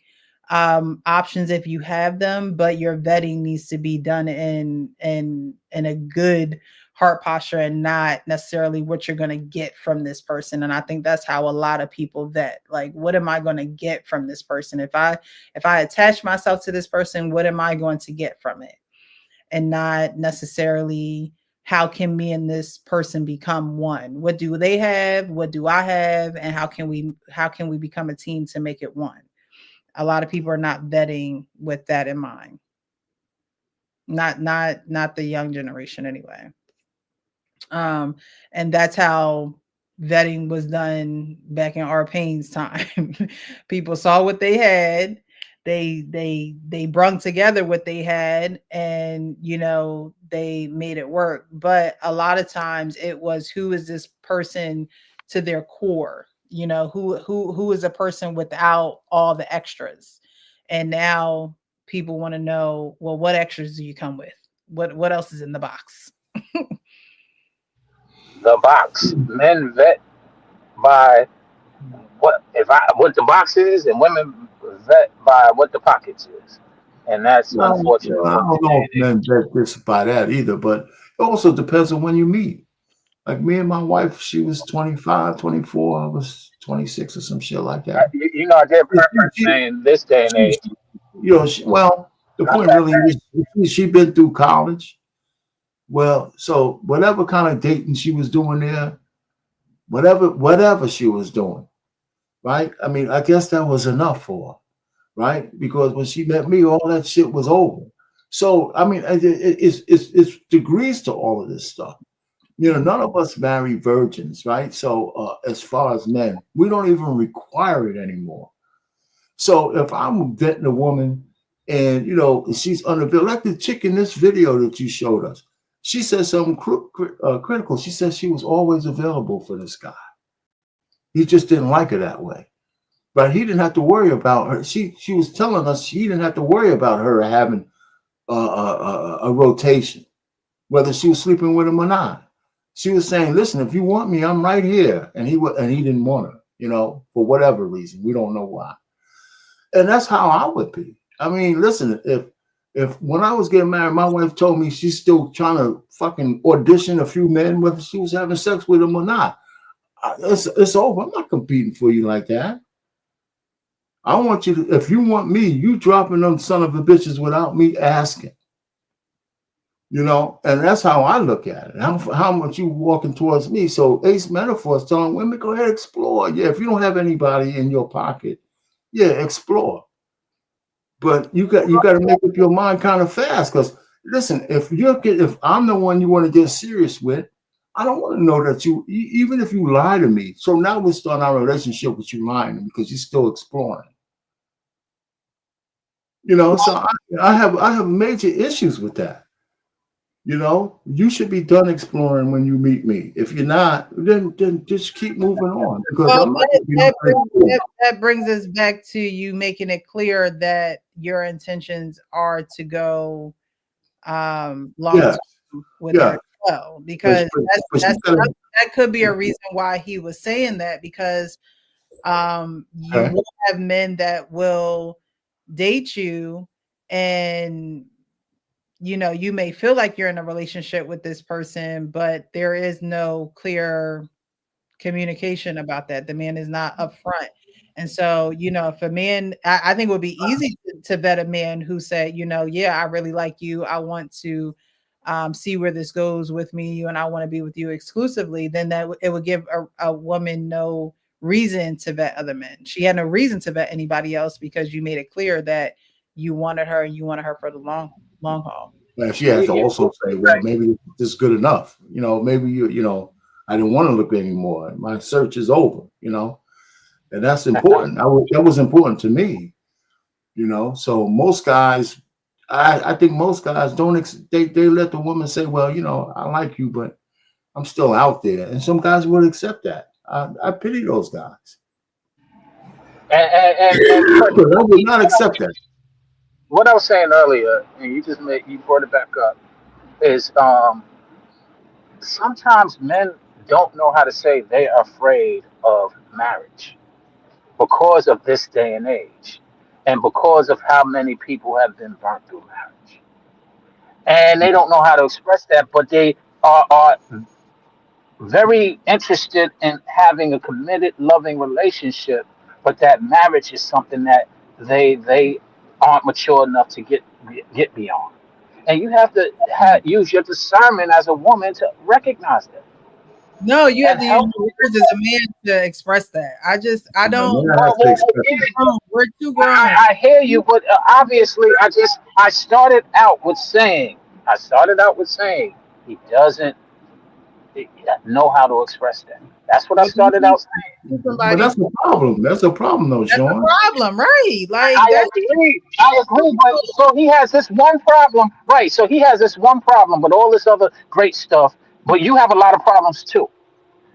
options if you have them, but your vetting needs to be done in a good heart posture and not necessarily what you're going to get from this person. And I think that's how a lot of people vet. Like, what am I going to get from this person? If I attach myself to this person, what am I going to get from it? And not necessarily how can me and this person become one? What do they have? What do I have? And how can we become a team to make it one? A lot of people are not vetting with that in mind. Not the young generation anyway. And that's how vetting was done back in R. Payne's time. People saw what they had. They brung together what they had, and, you know, they made it work. But a lot of times it was, who is this person to their core? You know, who is a person without all the extras? And now people want to know, well, what extras do you come with? What else is in the box? The box. Men vet by what the box is, and women vet by what the pockets is. And that's unfortunate. I don't know if men vet this by that either, but it also depends on when you meet. Like me and my wife, she was 25, 24, I was 26 or some shit like that. You know, I get preference in this day and age. You know, the point really is she been through college. Well, so whatever kind of dating she was doing there, whatever she was doing, right? I mean, I guess that was enough for her, right? Because when she met me, all that shit was over. So, I mean, it's degrees to all of this stuff. You know, none of us marry virgins, right? So as far as men, we don't even require it anymore. So if I'm vetting a woman and, you know, she's unavailable, like the chick in this video that you showed us, she said something critical. She said she was always available for this guy. He just didn't like her that way. But he didn't have to worry about her. She was telling us he didn't have to worry about her having a rotation, whether she was sleeping with him or not. She was saying, listen, if you want me, I'm right here. And he didn't want her, you know, for whatever reason. We don't know why. And that's how I would be. I mean, listen, if when I was getting married, my wife told me she's still trying to fucking audition a few men, whether she was having sex with them or not. It's over. I'm not competing for you like that. I want you to, if you want me, you dropping them son of a bitches without me asking. You know, and that's how I look at it. How much you walking towards me. So Ace Metaphor is telling women, go ahead, explore. Yeah, if you don't have anybody in your pocket, yeah, explore. But you got to make up your mind kind of fast. Because listen, if I'm the one you want to get serious with, I don't want to know that even if you lie to me. So now we're starting our relationship with you lying because you're still exploring. So I have major issues with that. You should be done exploring when you meet me. If you're not, then just keep moving on. Because that brings us back to you making it clear that your intentions are to go long term with her as well. Because that could be a reason why he was saying that, because you will have men that will date you, and you may feel like you're in a relationship with this person, but there is no clear communication about that. The man is not upfront. And so, if a man, I think it would be easy to vet a man who said, yeah, I really like you. I want to see where this goes with me, and I want to be with you exclusively. Then it would give a woman no reason to vet other men. She had no reason to vet anybody else because you made it clear that you wanted her, and you wanted her for the long haul. And she has to also say, well, maybe this is good enough. Maybe I didn't want to look anymore. My search is over. And that's important. That was important to me. So most guys, I think most guys they let the woman say, well, I like you, but I'm still out there. And some guys would accept that. I pity those guys. And I would not accept that. What I was saying earlier, and you brought it back up, is sometimes men don't know how to say they are afraid of marriage because of this day and age, and because of how many people have been burnt through marriage, and they don't know how to express that, but they are very interested in having a committed, loving relationship, but that marriage is something that they aren't mature enough to get beyond. And you have to use your discernment as a woman to recognize that. No, you have to use your words as a man to express that. I don't. We're too grown. I hear you, but obviously, I started out with saying he doesn't know how to express that. That's what I started out saying. But that's a problem. That's a problem, though, Sean. That's a problem, right? Like I agree. But so he has this one problem, right? So he has this one problem, but all this other great stuff. But you have a lot of problems too.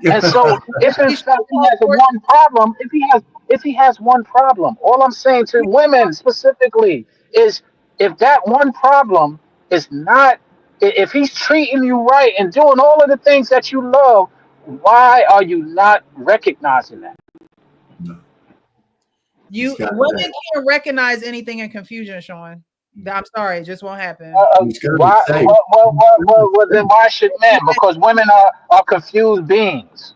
And so if in fact he has one problem, if he has one problem, all I'm saying to women specifically is, if that one problem is not, if he's treating you right and doing all of the things that you love, why are you not recognizing that? Women can't recognize anything in confusion, Sean. I'm sorry, it just won't happen. Well, then why should men? Because women are confused beings.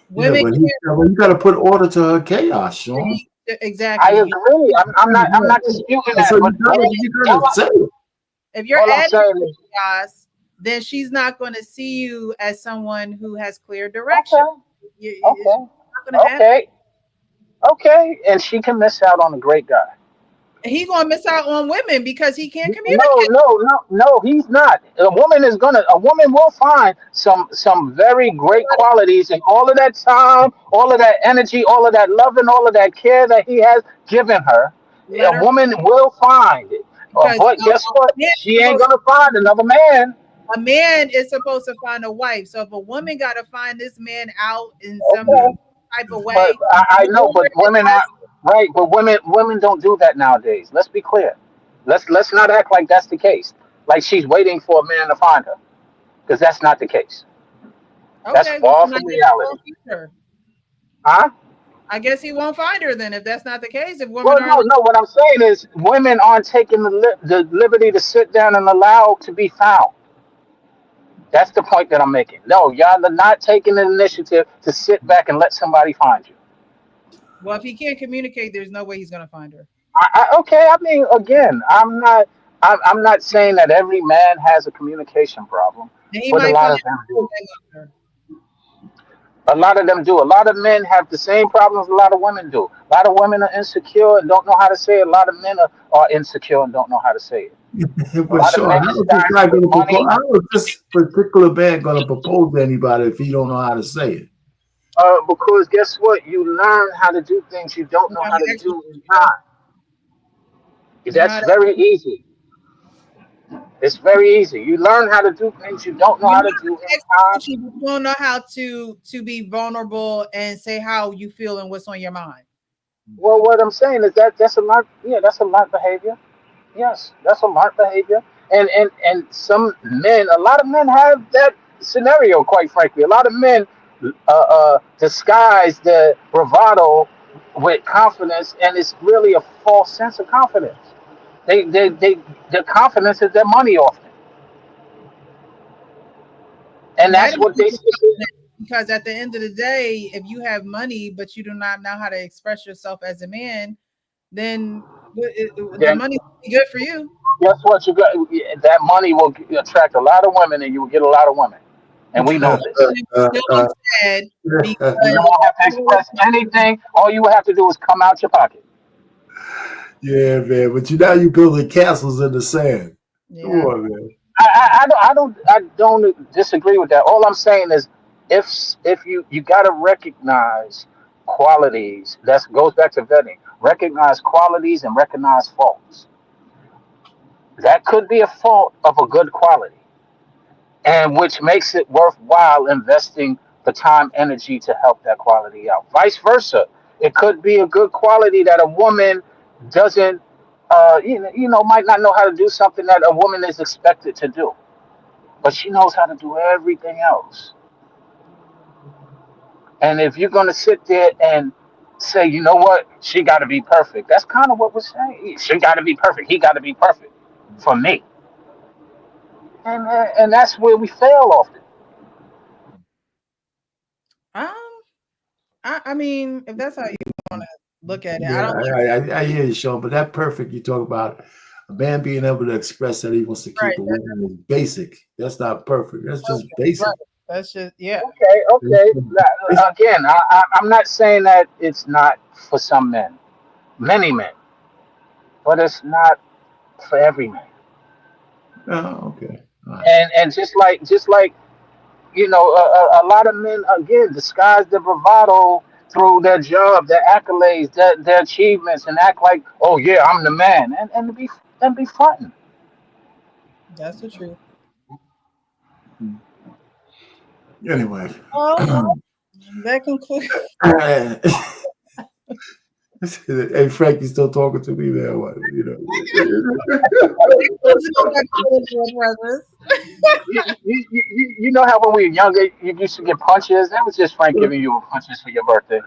Women, you got to put order to her chaos, Sean. Exactly. I agree. I'm not disputing that. So you gotta say it. If you're adding chaos, then she's not going to see you as someone who has clear direction. Okay. And she can miss out on a great guy. He's gonna miss out on women because he can't communicate. No, he's not. A woman will find some very great qualities, and all of that time, all of that energy, all of that love, and all of that care that he has given her. A woman will find it. But guess what? She ain't gonna find another man. A man is supposed to find a wife. So if a woman got to find this man out in some type of way, but I know, but women are. Right, but women don't do that nowadays. Let's be clear. Let's not act like that's the case. Like she's waiting for a man to find her, because that's not the case. That's far from reality. Huh? I guess he won't find her then, if that's not the case. If women no. What I'm saying is, women aren't taking the liberty to sit down and allow to be found. That's the point that I'm making. No, y'all are not taking the initiative to sit back and let somebody find you. Well, if he can't communicate, there's no way he's going to find her. Okay. I mean, again, I'm not saying that every man has a communication problem, but a lot of them do. A lot of them do. A lot of men have the same problems a lot of women do. A lot of women are insecure and don't know how to say it. A lot of men are insecure and don't know how to say it. A But lot of Sean, men how is this disguise guy with going to money. propose? How is this particular man going to propose to anybody if he don't know how to say it? Because guess what? You learn how to do things you don't know how to do in time. That's very easy. It's very easy. You learn how to do things you don't know how to do in time. You don't know how to be vulnerable and say how you feel and what's on your mind. Well, what I'm saying is that's a learned, that's a learned behavior. Yes, that's a learned behavior. And some men, a lot of men have that scenario. Quite frankly, a lot of men disguise the bravado with confidence, and it's really a false sense of confidence. Their confidence is their money often, and that's what they. Because at the end of the day, if you have money but you do not know how to express yourself as a man, then the money will be good for you. Guess what? You got that money will attract a lot of women, and you will get a lot of women, and we know this. You don't have to express anything. All you have to do is come out your pocket. Yeah, man. But now you building castles in the sand. Yeah. Come on, man. I don't disagree with that. All I'm saying is, if you got to recognize qualities. That goes back to vetting. Recognize qualities and recognize faults. That could be a fault of a good quality, and which makes it worthwhile investing the time, energy to help that quality out. Vice versa, it could be a good quality that a woman doesn't, might not know how to do something that a woman is expected to do, but she knows how to do everything else. And if you're going to sit there and say, you know what, she got to be perfect, that's kind of what we're saying. She got to be perfect. He got to be perfect for me. And that's where we fail often. I mean, if that's how you want to look at it, yeah, I hear you, Sean. But that perfect you talk about, a man being able to express that he wants to keep a woman is basic. That's not perfect. That's just basic. Right. That's just Okay. Now, again, I'm not saying that it's not for some men, many men, but it's not for every man. Oh, okay. And just like a lot of men again disguise their bravado through their job, their accolades, their achievements, and act like, oh yeah, I'm the man, and be fronting. That's the truth. Anyway, that concludes. Hey, Frank, you still talking to me, man? What, you know how when we were younger, you used to get punches? That was just Frank giving you punches for your birthday.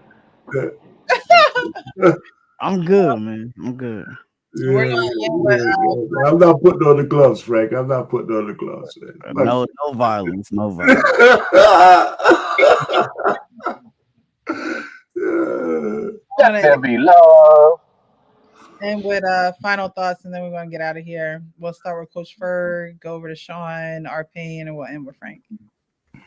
I'm good, man. I'm good. I'm not putting on the gloves, Frank. I'm not putting on the gloves, man. No violence. No violence. Let there be love. And with final thoughts, and then we're going to get out of here. We'll start with Coach Ferg, go over to Sean, our opinion, and we'll end with Frank. I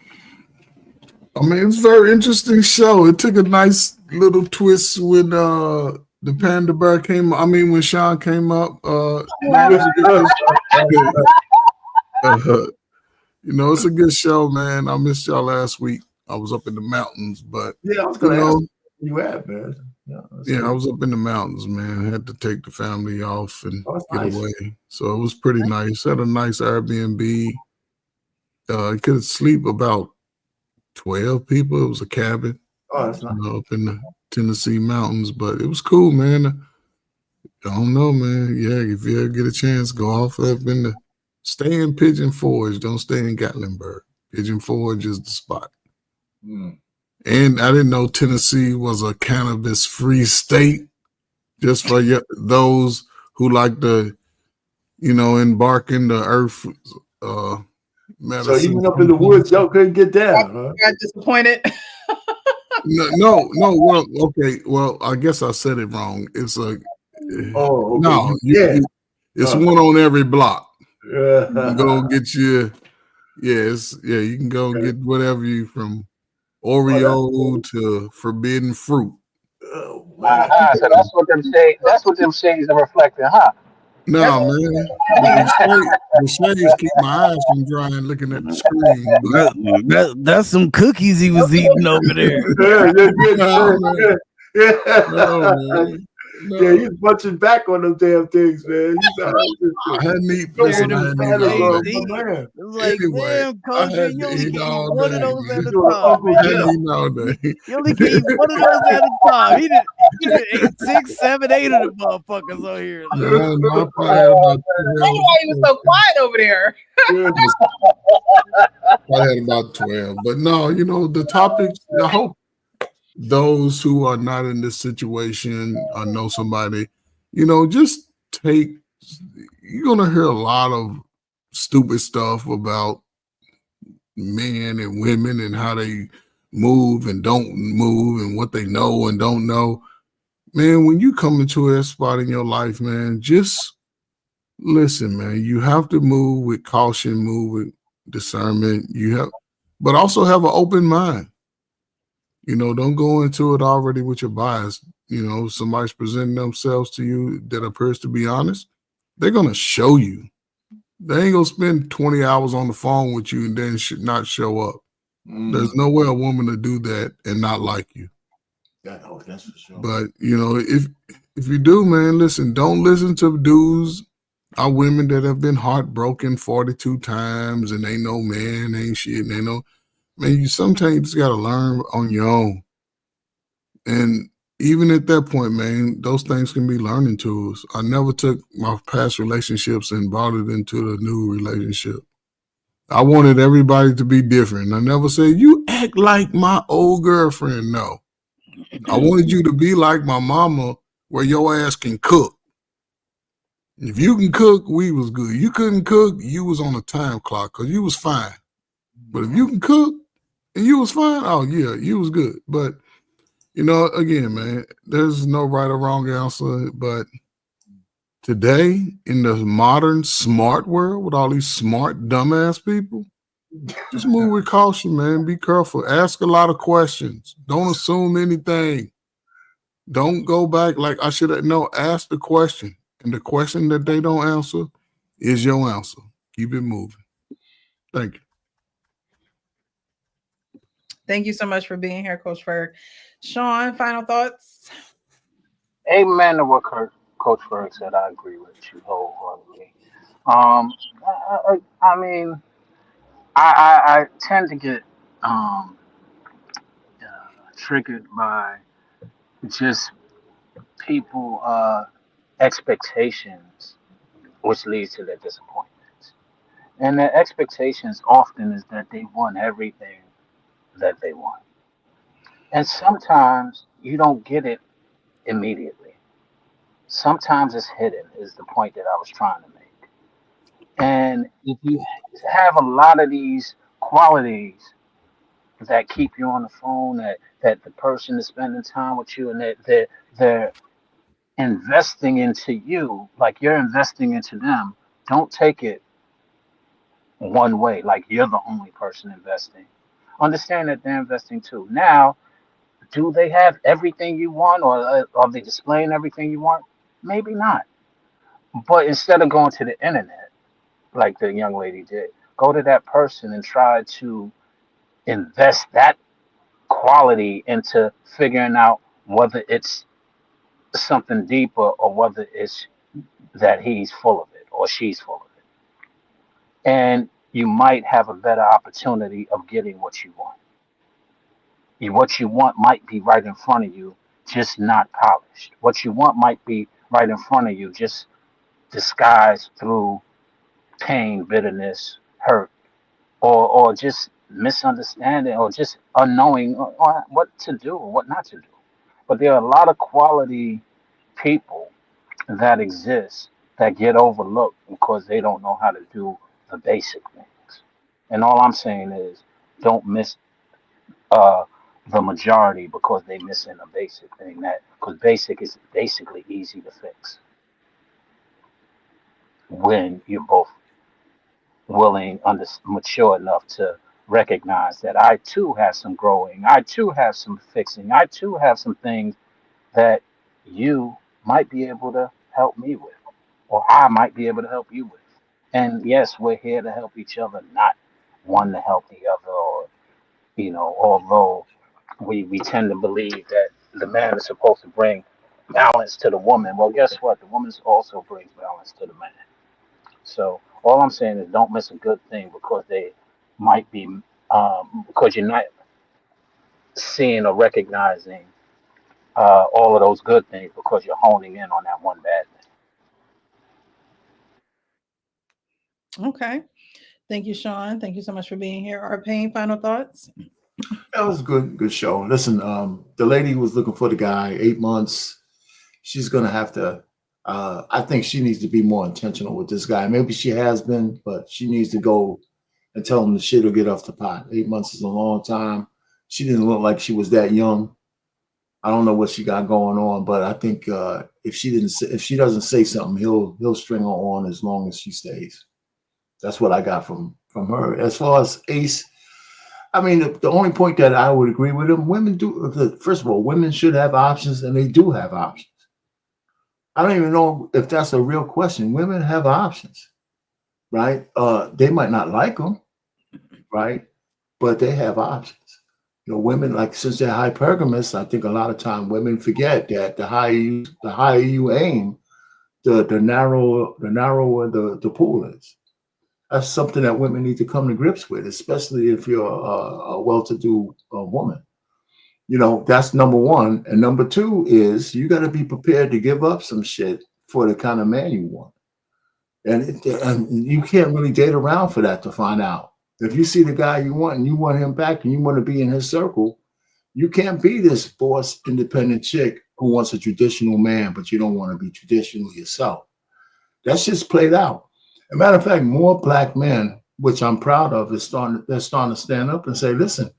mean, it's a very interesting show. It took a nice little twist when the Panda Bear came. I mean, when Sean came up. It's a good show, man. I missed y'all last week. I was up in the mountains, but yeah, I was going to ask you at, man. I was up in the mountains, man. I had to take the family off and get away. So it was pretty nice. Had a nice Airbnb. I could sleep about 12 people. It was a cabin. Oh, that's nice. Up in the Tennessee mountains, but it was cool, man. I don't know, man. Yeah, if you ever get a chance, go off up in stay in Pigeon Forge. Don't stay in Gatlinburg. Pigeon Forge is the spot. And I didn't know Tennessee was a cannabis-free state. Just for those who like to, embark in the earth medicine. So even up in the woods, y'all couldn't get down, huh? Got disappointed. No. Well, okay. Well, I guess I said it wrong. It's a okay. It's one on every block. You can go get you can go and get whatever you from Oreo to forbidden fruit. Oh, So that's what them say. That's what them shades are reflecting, huh? No, man. The shades keep my eyes from drying looking at the screen. But That's some cookies he was eating over there. Yeah, he's punching back on them damn things, man. I hadn't eaten. Listen, I hadn't eaten all day. it was like, Anyway, damn, I Coach, had you to only eat can eat all one day. of those at a Man. time, I hadn't man. eaten all day. You only can eat one of those at a time. He did ate 6, 7, 8 of the motherfuckers on here. Like, No, I probably had about 12. That's why he was so quiet over there. I had about 12. But no, you know, the topics, I hope those who are not in this situation or know somebody, you know, just take, you're going to hear a lot of stupid stuff about men and women and how they move and don't move and what they know and don't know. Man, when you come into that spot in your life, man, just listen, man. You have to move with caution, move with discernment. But also have an open mind. You know, don't go into it already with your bias. You know, somebody's presenting themselves to you that appears to be honest. They're going to show you. They ain't going to spend 20 hours on the phone with you and then not show up. There's no way a woman to do that and not like you. Oh, that's for sure. But, you know, if you do, man, listen, don't listen to dudes or women that have been heartbroken 42 times and ain't no man, ain't shit, and ain't no, man, you sometimes just got to learn on your own. And even at that point, man, those things can be learning tools. I never took my past relationships and brought it into the new relationship. I wanted everybody to be different. I never said, you act like my old girlfriend. No. I wanted you to be like my mama where your ass can cook. If you can cook, we was good. You couldn't cook, you was on a time clock because you was fine. But if you can cook and you was fine, oh yeah, you was good. But, you know, again, man, there's no right or wrong answer. But today, in the modern smart world with all these smart dumbass people, just move with caution, man. Be careful. Ask a lot of questions. Don't assume anything. Don't go back like I should have. No, ask the question. And the question that they don't answer is your answer. Keep it moving. Thank you. Thank you so much for being here, Coach Ferg. Sean, final thoughts? Amen to what Coach Ferg said. I agree with you wholeheartedly. I mean, I tend to get triggered by just people expectations, which leads to their disappointments. And their expectations often is that they want everything that they want. And sometimes you don't get it immediately. Sometimes it's hidden, is the point that I was trying to make. And if you have a lot of these qualities that keep you on the phone, that the person is spending time with you and that they're investing into you, like you're investing into them, don't take it one way, like you're the only person investing. Understand that they're investing too. Now, do they have everything you want, or are they displaying everything you want? Maybe not. But instead of going to the internet, like the young lady did, go to that person and try to invest that quality into figuring out whether it's something deeper or whether it's that he's full of it or she's full of it. And you might have a better opportunity of getting what you want. What you want might be right in front of you, just not polished. What you want might be right in front of you, just disguised through pain, bitterness, hurt, or just misunderstanding, or just unknowing what to do or what not to do. But there are a lot of quality people that exist that get overlooked because they don't know how to do the basic things. And all I'm saying is, don't miss the majority because they missing a basic thing. That because basic is basically easy to fix when you're both willing, mature enough to recognize that I too have some growing, I too have some fixing, I too have some things that you might be able to help me with, or I might be able to help you with. And yes, we're here to help each other, not one to help the other, or, although we tend to believe that the man is supposed to bring balance to the woman. Well, guess what? The woman also brings balance to the man. So all I'm saying is don't miss a good thing because they might be, because you're not seeing or recognizing all of those good things because you're honing in on that one bad thing. Okay. Thank you, Sean. Thank you so much for being here. Arpain, final thoughts? That was a good show. Listen, the lady was looking for the guy 8 months. She's gonna have to. I think she needs to be more intentional with this guy. Maybe she has been, but she needs to go and tell him the shit will get off the pot. 8 months is a long time. She didn't look like she was that young. I don't know what she got going on, but I think if she doesn't say something, he'll string her on as long as she stays. That's what I got from her. As far as Ace, I mean, the only point that I would agree with him, women do. First of all, women should have options, and they do have options. I don't even know if that's a real question. Women have options, right? They might not like them, right? But they have options. Women, like, since they're hypergamous, I think a lot of time women forget that the higher you aim, the narrower the pool is. That's something that women need to come to grips with, especially if you're a well-to-do woman. That's number one. And number two is you got to be prepared to give up some shit for the kind of man you want. And you can't really date around for that to find out. If you see the guy you want and you want him back and you want to be in his circle, you can't be this boss, independent chick who wants a traditional man, but you don't want to be traditional yourself. That's just played out. As a matter of fact, more black men, which I'm proud of, they're starting to stand up and say, listen,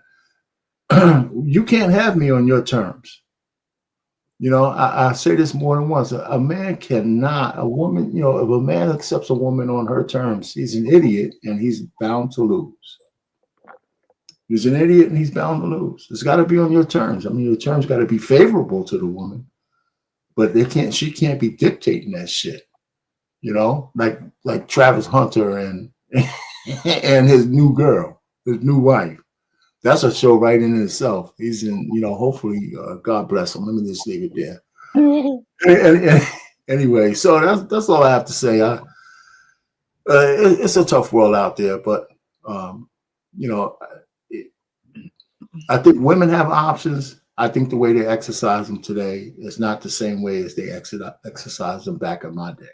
you can't have me on your terms. I say this more than once. A man cannot, a woman, if a man accepts a woman on her terms, he's an idiot and he's bound to lose. He's an idiot and he's bound to lose. It's got to be on your terms. I mean, your terms got to be favorable to the woman, but she can't be dictating that shit. Like Travis Hunter and his new girl, his new wife. That's a show right in itself. He's in, hopefully, God bless him. Let me just leave it there. Anyway, so that's all I have to say. It's a tough world out there, but I think women have options. I think the way they exercise them today is not the same way as they exercise them back in my day.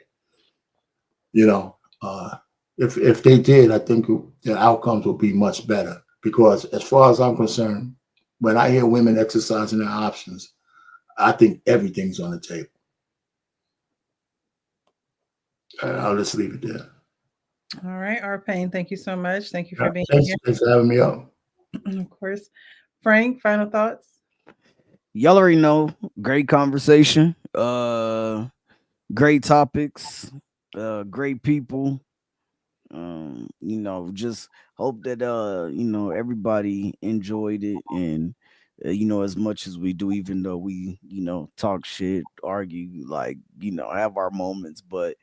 If they did, I think the outcomes will be much better. Because as far as I'm concerned, when I hear women exercising their options, I think everything's on the table. I'll just leave it there. All right, Arpain, thank you so much. Thank you for being here. Thanks for having me on. Of course. Frank, final thoughts? Y'all already know, great conversation, great topics, great people. Just hope that everybody enjoyed it, and as much as we do, even though we talk shit, argue, have our moments, but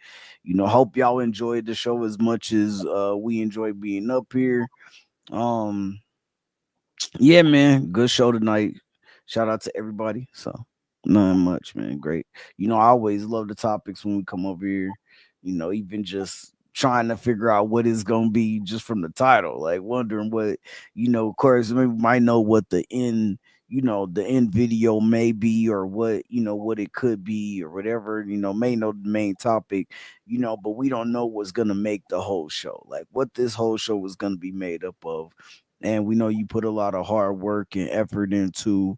hope y'all enjoyed the show as much as we enjoy being up here. Yeah, man, good show tonight. Shout out to everybody. So not much, man. Great. I always love the topics when we come over here, even just trying to figure out what it's gonna be just from the title, like wondering what, of course, maybe we might know what the end, the end video may be, or what, what it could be, or whatever, may know the main topic, but we don't know what's gonna make the whole show, like what this whole show was gonna be made up of. And we know you put a lot of hard work and effort into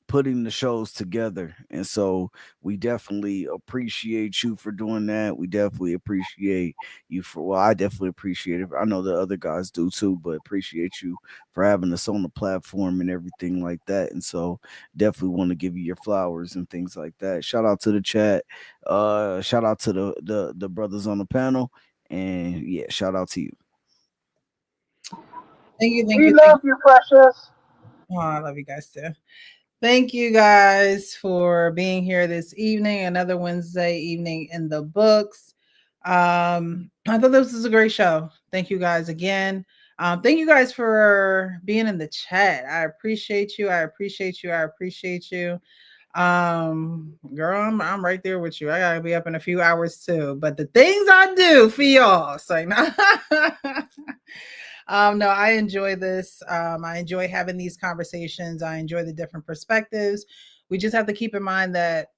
putting the shows together, and so we definitely appreciate you for doing that. We definitely appreciate you I definitely appreciate it. I know the other guys do too, but appreciate you for having us on the platform and everything like that. And so definitely want to give you your flowers and things like that. Shout out to the chat, shout out to the brothers on the panel, and yeah, shout out to you. Thank you. We love you, precious. Oh, I love you guys too. Thank you guys for being here this evening. Another Wednesday evening in the books. I thought this was a great show. Thank you guys again. Thank you guys for being in the chat. I appreciate you. I appreciate you. I appreciate you. Girl, I'm right there with you. I gotta be up in a few hours too. But the things I do for y'all, so no, I enjoy this. I enjoy having these conversations. I enjoy the different perspectives. We just have to keep in mind that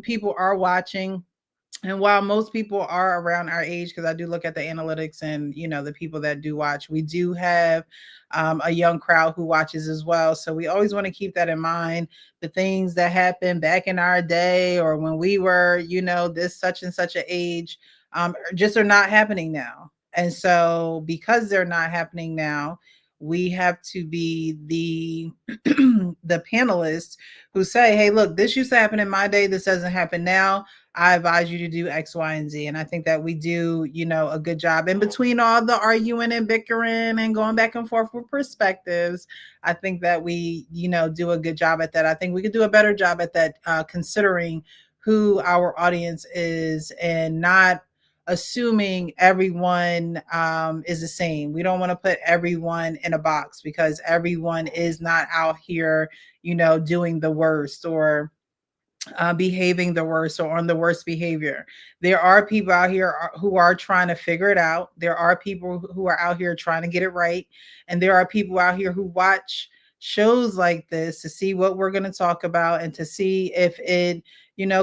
people are watching. And while most people are around our age, because I do look at the analytics and, the people that do watch, we do have a young crowd who watches as well. So we always want to keep that in mind. The things that happened back in our day or when we were, this such and such an age, just are not happening now. And so because they're not happening now, we have to be the the panelists who say, hey, look, this used to happen in my day. This doesn't happen now. I advise you to do X, Y, and Z. And I think that we do, a good job in between all the arguing and bickering and going back and forth with perspectives. I think that we, do a good job at that. I think we could do a better job at that, considering who our audience is and not assuming everyone is the same. We don't want to put everyone in a box because everyone is not out here, doing the worst or behaving the worst or on the worst behavior. There are people out here who are trying to figure it out. There are people who are out here trying to get it right. And there are people out here who watch shows like this to see what we're going to talk about and to see if it,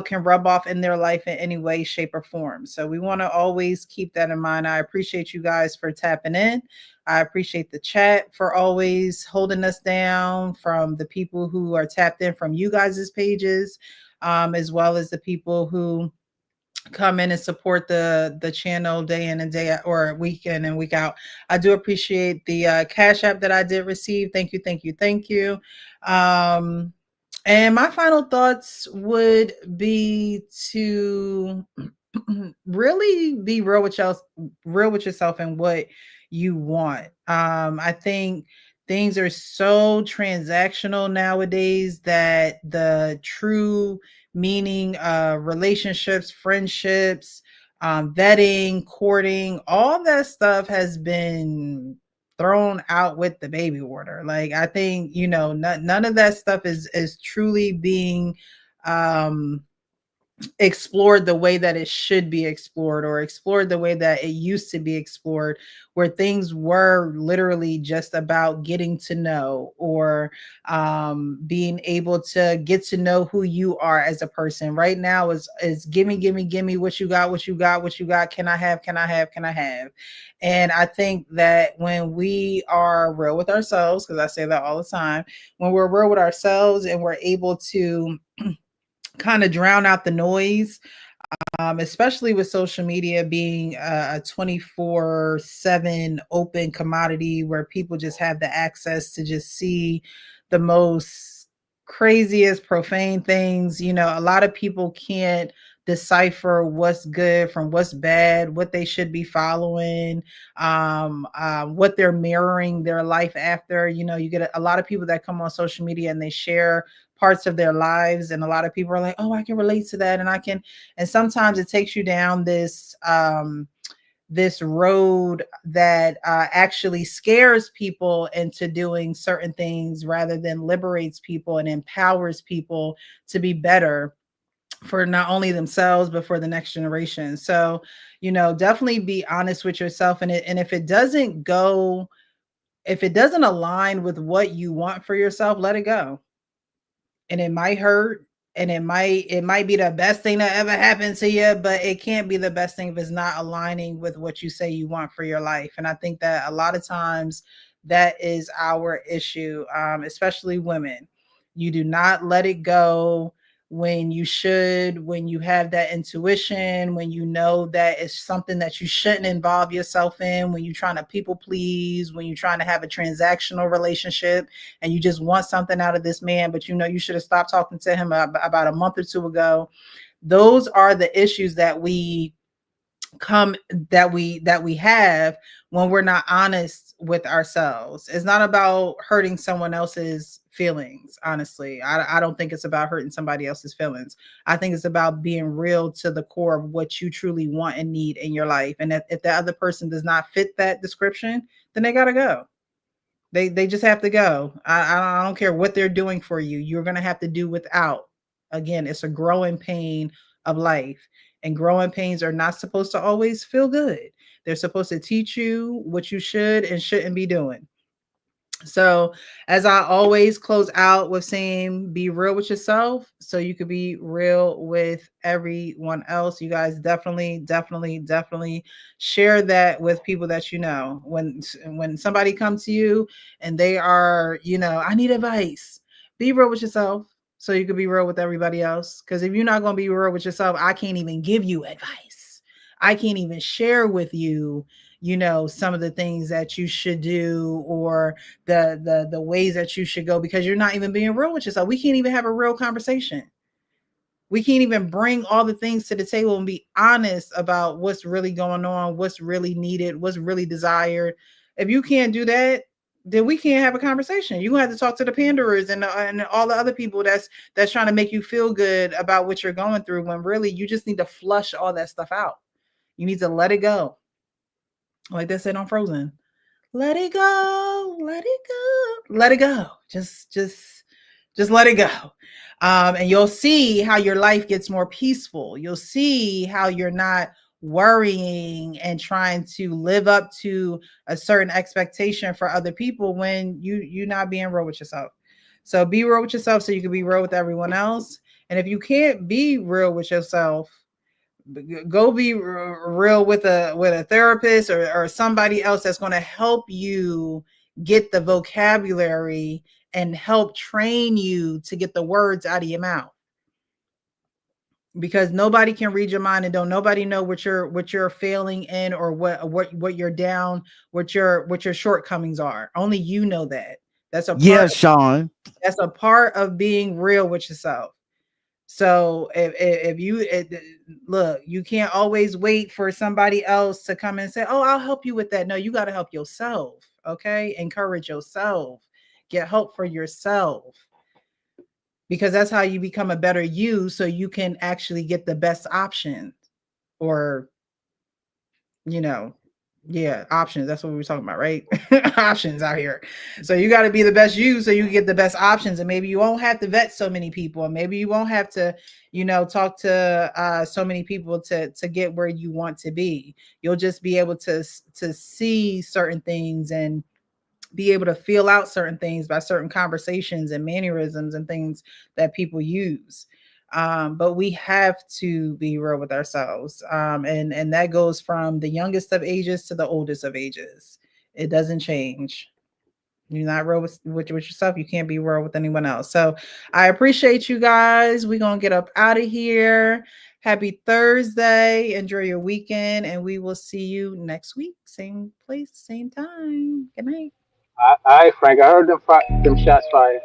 can rub off in their life in any way, shape, or form. So we want to always keep that in mind. I appreciate you guys for tapping in. I appreciate the chat for always holding us down, from the people who are tapped in from you guys' pages, as well as the people who come in and support the channel day in and day out, or week in and week out. I do appreciate the Cash App that I did receive. Thank you, thank you, thank you. And my final thoughts would be to really be real with yourself and what you want. I think things are so transactional nowadays that the true meaning of relationships, friendships, vetting, courting, all that stuff has been thrown out with the baby water. Like, I think, none of that stuff is truly being explored the way that it should be explored, or explored the way that it used to be explored, where things were literally just about getting to know, or being able to get to know who you are as a person. Right now is gimme what you got. Can I have? And I think that when we are real with ourselves, because I say that all the time, when we're real with ourselves and we're able to kind of drown out the noise, especially with social media being a 24/7 open commodity where people just have the access to just see the most craziest, profane things. A lot of people can't decipher what's good from what's bad, what they should be following, what they're mirroring their life after. You get a lot of people that come on social media and they share parts of their lives, and a lot of people are like, oh, I can relate to that, and sometimes it takes you down this this road that actually scares people into doing certain things rather than liberates people and empowers people to be better for not only themselves but for the next generation. So definitely be honest with yourself, and if it doesn't align with what you want for yourself, let it go. And it might hurt, and it might be the best thing that ever happened to you, but it can't be the best thing if it's not aligning with what you say you want for your life. And I think that a lot of times that is our issue, especially women. You do not let it go when you should, when you have that intuition, when you know that it's something that you shouldn't involve yourself in, when you're trying to people please, when you're trying to have a transactional relationship and you just want something out of this man, but you should have stopped talking to him about a month or two ago. Those are the issues that we come that we have when we're not honest with ourselves. It's not about hurting someone else's feelings. Honestly, I don't think it's about hurting somebody else's feelings. I think it's about being real to the core of what you truly want and need in your life. And if the other person does not fit that description, then they gotta go. They just have to go. I don't care what they're doing for you. You're gonna have to do without. Again, it's a growing pain of life. And growing pains are not supposed to always feel good. They're supposed to teach you what you should and shouldn't be doing. So, as I always close out with saying, be real with yourself so you could be real with everyone else. You guys definitely share that with people that you know. When somebody comes to you and they are, I need advice, be real with yourself so you could be real with everybody else. Because if you're not going to be real with yourself, I can't even give you advice. I can't even share with you, some of the things that you should do or the ways that you should go, because you're not even being real with yourself. We can't even have a real conversation. We can't even bring all the things to the table and be honest about what's really going on, what's really needed, what's really desired. If you can't do that, then we can't have a conversation. You have to talk to the panderers and all the other people that's trying to make you feel good about what you're going through, when really you just need to flush all that stuff out. You need to let it go. Like they said on Frozen, let it go, let it go, let it go. Just let it go. And you'll see how your life gets more peaceful. You'll see how you're not worrying and trying to live up to a certain expectation for other people when you're not being real with yourself. So be real with yourself so you can be real with everyone else. And if you can't be real with yourself, go be real with a therapist or somebody else that's going to help you get the vocabulary and help train you to get the words out of your mouth. Because nobody can read your mind, and don't nobody know what you're failing in or what you're down, what your shortcomings are. Only you know that. That's a part Sean. That's a part of being real with yourself. So if you look, you can't always wait for somebody else to come and say, "Oh, I'll help you with that." No, you got to help yourself. Okay, encourage yourself. Get help for yourself, because that's how you become a better you. So you can actually get the best option, or options. That's what we were talking about, right? Options out here. So you got to be the best you so you get the best options. And maybe you won't have to vet so many people, and maybe you won't have to, talk to so many people to get where you want to be. You'll just be able to see certain things and be able to feel out certain things by certain conversations and mannerisms and things that people use. But we have to be real with ourselves. And that goes from the youngest of ages to the oldest of ages. It doesn't change. You're not real with yourself, you can't be real with anyone else. So I appreciate you guys. We're going to get up out of here. Happy Thursday. Enjoy your weekend. And we will see you next week. Same place, same time. Good night. All right, Frank. I heard them shots fired.